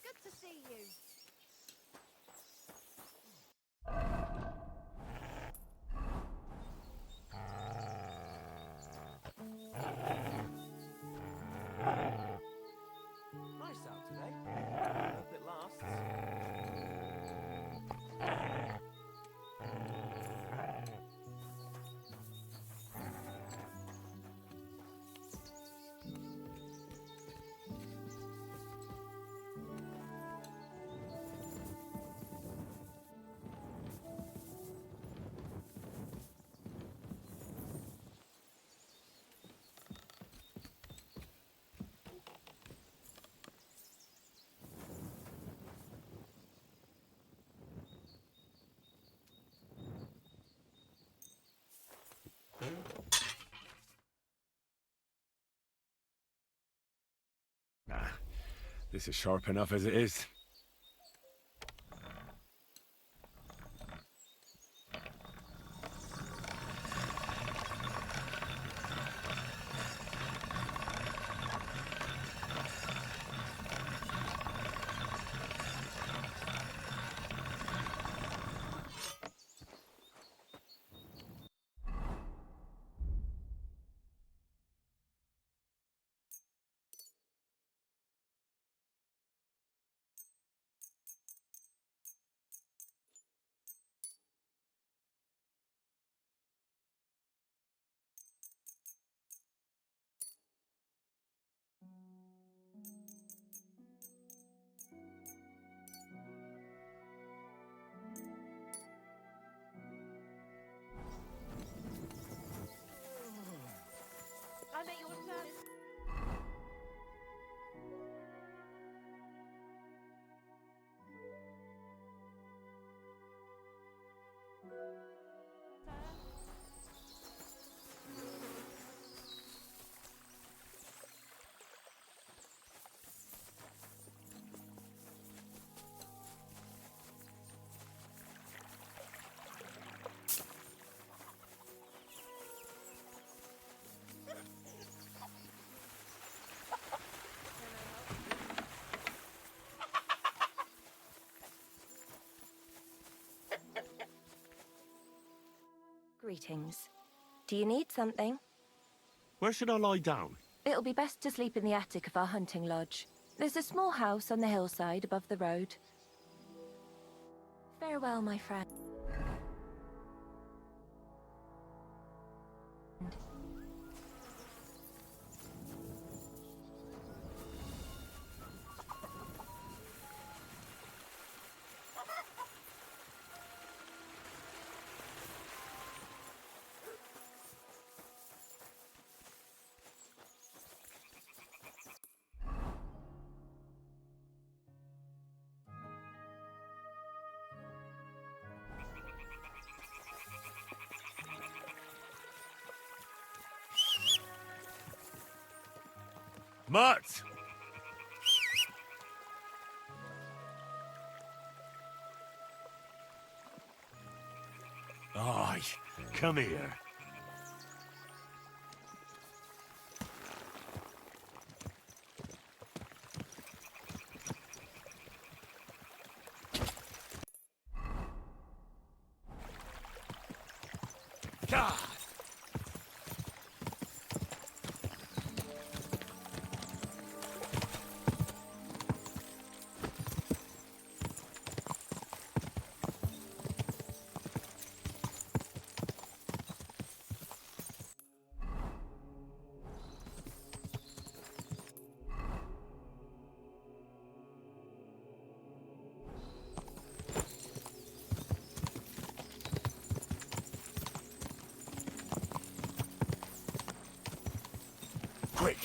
Good to see you. Nice out today. Hope it lasts. Nah, this is sharp enough as it is. Greetings. Do you need something? Where should I lie down? It'll be best to sleep in the attic of our hunting lodge. There's a small house on the hillside above the road. Farewell, my friend. Mutt! Aye, come here. God! Quick!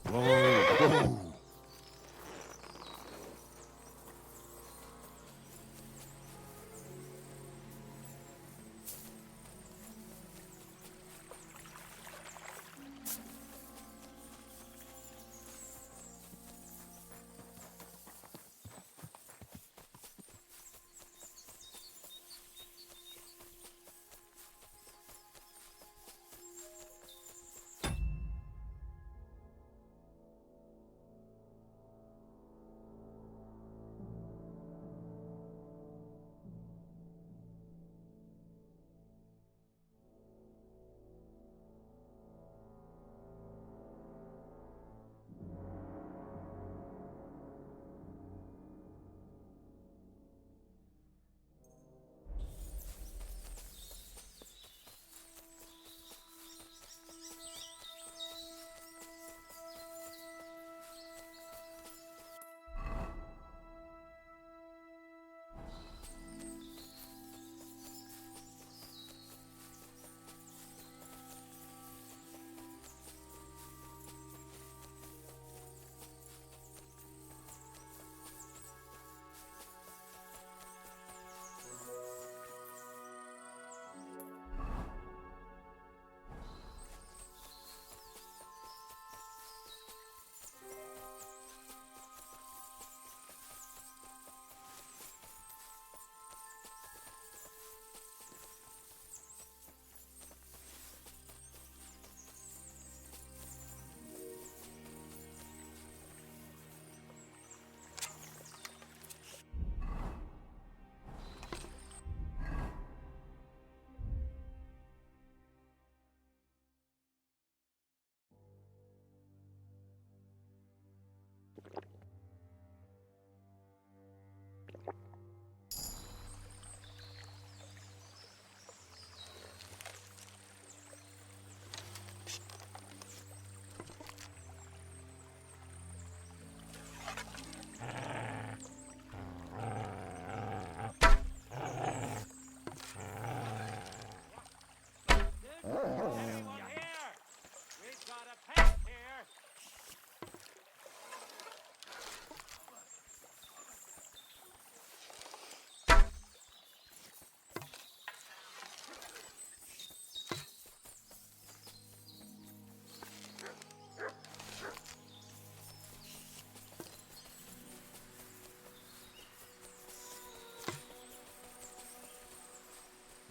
Whoa, whoa.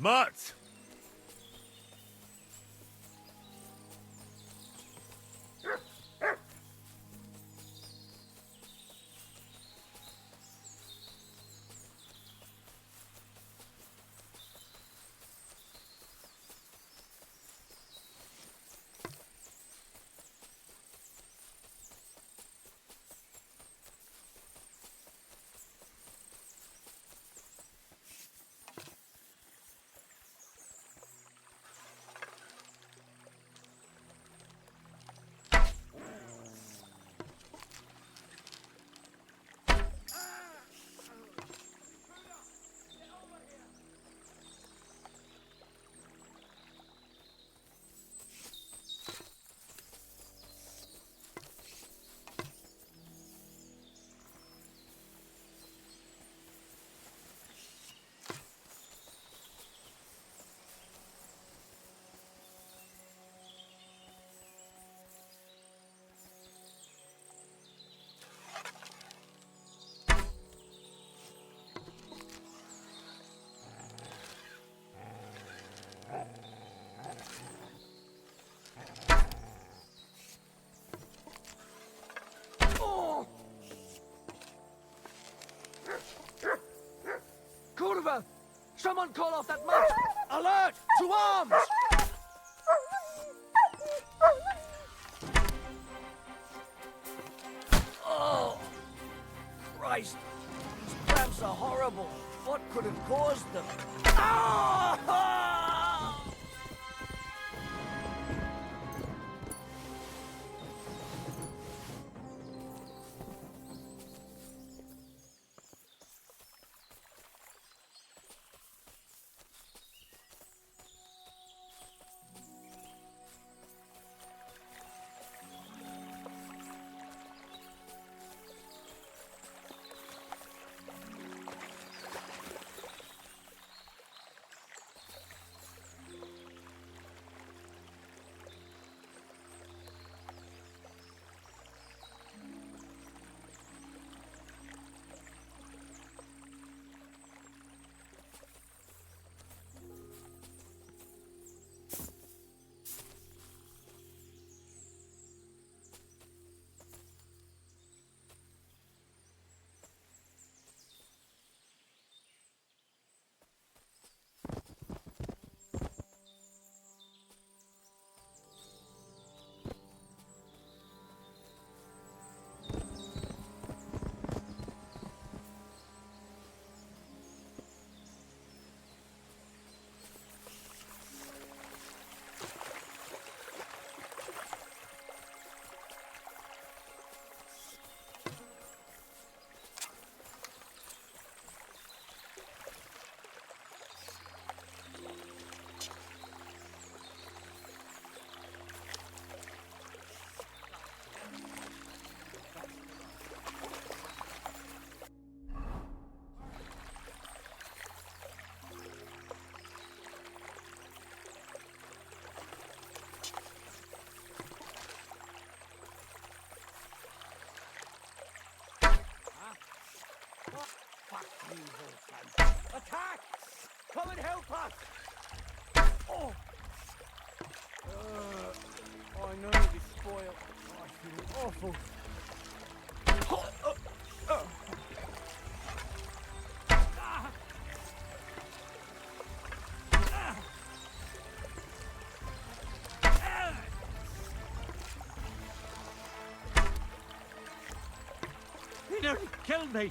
Mutt! Cordoba! Someone call off that mutt! Alert! To arms! Oh! Christ! These cramps are horrible. What could have caused them? Ah! Attack! Come and help us! Oh! I know it is spoiled. I feel awful. He nearly killed me.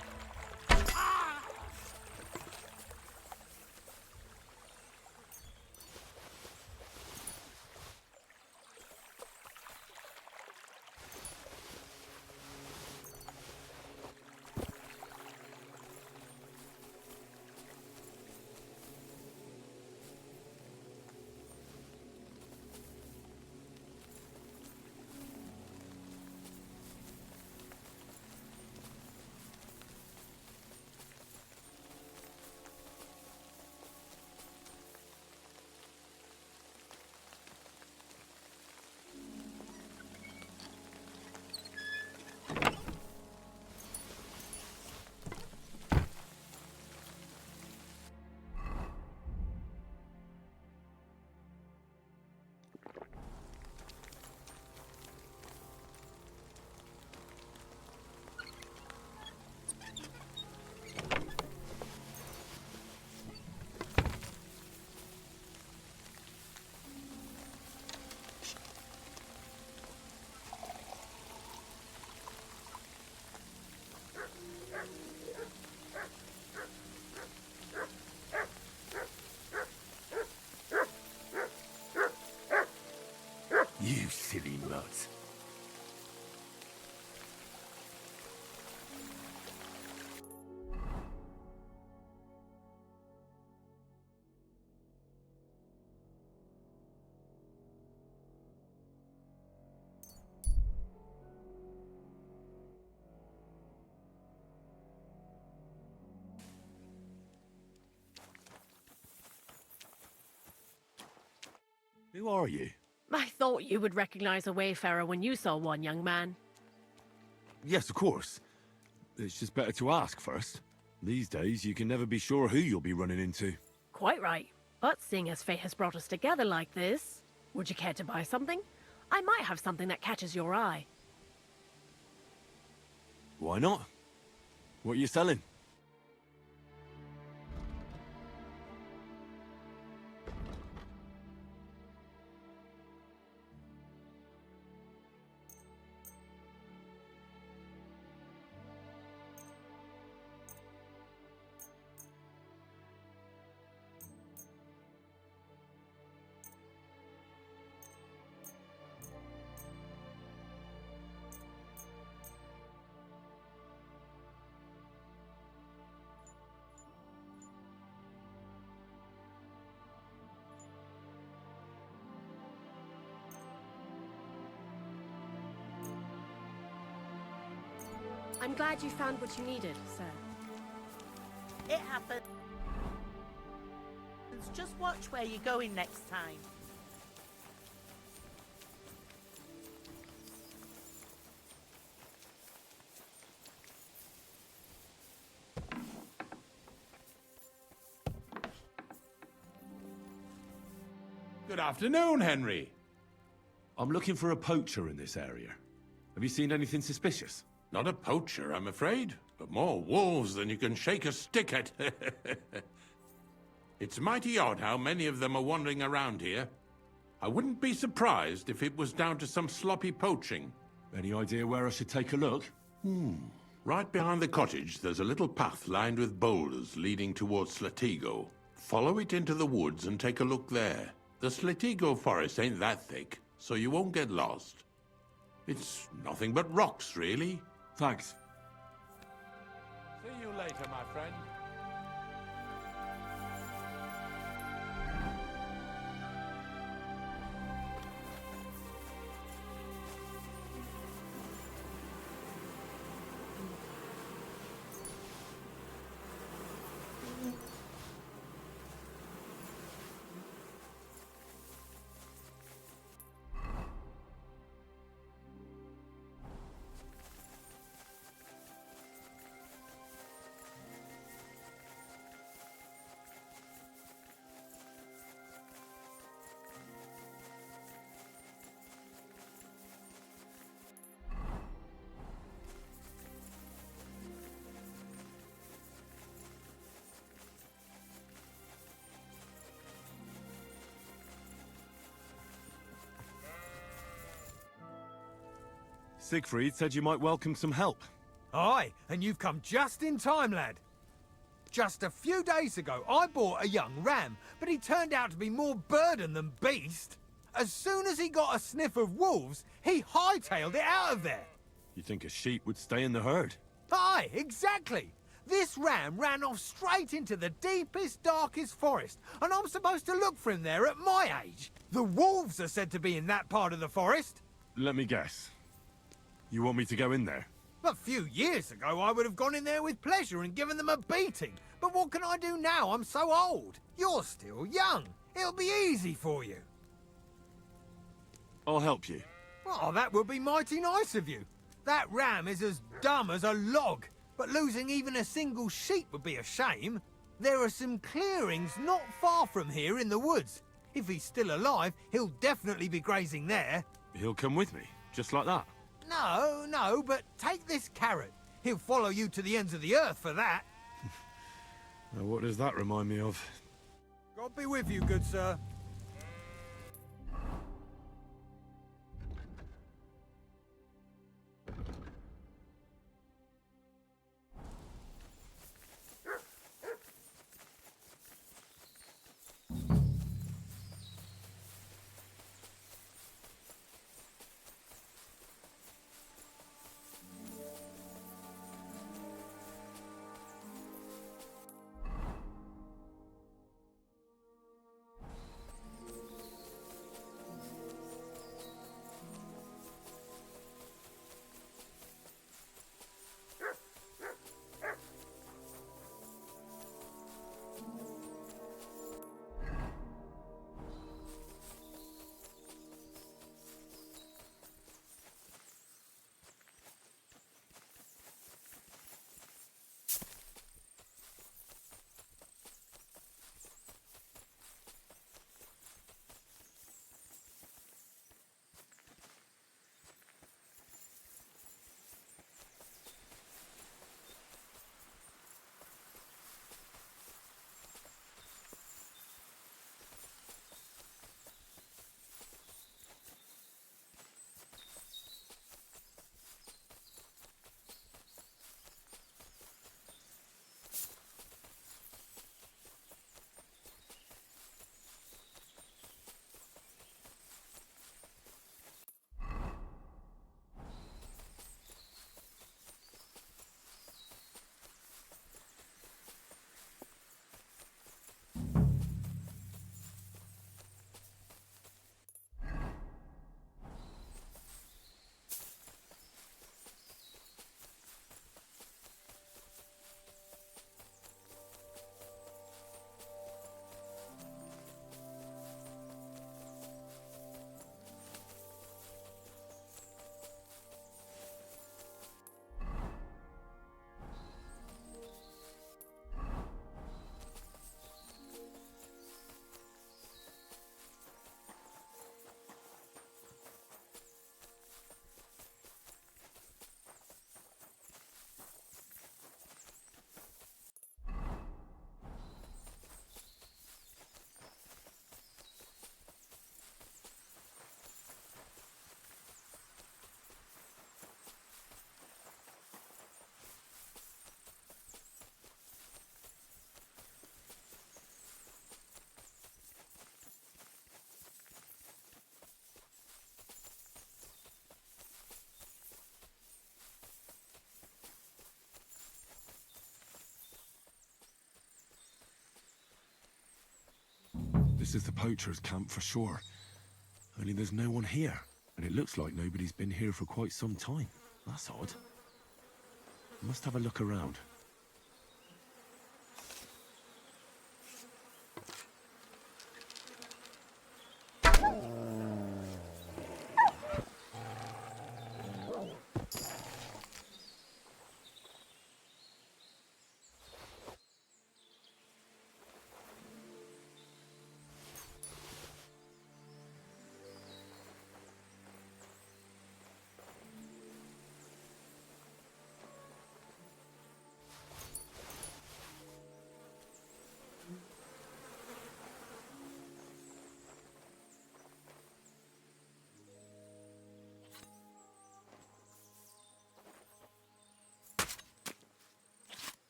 nuts. Who are you? I thought you would recognize a wayfarer when you saw one, young man. Yes, of course. It's just better to ask first. These days, you can never be sure who you'll be running into. Quite right. But seeing as fate has brought us together like this, would you care to buy something? I might have something that catches your eye. Why not? What are you selling? I'm glad you found what you needed, sir. It happens. Just watch where you're going next time. Good afternoon, Henry. I'm looking for a poacher in this area. Have you seen anything suspicious? Not a poacher, I'm afraid, but more wolves than you can shake a stick at. It's mighty odd how many of them are wandering around here. I wouldn't be surprised if it was down to some sloppy poaching. Any idea where I should take a look? Right behind the cottage, there's a little path lined with boulders leading towards Slatigo. Follow it into the woods and take a look there. The Slatigo forest ain't that thick, so you won't get lost. It's nothing but rocks, really. Thanks. See you later, my friend. Siegfried said you might welcome some help. Aye, and you've come just in time, lad. Just a few days ago, I bought a young ram, but he turned out to be more burden than beast. As soon as he got a sniff of wolves, he hightailed it out of there. You think a sheep would stay in the herd? Aye, exactly. This ram ran off straight into the deepest, darkest forest, and I'm supposed to look for him there at my age. The wolves are said to be in that part of the forest. Let me guess. You want me to go in there? A few years ago, I would have gone in there with pleasure and given them a beating. But what can I do now? I'm so old. You're still young. It'll be easy for you. I'll help you. Oh, that would be mighty nice of you. That ram is as dumb as a log, but losing even a single sheep would be a shame. There are some clearings not far from here in the woods. If he's still alive, he'll definitely be grazing there. He'll come with me, just like that. No, but take this carrot. He'll follow you to the ends of the earth for that. Now, what does that remind me of? God be with you, good sir. This is the poacher's camp for sure. Only there's no one here. And it looks like nobody's been here for quite some time. That's odd. Must have a look around.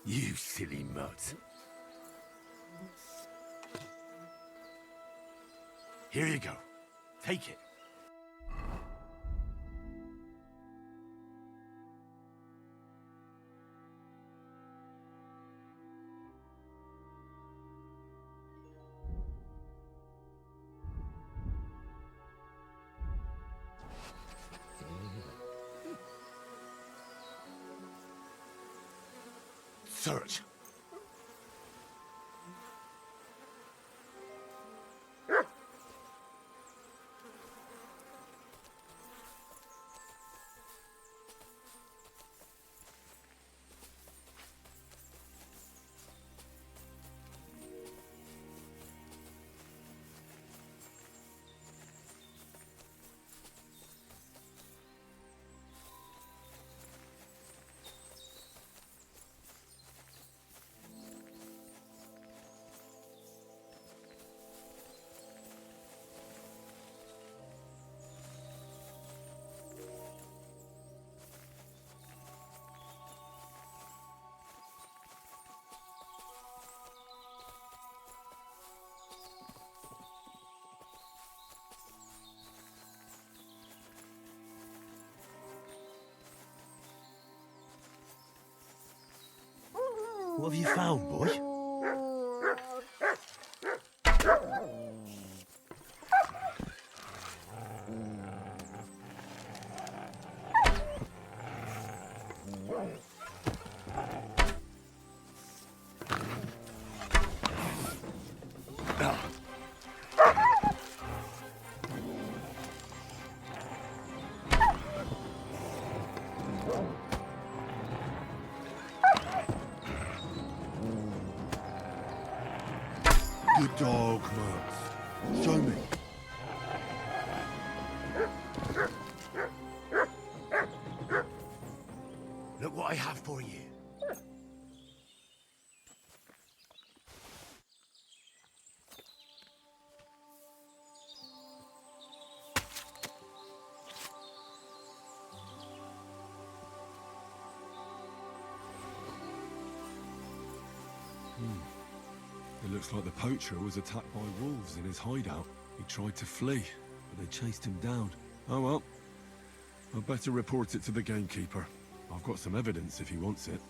You silly mutt. Here you go. Take it. Search. What have you found, boy? Good dog, Max. Show me. Look what I have for you. It looks like the poacher was attacked by wolves in his hideout. He tried to flee, but they chased him down. Oh well. I'd better report it to the gamekeeper. I've got some evidence if he wants it.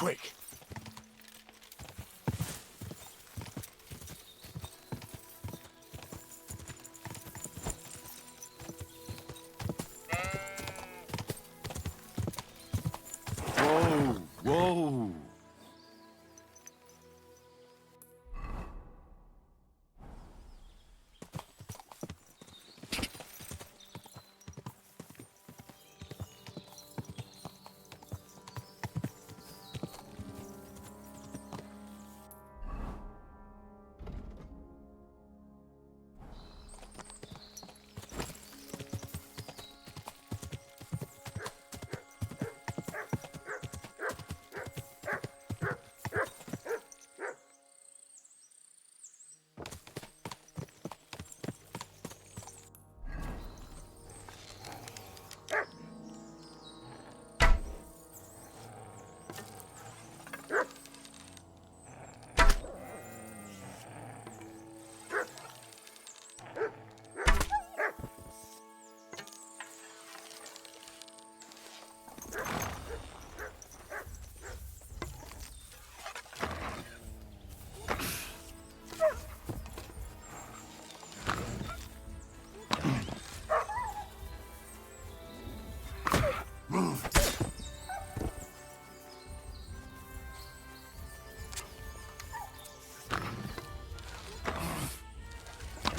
Quick! Whoa, whoa.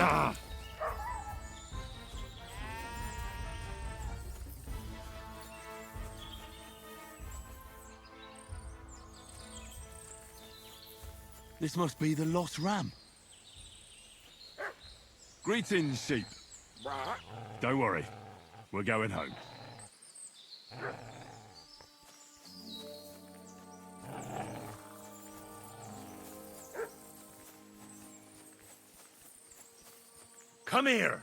Ah. This must be the lost ram. Greetings, sheep. Don't worry. We're going home. Come here!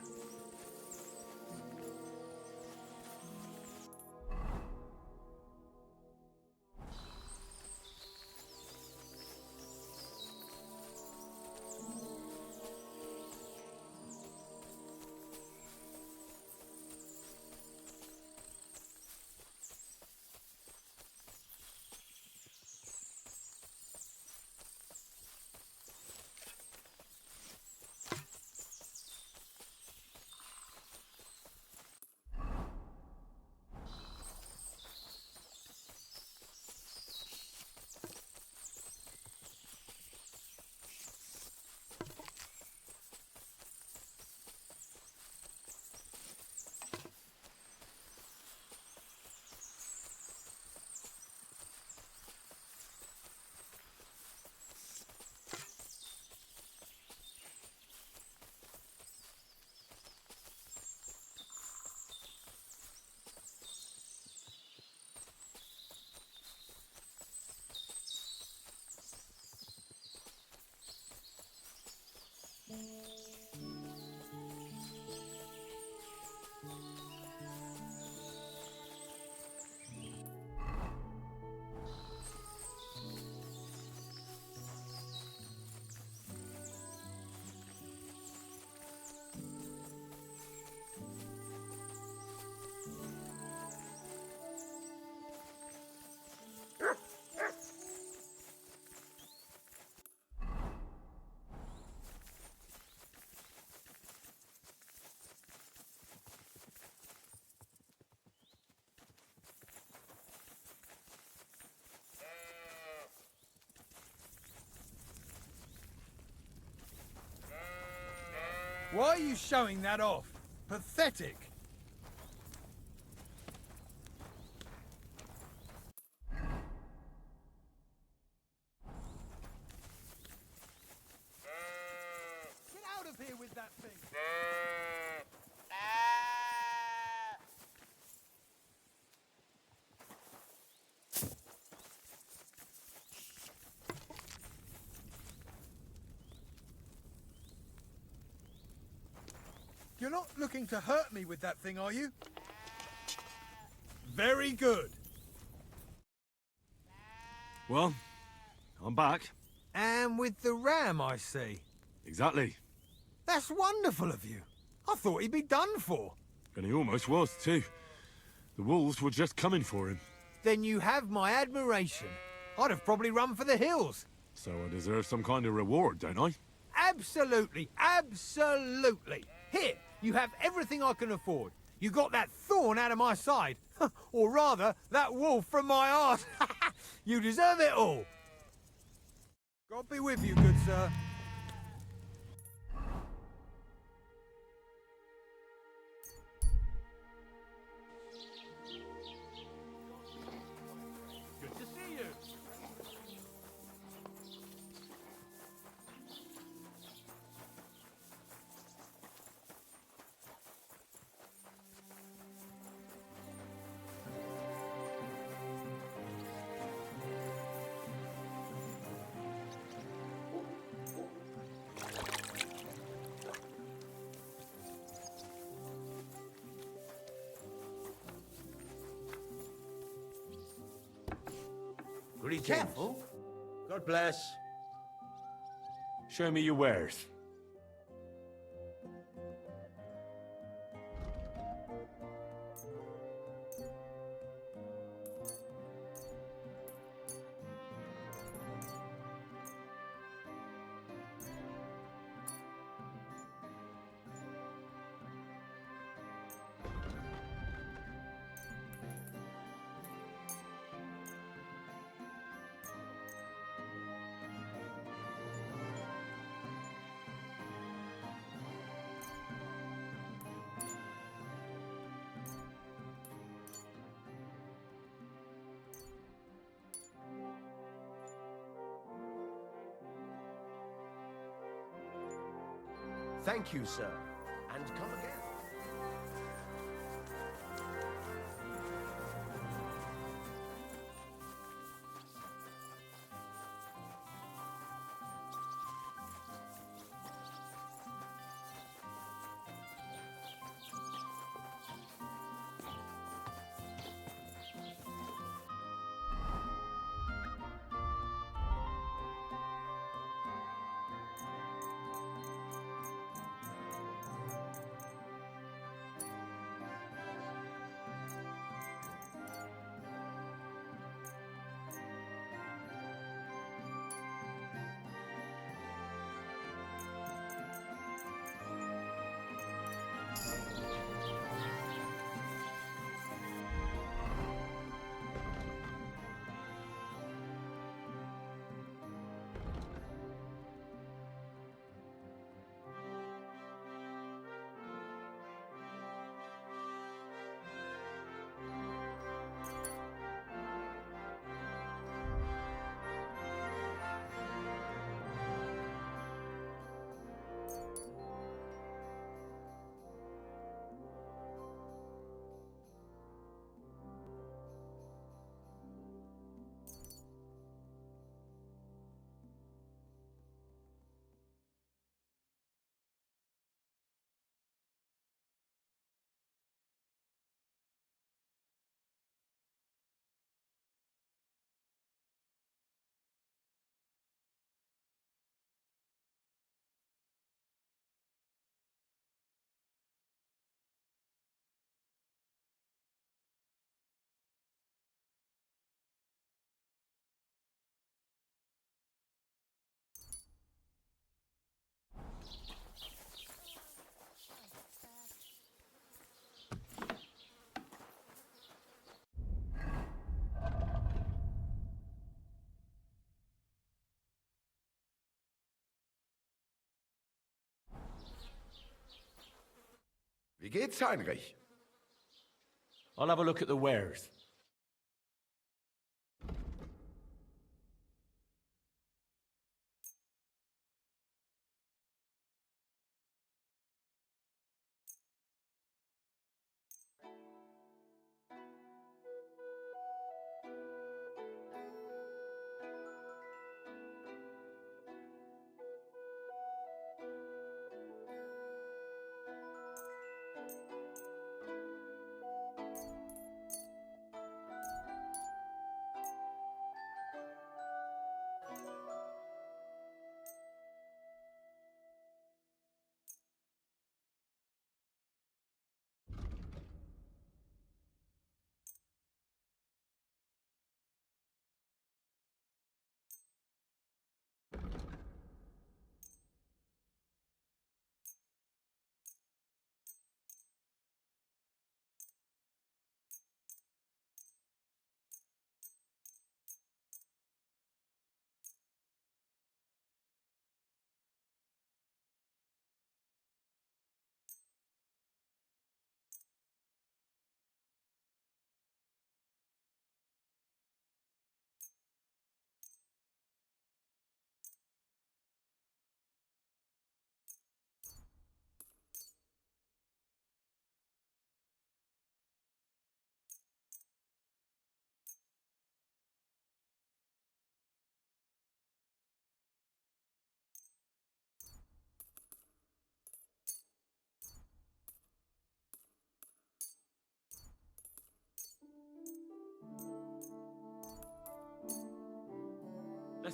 Why are you showing that off? Pathetic. Get out of here with that thing! You're not looking to hurt me with that thing, are you? Very good. Well, I'm back. And with the ram, I see. Exactly. That's wonderful of you. I thought he'd be done for. And he almost was, too. The wolves were just coming for him. Then you have my admiration. I'd have probably run for the hills. So I deserve some kind of reward, don't I? Absolutely, absolutely. Here, you have everything I can afford. You got that thorn out of my side. Or rather, that wolf from my arse. You deserve it all. God be with you, good sir. Good to see you. Greetings. Careful. God bless. Show me your wares. Thank you, sir. And come again. Wie geht's, Heinrich? I'll have a look at the wares.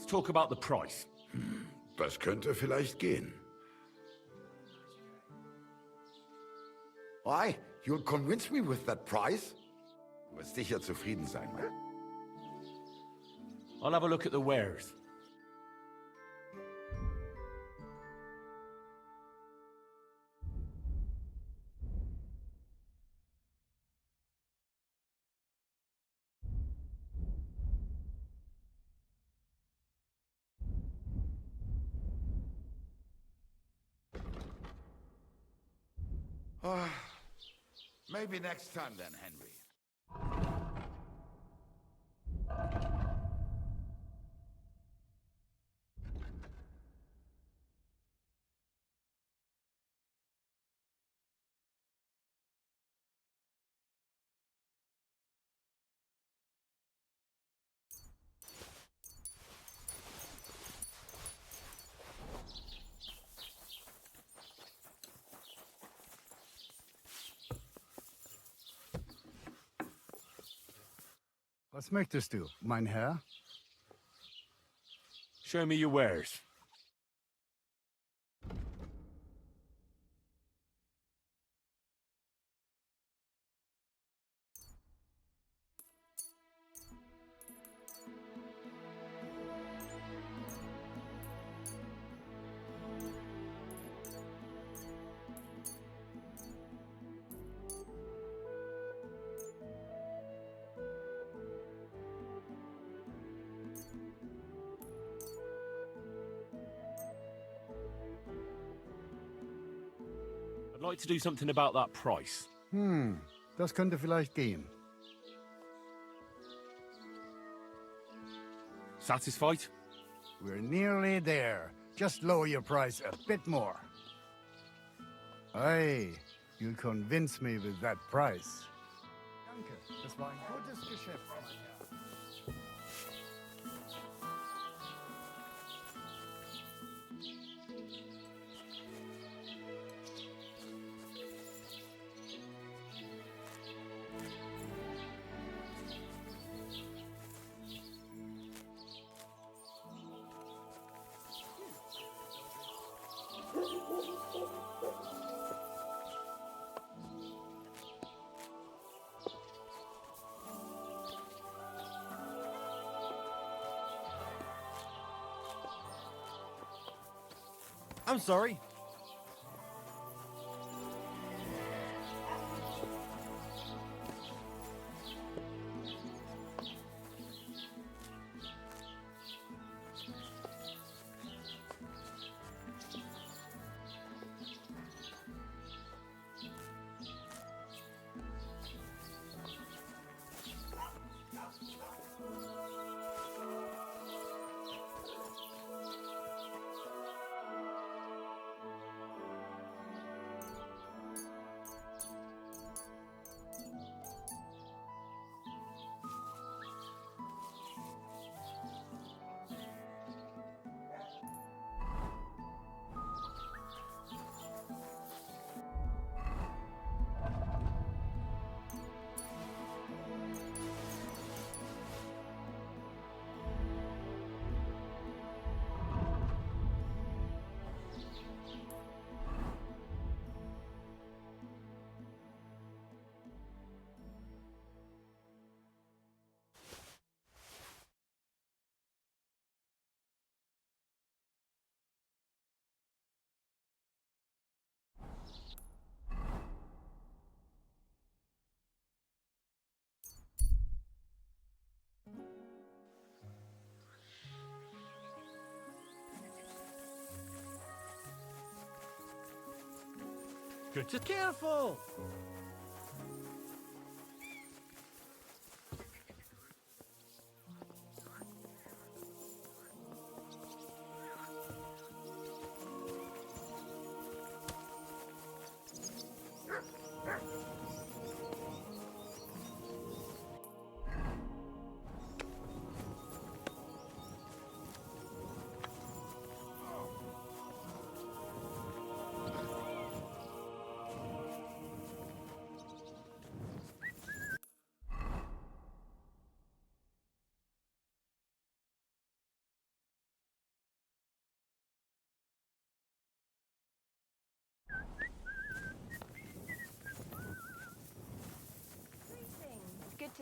Let's talk about the price. Das könnte vielleicht gehen. Why? You'll convince me with that price? Du wirst sicher zufrieden sein, Mann. I'll have a look at the wares. Maybe next time then, Henry. Was möchtest du, mein Herr? Show me your wares. I'd like to do something about that price. Das könnte vielleicht gehen. Satisfied? We're nearly there. Just lower your price a bit more. Hey, you'll convince me with that price. Danke, das war ein gutes Geschäft, mein Herr. I'm sorry. Good to careful.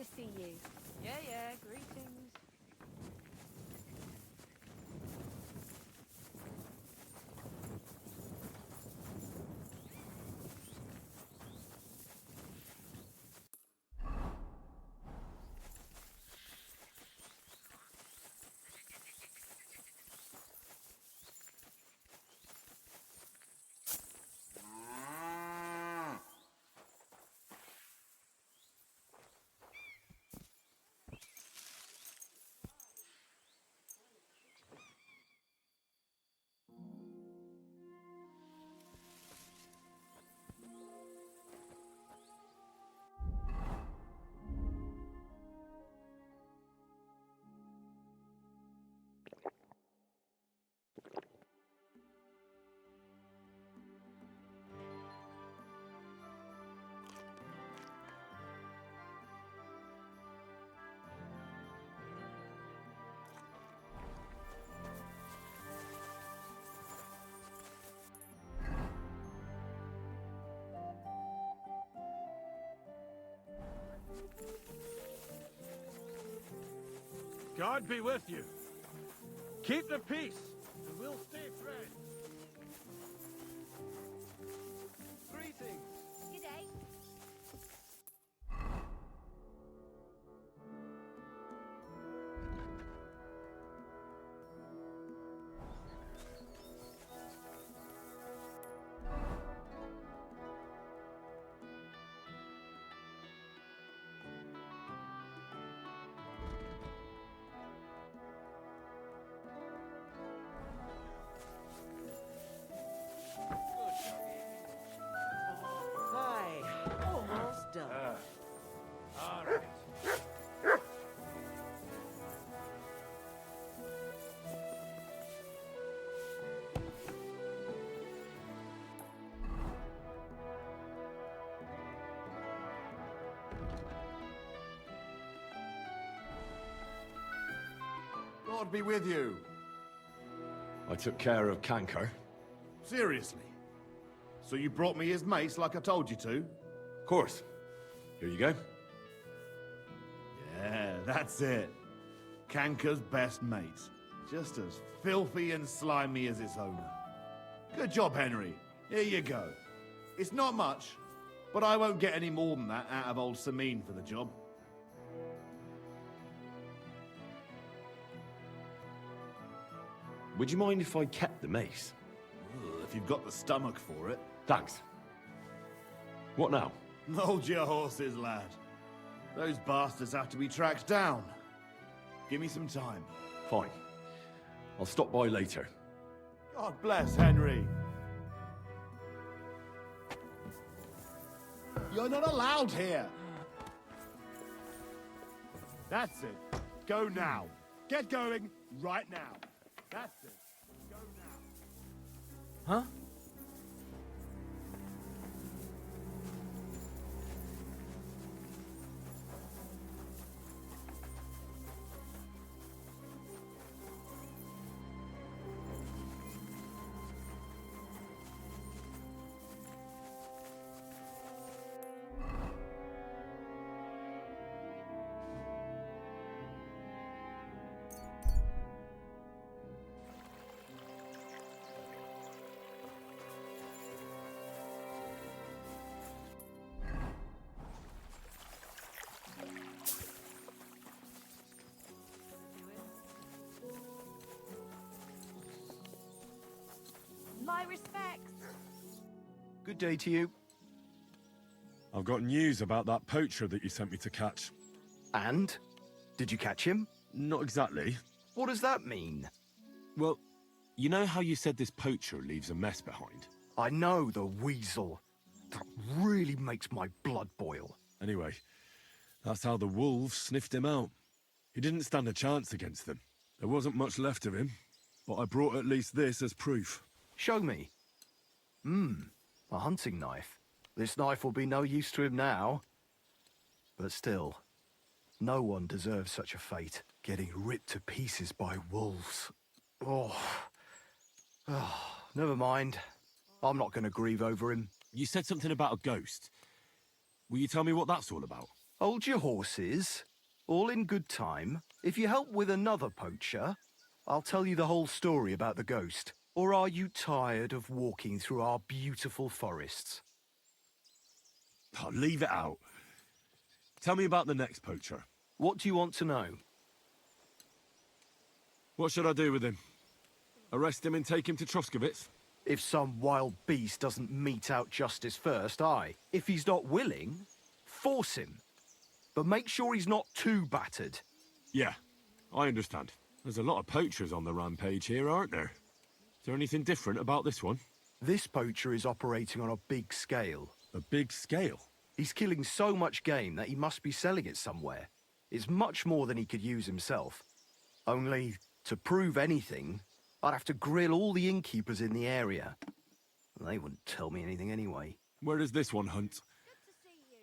to see you. Yeah, greetings. God be with you. Keep the peace, and we'll stay friends. Greetings. G'day. Hi, almost done. All right. God be with you. I took care of Kanko. Seriously? So you brought me his mace like I told you to? Of course. Here you go. Yeah, that's it. Kanka's best mate. Just as filthy and slimy as its owner. Good job, Henry. Here you go. It's not much, but I won't get any more than that out of old Samin for the job. Would you mind if I kept the mace? If you've got the stomach for it. Thanks. What now? Hold your horses, lad. Those bastards have to be tracked down. Give me some time. Fine. I'll stop by later. God bless Henry. You're not allowed here. That's it. Go now. Get going right now. That's it. Go now. Huh? My respects. Good day to you. I've got news about that poacher that you sent me to catch. And? Did you catch him? Not exactly. What does that mean? Well, you know how you said this poacher leaves a mess behind? I know, the weasel. That really makes my blood boil. Anyway, that's how the wolves sniffed him out. He didn't stand a chance against them. There wasn't much left of him, but I brought at least this as proof. Show me. A hunting knife. This knife will be no use to him now. But still, no one deserves such a fate, getting ripped to pieces by wolves. Oh, never mind. I'm not going to grieve over him. You said something about a ghost. Will you tell me what that's all about? Hold your horses. All in good time. If you help with another poacher, I'll tell you the whole story about the ghost. Or are you tired of walking through our beautiful forests? Oh, leave it out. Tell me about the next poacher. What do you want to know? What should I do with him? Arrest him and take him to Troskovitz? If some wild beast doesn't mete out justice first, aye. If he's not willing, force him. But make sure he's not too battered. Yeah, I understand. There's a lot of poachers on the rampage here, aren't there? Is there anything different about this one? This poacher is operating on a big scale. A big scale? He's killing so much game that he must be selling it somewhere. It's much more than he could use himself. Only, to prove anything, I'd have to grill all the innkeepers in the area. They wouldn't tell me anything anyway. Where does this one hunt?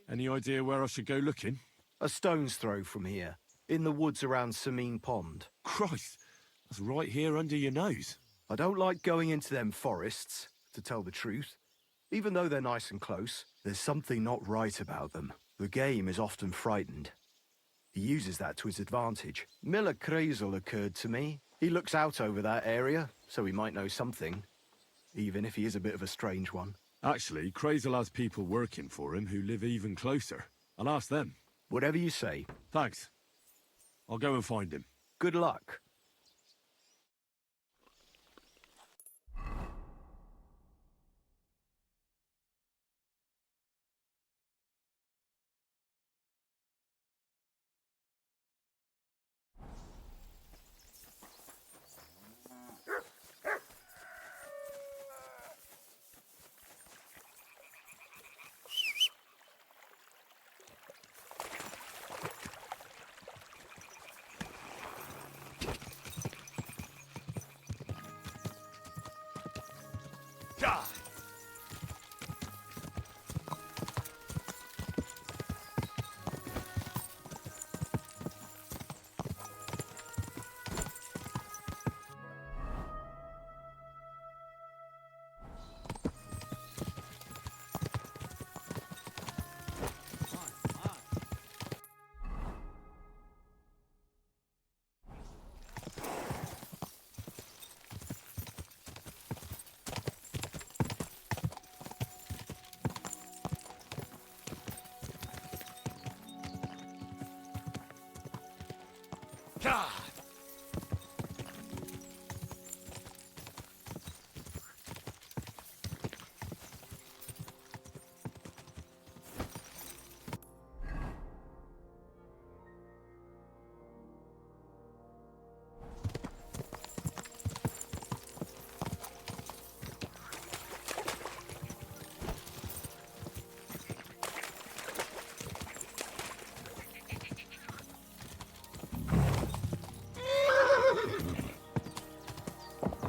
Any idea where I should go looking? A stone's throw from here, in the woods around Samine Pond. Christ, that's right here under your nose. I don't like going into them forests, to tell the truth. Even though they're nice and close, there's something not right about them. The game is often frightened. He uses that to his advantage. Miller Kreisel occurred to me. He looks out over that area, so he might know something. Even if he is a bit of a strange one. Actually, Kreisel has people working for him who live even closer. I'll ask them. Whatever you say. Thanks. I'll go and find him. Good luck.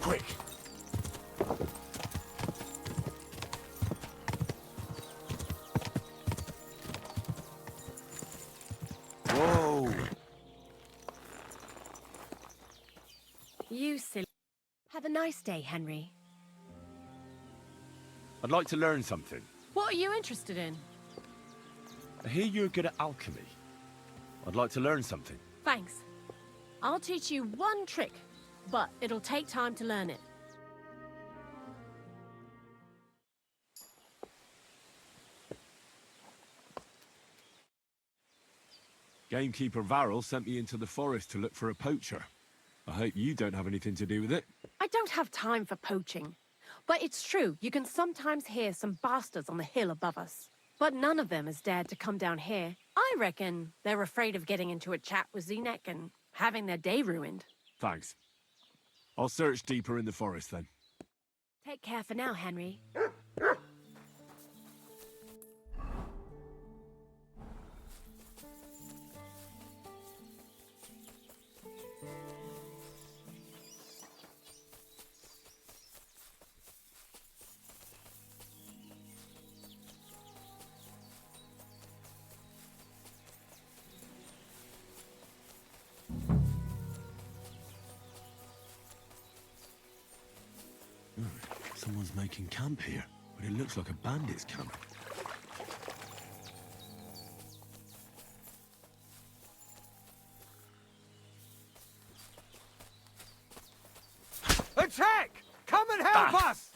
Quick! Whoa! You silly. Have a nice day, Henry. I'd like to learn something. What are you interested in? I hear you're good at alchemy. I'd like to learn something. Thanks. I'll teach you one trick, but it'll take time to learn it. Gamekeeper Varel sent me into the forest to look for a poacher. I hope you don't have anything to do with it. I don't have time for poaching. But it's true, you can sometimes hear some bastards on the hill above us. But none of them has dared to come down here. I reckon they're afraid of getting into a chat with Zenek and having their day ruined. Thanks. I'll search deeper in the forest then. Take care for now, Henry. Someone's making camp here, but it looks like a bandit's camp. and help us!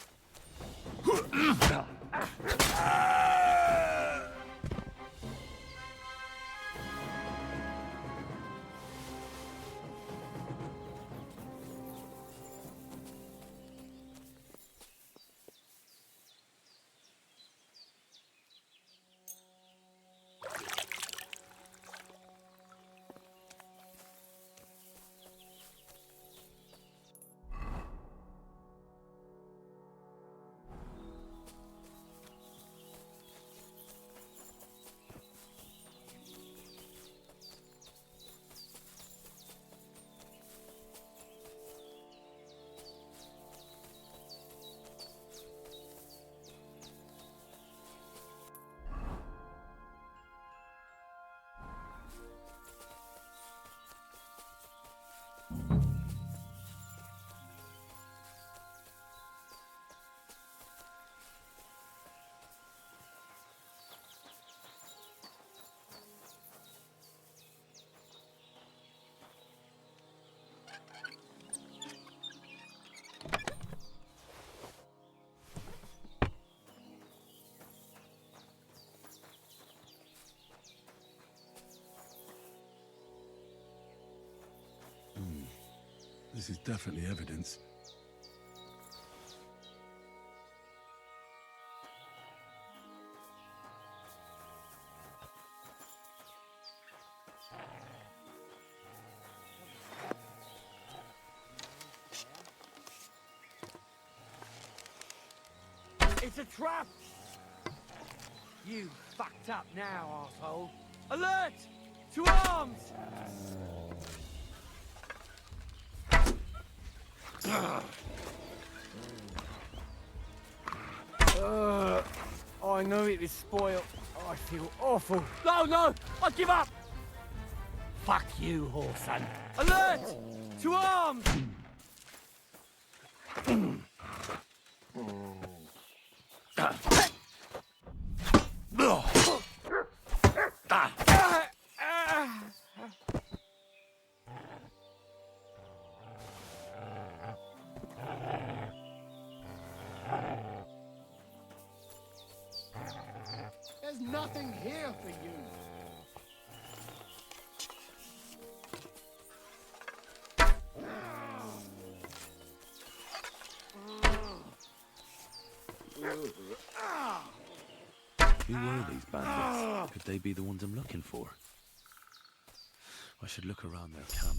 This is definitely evidence. It's a trap! You fucked up now, asshole. Alert! To arms! I know it is spoiled. I feel awful. No, no! I give up! Fuck you, whoreson. Alert! To arms! There's nothing here for you. Who were these bandits? Could they be the ones I'm looking for? I should look around their camp.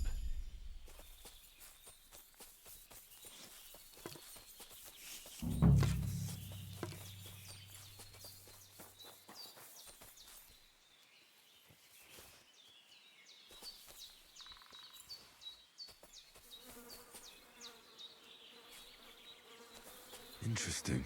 Interesting.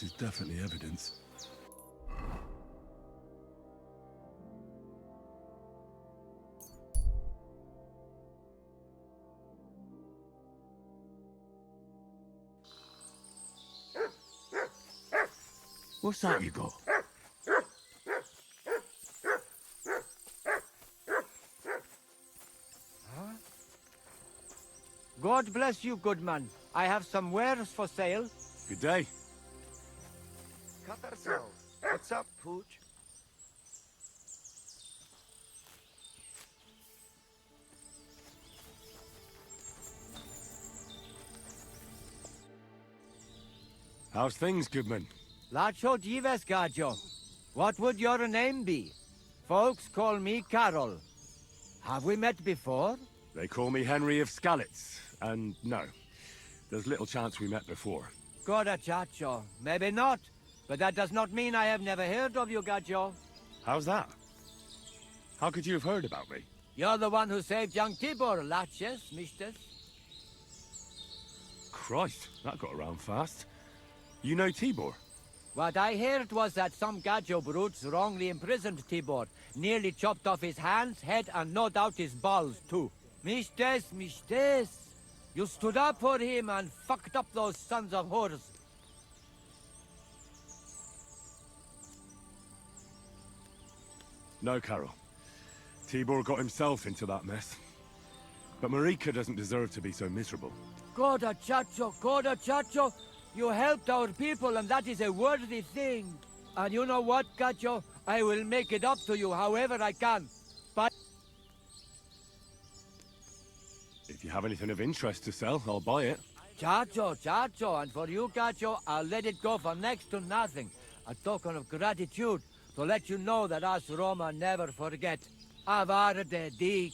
This is definitely evidence. What's that you got? God bless you, good man. I have some wares for sale. Good day. Cut ourselves. What's up, Pooch? How's things, Goodman? Lacho Dives Gajo. What would your name be? Folks call me Carol. Have we met before? They call me Henry of Skalitz, and no, there's little chance we met before. Goda chacho. Maybe not, but that does not mean I have never heard of you, Gajo. How's that? How could you have heard about me? You're the one who saved young Tibor, Laches, Mistes. Christ, that got around fast. You know Tibor? What I heard was that some Gajo brutes wrongly imprisoned Tibor, nearly chopped off his hands, head, and no doubt his balls, too. Mistes, Mistes. You stood up for him and fucked up those sons of whores. No, Carol. Tibor got himself into that mess. But Marika doesn't deserve to be so miserable. Goda chacho. You helped our people, and that is a worthy thing. And you know what, Gajo? I will make it up to you however I can. But If you have anything of interest to sell, I'll buy it. Chacho, and for you, Gajo, I'll let it go for next to nothing. A token of gratitude to let you know that us Roma never forget. Avarde dik.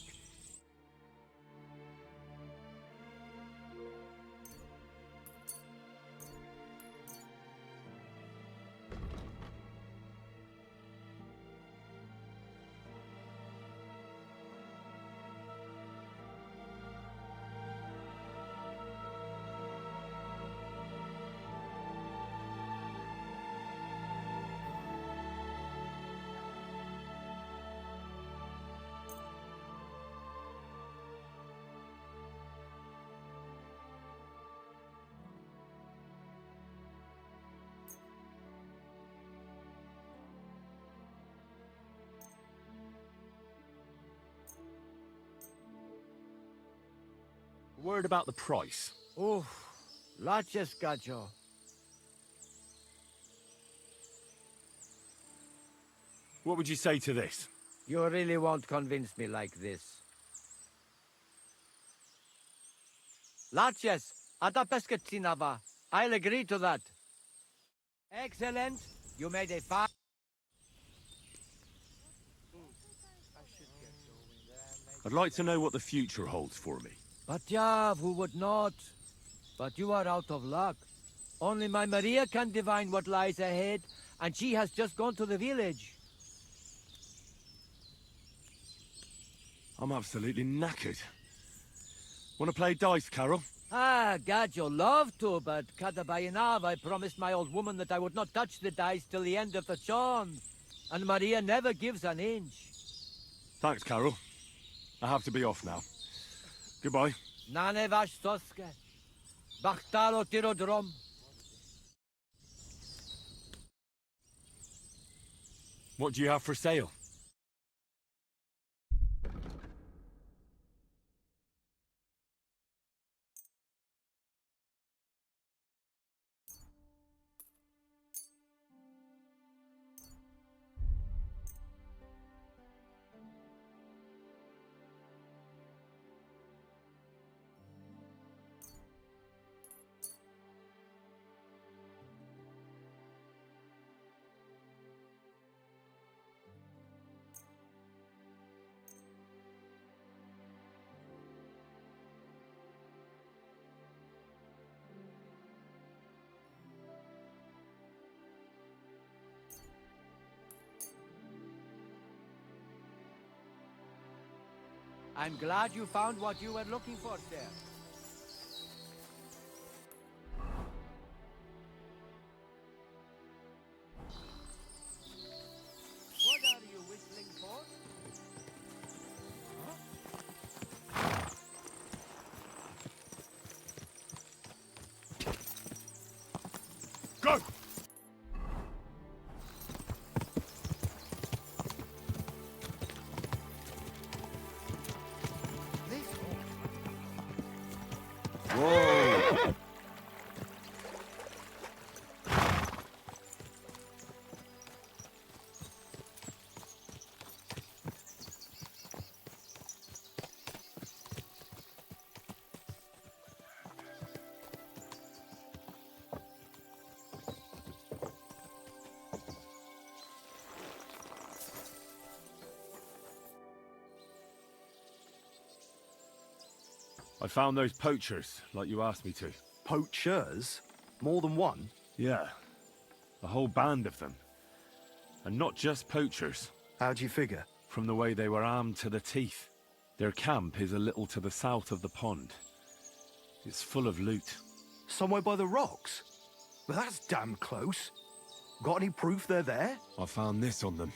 Word about the price. Oof, Laches, Gajo. What would you say to this? You really won't convince me like this. Laches, atapesketsinava. I'll agree to that. Excellent. You made a fine. I'd like to know what the future holds for me. But Yav, who would not? But you are out of luck. Only my Maria can divine what lies ahead, and she has just gone to the village. I'm absolutely knackered. Want to play dice, Carol? Ah, God, you'll love to, but Katabayanav, I promised my old woman that I would not touch the dice till the end of the chon. And Maria never gives an inch. Thanks, Carol. I have to be off now. Goodbye. Nane vash soske. Bachtalo tirodrom. What do you have for sale? I'm glad you found what you were looking for, sir. Whoa! I found those poachers, like you asked me to. Poachers? More than one? Yeah. A whole band of them. And not just poachers. How'd you figure? From the way they were armed to the teeth. Their camp is a little to the south of the pond. It's full of loot. Somewhere by the rocks? Well, that's damn close. Got any proof they're there? I found this on them.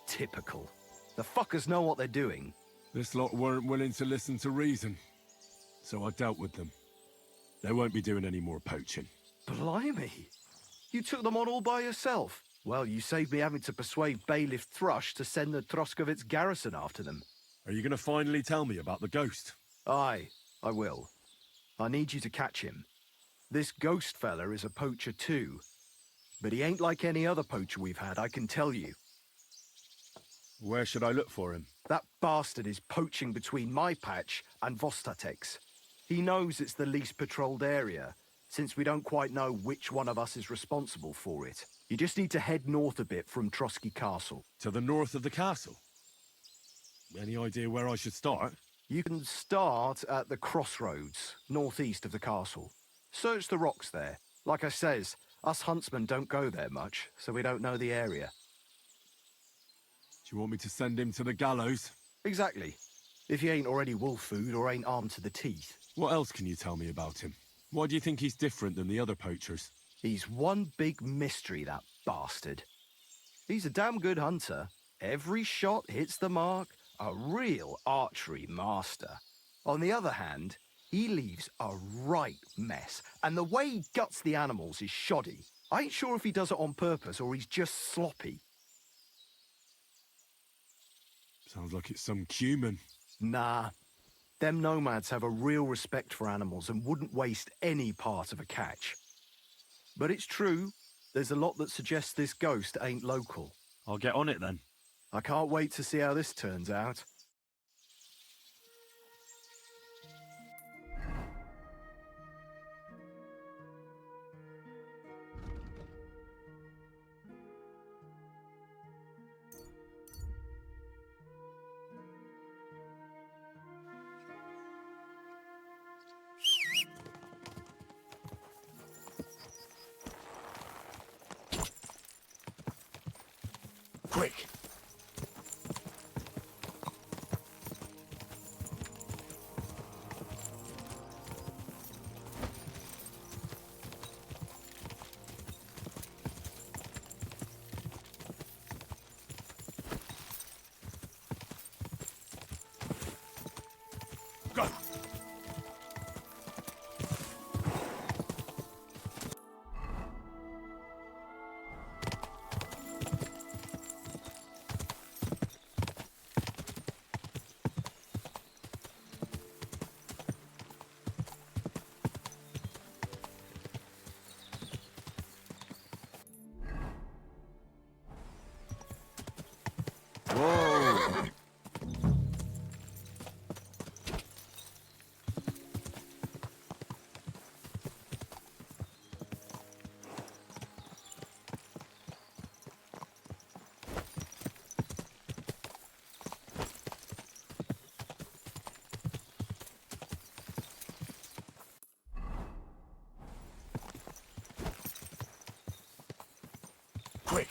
Typical. The fuckers know what they're doing. This lot weren't willing to listen to reason. So I dealt with them. They won't be doing any more poaching. Blimey. You took them on all by yourself. Well, you saved me having to persuade Bailiff Thrush to send the Troskovitz garrison after them. Are you going to finally tell me about the ghost? Aye, I will. I need you to catch him. This ghost fella is a poacher too. But he ain't like any other poacher we've had, I can tell you. Where should I look for him? That bastard is poaching between my patch and Vostatek's. He knows it's the least patrolled area, since we don't quite know which one of us is responsible for it. You just need to head north a bit from Trotsky Castle. To the north of the castle? Any idea where I should start? You can start at the crossroads, northeast of the castle. Search the rocks there. Like I says, us huntsmen don't go there much, so we don't know the area. Do you want me to send him to the gallows? Exactly. If he ain't already wolf food or ain't armed to the teeth. What else can you tell me about him? Why do you think he's different than the other poachers? He's one big mystery, that bastard. He's a damn good hunter. Every shot hits the mark. A real archery master. On the other hand, he leaves a right mess. And the way he guts the animals is shoddy. I ain't sure if he does it on purpose or he's just sloppy. Sounds like it's some cumin. Nah. Them nomads have a real respect for animals and wouldn't waste any part of a catch. But it's true, there's a lot that suggests this ghost ain't local. I'll get on it then. I can't wait to see how this turns out. Quick! Go! Whoa! Quick!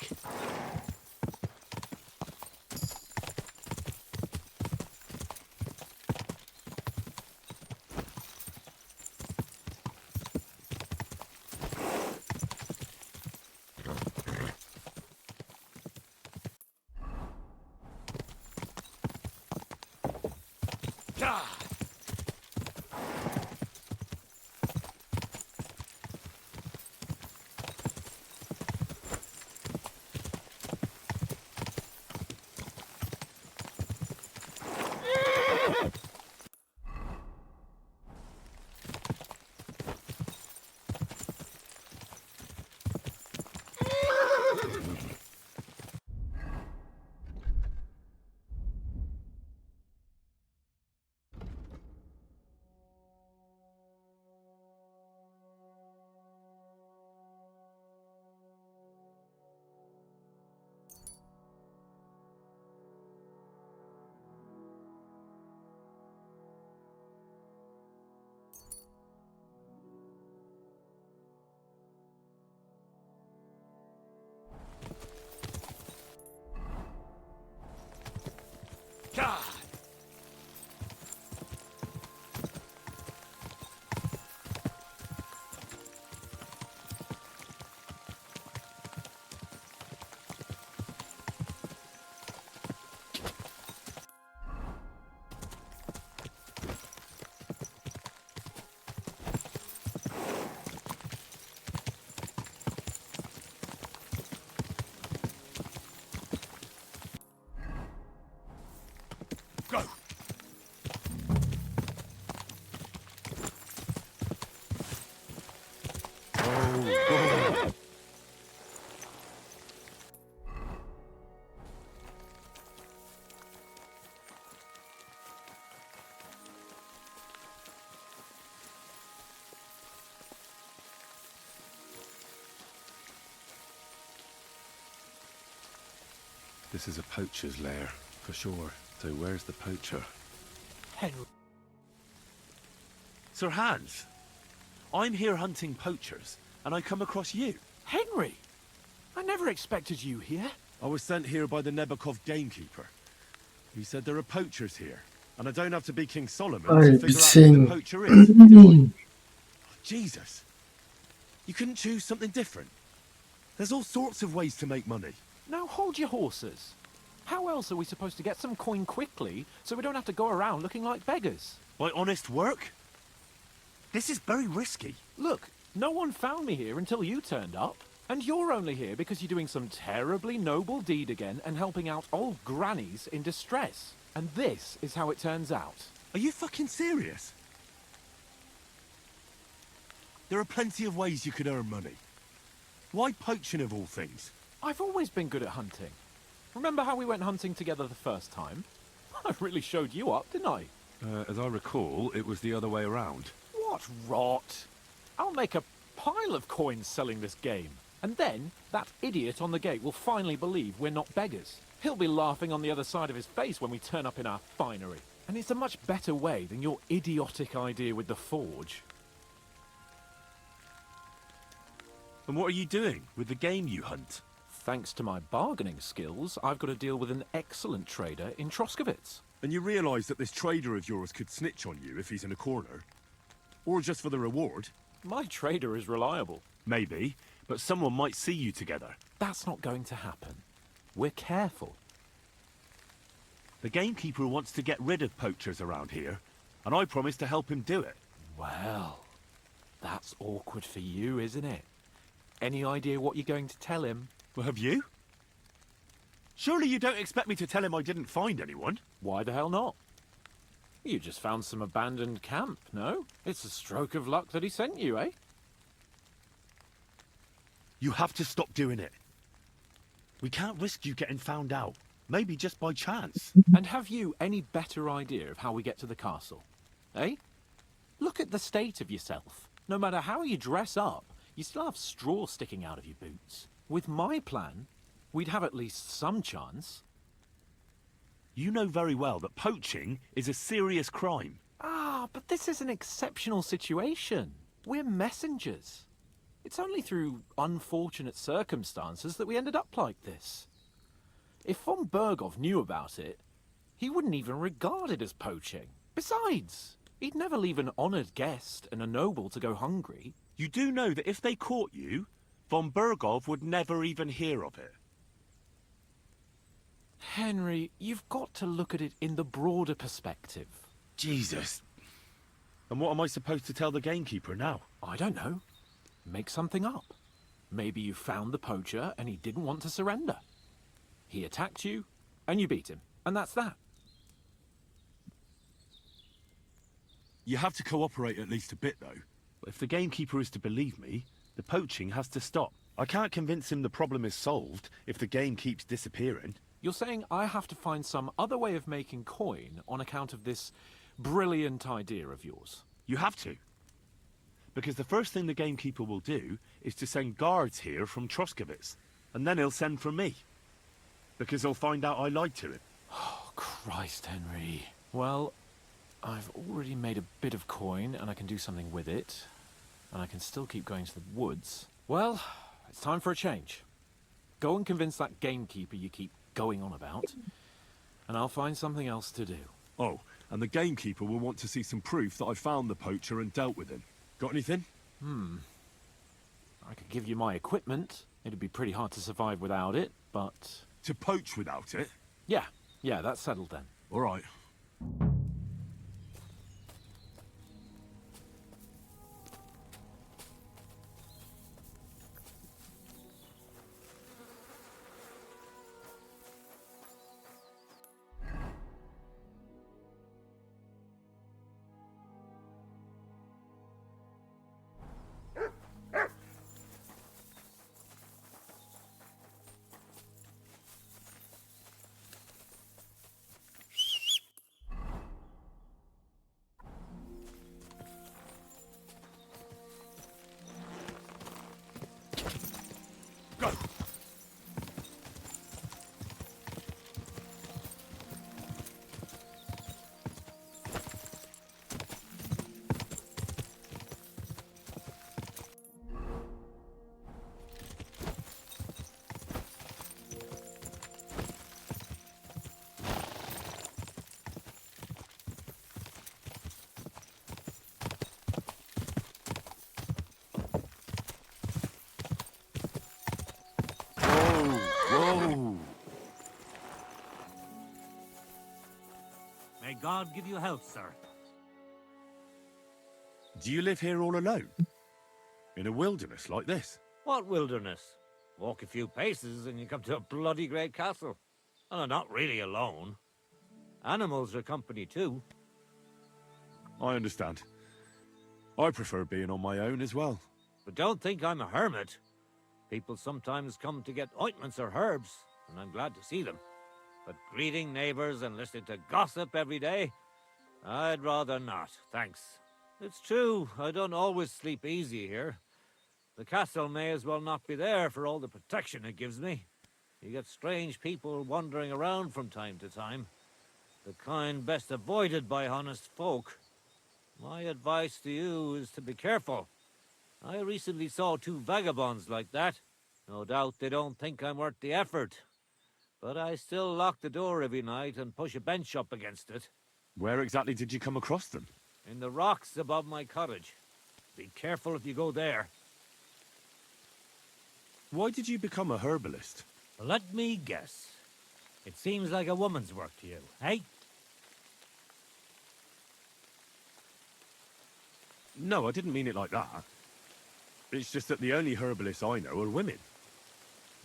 This is a poacher's lair, for sure. So where's the poacher? Henry. Sir Hans, I'm here hunting poachers, and I come across you. Henry! I never expected you here. I was sent here by the Nebakov gamekeeper. He said there are poachers here, and I don't have to be King Solomon to figure out who the poacher is, do I? Jesus. You couldn't choose something different? There's all sorts of ways to make money. Now hold your horses. How else are we supposed to get some coin quickly so we don't have to go around looking like beggars? By honest work? This is very risky. Look, no one found me here until you turned up. And you're only here because you're doing some terribly noble deed again and helping out old grannies in distress. And this is how it turns out. Are you fucking serious? There are plenty of ways you could earn money. Why poaching of all things? I've always been good at hunting. Remember how we went hunting together the first time? I really showed you up, didn't I? As I recall, it was the other way around. What rot! I'll make a pile of coins selling this game. And then, that idiot on the gate will finally believe we're not beggars. He'll be laughing on the other side of his face when we turn up in our finery. And it's a much better way than your idiotic idea with the forge. And what are you doing with the game you hunt? Thanks to my bargaining skills, I've got to deal with an excellent trader in Troskowitz. And you realise that this trader of yours could snitch on you if he's in a corner? Or just for the reward? My trader is reliable. Maybe, but someone might see you together. That's not going to happen. We're careful. The gamekeeper wants to get rid of poachers around here, and I promise to help him do it. Well, that's awkward for you, isn't it? Any idea what you're going to tell him? Well, have you? Surely you don't expect me to tell him I didn't find anyone? Why the hell not? You just found some abandoned camp, no? It's a stroke of luck that he sent you, eh? You have to stop doing it. We can't risk you getting found out. Maybe just by chance. And have you any better idea of how we get to the castle? Eh? Look at the state of yourself. No matter how you dress up, you still have straw sticking out of your boots. With my plan, we'd have at least some chance. You know very well that poaching is a serious crime. Ah, but this is an exceptional situation. We're messengers. It's only through unfortunate circumstances that we ended up like this. If von Berghoff knew about it, he wouldn't even regard it as poaching. Besides, he'd never leave an honoured guest and a noble to go hungry. You do know that if they caught you, von Berghoff would never even hear of it. Henry, you've got to look at it in the broader perspective. Jesus. And what am I supposed to tell the gamekeeper now? I don't know. Make something up. Maybe you found the poacher and he didn't want to surrender. He attacked you and you beat him. And that's that. You have to cooperate at least a bit, though. But if the gamekeeper is to believe me, the poaching has to stop. I can't convince him the problem is solved if the game keeps disappearing. You're saying I have to find some other way of making coin on account of this brilliant idea of yours? You have to. Because the first thing the gamekeeper will do is to send guards here from Troskowitz. And then he'll send for me. Because he'll find out I lied to him. Oh, Christ, Henry. Well, I've already made a bit of coin and I can do something with it. And I can still keep going to the woods. Well, it's time for a change. Go and convince that gamekeeper you keep going on about. And I'll find something else to do. Oh, and the gamekeeper will want to see some proof that I found the poacher and dealt with him. Got anything? I could give you my equipment. It'd be pretty hard to survive without it, but... To poach without it? Yeah, that's settled then. All right. God give you health, sir. Do you live here all alone? In a wilderness like this? What wilderness? Walk a few paces and you come to a bloody great castle. And I'm not really alone. Animals are company too. I understand. I prefer being on my own as well. But don't think I'm a hermit. People sometimes come to get ointments or herbs, and I'm glad to see them. But greeting neighbors and listening to gossip every day? I'd rather not, thanks. It's true, I don't always sleep easy here. The castle may as well not be there for all the protection it gives me. You get strange people wandering around from time to time. The kind best avoided by honest folk. My advice to you is to be careful. I recently saw 2 vagabonds like that. No doubt they don't think I'm worth the effort. But I still lock the door every night and push a bench up against it. Where exactly did you come across them? In the rocks above my cottage. Be careful if you go there. Why did you become a herbalist? Let me guess. It seems like a woman's work to you, eh? No, I didn't mean it like that. It's just that the only herbalists I know are women.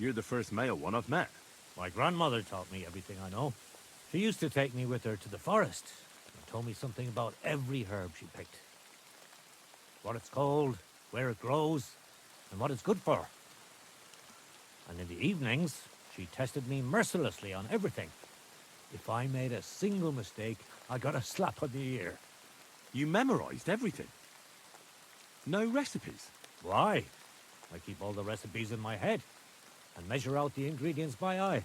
You're the first male one I've met. My grandmother taught me everything I know. She used to take me with her to the forest and told me something about every herb she picked. What it's called, where it grows, and what it's good for. And in the evenings, she tested me mercilessly on everything. If I made a single mistake, I got a slap on the ear. You memorized everything? No recipes? Why? I keep all the recipes in my head and measure out the ingredients by eye.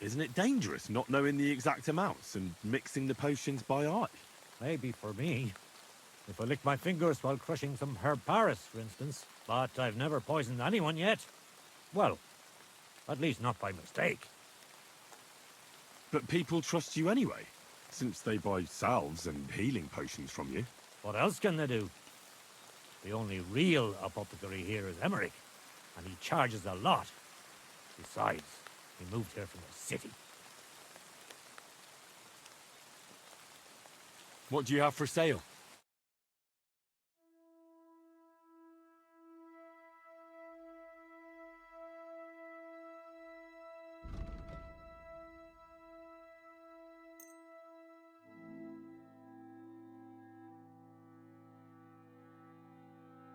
Isn't it dangerous not knowing the exact amounts and mixing the potions by eye? Maybe for me. If I lick my fingers while crushing some herb Paris, for instance. But I've never poisoned anyone yet. Well, at least not by mistake. But people trust you anyway, since they buy salves and healing potions from you. What else can they do? The only real apothecary here is Emmerich, and he charges a lot. Besides, he moved here from the city. What do you have for sale?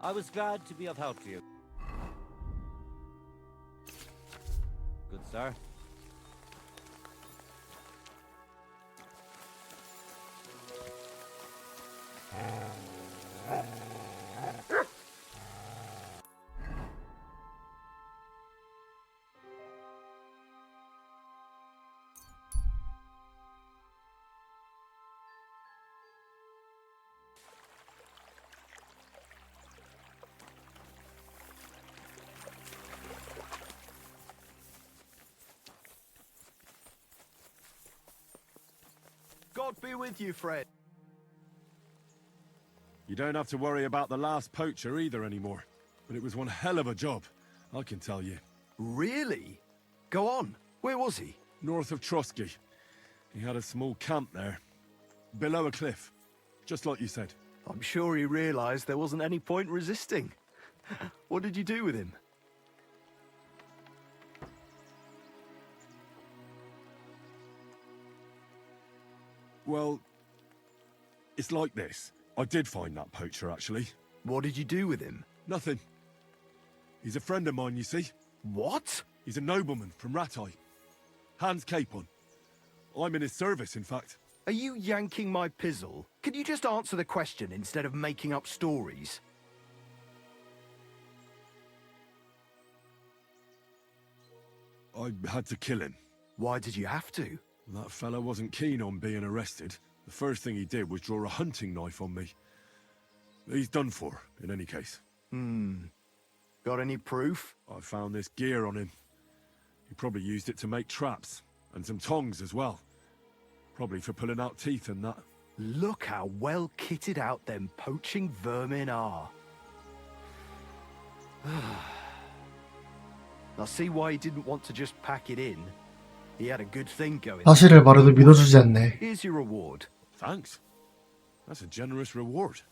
I was glad to be of help to you. Good sir. God be with you, Fred. You don't have to worry about the last poacher either anymore. But it was one hell of a job, I can tell you. Really? Go on. Where was he? North of Trotsky. He had a small camp there. Below a cliff. Just like you said. I'm sure he realized there wasn't any point resisting. What did you do with him? Well, it's like this. I did find that poacher, actually. What did you do with him? Nothing. He's a friend of mine, you see. What? He's a nobleman from Ratai. Hans Capon. I'm in his service, in fact. Are you yanking my pizzle? Can you just answer the question instead of making up stories? I had to kill him. Why did you have to? That fella wasn't keen on being arrested. The first thing he did was draw a hunting knife on me. He's done for, in any case. Got any proof? I found this gear on him. He probably used it to make traps, and some tongs as well. Probably for pulling out teeth and that. Look how well kitted out them poaching vermin are. I'll see why he didn't want to just pack it in. He had a good thing going. 사실을 말해도 믿어주지 않네. Here's your reward. Thanks. That's a generous reward.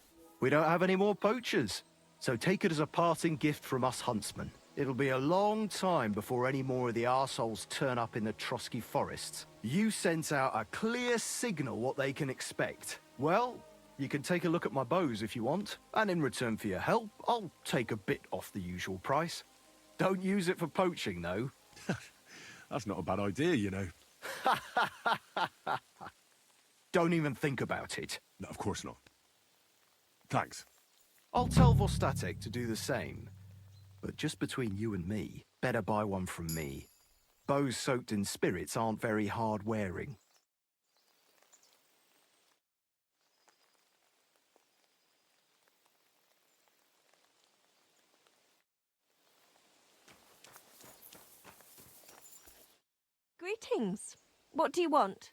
We don't have any more poachers, so take it as a parting gift from us huntsmen. It'll be a long time before any more of the arseholes turn up in the Trotsky forests. You sent out a clear signal what they can expect. Well, you can take a look at my bows if you want, and in return for your help, I'll take a bit off the usual price. Don't use it for poaching, though. That's not a bad idea, you know. Don't even think about it. No, of course not. Thanks. I'll tell Vostatek to do the same. But just between you and me, better buy one from me. Bows soaked in spirits aren't very hard wearing. Greetings. What do you want?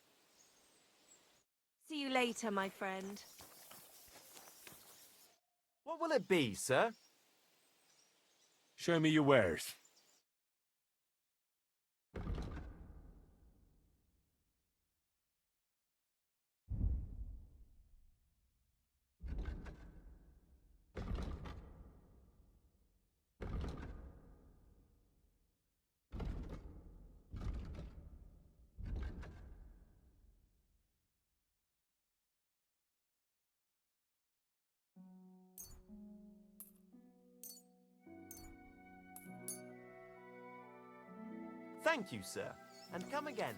See you later, my friend. What will it be, sir? Show me your wares. Thank you, sir. And come again.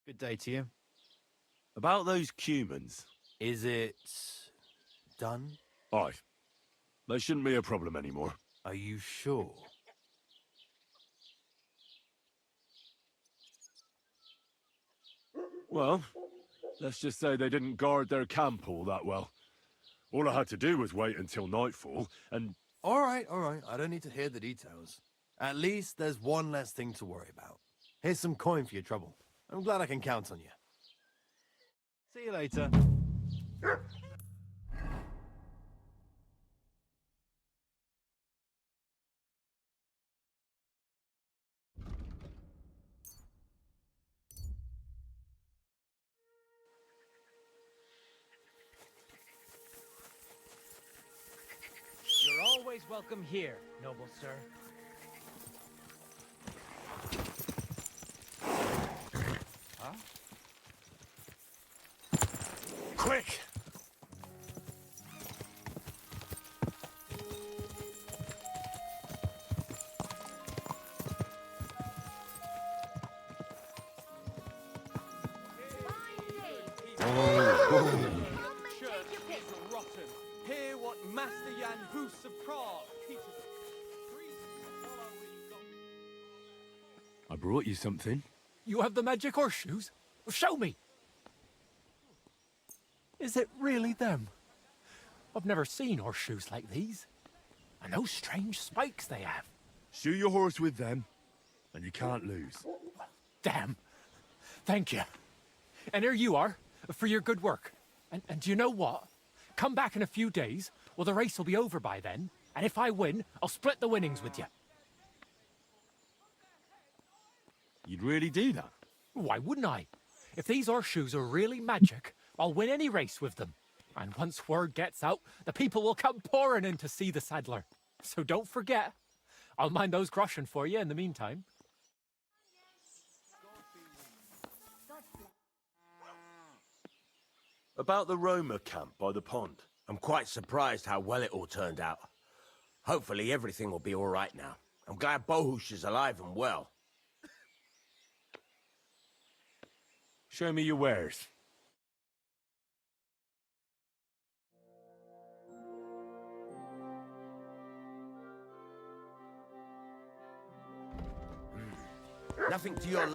Good day to you. About those Cumans. Is it done? Aye. They shouldn't be a problem anymore. Are you sure? Well, let's just say they didn't guard their camp all that well. All I had to do was wait until nightfall, and... All right. I don't need to hear the details. At least there's one less thing to worry about. Here's some coin for your trouble. I'm glad I can count on you. See you later. You're always welcome here, noble sir. Huh? Quick! Hear what Master Jan Hus of Prague teaches us. I brought you something. You have the magic horseshoes? Show me! Is it really them? I've never seen horseshoes like these. And those strange spikes they have. Shoe your horse with them, and you can't lose. Damn. Thank you. And here you are, for your good work. And do you know what? Come back in a few days, well, the race will be over by then, and if I win, I'll split the winnings with you. You'd really do that? Why wouldn't I? If these horseshoes are really magic, I'll win any race with them. And once word gets out, the people will come pouring in to see the saddler. So don't forget. I'll mind those groschen for you in the meantime. About the Roma camp by the pond. I'm quite surprised how well it all turned out. Hopefully everything will be all right now. I'm glad Bohush is alive and well. Show me your wares. Nothing to your...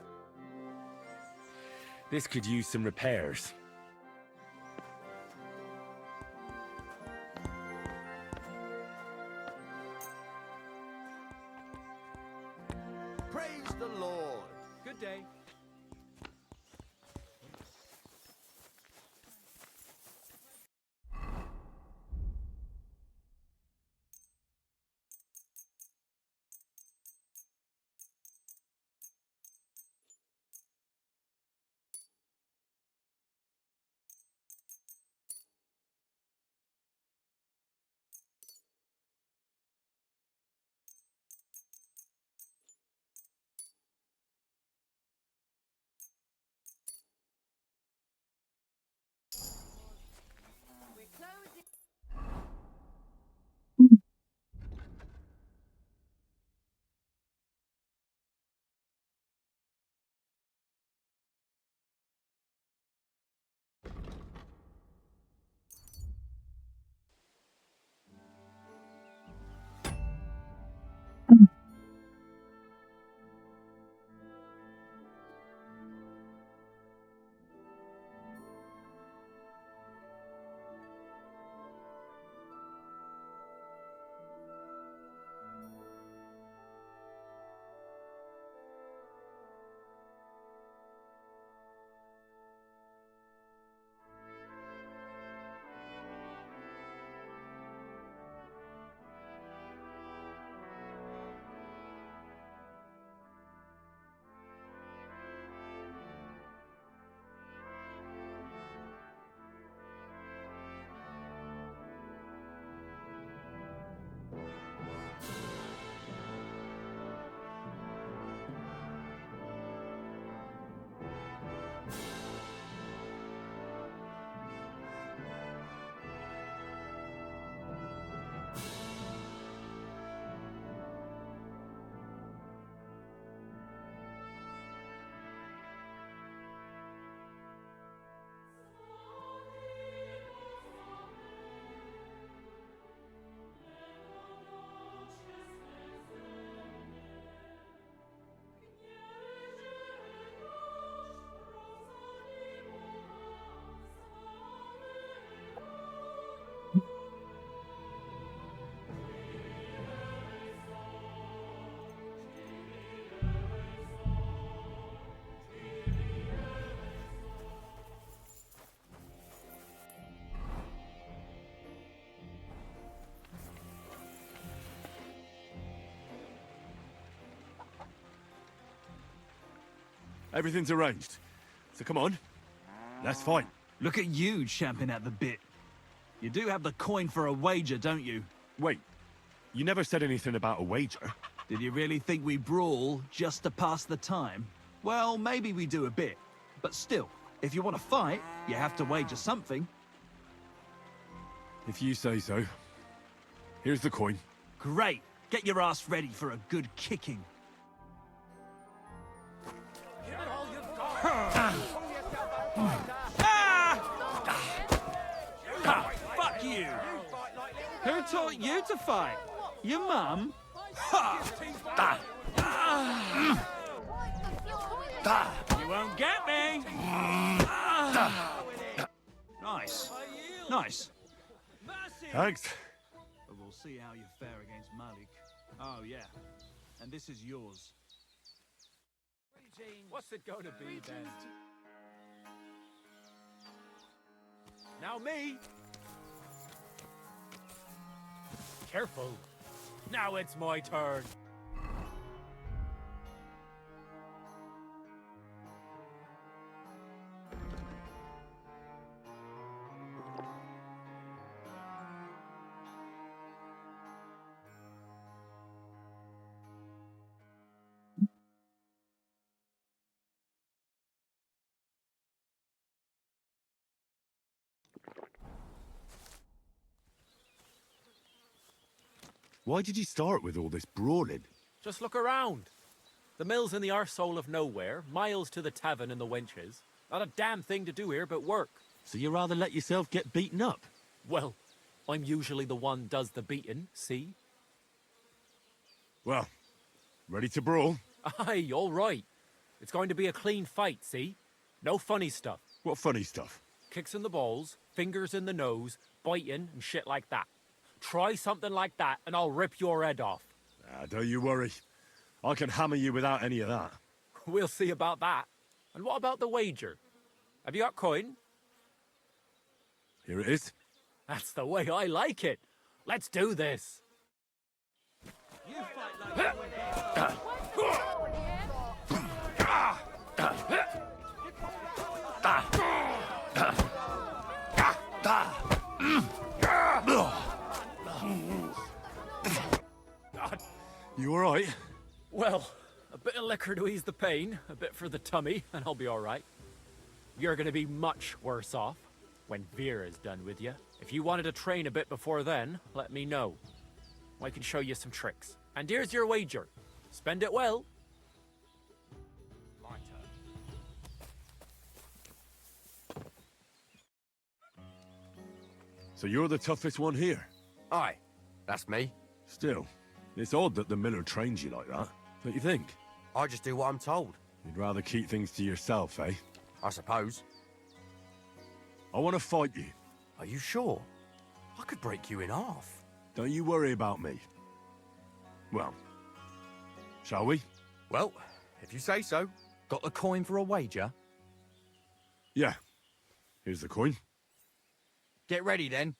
This could use some repairs. Praise the Lord. Good day. Everything's arranged. So come on, let's fight. Look at you champing at the bit. You do have the coin for a wager, don't you? Wait, you never said anything about a wager. Did you really think we brawl just to pass the time? Well, maybe we do a bit. But still, if you want to fight, you have to wager something. If you say so. Here's the coin. Great. Get your ass ready for a good kicking. Fuck you! Who taught you to fight? Your mum? You won't get me! Nice. Nice. Thanks. But we'll see how you fare against Malik. Oh, yeah. And this is yours. What's it going to be then? Now me. Careful. Now it's my turn. Why did you start with all this brawling? Just look around. The mill's in the arsehole of nowhere, miles to the tavern and the wenches. Not a damn thing to do here but work. So you rather let yourself get beaten up? Well, I'm usually the one does the beating, see? Well, ready to brawl? Aye, all right. It's going to be a clean fight, see? No funny stuff. What funny stuff? Kicks in the balls, fingers in the nose, biting and shit like that. Try something like that and I'll rip your head off. Ah, don't you worry. I can hammer you without any of that. We'll see about that. And what about the wager? Have you got coin? Here it is. That's the way I like it. Let's do this. You all right? Well, a bit of liquor to ease the pain, a bit for the tummy, and I'll be all right. You're going to be much worse off when Vera's done with you. If you wanted to train a bit before then, let me know. I can show you some tricks. And here's your wager. Spend it well. My turn. So you're the toughest one here? Aye, that's me. Still, it's odd that the miller trains you like that, don't you think? I just do what I'm told. You'd rather keep things to yourself, eh? I suppose. I want to fight you. Are you sure? I could break you in half. Don't you worry about me. Well, shall we? Well, if you say so. Got the coin for a wager? Yeah. Here's the coin. Get ready then.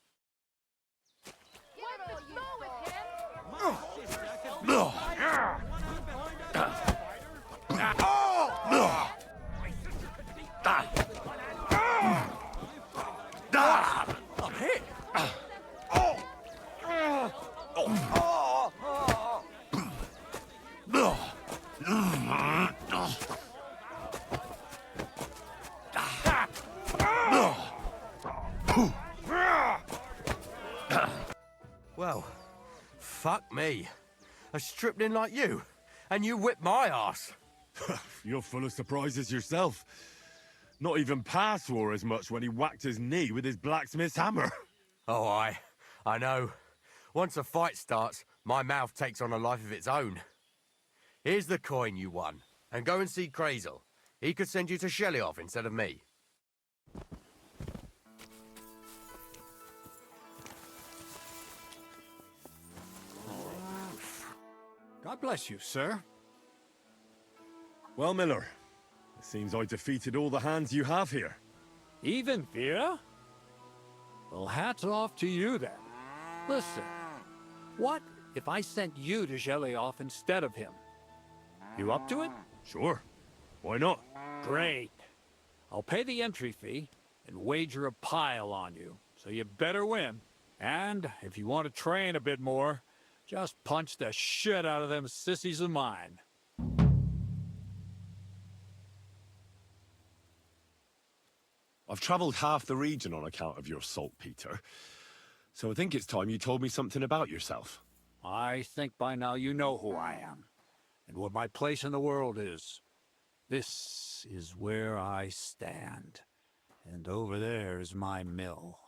I'm hit. Well, fuck me. A stripling like you, and you whipped my ass. You're full of surprises yourself. Not even Pa swore as much when he whacked his knee with his blacksmith's hammer. Oh, I know. Once a fight starts, my mouth takes on a life of its own. Here's the coin you won, and go and see Crazel. He could send you to Shelly-off instead of me. God bless you, sir. Well, Miller, it seems I defeated all the hands you have here. Even Vera? Well, hats off to you then. Listen, what if I sent you to Shelly-off instead of him? You up to it? Sure. Why not? Great. I'll pay the entry fee and wager a pile on you, so you better win. And if you want to train a bit more, just punch the shit out of them sissies of mine. I've travelled half the region on account of your saltpeter, so I think it's time you told me something about yourself. I think by now you know who I am, and what my place in the world is. This is where I stand, and over there is my mill.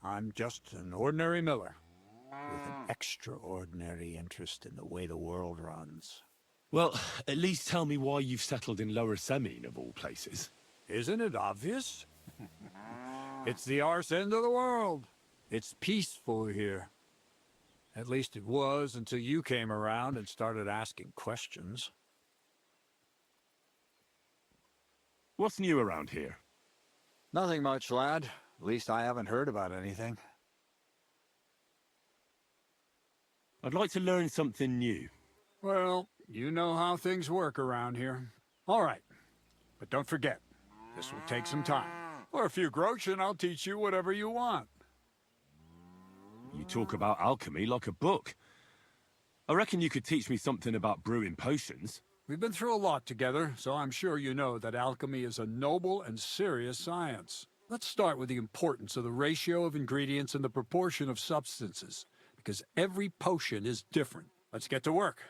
I'm just an ordinary miller, with an extraordinary interest in the way the world runs. Well, at least tell me why you've settled in Lower Semine, of all places. Isn't it obvious? It's the arse end of the world. It's peaceful here. At least it was until you came around and started asking questions. What's new around here? Nothing much, lad. At least I haven't heard about anything. I'd like to learn something new. Well, you know how things work around here. All right. But don't forget, this will take some time. For a few grosh and I'll teach you whatever you want. You talk about alchemy like a book. I reckon you could teach me something about brewing potions. We've been through a lot together, so I'm sure you know that alchemy is a noble and serious science. Let's start with the importance of the ratio of ingredients and the proportion of substances. because every potion is different. Let's get to work.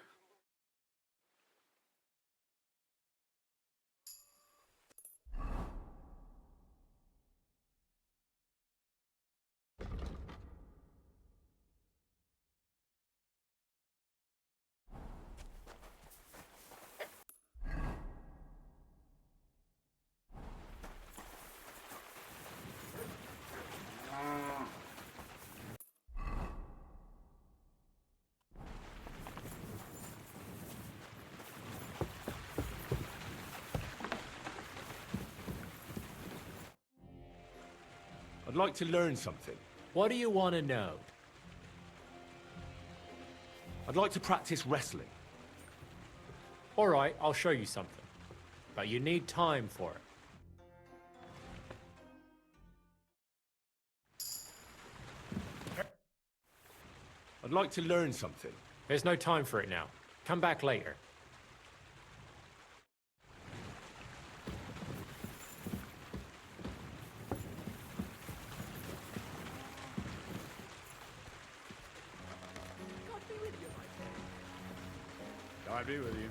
I'd like to learn something. What do you want to know? I'd like to practice wrestling. All right, I'll show you something. But you need time for it. I'd like to learn something. There's no time for it now. Come back later. God be with you.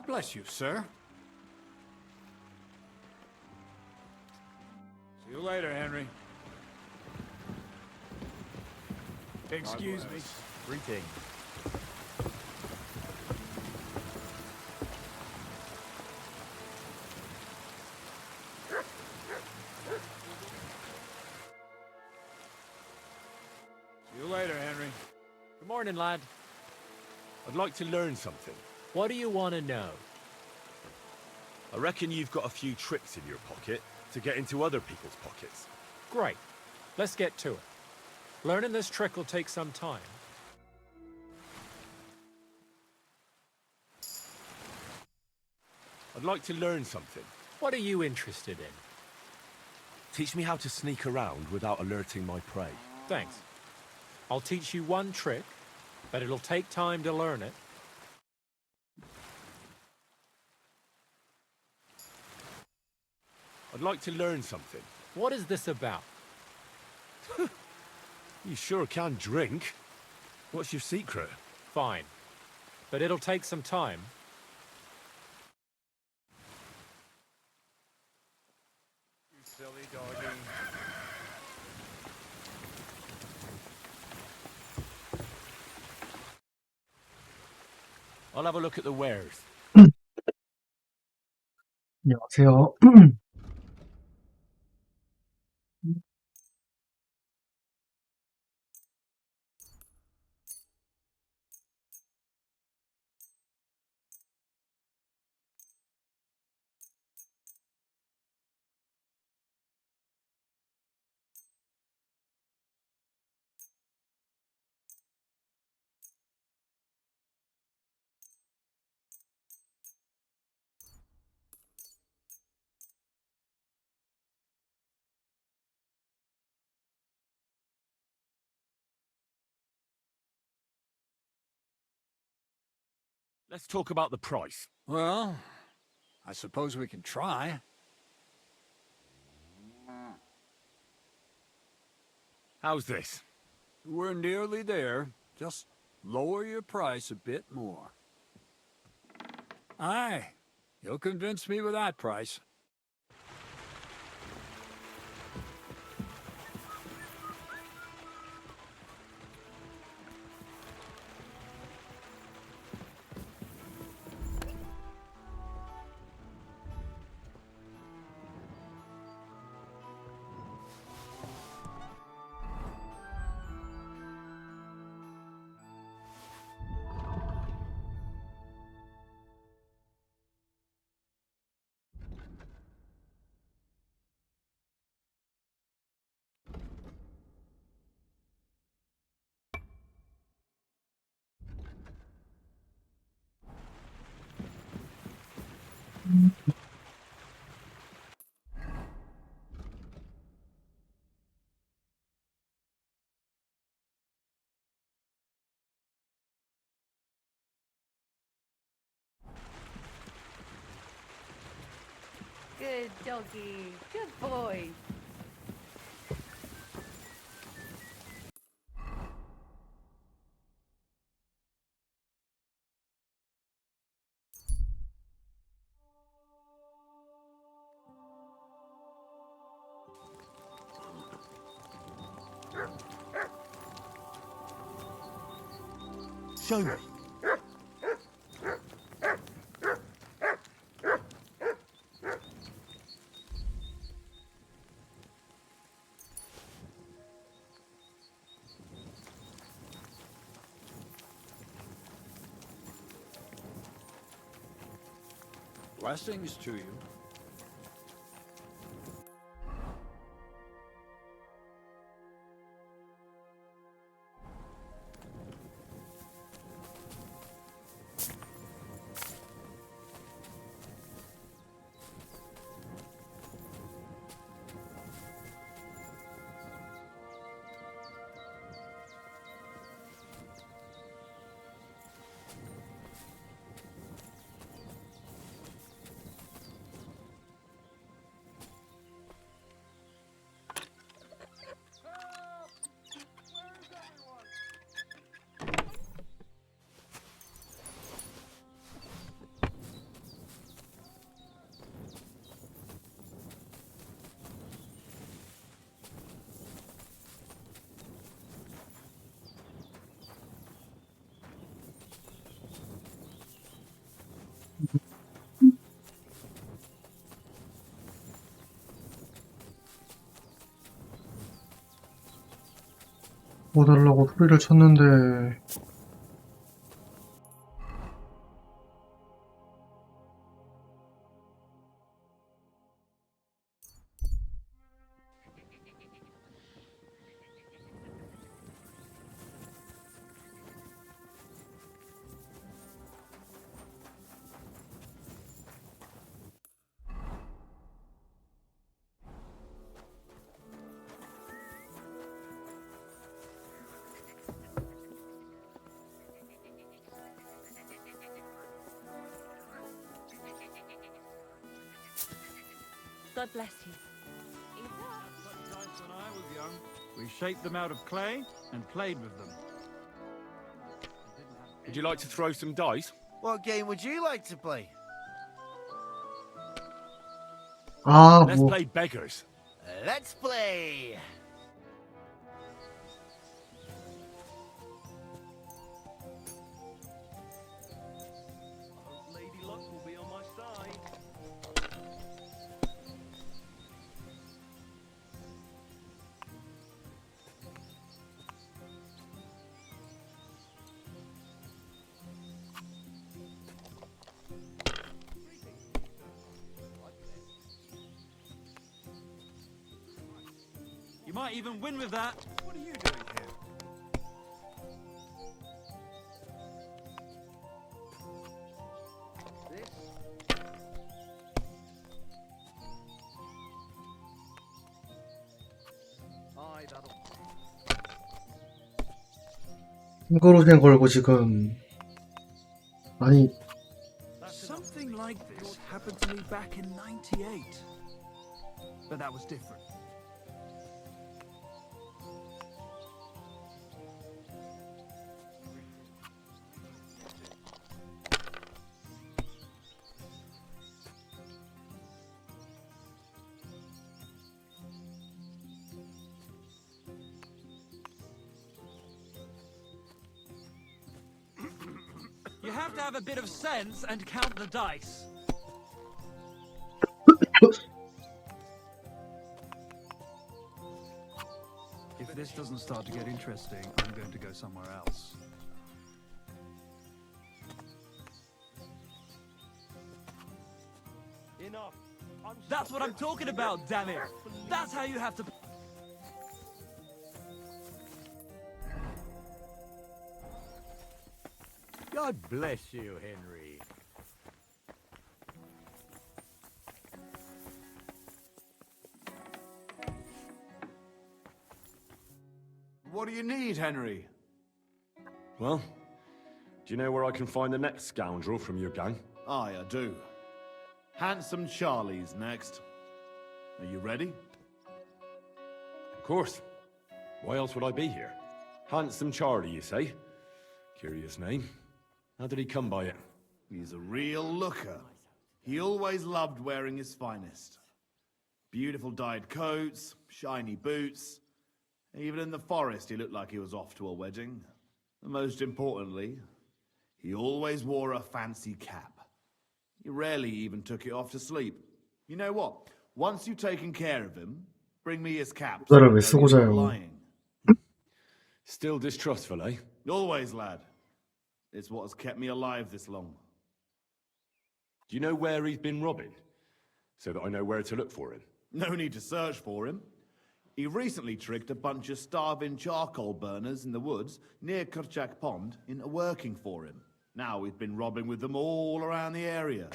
God bless you, sir. See you later, Henry. Excuse me. Greetings. See you later, Henry. Good morning, lad. I'd like to learn something. What do you want to know? I reckon you've got a few tricks in your pocket to get into other people's pockets. Great. Let's get to it. Learning this trick will take some time. I'd like to learn something. What are you interested in? Teach me how to sneak around without alerting my prey. Thanks. I'll teach you one trick, but it'll take time to learn it. I'd like to learn something. What is this about? You sure can drink. What's your secret? Fine. But it'll take some time. You silly doggy. I'll have a look at the wares. 안녕하세요. Let's talk about the price. Well, I suppose we can try. How's this? We're nearly there. Just lower your price a bit more. Aye, you'll convince me with that price. Good doggy. Good boy. Show me. Blessings to you. 뭐 달라고 소리를 쳤는데 God bless you. When I was young, we shaped them out of clay and played with them. Would you like to throw some dice? What game would you like to play? 아, Let's 뭐 play beggars. Let's play! Lady Luck will be on my side. You might even win with that. What are you doing here? 싱그러우생 걸고 지금 아니 Something like this happened to me back in '98. But that was different. You have to have a bit of sense and count the dice. If this doesn't start to get interesting, I'm going to go somewhere else. Enough. That's what I'm talking about, damn it! That's how you have to... God bless you, Henry. What do you need, Henry? Well, do you know where I can find the next scoundrel from your gang? Aye, I do. Handsome Charlie's next. Are you ready? Of course. Why else would I be here? Handsome Charlie, you say? Curious name. How did he come by it? He's a real looker. He always loved wearing his finest. Beautiful dyed coats, shiny boots. Even in the forest, he looked like he was off to a wedding. And most importantly, he always wore a fancy cap. He rarely even took it off to sleep. You know what? Once you've taken care of him, bring me his cap. So I 모자를 know 왜 he's 쓰고 not 자요? lying. Still distrustful, eh? Always, lad. It's what has kept me alive this long. Do you know where he's been robbing? So that I know where to look for him. No need to search for him. He recently tricked a bunch of starving charcoal burners in the woods near Kerchak Pond into working for him. Now we've been robbing with them all around the area.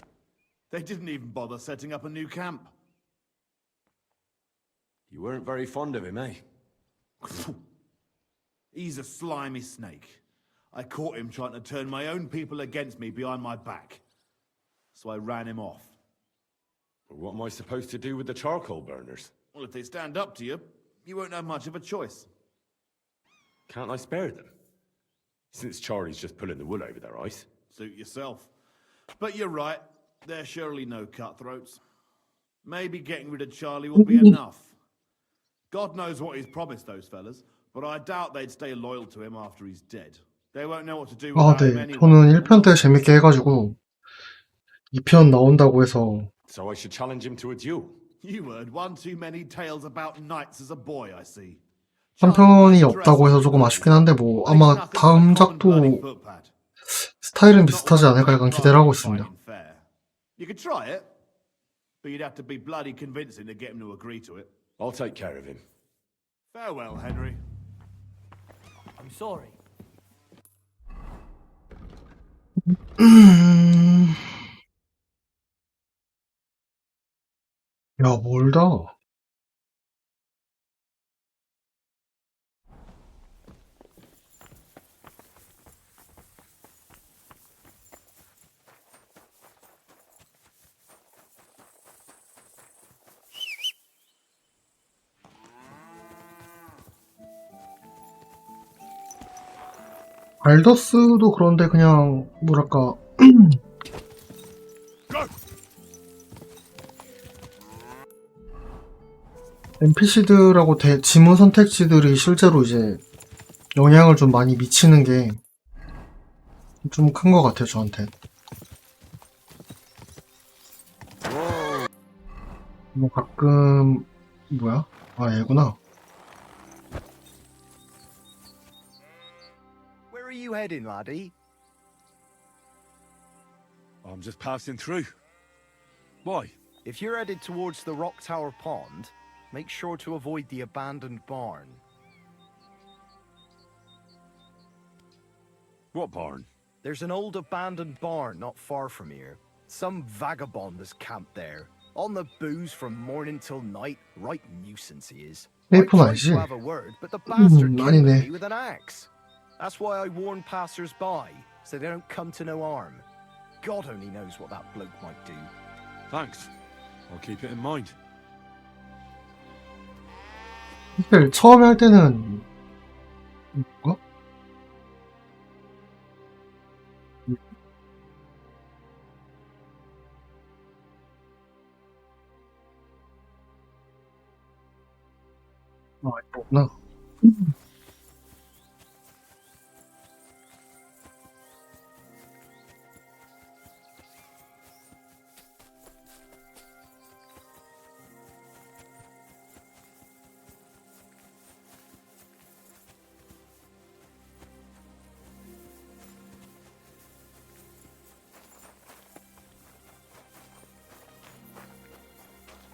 They didn't even bother setting up a new camp. You weren't very fond of him, eh? He's a slimy snake. I caught him trying to turn my own people against me behind my back. So I ran him off. But what am I supposed to do with the charcoal burners? Well, if they stand up to you, you won't have much of a choice. Can't I spare them? Since Charlie's just pulling the wool over their eyes. Suit yourself. But you're right, there's surely no cutthroats. Maybe getting rid of Charlie will be enough. God knows what he's promised those fellas, but I doubt they'd stay loyal to him after he's dead. They won't know what to do 아, without him 네. anyway. 저는 1편 때 재밌게 해가지고 2편 나온다고 해서 So I should challenge him to a duel. You heard one too many tales about knights as a boy, I see. 한 편이 없다고 해서 조금 아쉽긴 한데 뭐 아마 다음 작도 스타일은 비슷하지 않을까 약간 기대를 하고 있습니다. You could try it, but you'd have to be bloody convincing to get him to agree to it. I'll take care of him. Farewell, Henry. I'm sorry. 야, 멀다. 발더스도 그런데 그냥 뭐랄까 NPC들하고 지문 선택지들이 실제로 이제 영향을 좀 많이 미치는 게 좀 큰 것 같아요, 저한테. 뭐 가끔 뭐야? 아, 얘구나. Where are you heading, laddie? I'm just passing through. Why? If you're headed towards the Rock Tower Pond, make sure to avoid the abandoned barn. What barn? There's an old abandoned barn not far from here. Some vagabond has camped there, on the booze from morning till night. Right nuisance he is. I 페이폰 tried 아니지? to have a word, but the bastard killed 아니네. me with an axe. That's why I warn passers-by, so they don't come to no harm. God only knows what that bloke might do. Thanks. I'll keep it in mind. 사실 처음에 할 때는 뭐가? 아, 이거구나.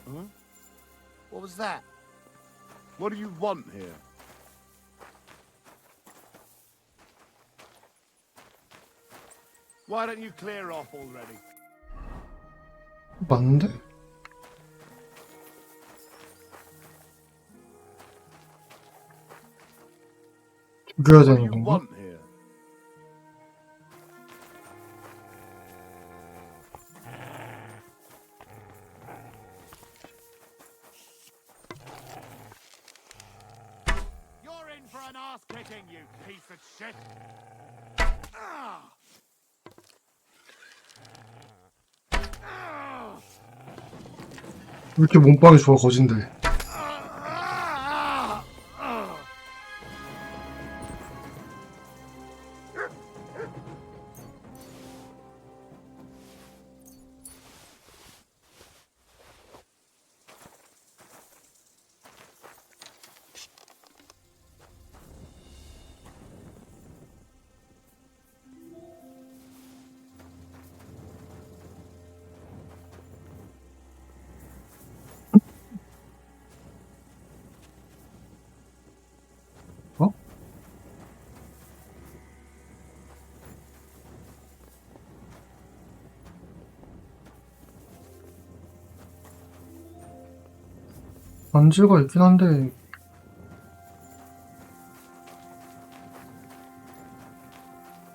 Huh? What was that? What do you want here? Why don't you clear off already? 맞는데? 죽여야 되는 건가? Want here? You're in for an ass kicking, you piece of shit. Ah! 왜 이렇게 몸빵이 좋아, 거진데. 어? 반지가 있긴 한데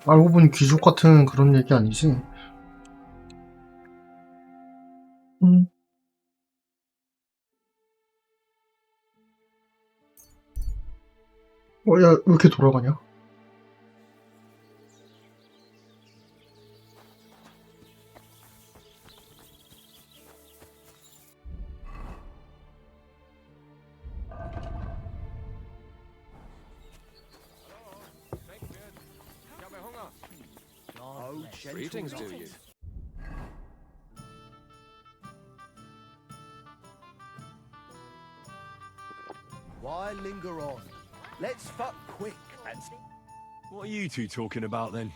알고 보니 귀족 같은 그런 얘기 아니지? 야, 왜 이렇게 돌아가냐? Greetings to you. Why linger on? Let's fuck quick and... What are you two talking about then?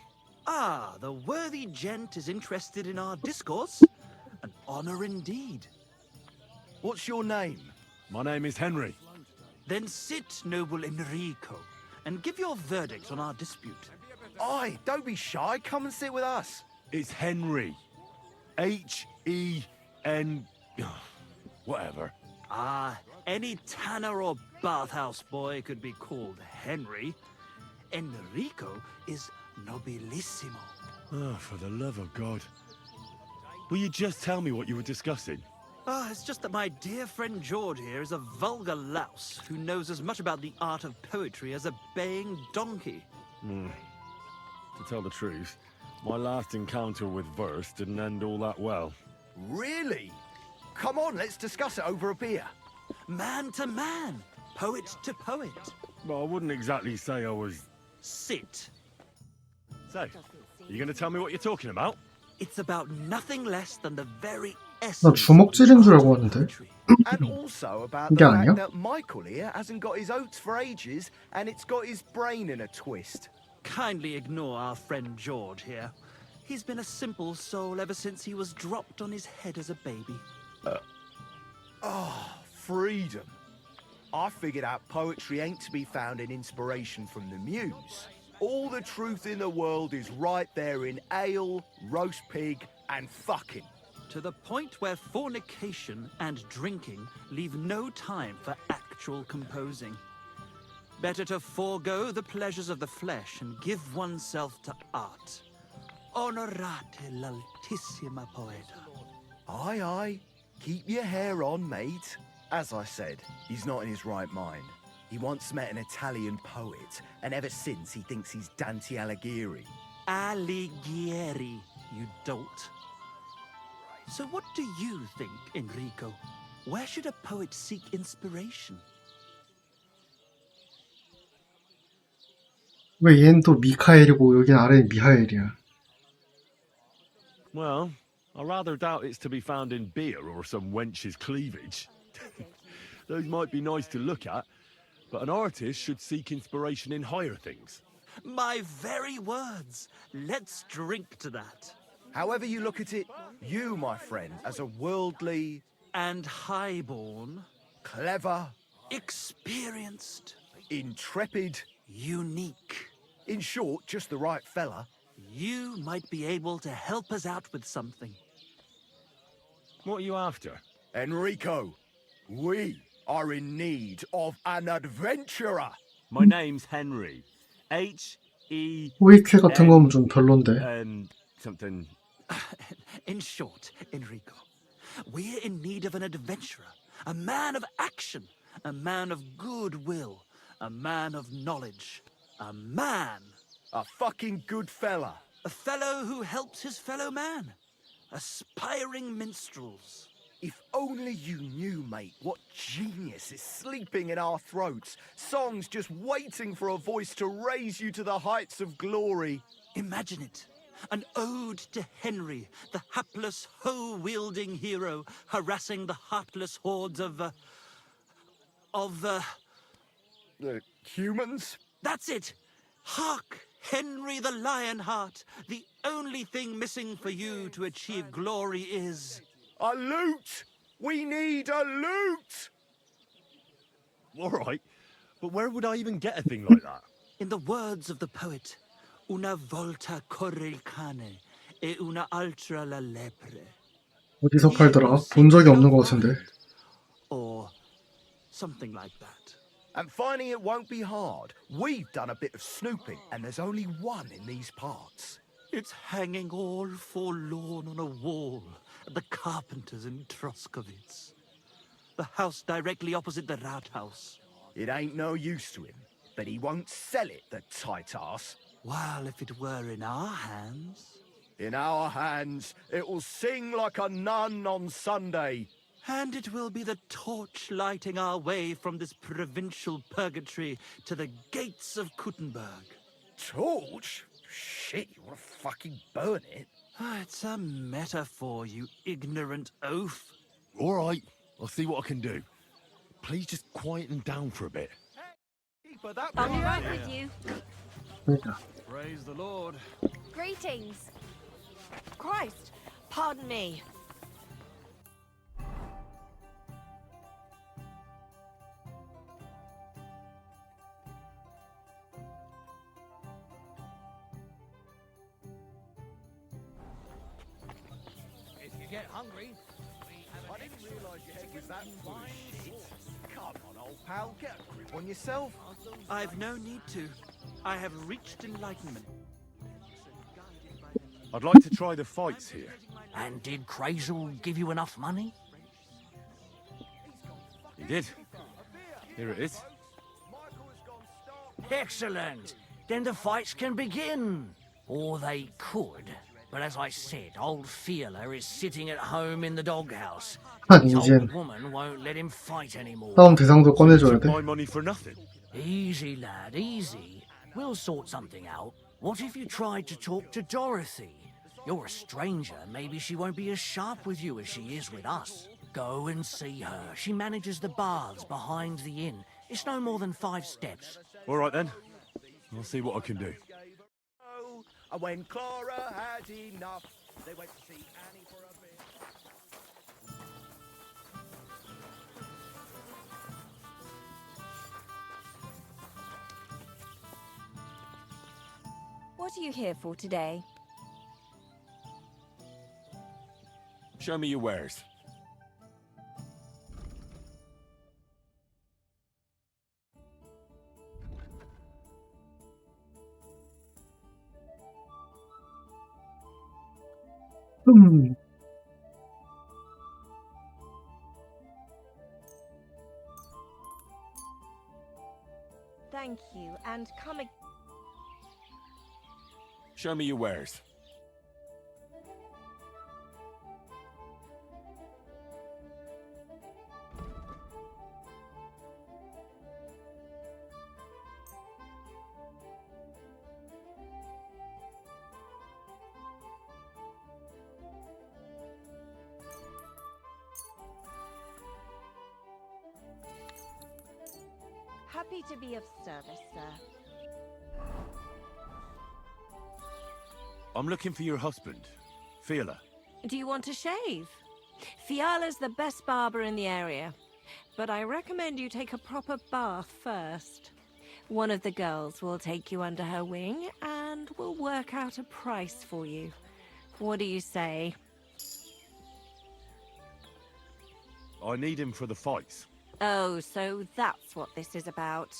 Ah, the worthy gent is interested in our discourse. An honor indeed. What's your name? My name is Henry. Then sit, noble Enrico, and give your verdict on our dispute. Aye, don't be shy. Come and sit with us. It's Henry. H-E-N... whatever. Ah, any tanner or bathhouse boy could be called Henry. Enrico is nobilissimo. Oh, for the love of God. Will you just tell me what you were discussing? Ah, it's just that my dear friend George here is a vulgar louse who knows as much about the art of poetry as a baying donkey. To tell the truth, my last encounter with verse didn't end all that well. Really? Come on, let's discuss it over a beer. Man to man, poet to poet. Well, I wouldn't exactly say I was... Sit. So, you going to tell me what you're talking about? It's about nothing less than the very 나 essence. 주먹질인 줄 알고 왔는데. And also about 이게 the 아니야? fact that Michael here hasn't got his oats for ages and it's got his brain in a twist. Kindly ignore our friend George here. He's been a simple soul ever since he was dropped on his head as a baby. Freedom. I figured out poetry ain't to be found in inspiration from the muse. All the truth in the world is right there in ale, roast pig, and fucking. To the point where fornication and drinking leave no time for actual composing. Better to forego the pleasures of the flesh and give oneself to art. Onorate l'altissima poeta. Aye, aye. Keep your hair on, mate. As I said, he's not in his right mind. He once met an Italian poet, and ever since he thinks he's Dante Alighieri. Alighieri, you dolt. So what do you think, Enrico? Where should a poet seek inspiration? 왜 얘는 또 미카엘이고 여긴 아래는 미하엘이야? Well, I rather doubt it's to be found in beer or some wench's cleavage. Those might be nice to look at, but an artist should seek inspiration in higher things. My very words. Let's drink to that. However you look at it, you, my friend, as a worldly... And highborn. Clever. Experienced. Intrepid. Unique. In short, just the right fella. You might be able to help us out with something. What are you after? Enrico, we are in need of an adventurer. My name's Henry. H-E... 호이케 같은 거면 좀 별론데. Something... In short, Enrico, we're in need of an adventurer, a man of action, a man of goodwill, a man of knowledge, a man. A fucking good fella. A fellow who helps his fellow man. Aspiring minstrels. If only you knew, mate, what genius is sleeping in our throats. Songs just waiting for a voice to raise you to the heights of glory. Imagine it. An ode to Henry, the hapless, hoe-wielding hero, harassing the heartless hordes of The humans? That's it! Hark, Henry the Lionheart! The only thing missing for you to achieve glory is... A lute! We need a lute! All right, but where would I even get a thing like that? In the words of the poet, una volta corre il cane e una altra la lepre. 어디서 팔더라? 본 적이 없는 것 같은데. Or something like that. And finding it won't be hard. We've done a bit of snooping, and there's only one in these parts. It's hanging all forlorn on a wall at the carpenters in Troskowitz. The house directly opposite the Rathaus. It ain't no use to him, but he won't sell it, the tight ass. Well, if it were in our hands... In our hands, it will sing like a nun on Sunday. And it will be the torch lighting our way from this provincial purgatory to the gates of Kuttenberg. Torch? Shit, you want to fucking burn it? It's a metaphor, you ignorant oaf. All right, I'll see what I can do. Please just quieten down for a bit. Keeper, that I'm one. right with you. 그러니까. Praise the Lord. Greetings. Christ, pardon me. If you get hungry, I didn't realize your head was that full of shit. Come on, old pal, get a grip on yourself. I've no need to. I have reached enlightenment. I'd like to try the fights here. And did Crazel give you enough money? He did. Here it is. Excellent. Then the fights can begin. Or they could. But as I said, old Fiala is sitting at home in the doghouse. His 이젠 old woman won't let him fight anymore. 싸움 대상도 꺼내줘야 돼. My money for nothing. Easy, lad, easy. We'll sort something out. What if you tried to talk to Dorothy? You're a stranger. Maybe she won't be as sharp with you as she is with us. Go and see her. She manages the baths behind the inn. It's no more than 5 steps. All right then. I'll see what I can do. And when Clara had enough, they went to see Annie for a bit. What are you here for today? Show me your wares. Thank you, and come again. Show me your wares. Happy to be of service, sir. I'm looking for your husband, Fiala. Do you want to shave? Fiala's the best barber in the area, but I recommend you take a proper bath first. One of the girls will take you under her wing and will work out a price for you. What do you say? I need him for the fights. Oh, so that's what this is about.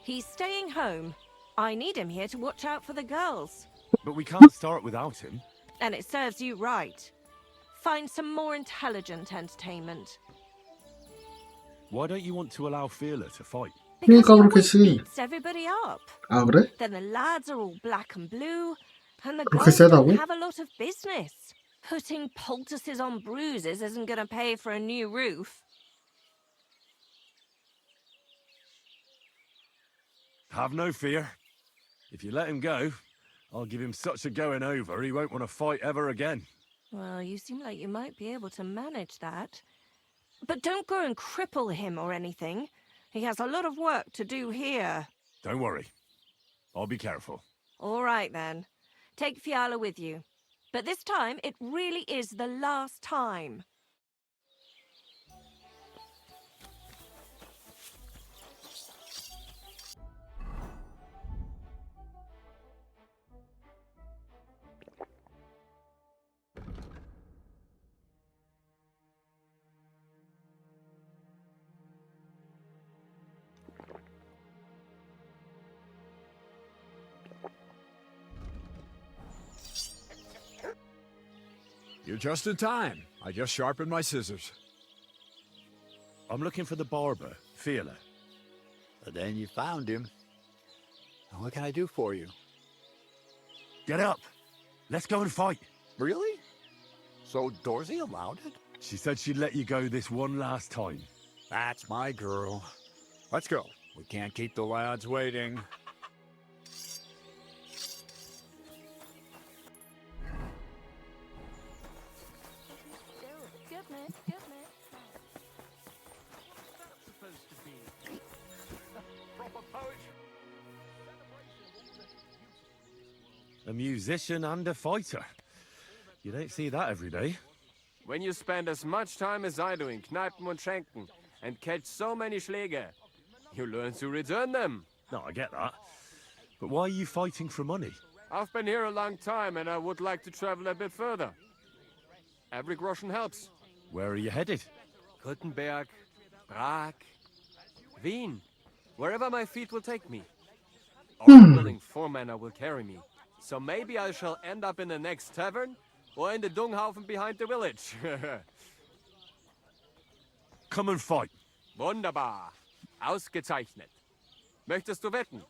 He's staying home. I need him here to watch out for the girls. But we can't start without him. And it serves you right. Find some more intelligent entertainment. Why don't you want to allow Fiala to fight? 그러니까 그렇겠지. Beats everybody up. 아 그래? Then the lads are all black and blue, and the 그렇게 girls don't 세다고? have a lot of business. Putting poultices on bruises isn't going to pay for a new roof. Have no fear. If you let him go, I'll give him such a going over he won't want to fight ever again. Well, you seem like you might be able to manage that. But don't go and cripple him or anything. He has a lot of work to do here. Don't worry. I'll be careful. All right, then. Take Fiala with you. But this time, it really is the last time. You're just in time. I just sharpened my scissors. I'm looking for the barber, Fiala. But then you found him. What can I do for you? Get up. Let's go and fight. Really? So Dorothy allowed it? She said she'd let you go this one last time. That's my girl. Let's go. We can't keep the lads waiting. Proper poetry. A musician and a fighter. You don't see that every day. When you spend as much time as I do in Kneipen und Schenken and catch so many Schläge, you learn to return them. No, I get that. But why are you fighting for money? I've been here a long time and I would like to travel a bit further. Every groschen helps. Where are you headed? Gutenberg, Prag, Wien. Wherever my feet will take me. Or a willing foreman will carry me. So maybe I shall end up in the next tavern or in the Dunghaufen behind the village. Come and fight. Wunderbar. Ausgezeichnet. Möchtest du wetten?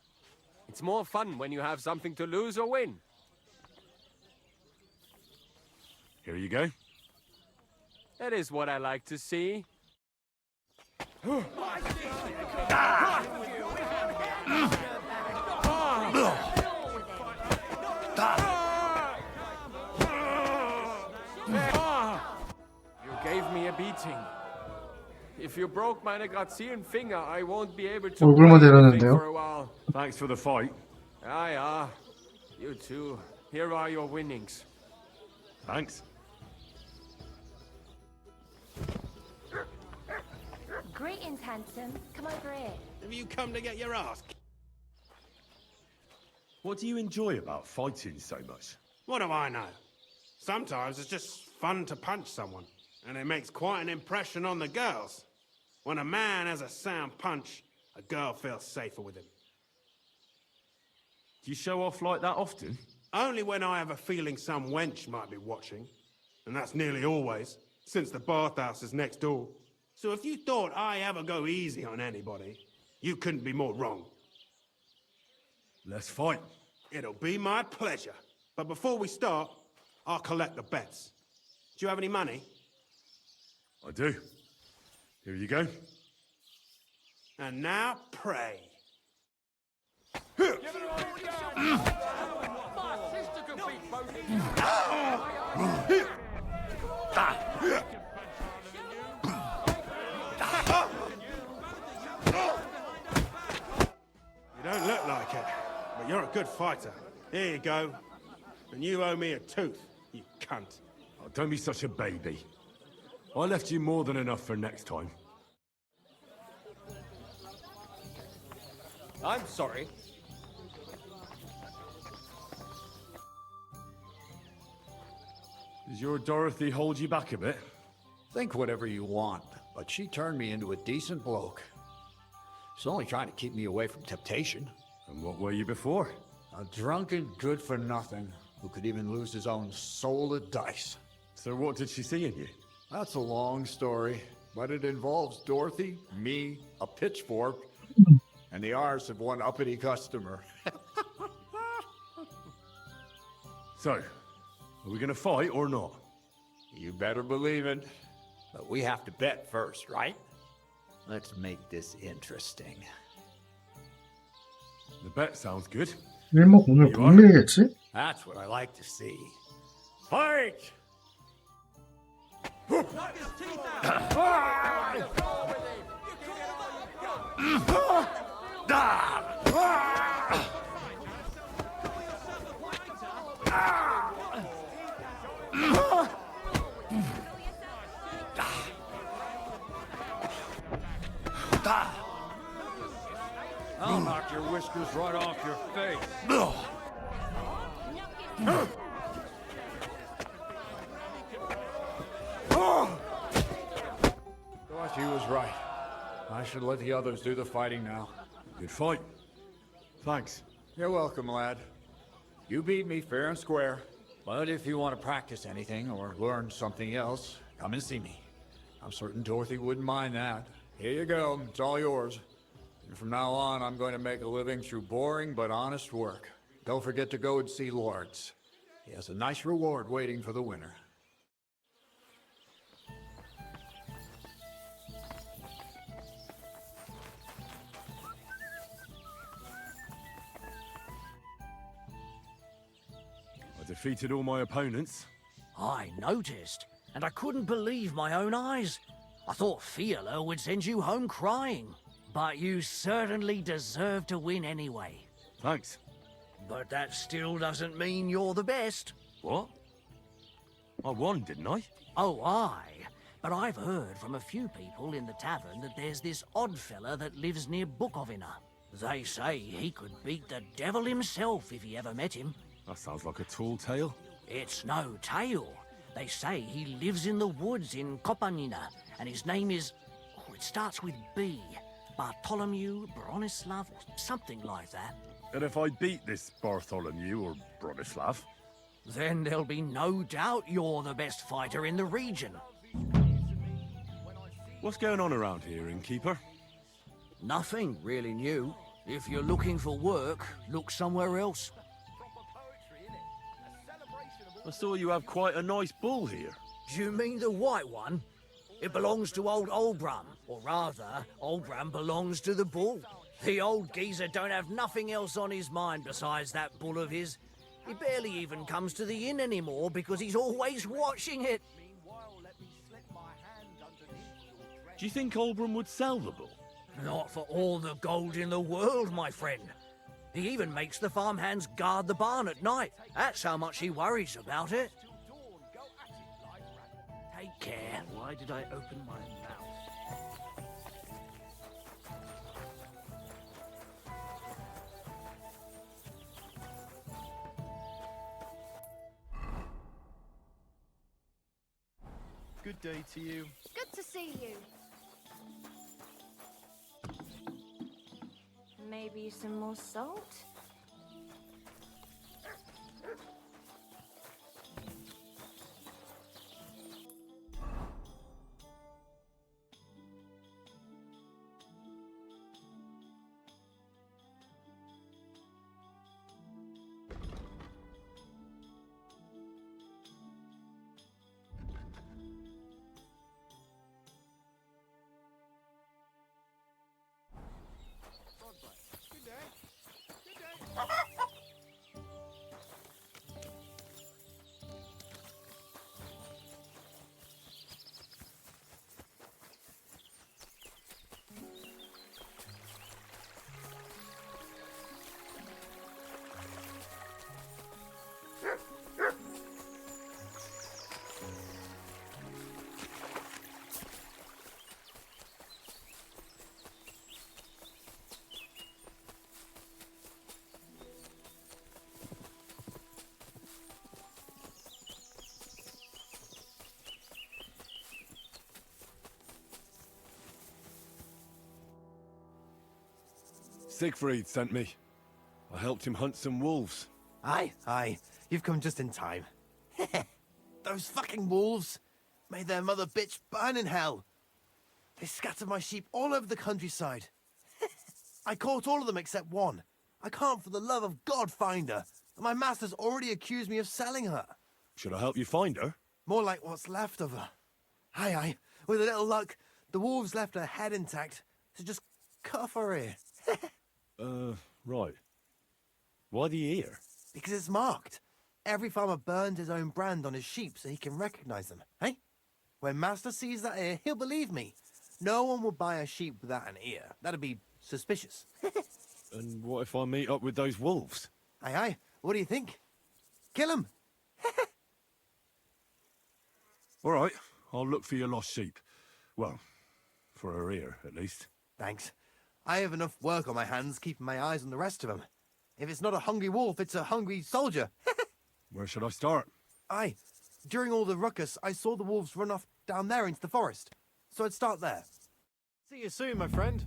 It's more fun when you have something to lose or win. Here you go. That is what I like to see. You gave me a beating. If you broke meine grazilen Finger, I won't be able to 얼굴만 play anything 대라는데요? for a while. Thanks for the fight. Yeah. You too. Here are your winnings. Thanks. Greetings, handsome. Come over here. Have you come to get your ass? What do you enjoy about fighting so much? What do I know? Sometimes it's just fun to punch someone, and it makes quite an impression on the girls. When a man has a sound punch, a girl feels safer with him. Do you show off like that often? Only when I have a feeling some wench might be watching. And that's nearly always, since the bathhouse is next door. So if you thought I ever go easy on anybody, you couldn't be more wrong. Let's fight. It'll be my pleasure. But before we start, I'll collect the bets. Do you have any money? I do. Here you go. And now pray. You don't look like it, but you're a good fighter. Here you go. And you owe me a tooth, you cunt. Oh, don't be such a baby. I left you more than enough for next time. I'm sorry. Does your Dorothy hold you back a bit? Think whatever you want, but she turned me into a decent bloke. She's only trying to keep me away from temptation. And what were you before? A drunken good-for-nothing who could even lose his own soul at dice. So what did she see in you? That's a long story, but it involves Dorothy, me, a pitchfork, and the arse of one uppity customer. So, are we gonna fight or not? You better believe it. But we have to bet first, right? Let's make this interesting. The bet sounds good. 일목 오늘 못 밀겠지? That's what I like to see. Fight! I'll knock your whiskers right off your face. Dorothy was right. I should let the others do the fighting now. Good fight. Thanks. You're welcome, lad. You beat me fair and square. But if you want to practice anything or learn something else, come and see me. I'm certain Dorothy wouldn't mind that. Here you go. It's all yours. And from now on, I'm going to make a living through boring but honest work. Don't forget to go and see Lawrence. He has a nice reward waiting for the winner. I defeated all my opponents. I noticed, and I couldn't believe my own eyes. I thought Fiala would send you home crying. But you certainly deserve to win anyway. Thanks. But that still doesn't mean you're the best. What? I won, didn't I? Oh, aye. But I've heard from a few people in the tavern that there's this odd fella that lives near Bukovina. They say he could beat the devil himself if he ever met him. That sounds like a tall tale. It's no tale. They say he lives in the woods in Kopanina, and his name is... Oh, it starts with B. Bartholomew, Bronislav, or something like that. And if I beat this Bartholomew or Bronislav? Then there'll be no doubt you're the best fighter in the region. What's going on around here, innkeeper? Nothing really new. If you're looking for work, look somewhere else. I saw you have quite a nice bull here. Do you mean the white one? It belongs to old Olbram, or rather, Olbram belongs to the bull. The old geezer don't have nothing else on his mind besides that bull of his. He barely even comes to the inn anymore because he's always watching it. Do you think Olbram would sell the bull? Not for all the gold in the world, my friend. He even makes the farmhands guard the barn at night. That's how much he worries about it. Take care. Why did I open my mouth? Good day to you. Good to see you. Maybe some more salt? Siegfried sent me. I helped him hunt some wolves. Aye. You've come just in time. Those fucking wolves made their mother bitch burn in hell. They scattered my sheep all over the countryside. I caught all of them except one. I can't for the love of God find her. And my master's already accused me of selling her. Should I help you find her? More like what's left of her. Aye. With a little luck, the wolves left her head intact. So just cut off her ear. Right. Why the ear? Because it's marked. Every farmer burns his own brand on his sheep so he can recognize them, eh? When Master sees that ear, he'll believe me. No one will buy a sheep without an ear. That'd be suspicious. And what if I meet up with those wolves? Aye. What do you think? Kill 'em. All right, I'll look for your lost sheep. Well, for her ear, at least. Thanks. I have enough work on my hands keeping my eyes on the rest of them. If it's not a hungry wolf, it's a hungry soldier. Where should I start? Aye. During all the ruckus, I saw the wolves run off down there into the forest. So I'd start there. See you soon, my friend.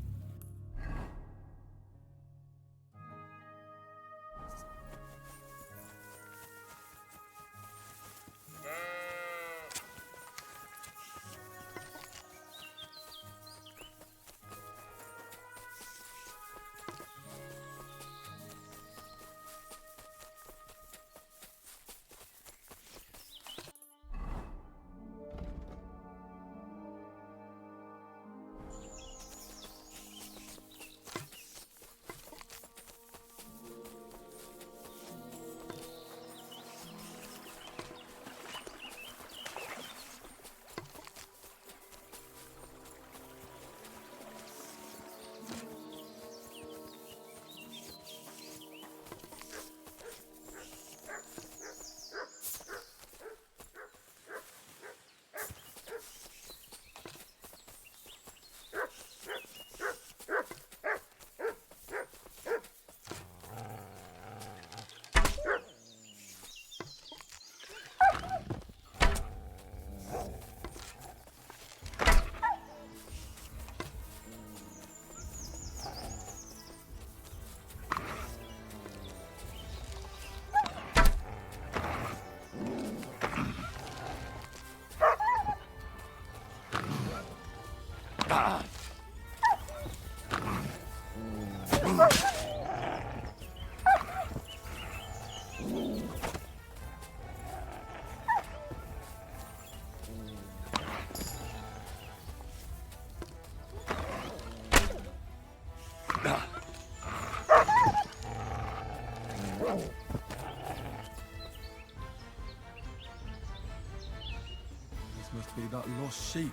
This must be that lost sheep.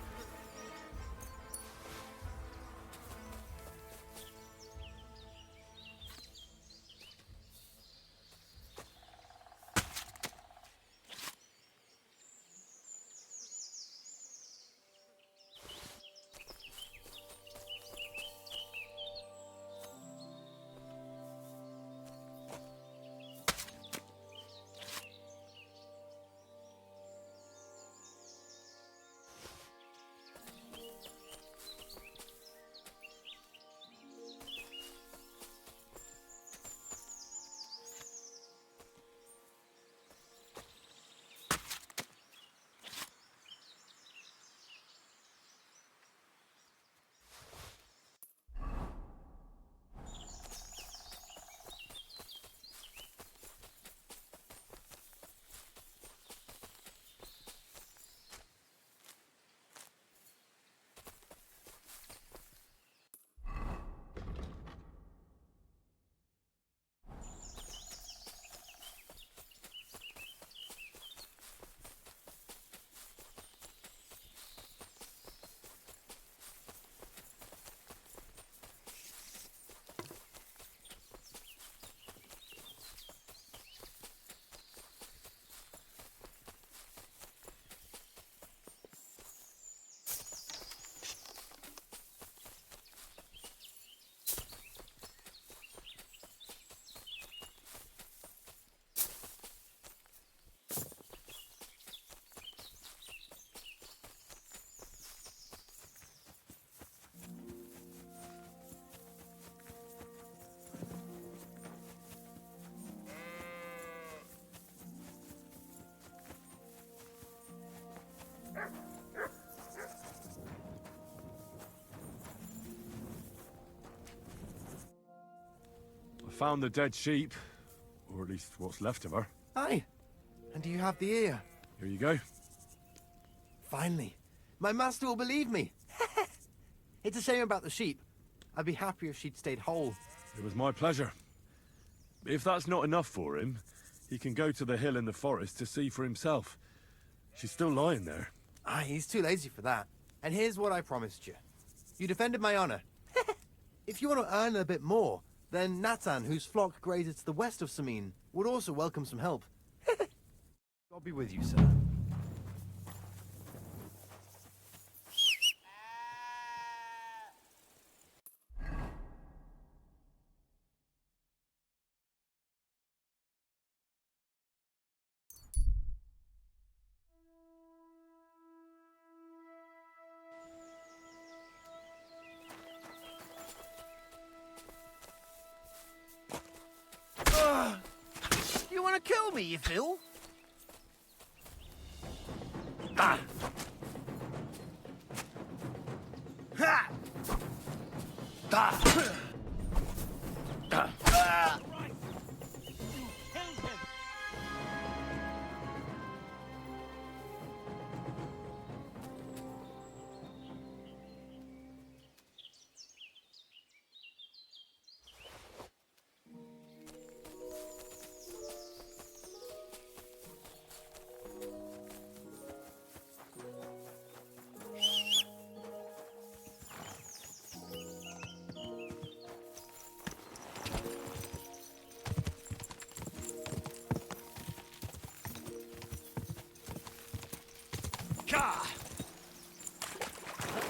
I found the dead sheep, or at least what's left of her. Aye. And do you have the ear? Here you go. Finally. My master will believe me. It's a shame about the sheep. I'd be happier if she'd stayed whole. It was my pleasure. If that's not enough for him, he can go to the hill in the forest to see for himself. She's still lying there. Aye, he's too lazy for that. And here's what I promised you. You defended my honor. If you want to earn a bit more, then Natan, whose flock grazes to the west of Samin, would also welcome some help. God be with you, sir. You want to kill me, you fool? Ah! Ha! Ah! Ah! Ah!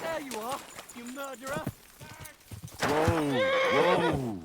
There you are, you murderer! Whoa! Whoa!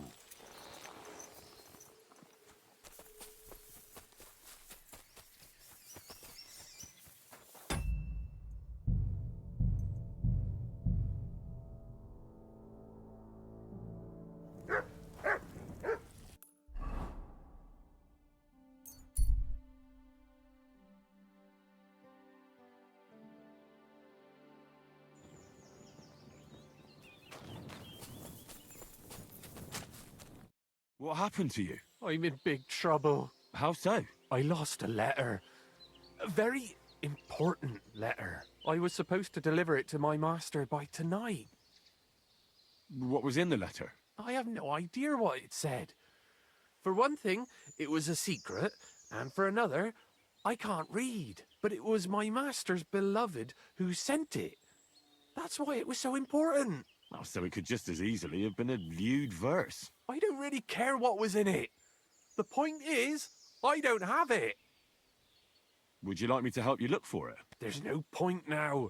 What happened to you? I'm in big trouble. How so? I lost a letter. A very important letter. I was supposed to deliver it to my master by tonight. What was in the letter? I have no idea what it said. For one thing, it was a secret, and for another, I can't read. But it was my master's beloved who sent it. That's why it was so important. Oh, so it could just as easily have been a lewd verse. I don't really care what was in it. The point is, I don't have it. Would you like me to help you look for it? There's no point now.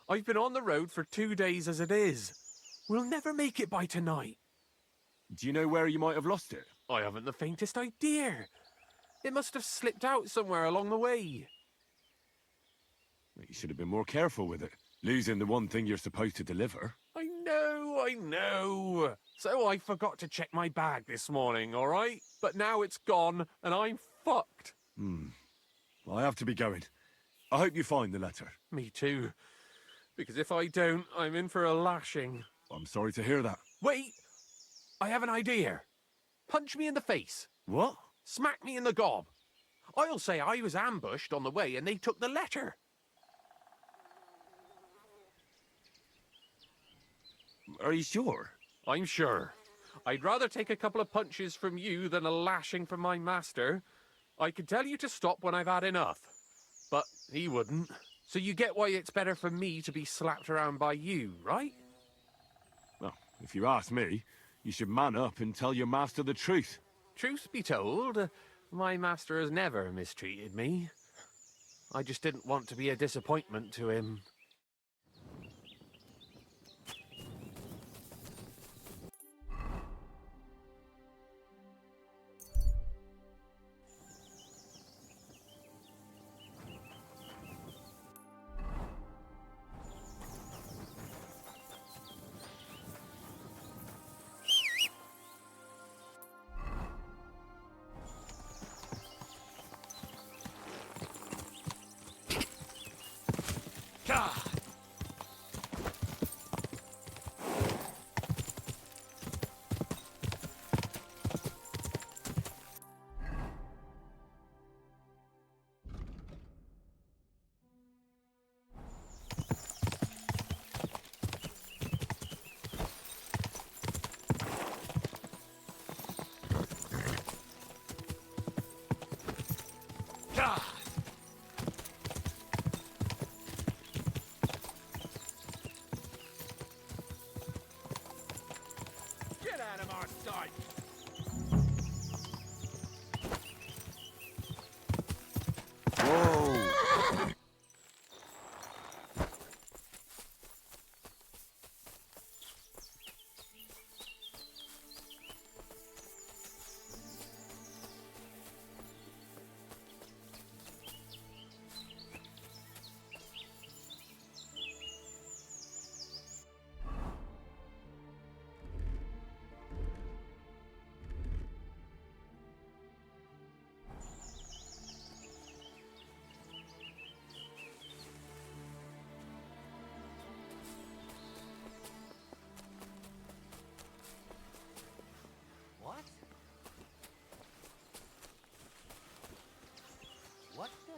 I've been on the road for 2 days as it is. We'll never make it by tonight. Do you know where you might have lost it? I haven't the faintest idea. It must have slipped out somewhere along the way. You should have been more careful with it. Losing the one thing you're supposed to deliver. I know. So I forgot to check my bag this morning, all right? But now it's gone, and I'm fucked. Well, I have to be going. I hope you find the letter. Me too. Because if I don't, I'm in for a lashing. I'm sorry to hear that. Wait! I have an idea. Punch me in the face. What? Smack me in the gob. I'll say I was ambushed on the way and they took the letter. Are you sure? I'm sure. I'd rather take a couple of punches from you than a lashing from my master. I could tell you to stop when I've had enough. But he wouldn't. So you get why it's better for me to be slapped around by you, right? Well, if you ask me, you should man up and tell your master the truth. Truth be told, my master has never mistreated me. I just didn't want to be a disappointment to him. Get out of our sight! Whoa! What? What the...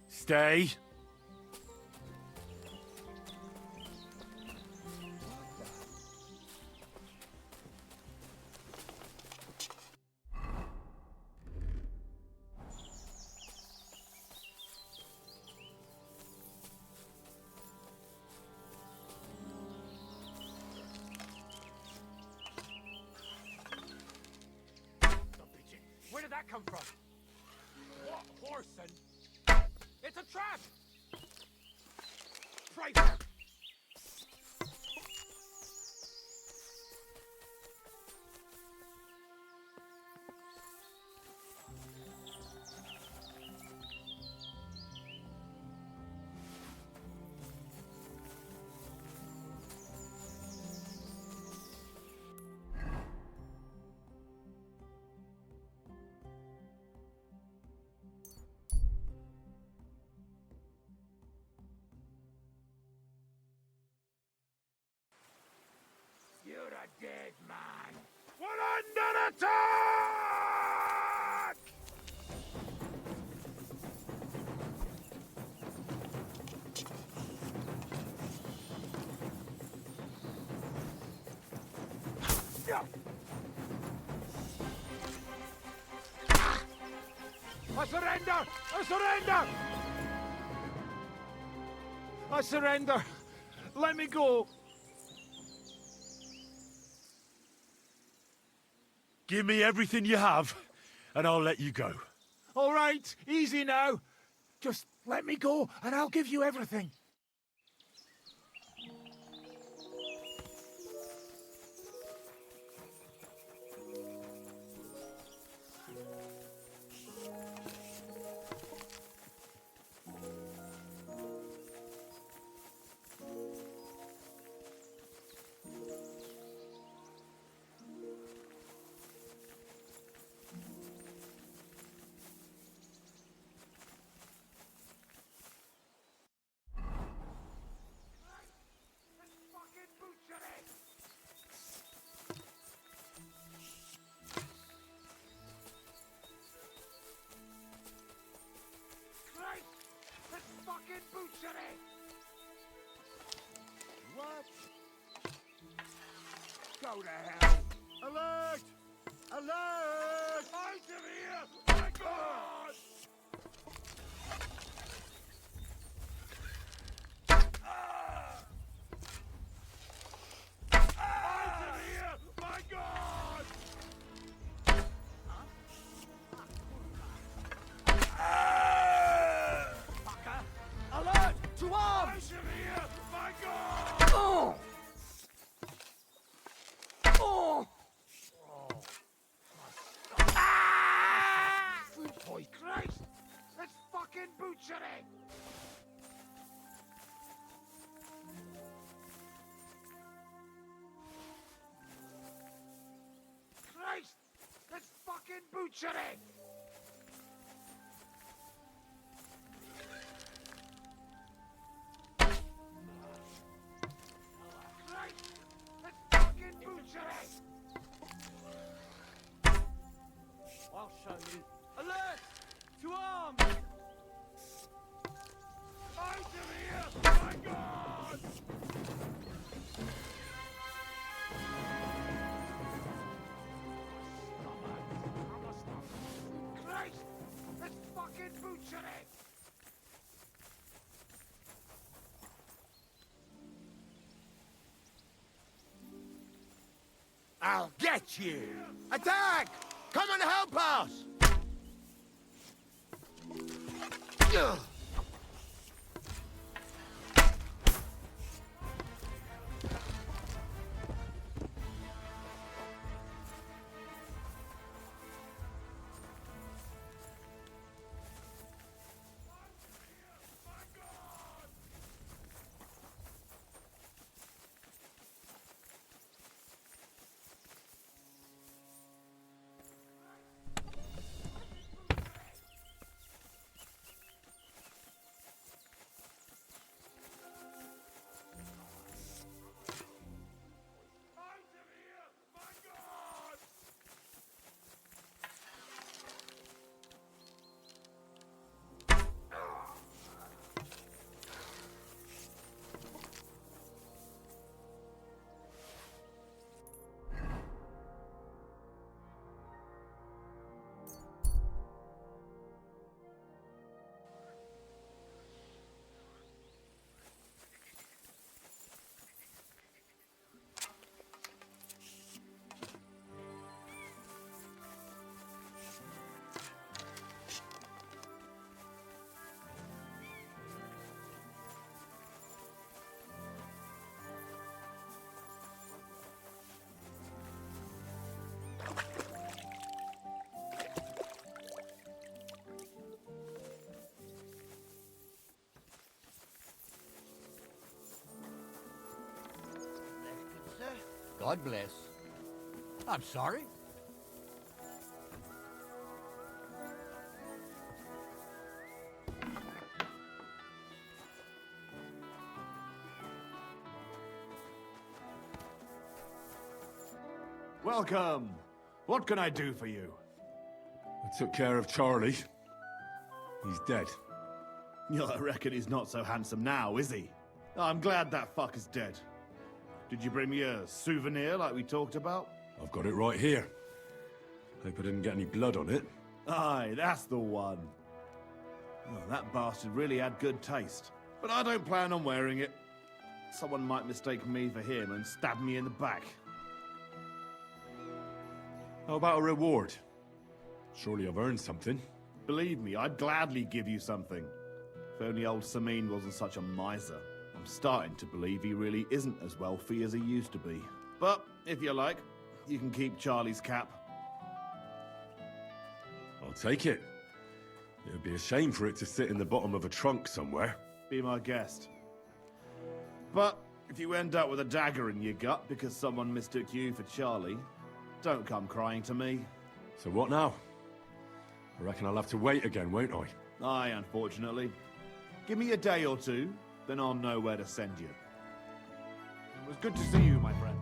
Stay. Where did that come from? What horse and... It's a trap! Traitor! I surrender! I surrender! I surrender! Let me go! Give me everything you have, and I'll let you go. All right, easy now. Just let me go, and I'll give you everything. What? Go to hell! Alert! Alert! Out of here! My God! Out of here! My God! Alert! To arms! Out of here! My God! Oh! Oh! Food poison! Christ! That's fucking butchery! Christ! That's fucking butchery! Christ! That's fucking butchery! I'll show you. Alert! To arms! Out of here! My God! Christ! That's fucking butchery! I'll get you! Attack! Come and help us! Ugh. God bless. I'm sorry. Welcome. What can I do for you? I took care of Charlie. He's dead. Yeah, I reckon he's not so handsome now, is he? I'm glad that fucker's dead. Did you bring me a souvenir like we talked about? I've got it right here. Hope I didn't get any blood on it. Aye, that's the one. Oh, that bastard really had good taste. But I don't plan on wearing it. Someone might mistake me for him and stab me in the back. How about a reward? Surely I've earned something. Believe me, I'd gladly give you something. If only old Samin wasn't such a miser. I'm starting to believe he really isn't as wealthy as he used to be. But, if you like, you can keep Charlie's cap. I'll take it. It would be a shame for it to sit in the bottom of a trunk somewhere. Be my guest. But, if you end up with a dagger in your gut because someone mistook you for Charlie, don't come crying to me. So what now? I reckon I'll have to wait again, won't I? Aye, unfortunately. Give me a day or two, then I'll know where to send you. It was good to see you, my friend.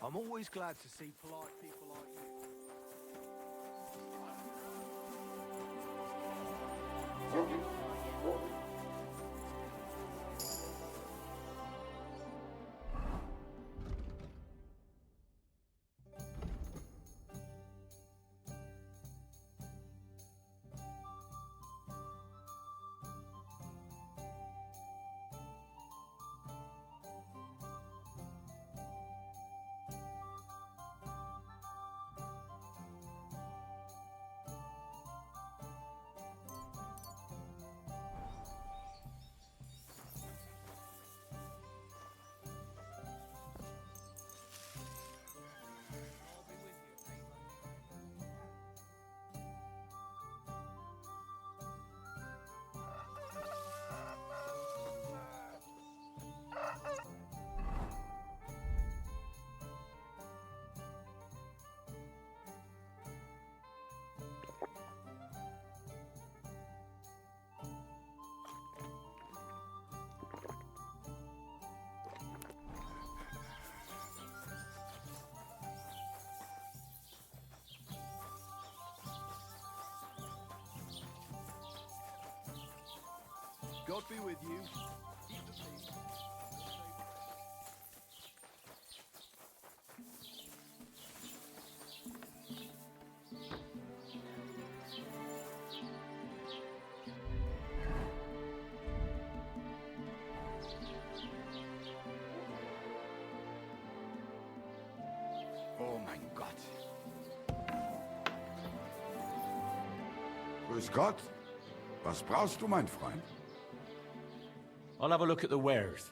I'm always glad to see polite people like you. God be with you. Keep the peace. Oh mein Gott. Grüß Gott. Was brauchst du, mein Freund? I'll have a look at the wares.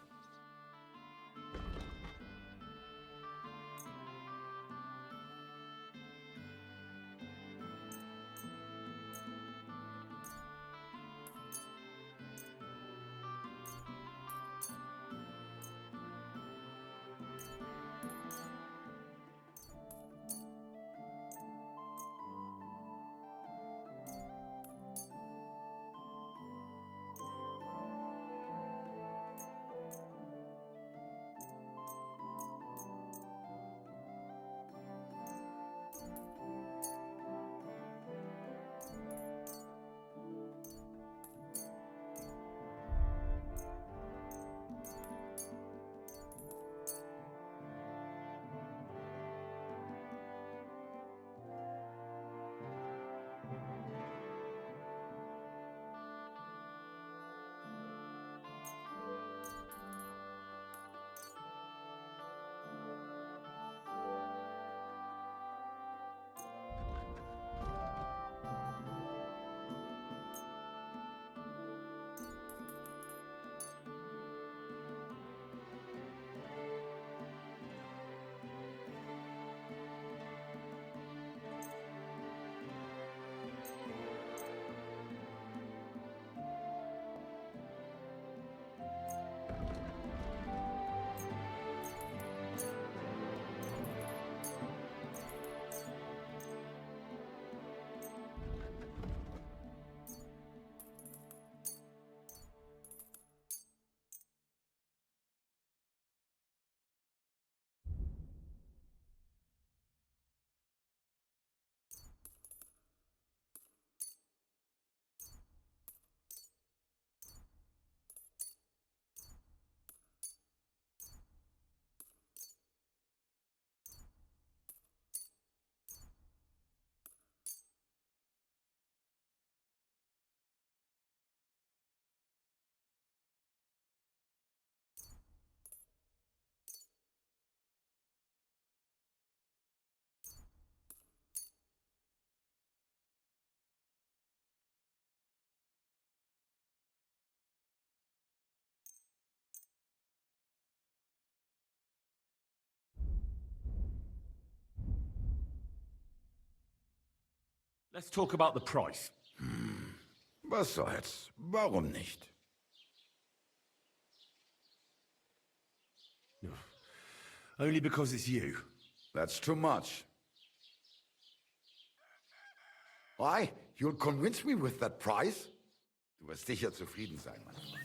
Let's talk about the price. Was soll's? Warum nicht? Only because it's you. That's too much. Why? You'll convince me with that price? Du wirst sicher zufrieden sein, mein Freund.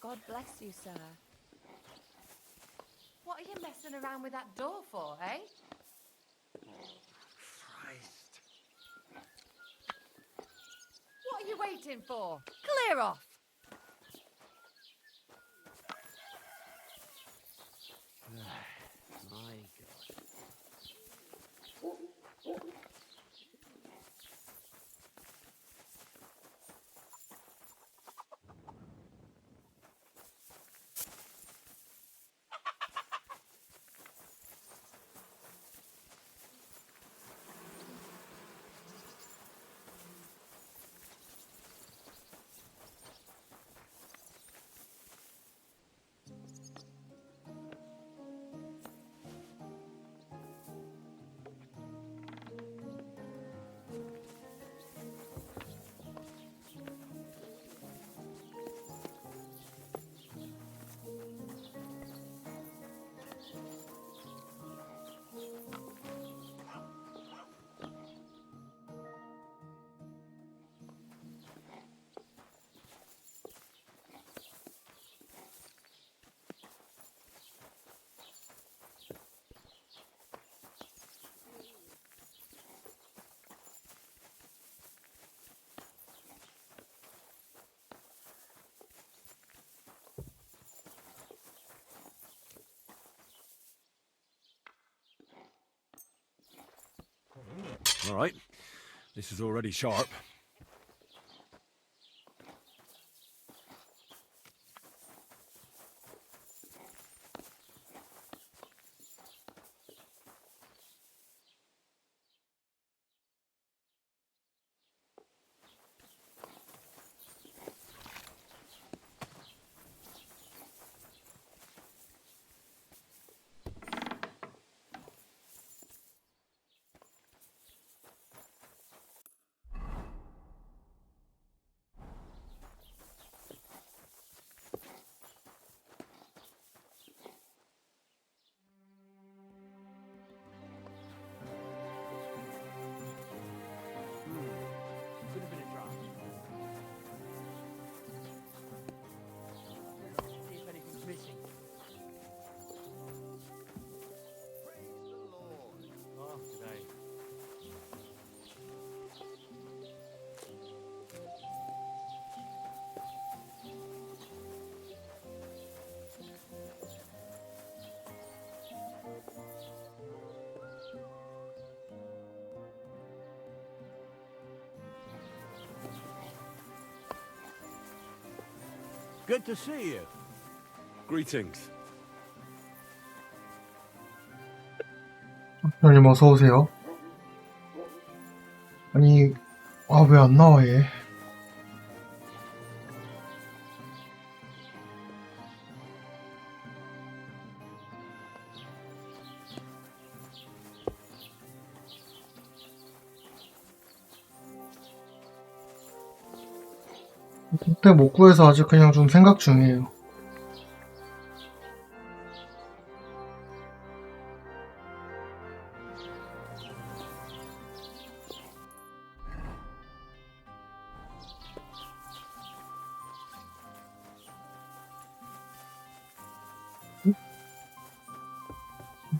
God bless you, sir. What are you messing around with that door for, eh? Christ. What are you waiting for? Clear off! My God. All right. This is already sharp. Could have been a drop. See if anything's missing. Praise the Lord. Oh, today. Good to see you. Greetings. 형님 어서 오세요. 아니, 아, 왜 안 나와, 얘? 그때 못 구해서 아직 그냥 좀 생각 중이에요.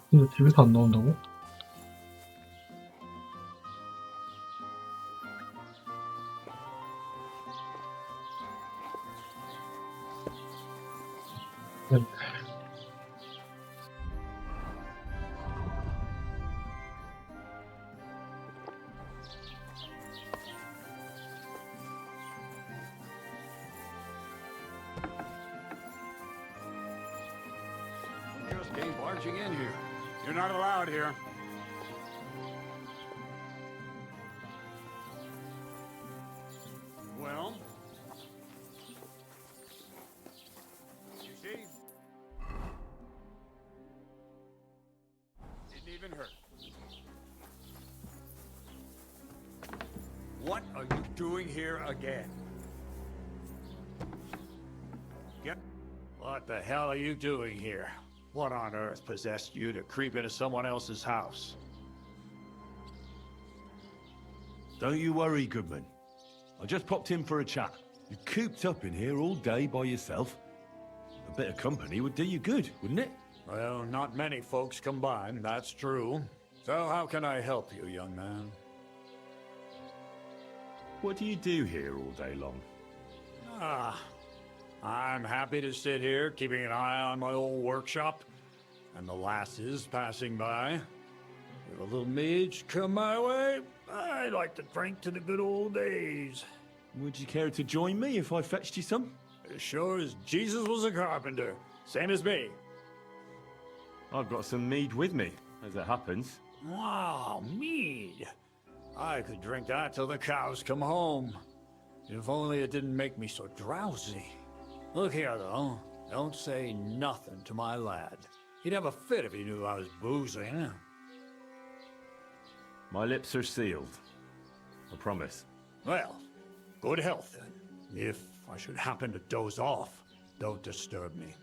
근데 집에서 안 나온다고? 네. Just came barging in here. You're not allowed here. Well? You see? Didn't even hurt. What are you doing here again? What the hell are you doing here? What on earth possessed you to creep into someone else's house? Don't you worry, Goodman. I just popped in for a chat. You're cooped up in here all day by yourself. A bit of company would do you good, wouldn't it? Well, not many folks combined, that's true. So how can I help you, young man? What do you do here all day long? I'm happy to sit here, keeping an eye on my old workshop, and the lasses passing by. If a little mage come my way, I'd like to drink to the good old days. Would you care to join me if I fetched you some? As sure as Jesus was a carpenter, same as me. I've got some mead with me, as it happens. Wow, mead. I could drink that till the cows come home. If only it didn't make me so drowsy. Look here, though. Don't say nothing to my lad. He'd have a fit if he knew I was boozing. My lips are sealed. I promise. Well, good health, then. If I should happen to doze off, don't disturb me.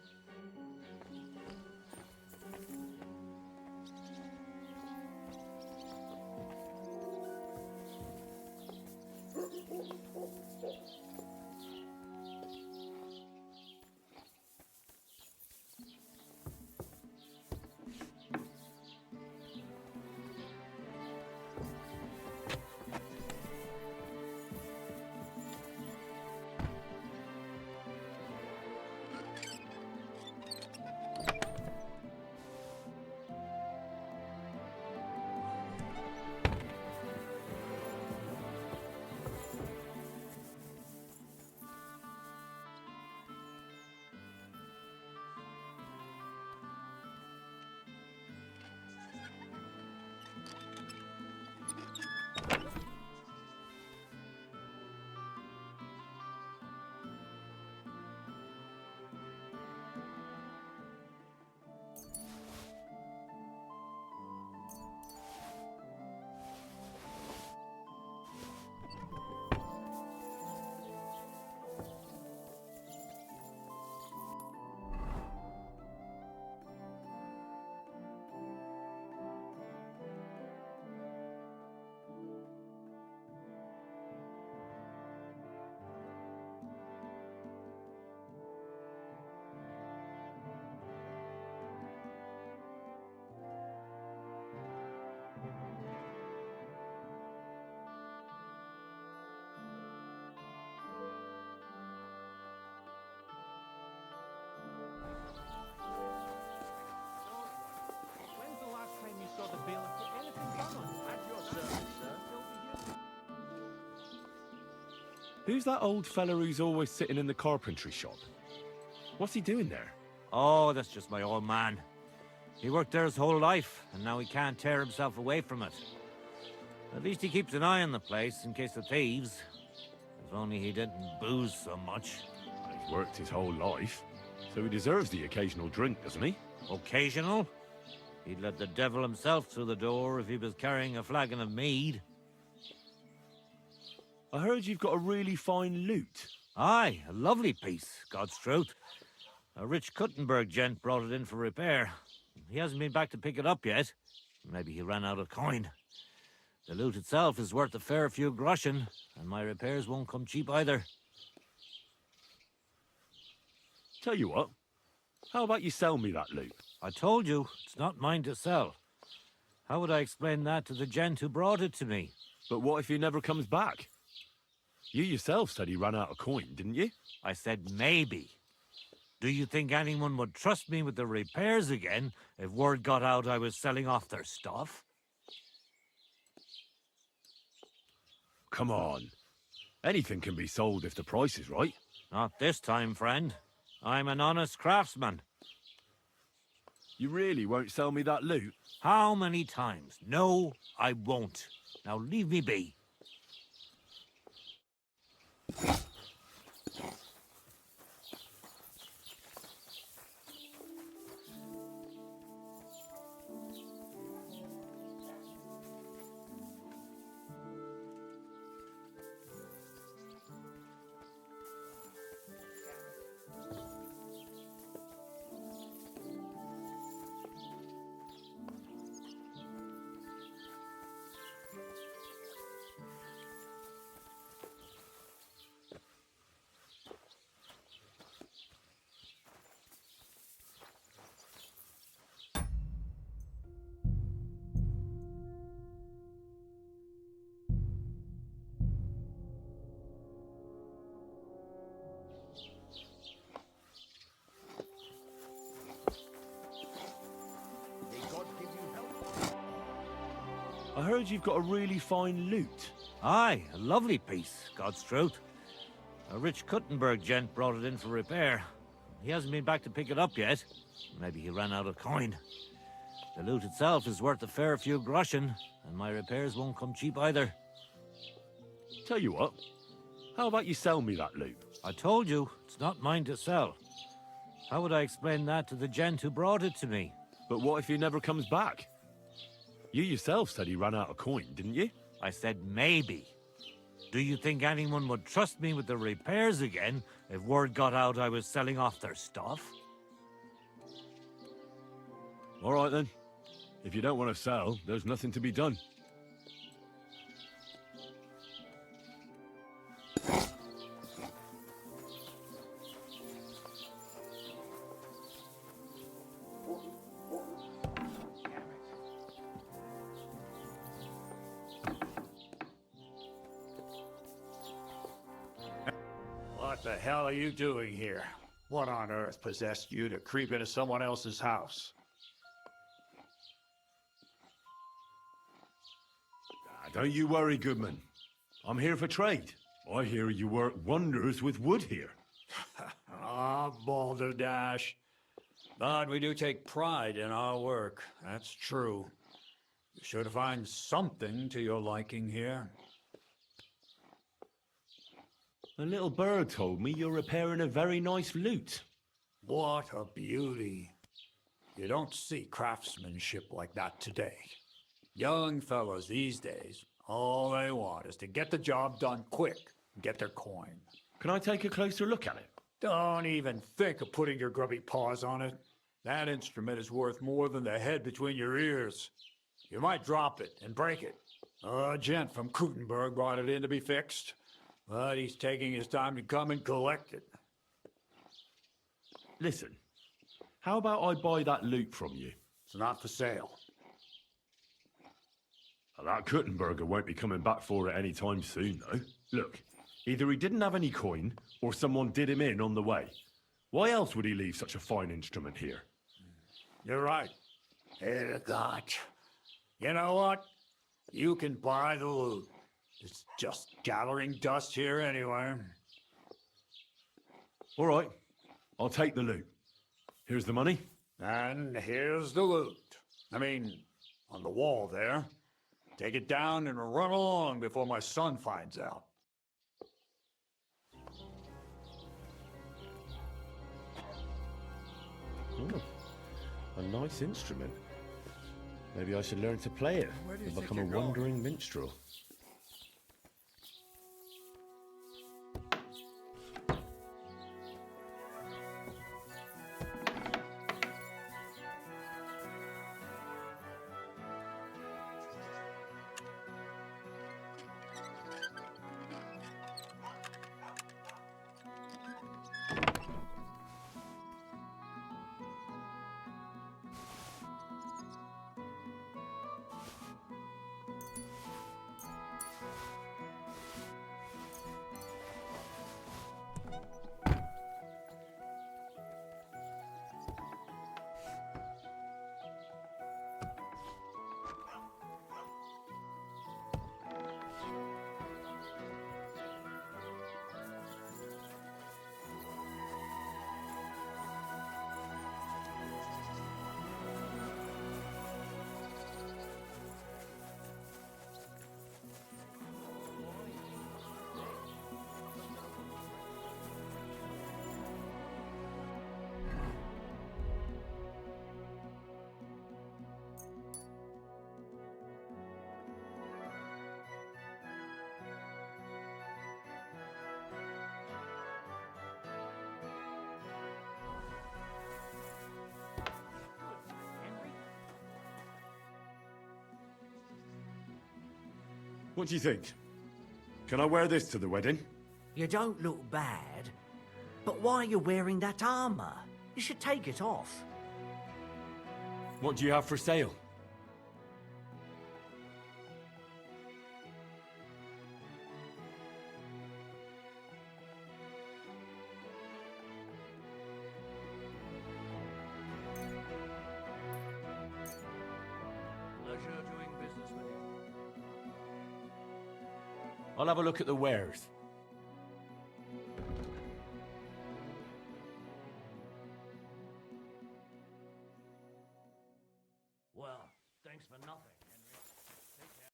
Who's that old fella who's always sitting in the carpentry shop? What's he doing there? Oh, that's just my old man. He worked there his whole life, and now he can't tear himself away from it. At least he keeps an eye on the place in case of thieves. If only he didn't booze so much. He's worked his whole life, so he deserves the occasional drink, doesn't he? Occasional? He'd let the devil himself through the door if he was carrying a flagon of mead. I heard you've got a really fine lute. Aye, a lovely piece, God's truth. A rich Kuttenberg gent brought it in for repair. He hasn't been back to pick it up yet. Maybe he ran out of coin. The loot itself is worth a fair few groschen, and my repairs won't come cheap either. Tell you what, how about you sell me that lute? I told you, it's not mine to sell. How would I explain that to the gent who brought it to me? But what if he never comes back? You yourself said he ran out of coin, didn't you? I said maybe. Do you think anyone would trust me with the repairs again if word got out I was selling off their stuff? Come on. Anything can be sold if the price is right. Not this time, friend. I'm an honest craftsman. You really won't sell me that lute? How many times? No, I won't. Now leave me be. I heard you've got a really fine lute. Aye, a lovely piece, God's truth. A rich Kuttenberg gent brought it in for repair. He hasn't been back to pick it up yet. Maybe he ran out of coin. The loot itself is worth a fair few groschen, and my repairs won't come cheap either. Tell you what, how about you sell me that lute? I told you, it's not mine to sell. How would I explain that to the gent who brought it to me? But what if he never comes back? You yourself said he ran out of coin, didn't you? I said maybe. Do you think anyone would trust me with the repairs again if word got out I was selling off their stuff? All right then. If you don't want to sell, there's nothing to be done. What the hell are you doing here? What on earth possessed you to creep into someone else's house? Don't you worry, Goodman. I'm here for trade. I hear you work wonders with wood here. Ah, balderdash. But we do take pride in our work, that's true. You're sure to find something to your liking here. A little bird told me you're repairing a very nice lute. What a beauty. You don't see craftsmanship like that today. Young fellows these days, all they want is to get the job done quick and get their coin. Can I take a closer look at it? Don't even think of putting your grubby paws on it. That instrument is worth more than the head between your ears. You might drop it and break it. A gent from Kuttenberg brought it in to be fixed, but he's taking his time to come and collect it. Listen, how about I buy that lute from you? It's not for sale. That Kuttenberger won't be coming back for it anytime soon, though. Look, either he didn't have any coin, or someone did him in on the way. Why else would he leave such a fine instrument here? You're right. Here, God. You know what? You can buy the loot. It's just gathering dust here anyway. All right, I'll take the loot. Here's the money. And here's the loot. I mean, on the wall there. Take it down and run along before my son finds out. A nice instrument. Maybe I should learn to play it Where do you and think become a you're going? wandering minstrel. What do you think? Can I wear this to the wedding? You don't look bad. But why are you wearing that armor? You should take it off. What do you have for sale? Pleasure doing business with you. I'll have a look at the wares. Well, thanks for nothing, Henry. Take care.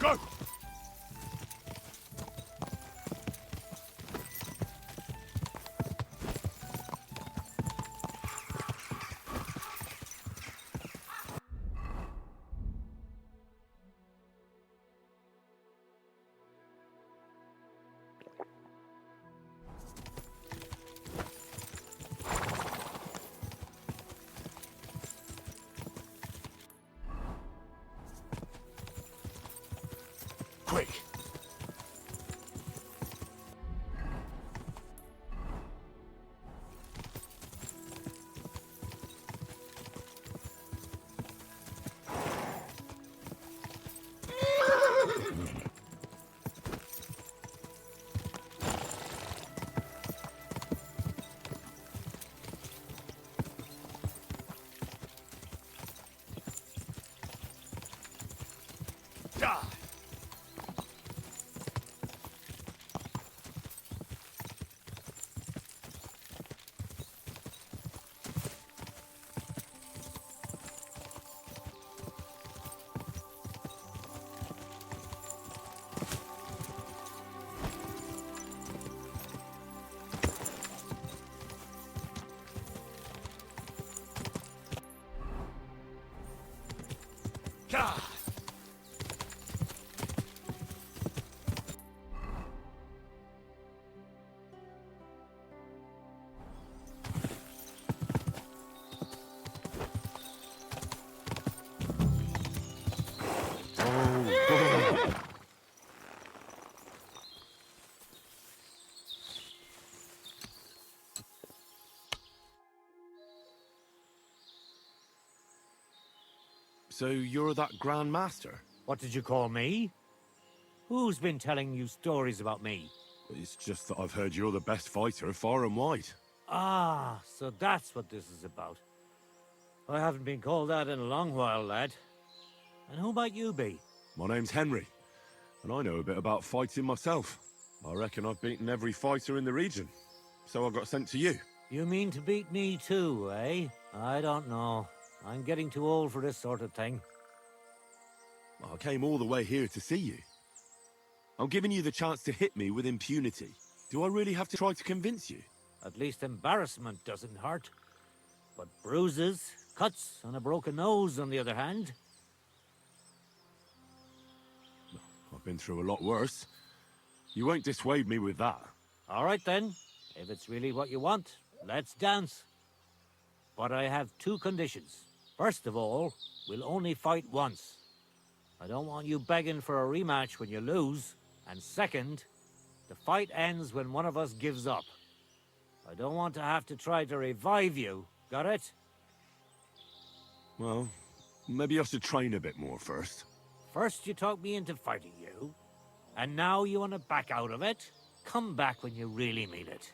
Go! Quick! Die! So you're that Grand Master? What did you call me? Who's been telling you stories about me? It's just that I've heard you're the best fighter far and wide. Ah, so that's what this is about. I haven't been called that in a long while, lad. And who might you be? My name's Henry, and I know a bit about fighting myself. I reckon I've beaten every fighter in the region, so I got sent to you. You mean to beat me too, eh? I don't know. I'm getting too old for this sort of thing. I came all the way here to see you. I'm giving you the chance to hit me with impunity. Do I really have to try to convince you? At least embarrassment doesn't hurt. But bruises, cuts, and a broken nose, on the other hand. I've been through a lot worse. You won't dissuade me with that. All right then. If it's really what you want, let's dance. But I have two conditions. First of all, we'll only fight once. I don't want you begging for a rematch when you lose. And second, the fight ends when one of us gives up. I don't want to have to try to revive you. Got it? Well, maybe I should train a bit more first. First you talk me into fighting you, and now you want to back out of it? Come back when you really mean it.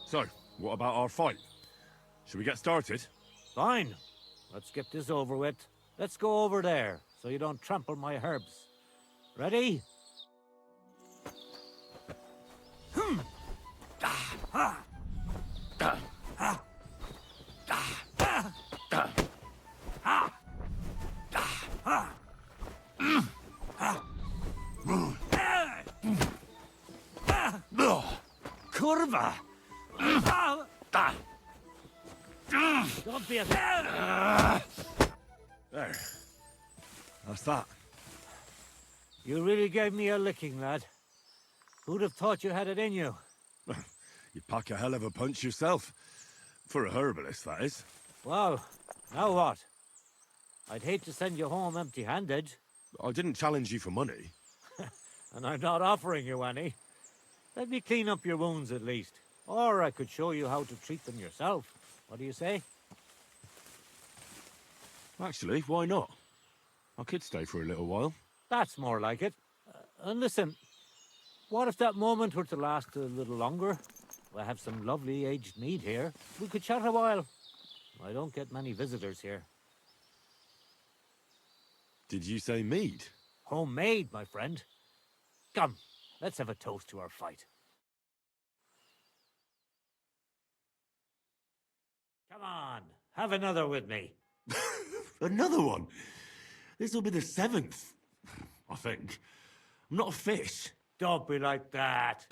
So, what about our fight? Should we get started? Fine. Let's get this over with. Let's go over there, so you don't trample my herbs. Ready? Curva! Don't be a... There. That's that. You really gave me a licking, lad. Who'd have thought you had it in you? You pack a hell of a punch yourself. For a herbalist, that is. Well, now what? I'd hate to send you home empty-handed. I didn't challenge you for money. And I'm not offering you any. Let me clean up your wounds at least. Or I could show you how to treat them yourself. What do you say? Actually, why not? I could stay for a little while. That's more like it. And listen, what if that moment were to last a little longer? I have some lovely aged mead here. We could chat a while. I don't get many visitors here. Did you say mead? Homemade, my friend. Come, let's have a toast to our fight. Come on, have another with me. Another one? This'll be the 7th, I think. I'm not a fish. Don't be like that.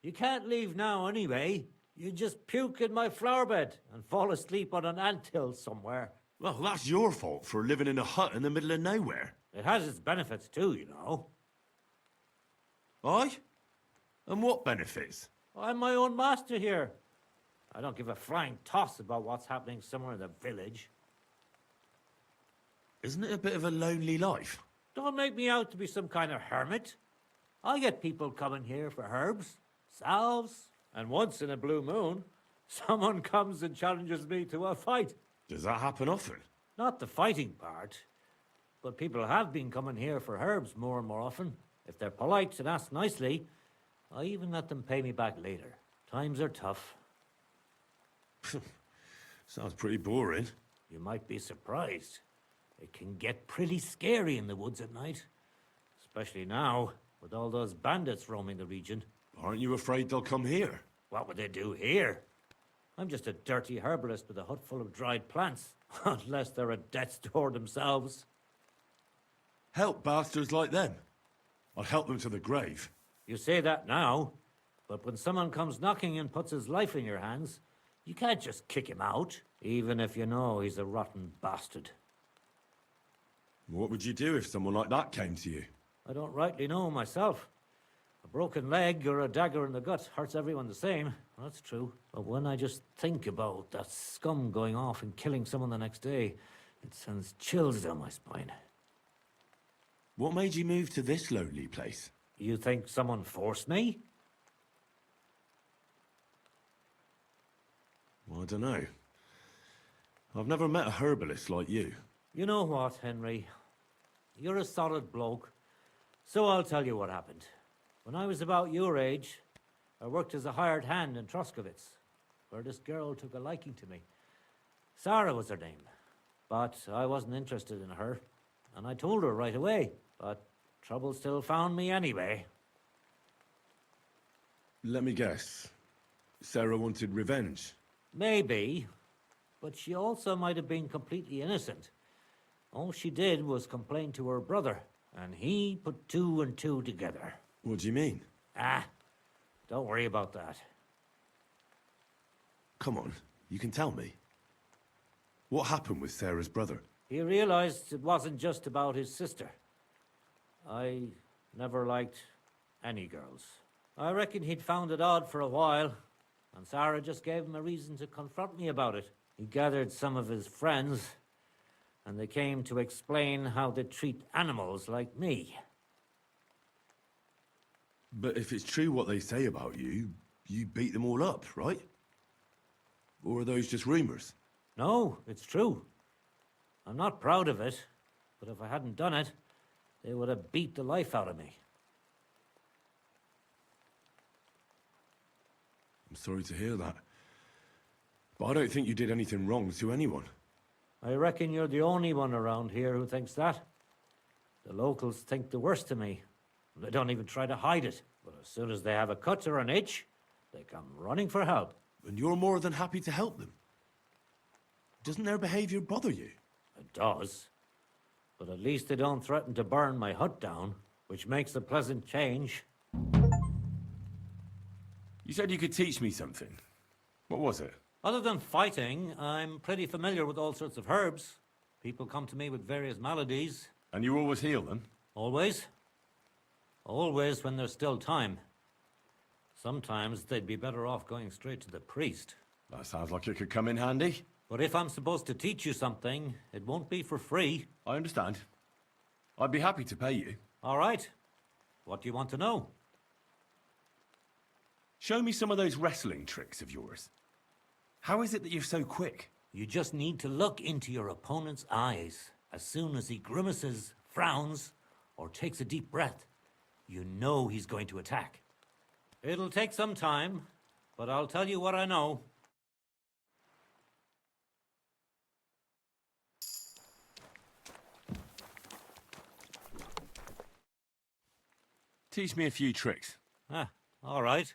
You can't leave now anyway. You just puke in my flower bed and fall asleep on an anthill somewhere. Well, that's your fault for living in a hut in the middle of nowhere. It has its benefits too, you know. Aye? And what benefits? I'm my own master here. I don't give a flying toss about what's happening somewhere in the village. Isn't it a bit of a lonely life? Don't make me out to be some kind of hermit. I get people coming here for herbs, salves, and once in a blue moon, someone comes and challenges me to a fight. Does that happen often? Not the fighting part, but people have been coming here for herbs more and more often. If they're polite and ask nicely, I even let them pay me back later. Times are tough. Sounds pretty boring. You might be surprised. It can get pretty scary in the woods at night. Especially now, with all those bandits roaming the region. Aren't you afraid they'll come here? What would they do here? I'm just a dirty herbalist with a hut full of dried plants. Unless they're at death's door themselves. Help bastards like them. I'd help them to the grave. You say that now, but when someone comes knocking and puts his life in your hands, you can't just kick him out, even if you know he's a rotten bastard. What would you do if someone like that came to you? I don't rightly know myself. broken leg or a dagger in the gut hurts everyone the same. That's true. But when I just think about that scum going off and killing someone the next day, it sends chills down my spine. What made you move to this lonely place? You think someone forced me? Well, I don't know. I've never met a herbalist like you. You know what, Henry? You're a solid bloke. So I'll tell you what happened. When I was about your age, I worked as a hired hand in Troskovitz, where this girl took a liking to me. Sarah was her name, but I wasn't interested in her, and I told her right away, but trouble still found me anyway. Let me guess. Sarah wanted revenge. Maybe, but she also might have been completely innocent. All she did was complain to her brother, and he put two and two together. What do you mean? Ah, don't worry about that. Come on, you can tell me. What happened with Sarah's brother? He realized it wasn't just about his sister. I never liked any girls. I reckon he'd found it odd for a while, and Sarah just gave him a reason to confront me about it. He gathered some of his friends, and they came to explain how they treat animals like me. But if it's true what they say about you, you beat them all up, right? Or are those just rumors? No, it's true. I'm not proud of it, but if I hadn't done it, they would have beat the life out of me. I'm sorry to hear that. But I don't think you did anything wrong to anyone. I reckon you're the only one around here who thinks that. The locals think the worst of me. They don't even try to hide it. But as soon as they have a cut or an itch, they come running for help. And you're more than happy to help them. Doesn't their behavior bother you? It does. But at least they don't threaten to burn my hut down, which makes a pleasant change. You said you could teach me something. What was it? Other than fighting, I'm pretty familiar with all sorts of herbs. People come to me with various maladies. And you always heal them? Always. Always when there's still time. Sometimes they'd be better off going straight to the priest. That sounds like it could come in handy. But if I'm supposed to teach you something, it won't be for free. I understand. I'd be happy to pay you. All right. What do you want to know? Show me some of those wrestling tricks of yours. How is it that you're so quick? You just need to look into your opponent's eyes. As soon as he grimaces, frowns, or takes a deep breath, you know he's going to attack. It'll take some time, but I'll tell you what I know. Teach me a few tricks. Ah, all right.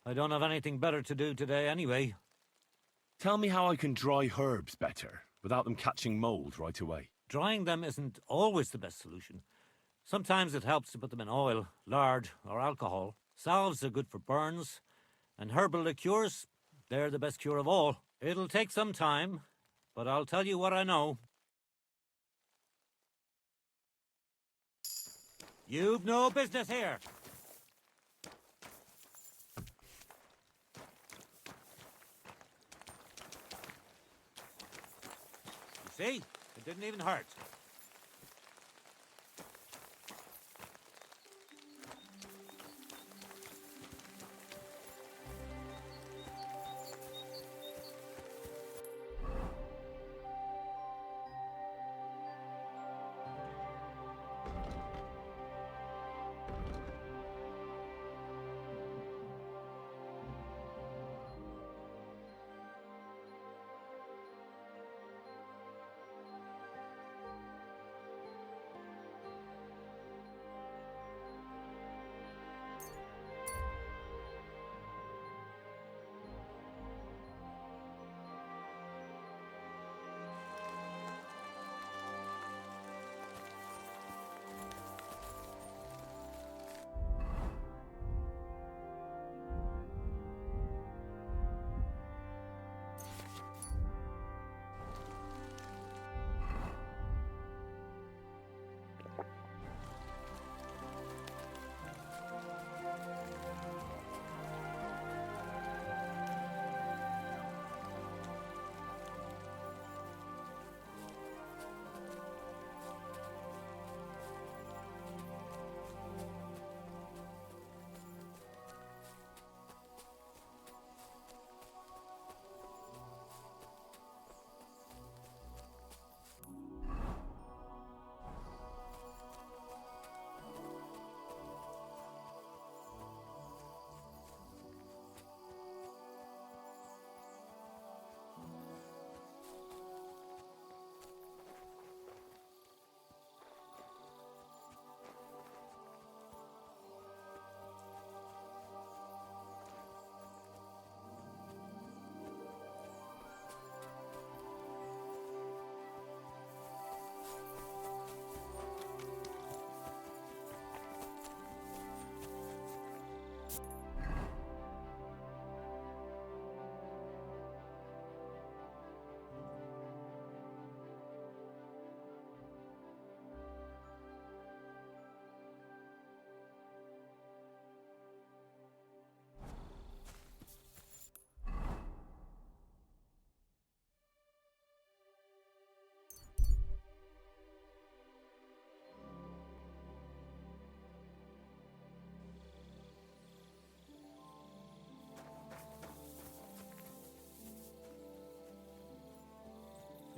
I don't have anything better to do today anyway. Tell me how I can dry herbs better, without them catching mold right away. Drying them isn't always the best solution. Sometimes it helps to put them in oil, lard, or alcohol. Salves are good for burns, and herbal liqueurs, they're the best cure of all. It'll take some time, but I'll tell you what I know. You've no business here. You see? It didn't even hurt.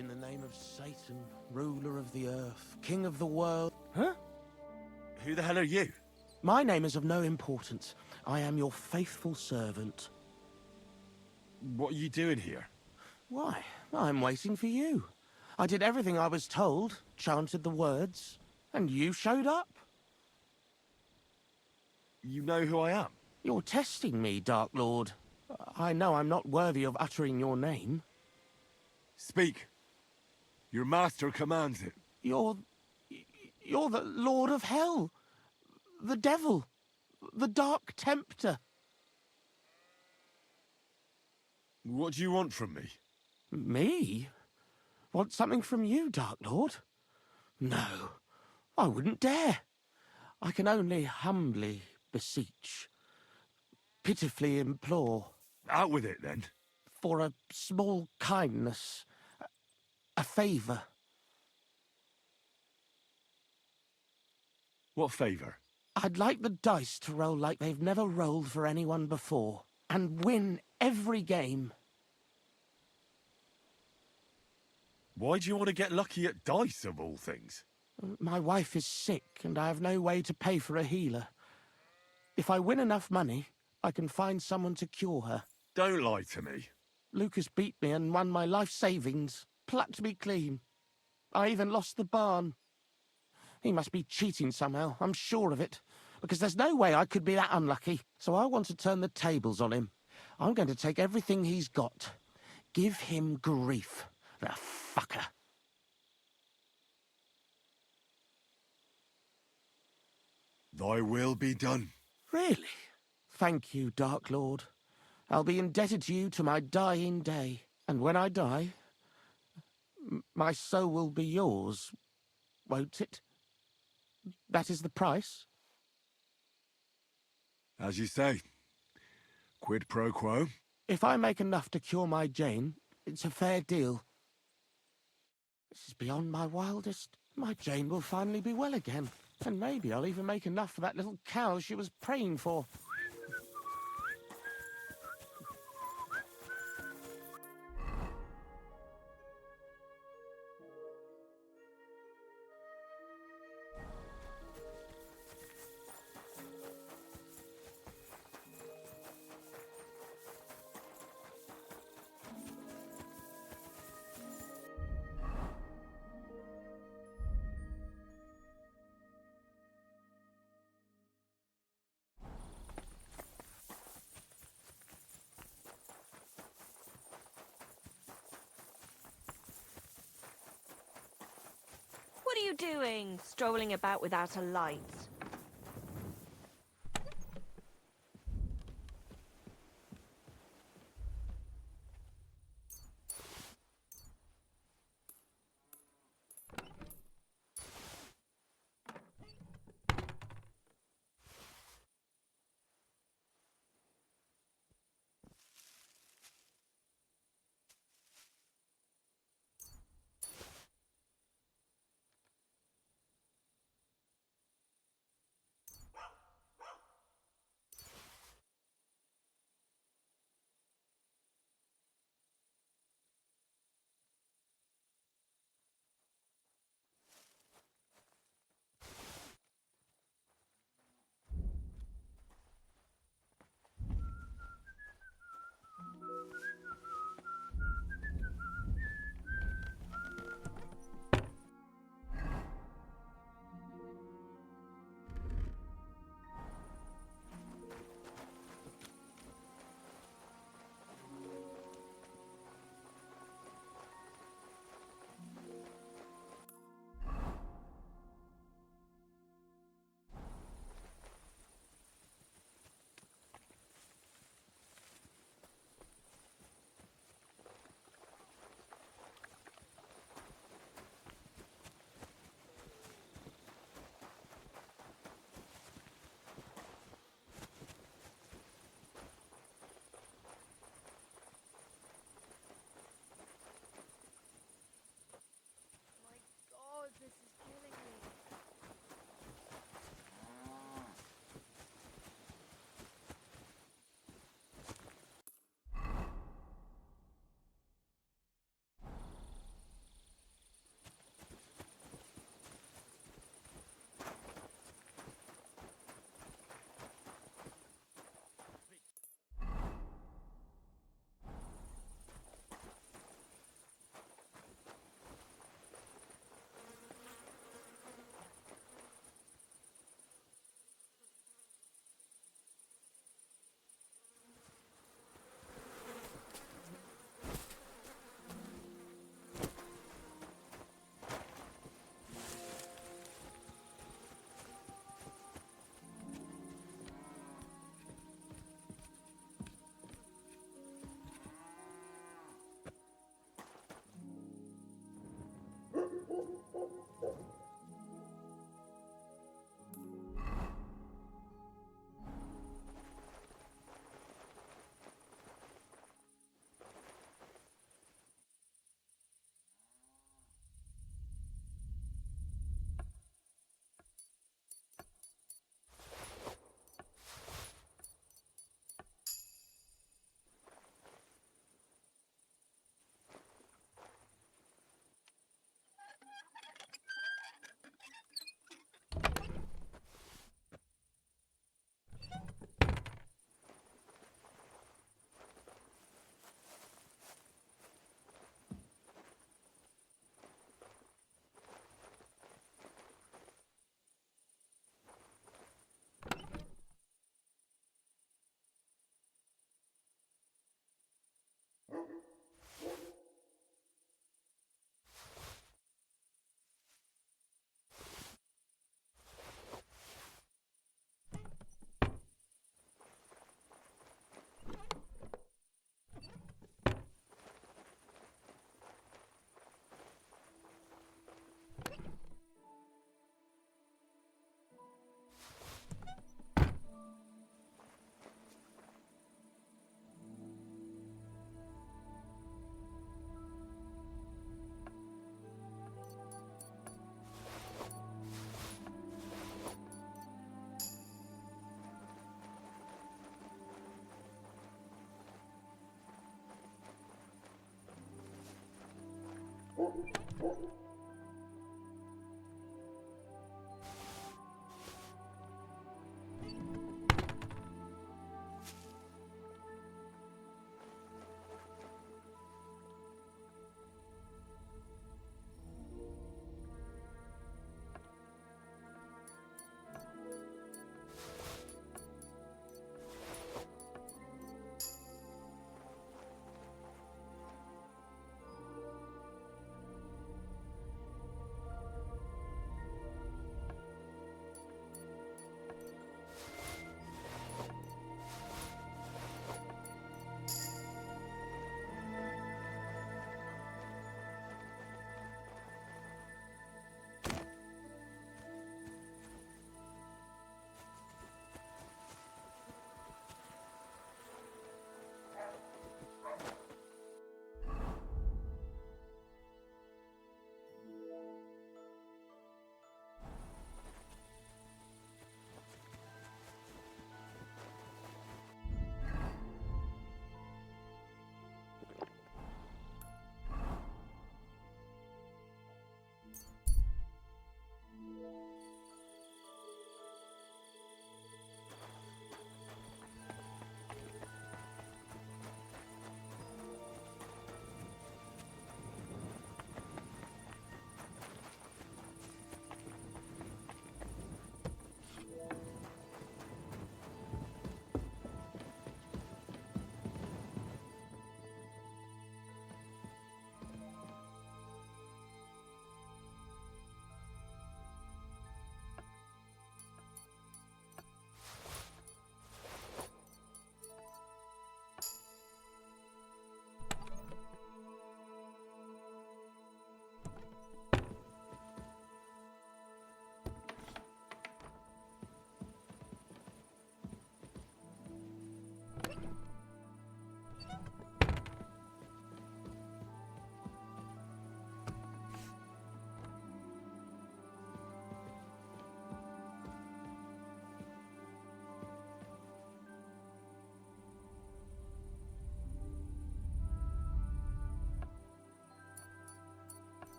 In the name of Satan, ruler of the earth, king of the world. Huh? Who the hell are you? My name is of no importance. I am your faithful servant. What are you doing here? Why, I'm waiting for you. I did everything I was told, chanted the words, and you showed up. You know who I am? You're testing me, Dark Lord. I know I'm not worthy of uttering your name. Speak. Your master commands it. You're the Lord of Hell. The Devil. The Dark Tempter. What do you want from me? Me? Want something from you, Dark Lord? No, I wouldn't dare. I can only humbly beseech, pitifully implore. Out with it, then. For a small kindness, a favour. What favour? I'd like the dice to roll like they've never rolled for anyone before, and win every game. Why do you want to get lucky at dice, of all things? My wife is sick, and I have no way to pay for a healer. If I win enough money, I can find someone to cure her. Don't lie to me. Lucas beat me and won my life savings, plucked me clean. I even lost the barn. He must be cheating somehow, I'm sure of it, because there's no way I could be that unlucky. So I want to turn the tables on him. I'm going to take everything he's got. Give him grief, the fucker. Thy will be done. Really? Thank you, Dark Lord. I'll be indebted to you to my dying day. And when I die, my soul will be yours, won't it? That is the price? As you say. Quid pro quo? If I make enough to cure my Jane, it's a fair deal. This is beyond my wildest. My Jane will finally be well again. And maybe I'll even make enough for that little cow she was praying for. What are you doing, strolling about without a light?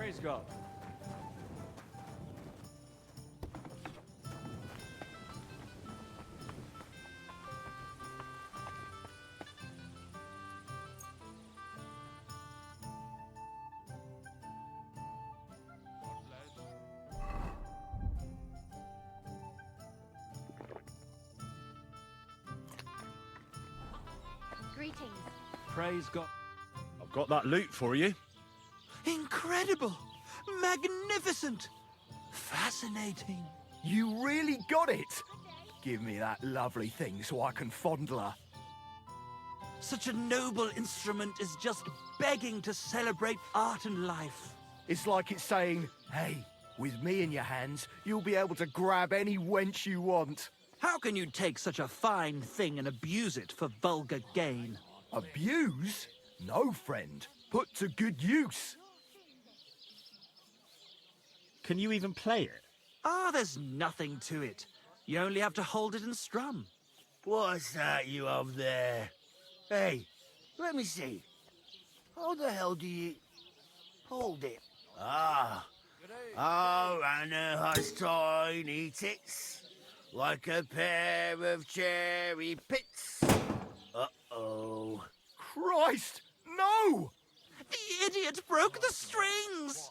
Praise God. Greetings. Praise God. I've got that loot for you. Incredible! Magnificent! Fascinating. You really got it! Give me that lovely thing so I can fondle her. Such a noble instrument is just begging to celebrate art and life. It's like it's saying, hey, with me in your hands, you'll be able to grab any wench you want. How can you take such a fine thing and abuse it for vulgar gain? Abuse? No, friend. Put to good use. Can you even play it? Ah, there's nothing to it. You only have to hold it and strum. What's that you have there? Hey, let me see. How the hell do you... hold it? Ah. Oh, Anna has tiny tits, like a pair of cherry pits. Uh-oh. Christ, no! The idiot broke the strings!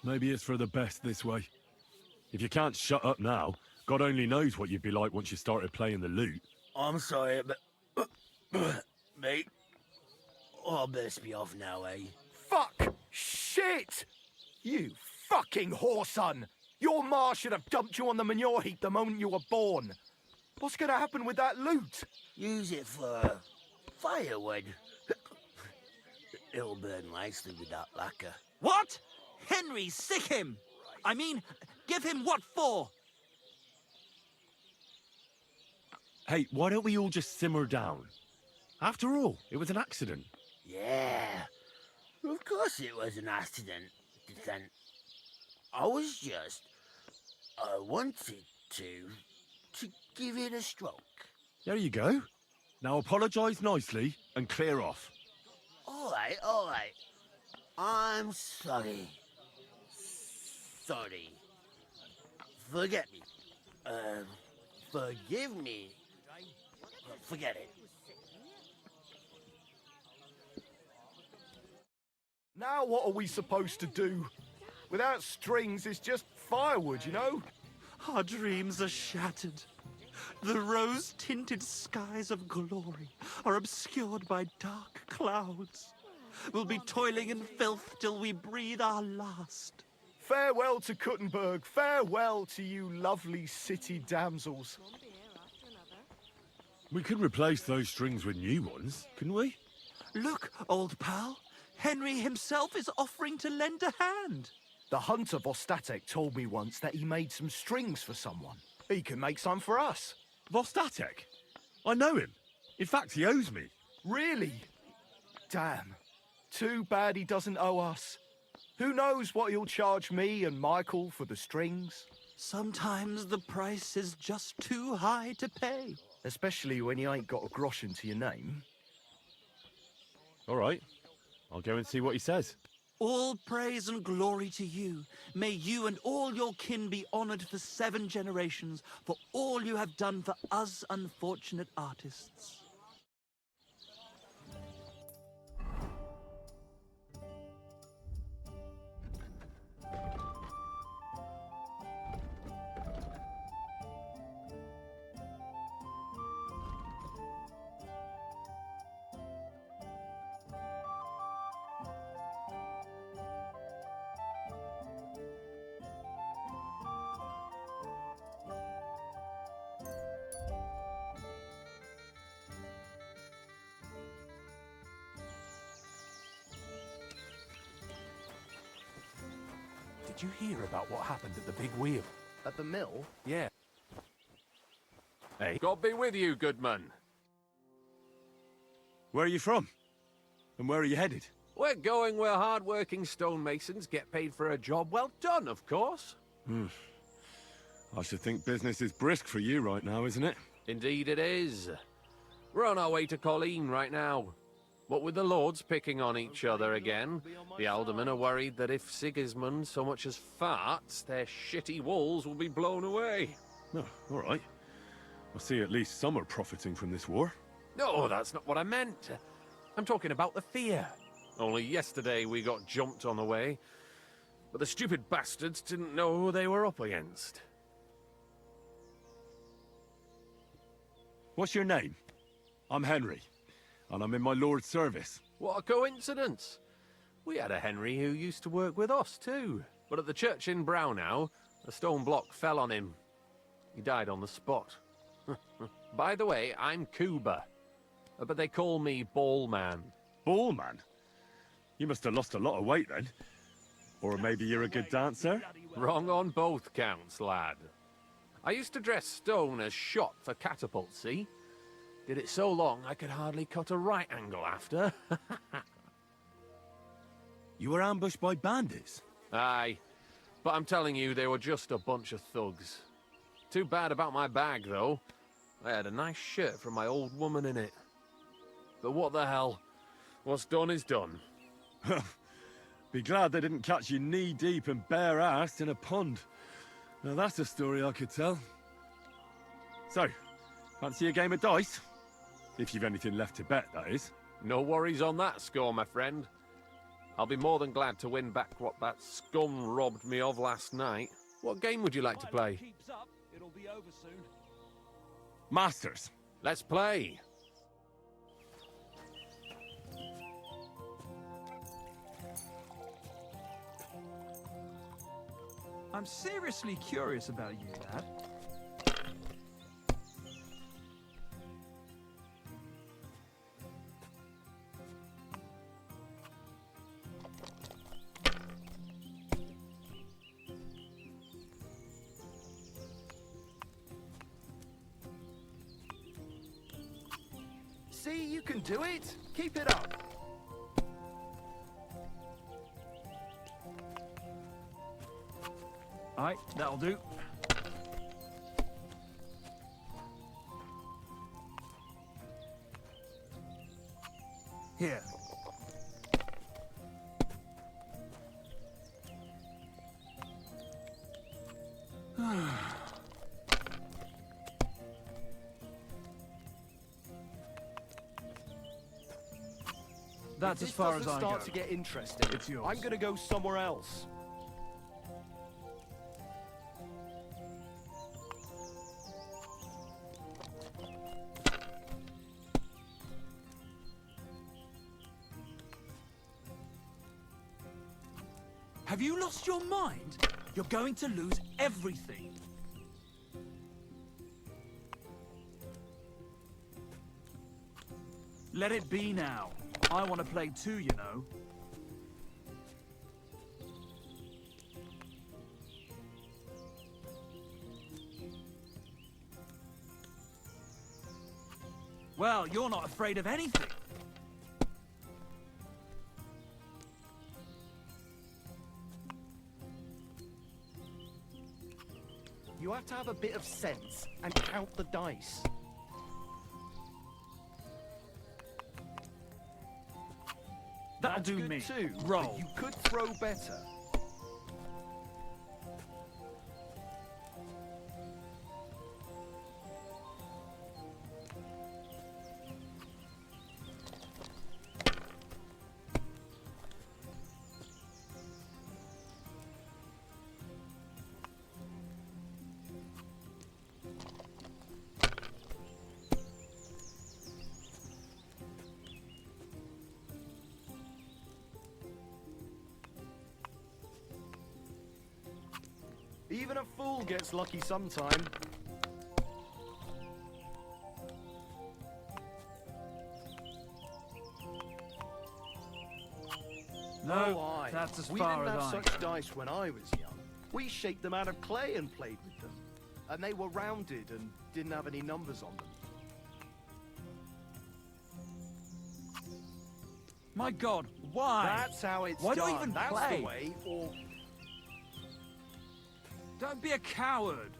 Maybe it's for the best this way. If you can't shut up now, God only knows what you'd be like once you started playing the lute. I'm sorry, but... mate, I'll best be off now, eh? Fuck! Shit! You fucking whoreson! Your ma should have dumped you on the manure heap the moment you were born. What's gonna happen with that loot? Use it for firewood. It'll burn nicely with that lacquer. What? Henry, sick him! I mean, give him what for? Hey, why don't we all just simmer down? After all, it was an accident. Yeah, of course it was an accident. Then I wanted to give it a stroke. There you go. Now apologise nicely and clear off. All right. I'm sorry. Sorry. Forget me. Forgive me. Forget it. Now what are we supposed to do? Without strings, it's just firewood, you know? Our dreams are shattered. The rose-tinted skies of glory are obscured by dark clouds. We'll be toiling in filth till we breathe our last. Farewell to Kuttenberg. Farewell to you lovely city damsels. We could replace those strings with new ones, couldn't we? Look, old pal. Henry himself is offering to lend a hand. The hunter Vostatek told me once that he made some strings for someone. He can make some for us. Vostatek? I know him. In fact, he owes me. Really? Damn. Too bad he doesn't owe us. Who knows what he'll charge me and Michael for the strings? Sometimes the price is just too high to pay. Especially when you ain't got a groschen to your name. All right. I'll go and see what he says. All praise and glory to you. May you and all your kin be honored for 7 generations for all you have done for us unfortunate artists. Did you hear about what happened at the big wheel? At the mill? Yeah. Hey. God be with you, good man. Where are you from? And where are you headed? We're going where hard-working stonemasons get paid for a job well done, of course. I should think business is brisk for you right now, isn't it? Indeed it is. We're on our way to Colleen right now. What with the lords picking on each other again, the aldermen are worried that if Sigismund so much as farts, their shitty walls will be blown away. Oh, all right. I see at least some are profiting from this war. No, that's not what I meant. I'm talking about the fear. Only yesterday we got jumped on the way, but the stupid bastards didn't know who they were up against. What's your name? I'm Henry, and I'm in my lord's service. What a coincidence. We had a Henry who used to work with us too, but at the church in Brownhow, a stone block fell on him. He died on the spot. By the way, I'm Cuba, but they call me Ballman. Ballman? You must have lost a lot of weight then. Or maybe you're a good dancer? Wrong on both counts, lad. I used to dress stone as shot for catapult, see? Did it so long I could hardly cut a right angle after. You were ambushed by bandits? Aye, but I'm telling you, they were just a bunch of thugs. Too bad about my bag, though. I had a nice shirt from my old woman in it. But what the hell? What's done is done. Be glad they didn't catch you knee-deep and bare-assed in a pond. Now that's a story I could tell. So, fancy a game of dice? If you've anything left to bet, that is. No worries on that score, my friend. I'll be more than glad to win back what that scum robbed me of last night. What game would you like to play? It'll be over soon. Masters. Let's play. I'm seriously curious about you, lad. See, you can do it. Keep it up. Alright, that'll do. Here. That's as far as I go. Start to get interesting. It's yours. I'm gonna go somewhere else. Have you lost your mind? You're going to lose everything. Let it be now. I want to play too, you know. Well, you're not afraid of anything. You have to have a bit of sense and count the dice. That'll do good me. Too, Roll. but you could throw better. Even a fool gets lucky sometime. No, oh, aye. that's as we far didn't as have I such dice when I was young. We shaped them out of clay and played with them. And they were rounded and didn't have any numbers on them. My God, why? That's how it's why done. do I even That's play? the way, or... Don't be a coward.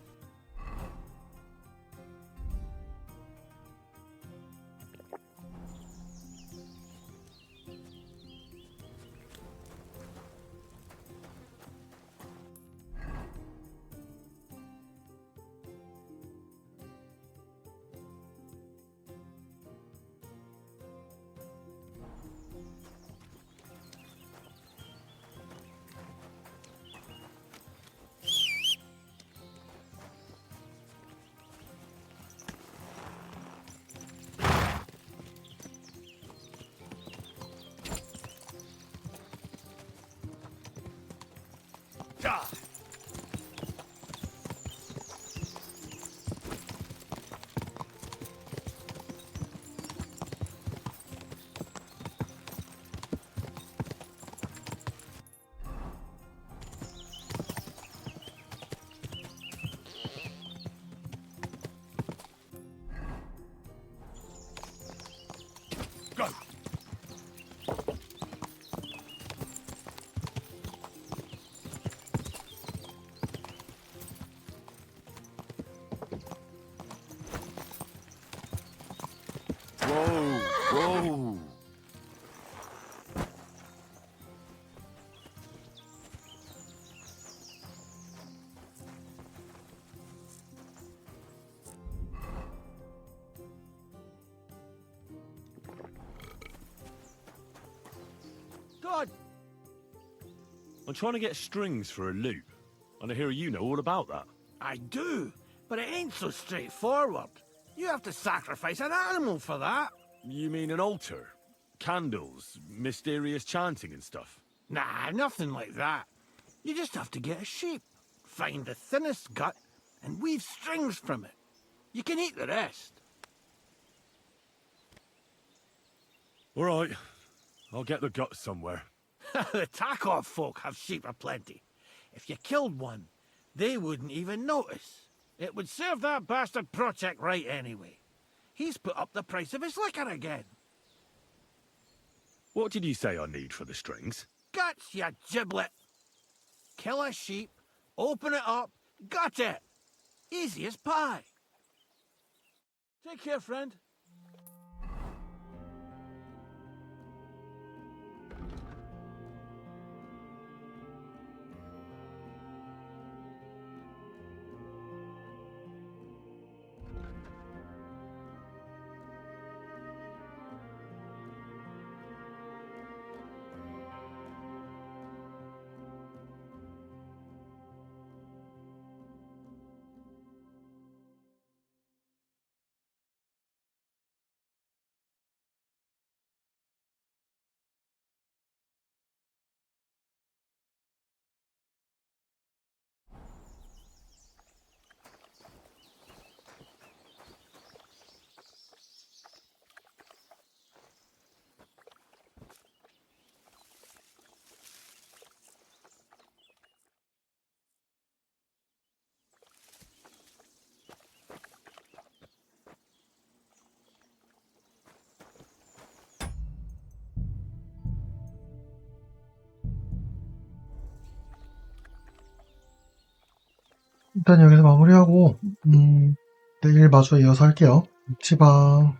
Go. Whoa, whoa. God! I'm trying to get strings for a loop, and I hear you know all about that. I do, but it ain't so straightforward. You have to sacrifice an animal for that. You mean an altar? Candles, mysterious chanting and stuff? Nah, nothing like that. You just have to get a sheep, find the thinnest gut, and weave strings from it. You can eat the rest. All right, I'll get the guts somewhere. The Tarkov folk have sheep aplenty. If you killed one, they wouldn't even notice. It would serve that bastard Project right anyway. He's put up the price of his liquor again. What did you say I need for the strings? Guts, you giblet. Kill a sheep, open it up, gut it. Easy as pie. Take care, friend. 일단 여기서 마무리하고 내일 마저 이어서 할게요. 치방.